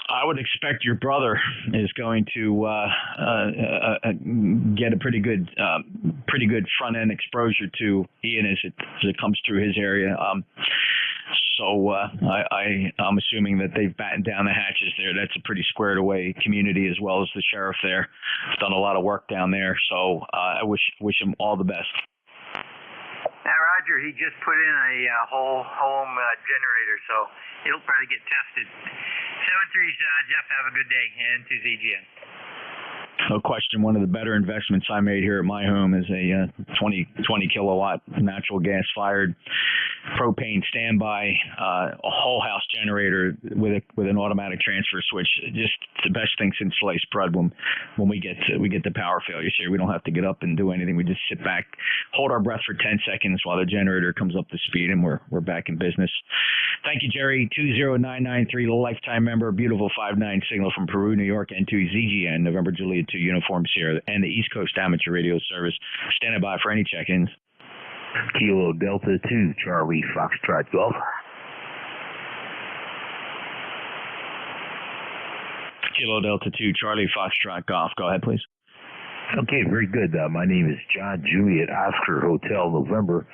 I would expect your brother is going to get a pretty good front end exposure to Ian as it comes through his area. So I'm assuming that they've battened down the hatches there. That's a pretty squared away community, as well as the sheriff there. Done a lot of work down there. So I wish him all the best. Now, Roger, he just put in a whole home generator, so he'll probably get tested. 7-3's Jeff, have a good day, and 2ZGN. No question, one of the better investments I made here at my home is a 20 kilowatt natural gas fired propane standby, a whole house generator with an automatic transfer switch. Just the best thing since sliced bread. When we get the power failures here, we don't have to get up and do anything. We just sit back, hold our breath for 10 seconds while the generator comes up to speed, and we're back in business. Thank you, Jerry. 20993, lifetime member, beautiful 59 signal from Peru, New York, N2ZGN, November Juliet 2 Uniform Sierra, and the East Coast Amateur Radio Service. Standing by for any check-ins. Kilo Delta 2, Charlie Foxtrot Golf. Kilo Delta 2, Charlie Foxtrot Golf. Go ahead, please. Okay, very good. My name is John Juliet Oscar Hotel November,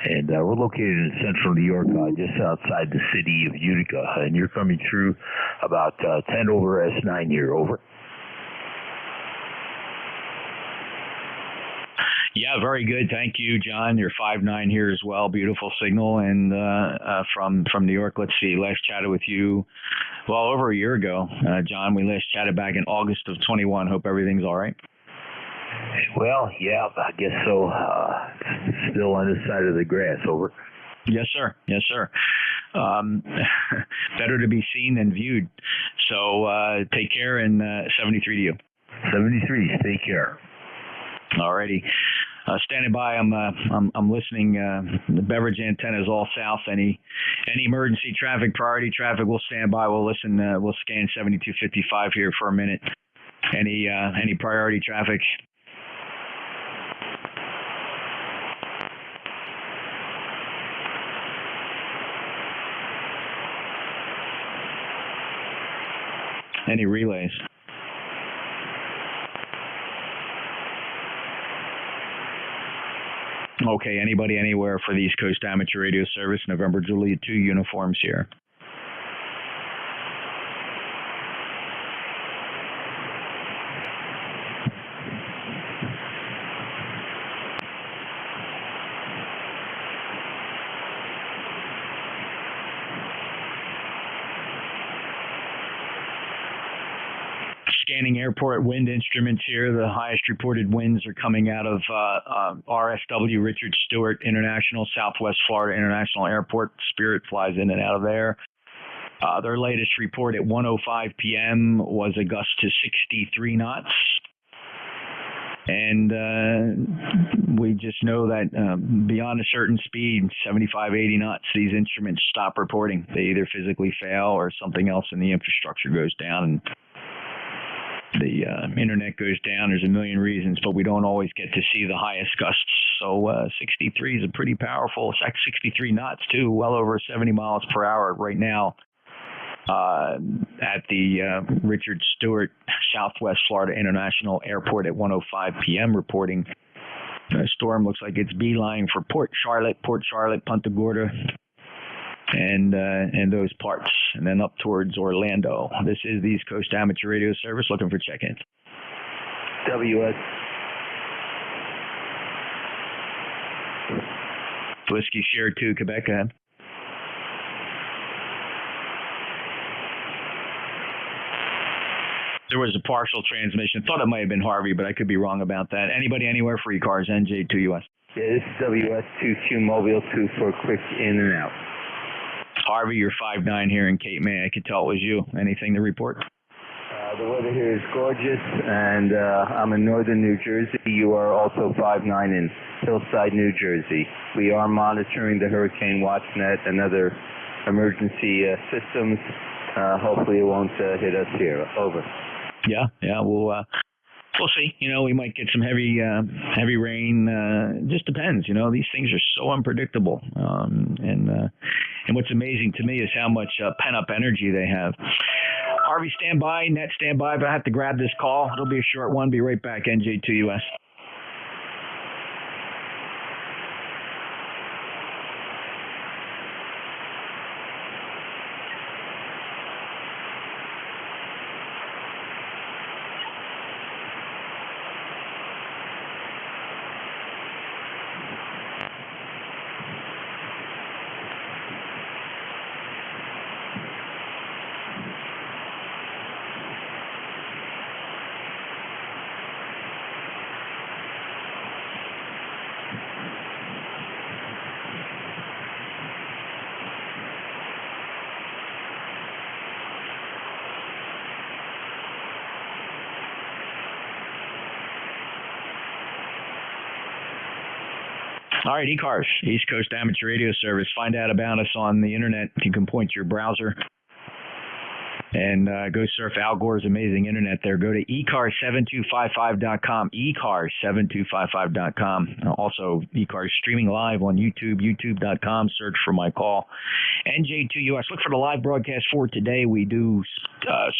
and we're located in central New York, just outside the city of Utica, and you're coming through about 10 over S9 here, over. Yeah, very good. Thank you, John. You're 5'9" here as well. Beautiful signal. And from New York, let's see, last chatted with you, well, over a year ago, John. We last chatted back in August of 21. Hope everything's all right. Well, yeah, I guess so. Still on this side of the grass, over. Yes, sir. Yes, sir. Better to be seen than viewed. So take care, and 73 to you. 73, take care. Alrighty. Standing by, I'm listening. The beverage antenna is all south. Any emergency traffic, priority traffic, we'll stand by. We'll listen. We'll scan 7255 here for a minute. Any priority traffic? Any relays? Okay, anybody anywhere for the East Coast Amateur Radio Service, November Juliet 2 uniforms here. Scanning airport wind instruments here. The highest reported winds are coming out of RSW, Richard Stewart International, Southwest Florida International Airport. Spirit flies in and out of there. Their latest report at 1:05 p.m. was a gust to 63 knots. And we just know that beyond a certain speed, 75, 80 knots, these instruments stop reporting. They either physically fail or something else in the infrastructure goes down, and the internet goes down. There's a million reasons, but we don't always get to see the highest gusts. So 63 is a pretty powerful, 63 knots too, well over 70 miles per hour right now. at the Richard Stewart Southwest Florida International Airport at 1:05 p.m. reporting a storm looks like it's beeline for Port Charlotte, Punta Gorda, and those parts, and then up towards Orlando. This is the East Coast Amateur Radio Service looking for check-ins. WS. Whiskey Sierra 2, Quebec, ahead. There was a partial transmission. Thought it might have been Harvey, but I could be wrong about that. Anybody anywhere for ECARS, NJ2US? Yeah, this is WS22 Mobile 2 for a quick in and out. Harvey, you're 5'9" here in Cape May. I could tell it was you. Anything to report? The weather here is gorgeous, and I'm in northern New Jersey. You are also 5'9" in Hillside, New Jersey. We are monitoring the Hurricane WatchNet and other emergency systems. Hopefully it won't hit us here. Over. Yeah, we'll see. You know, we might get some heavy rain. It just depends. You know, these things are so unpredictable. And what's amazing to me is how much pent-up energy they have. Harvey, stand by. Net, stand by. But I have to grab this call. It'll be a short one. Be right back. NJ2US. All right, ECARS, East Coast Amateur Radio Service. Find out about us on the internet. You can point to your browser and go surf Al Gore's amazing internet there. Go to ECARS7255.com, ECARS7255.com. Also, ECARS streaming live on YouTube, youtube.com. Search for my call. NJ2US. Look for the live broadcast for today. We do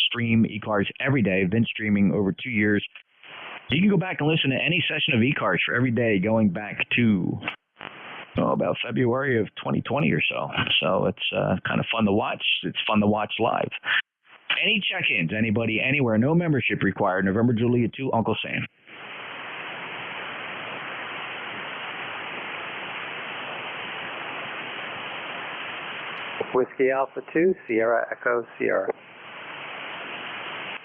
stream ECARS every day. I've been streaming over 2 years. You can go back and listen to any session of ECARS for every day going back to about February of 2020 or so. So it's kind of fun to watch. It's fun to watch live. Any check-ins, anybody, anywhere, no membership required. November Juliet 2, Uncle Sam. Whiskey Alpha 2, Sierra Echo Sierra.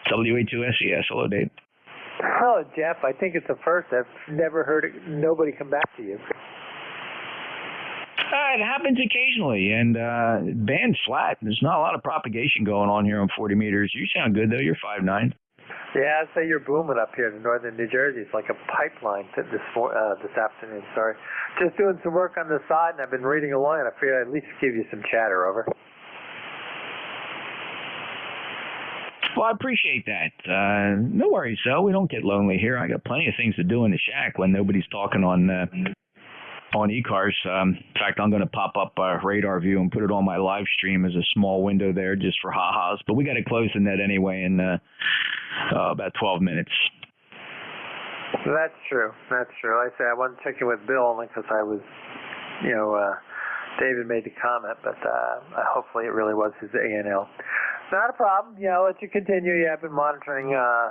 WA2SES. Hello, Dave. Oh, Jeff, I think it's the first. I've never heard nobody come back to you. It happens occasionally, and band's flat. There's not a lot of propagation going on here on 40 meters. You sound good, though. You're 5'9". Yeah, I'd say you're booming up here in northern New Jersey. It's like a pipeline this afternoon. Sorry. Just doing some work on the side, and I've been reading along, and I figured I'd at least give you some chatter. Over. Well, I appreciate that. No worries, though. We don't get lonely here. I got plenty of things to do in the shack when nobody's talking on ECARS. In fact, I'm going to pop up Radar View and put it on my live stream as a small window there just for ha-has. But we got to close the net anyway in about 12 minutes. That's true. That's true. Like I say, I wasn't checking with Bill only because I was, David made the comment, but hopefully it really was his A&L. Not a problem. Yeah, I'll let you continue. Yeah, I've been monitoring the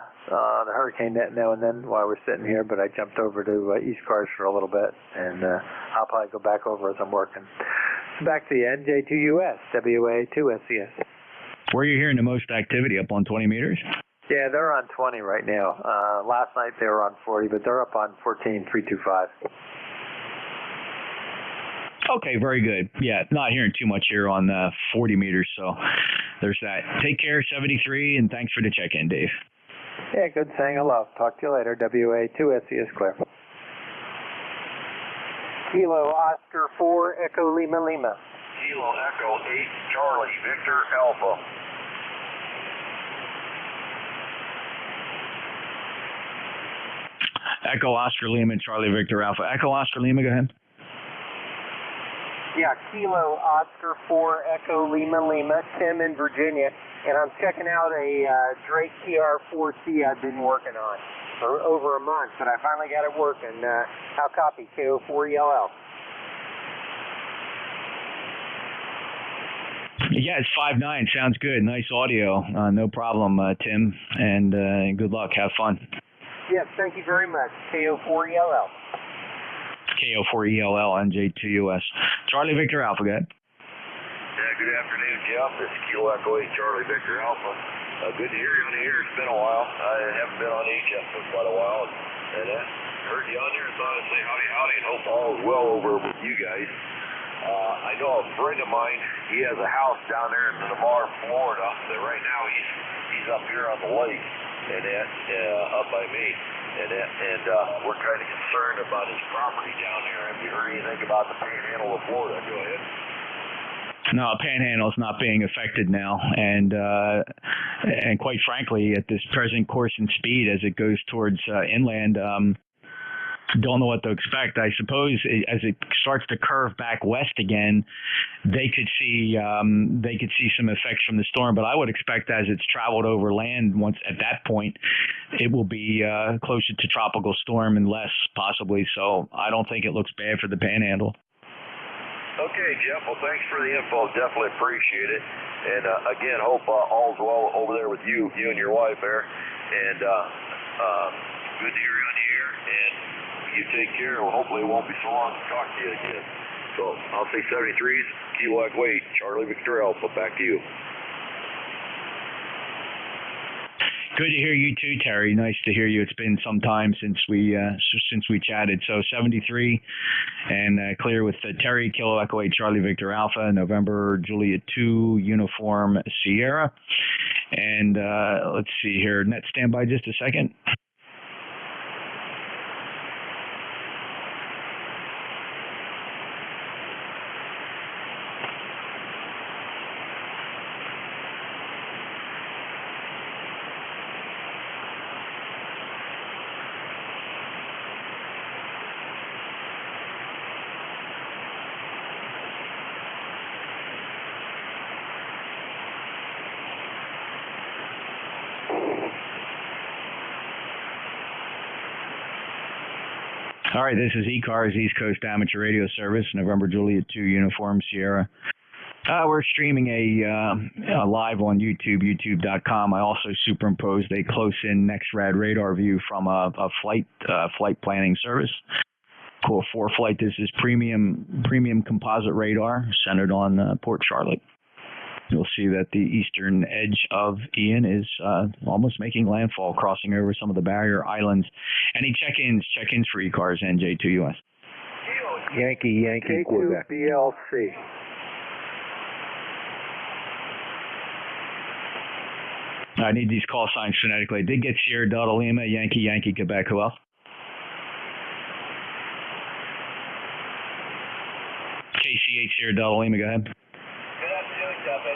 hurricane net now and then while we're sitting here, but I jumped over to ECARS for a little bit, and I'll probably go back over as I'm working. Back to the NJ2US, WA2SES. Where are you hearing the most activity? Up on 20 meters? Yeah, they're on 20 right now. Last night they were on 40, but they're up on 14,325. Okay, very good. Yeah, not hearing too much here on 40 meters, so there's that. Take care, 73, and thanks for the check-in, Dave. Yeah, good saying hello. Talk to you later. WA2SES clear. Kilo Oscar 4 Echo Lima Lima. Kilo Echo 8 Charlie Victor Alpha. Echo Oscar Lima, Charlie Victor Alpha. Echo Oscar Lima, go ahead. Yeah, Kilo Oscar 4 Echo Lima Lima, Tim in Virginia, and I'm checking out a Drake TR4C I've been working on for over a month, but I finally got it working. How copy? KO4ELL. Yeah, it's 5.9. Sounds good. Nice audio. No problem, Tim. And good luck. Have fun. Yes, thank you very much. KO4ELL. KO4ELL, NJ2US. Charlie Victor Alpha, go ahead. Yeah, good afternoon, Jeff. This is Kilo Echo 8 Charlie Victor Alpha. Good to hear you on the air. It's been a while. I haven't been on HF for quite a while. And heard you on there and thought I'd say howdy, and hope all is well over with you guys. I know a friend of mine, he has a house down there in Navarre, Florida, that right now he's up here on the lake, and up by me, and we're kind of concerned about his property down there. Have you heard anything about the Panhandle of Florida? Go ahead. No, Panhandle is not being affected now, and quite frankly, at this present course and speed as it goes towards inland, don't know what to expect. I suppose as it starts to curve back west again, they could see some effects from the storm. But I would expect as it's traveled over land, once at that point, it will be closer to tropical storm and less possibly. So I don't think it looks bad for the Panhandle. Okay, Jeff. Well, thanks for the info. Definitely appreciate it. And again, hope all's well over there with you and your wife there. And good to hear you on the air. And you take care. Well, hopefully it won't be so long to talk to you again. So I'll say 73s, Kilo Echo 8, Charlie Victor Alpha. Back to you. Good to hear you too, Terry. Nice to hear you. It's been some time since we chatted. So 73 and clear with Terry, Kilo Echo 8, Charlie Victor Alpha, November Juliet 2, Uniform Sierra. And let's see here. Net standby just a second. All right, this is ECARS, East Coast Amateur Radio Service, November Juliet 2, Uniform Sierra. We're streaming a live on YouTube, youtube.com. I also superimposed a close-in NextRad radar view from a flight planning service. Cool 4 flight. This is premium composite radar centered on Port Charlotte. You'll see that the eastern edge of Ian is almost making landfall, crossing over some of the barrier islands. Any check-ins for ECARS NJ2US. Yankee, Quebec. BLC. I need these call signs phonetically. I did get Sierra Delta Lima, Yankee, Quebec. Who else? KC8 Sierra Delta Lima, go ahead.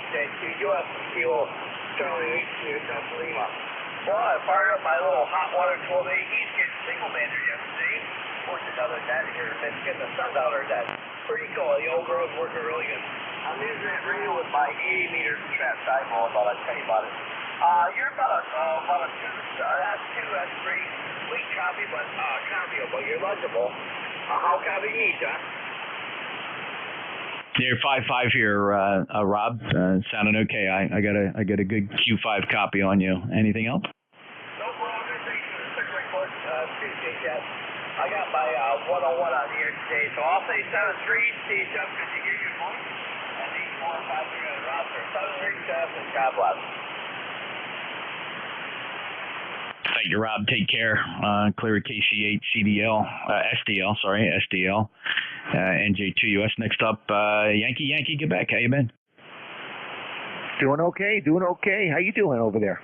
NJ2US Kilo Charlie 8 Delta Lima. Well, I fired up my little hot water 12A East Kid single bander yesterday. Forced another net here and getting the sun out of that. Pretty cool. The old girl's working really good. I'm using that radio with my 80 meter trap dipole. I thought I'd tell you about it. You're about a 2, 3 weak copy, but you're legible. How copy me, Doc? You're 5.5 here, Rob. Sounding okay. I got a good Q5 copy on you. Anything else? No problem. Thanks for the quick report. Appreciate that. I got my 101 on here today, so I'll say 73. See you, Jeff. Good to hear your voice. And 845 on the roster. 73, Jeff, and God bless. Thank you, Rob. Take care. Clear KC8 SDL, NJ2US. Next up, Yankee, Quebec. How you been? Doing okay. How you doing over there?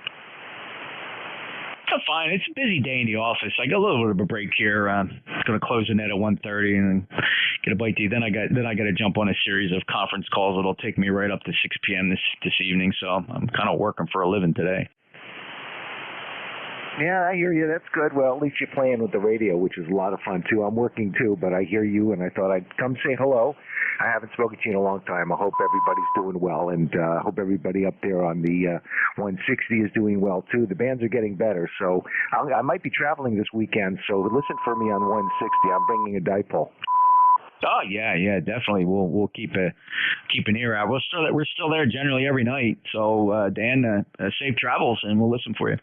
I'm fine. It's a busy day in the office. I got a little bit of a break here. Going to close the net at 1:30 and get a bite to eat. Then I got to jump on a series of conference calls that'll take me right up to 6 p.m. this evening. So I'm kind of working for a living today. Yeah, I hear you. That's good. Well, at least you're playing with the radio, which is a lot of fun, too. I'm working, too, but I hear you, and I thought I'd come say hello. I haven't spoken to you in a long time. I hope everybody's doing well, and I hope everybody up there on the 160 is doing well, too. The bands are getting better, so I might be traveling this weekend, so listen for me on 160. I'm bringing a dipole. Oh yeah, definitely. We'll keep an ear out. We're still there generally every night. So Dan, safe travels, and we'll listen for you.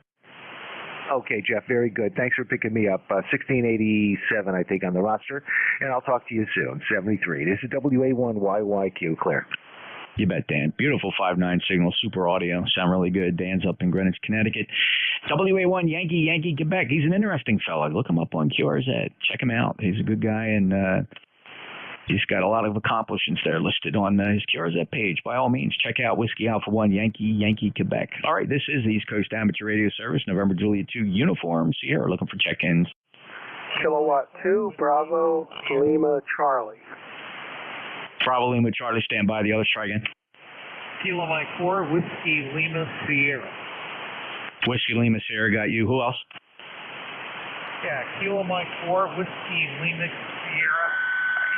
Okay, Jeff, very good. Thanks for picking me up. 1687, I think, on the roster, and I'll talk to you soon. 73. This is WA1YYQ, Claire. You bet, Dan. Beautiful 5.9 signal, super audio. Sound really good. Dan's up in Greenwich, Connecticut. WA1 Yankee, Quebec. He's an interesting fella. Look him up on QRZ. Check him out. He's a good guy, and he's got a lot of accomplishments there listed on his QRZ page. By all means, check out Whiskey Alpha 1 Yankee, Quebec. All right, this is the East Coast Amateur Radio Service, November Juliet 2 Uniform Sierra. Looking for check-ins. Kilowatt 2, Bravo, Lima, Charlie. Bravo, Lima, Charlie, stand by. The others, try again. Kilo Mike 4, Whiskey Lima, Sierra. Whiskey Lima, Sierra, got you. Who else? Yeah, Kilo Mike 4, Whiskey Lima, Sierra.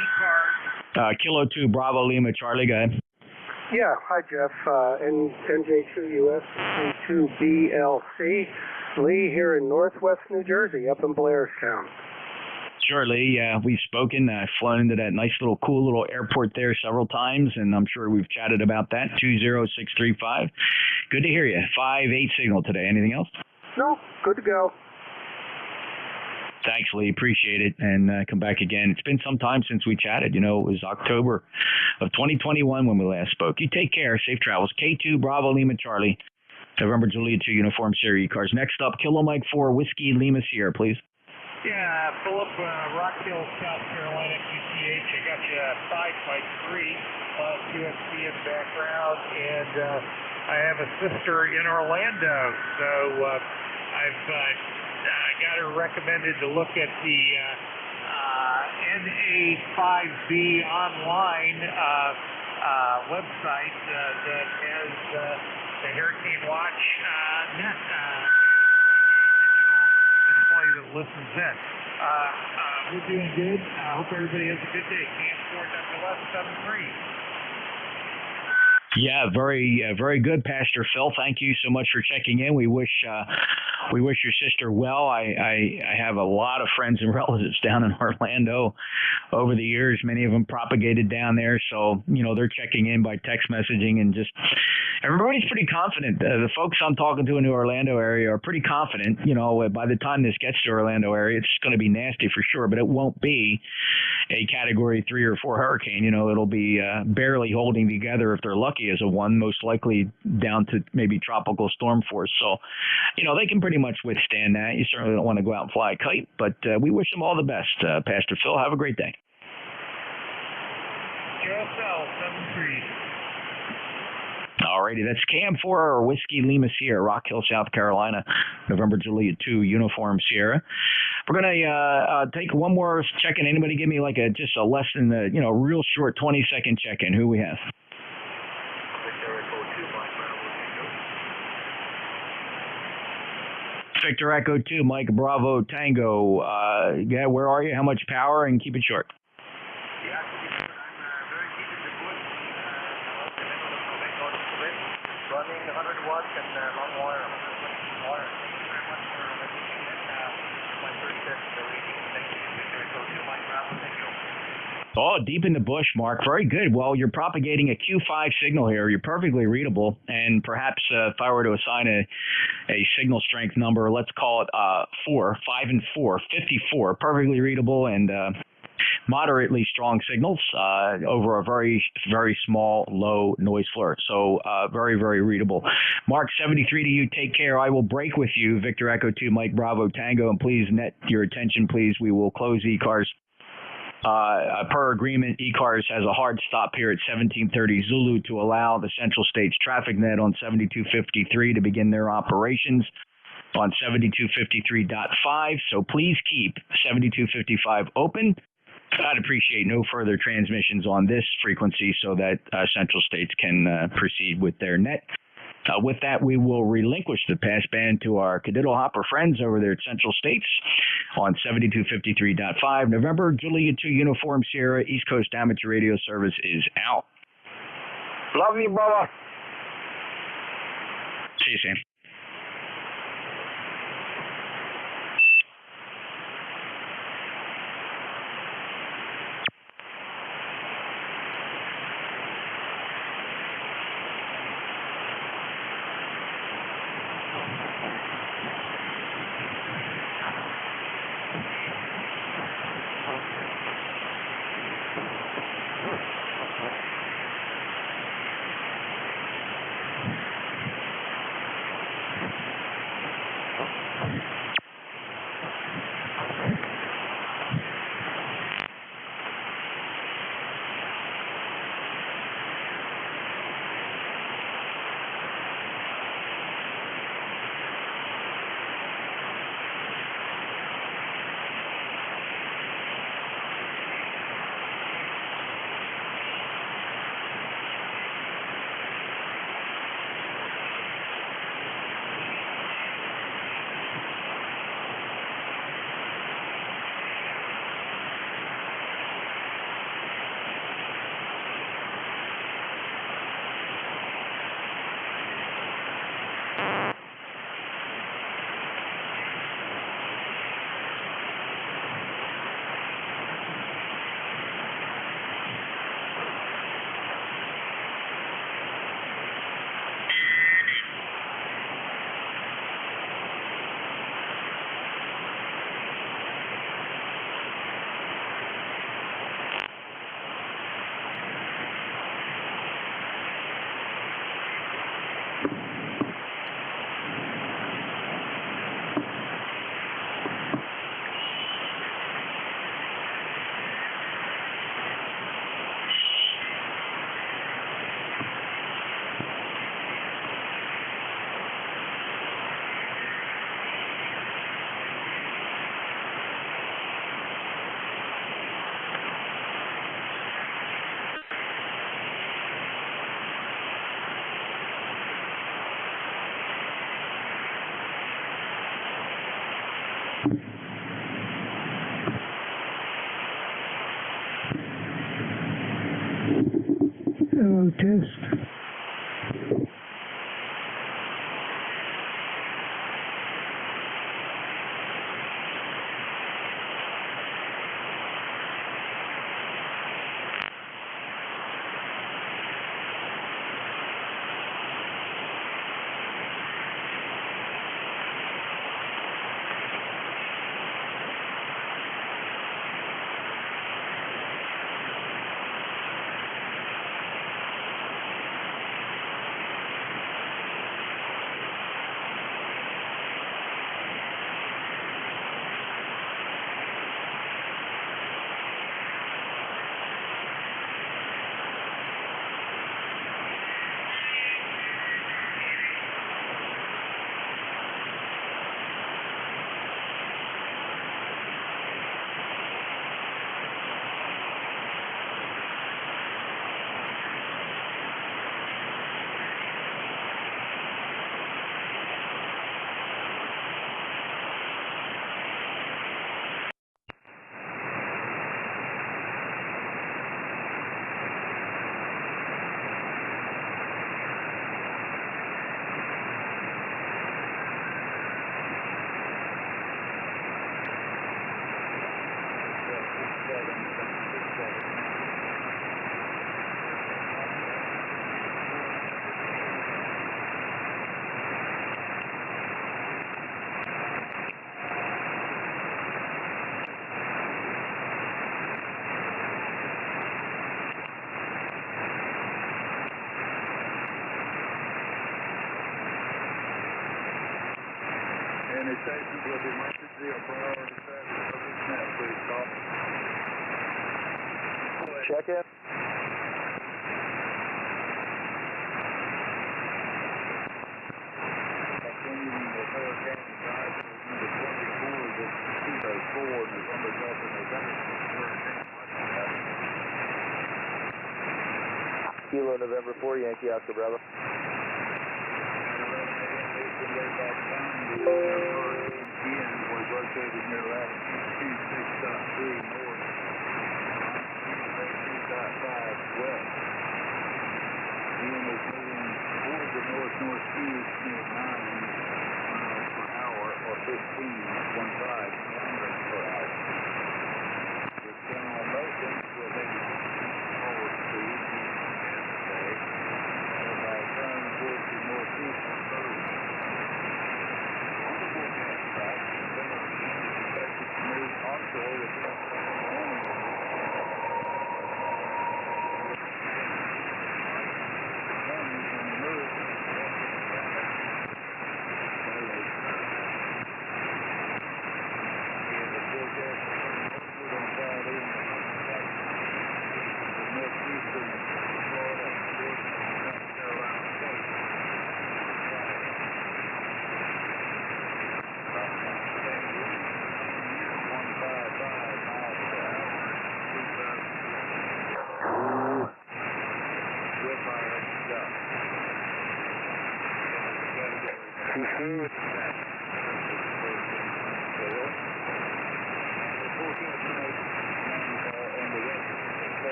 ECARS. Kilo 2, Bravo, Lima, Charlie, go ahead. Yeah, hi Jeff, NJ2US, 2BLC, Lee here in Northwest New Jersey, up in Blairstown. Sure, Lee. We've spoken. I've flown into that nice little cool little airport there several times, and I'm sure we've chatted about that. 20635. Good to hear you. 5-8 signal today. Anything else? No, good to go. Thanks, Lee. Appreciate it. And come back again. It's been some time since we chatted. You know, it was October of 2021 when we last spoke. You take care. Safe travels. K2, Bravo, Lima, Charlie. November Juliet 2 Uniform Sierra ECARS. Next up, Kilo Mike 4, Whiskey Lima Sierra, please. Yeah, Philip, Rock Hill, South Carolina, QTH. I got you 5x3, QSC in the background, and I have a sister in Orlando, so I've got her recommended to look at the NA5B online website that has the Hurricane Watch net display that listens in. We're doing good. I hope everybody has a good day. Camp 4WS73. Yeah, very good, Pastor Phil. Thank you so much for checking in. We wish your sister well. I have a lot of friends and relatives down in Orlando over the years. Many of them propagated down there, so you know they're checking in by text messaging, and just everybody's pretty confident. The folks I'm talking to in the Orlando area are pretty confident. You know, by the time this gets to Orlando area, it's going to be nasty for sure, but it won't be a Category 3 or 4 hurricane. You know, it'll be barely holding together if they're lucky as a 1, most likely down to maybe tropical storm force. So, you know, they can pretty much withstand that. You certainly don't want to go out and fly a kite, but we wish them all the best. Pastor Phil, have a great day. QSL 73. Alrighty, that's Cam 4 or Whiskey Lima Sierra, Rock Hill, South Carolina, November Juliet 2 Uniform Sierra. We're gonna take one more check-in. Anybody give me like just a less than real short 20-second check-in? Who we have? Victor Echo 2, Mike Bravo Tango. Yeah, where are you? How much power? And keep it short. Running 100 watts and long wire. Thank you very much for listening in. My first test of the week. Thank you. Victor Echo 2, Mike Bravo Tango. Oh, deep in the bush, Mark. Very good. Well, you're propagating a Q5 signal here. You're perfectly readable. And perhaps if I were to assign a signal strength number, let's call it 4, 5 and 4, 54. Perfectly readable and moderately strong signals over a very, very small, low noise floor. So very, very readable. Mark, 73 to you. Take care. I will break with you. Victor Echo 2, Mike Bravo Tango. And please net your attention, please. We will close ECARS. Per agreement, ECARS has a hard stop here at 1730 Zulu to allow the Central States Traffic Net on 7253 to begin their operations on 7253.5. So please keep 7255 open. I'd appreciate no further transmissions on this frequency so that Central States can proceed with their net. With that, we will relinquish the pass band to our Cadiddle Hopper friends over there at Central States on 7253.5. November, Juliet 2 Uniform Sierra, East Coast Amateur Radio Service is out. Love you, brother. See you, Sam. Hello, test. Any stations with emergency or priority service now, please call. Check it. Continuing with Hurricane Advisory number 24, this is 204, November, Delta, November, Hurricane. Kilo November 4, Yankee Oscar Bravo. back down to hurricane again. We're rotated near latitude 26.3 north, 2.5 west. Ian is moving towards the north-northeast near 9 miles per hour or 15.5 kilometers per hour. With general motion will be forward speed today, and by turn towards the northeast on Thursday. On the forecast track, the center of the wind is expected to move onshore within the morning.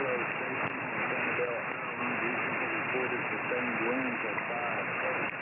Station on Sanibel Island recently reported sustained winds at 5.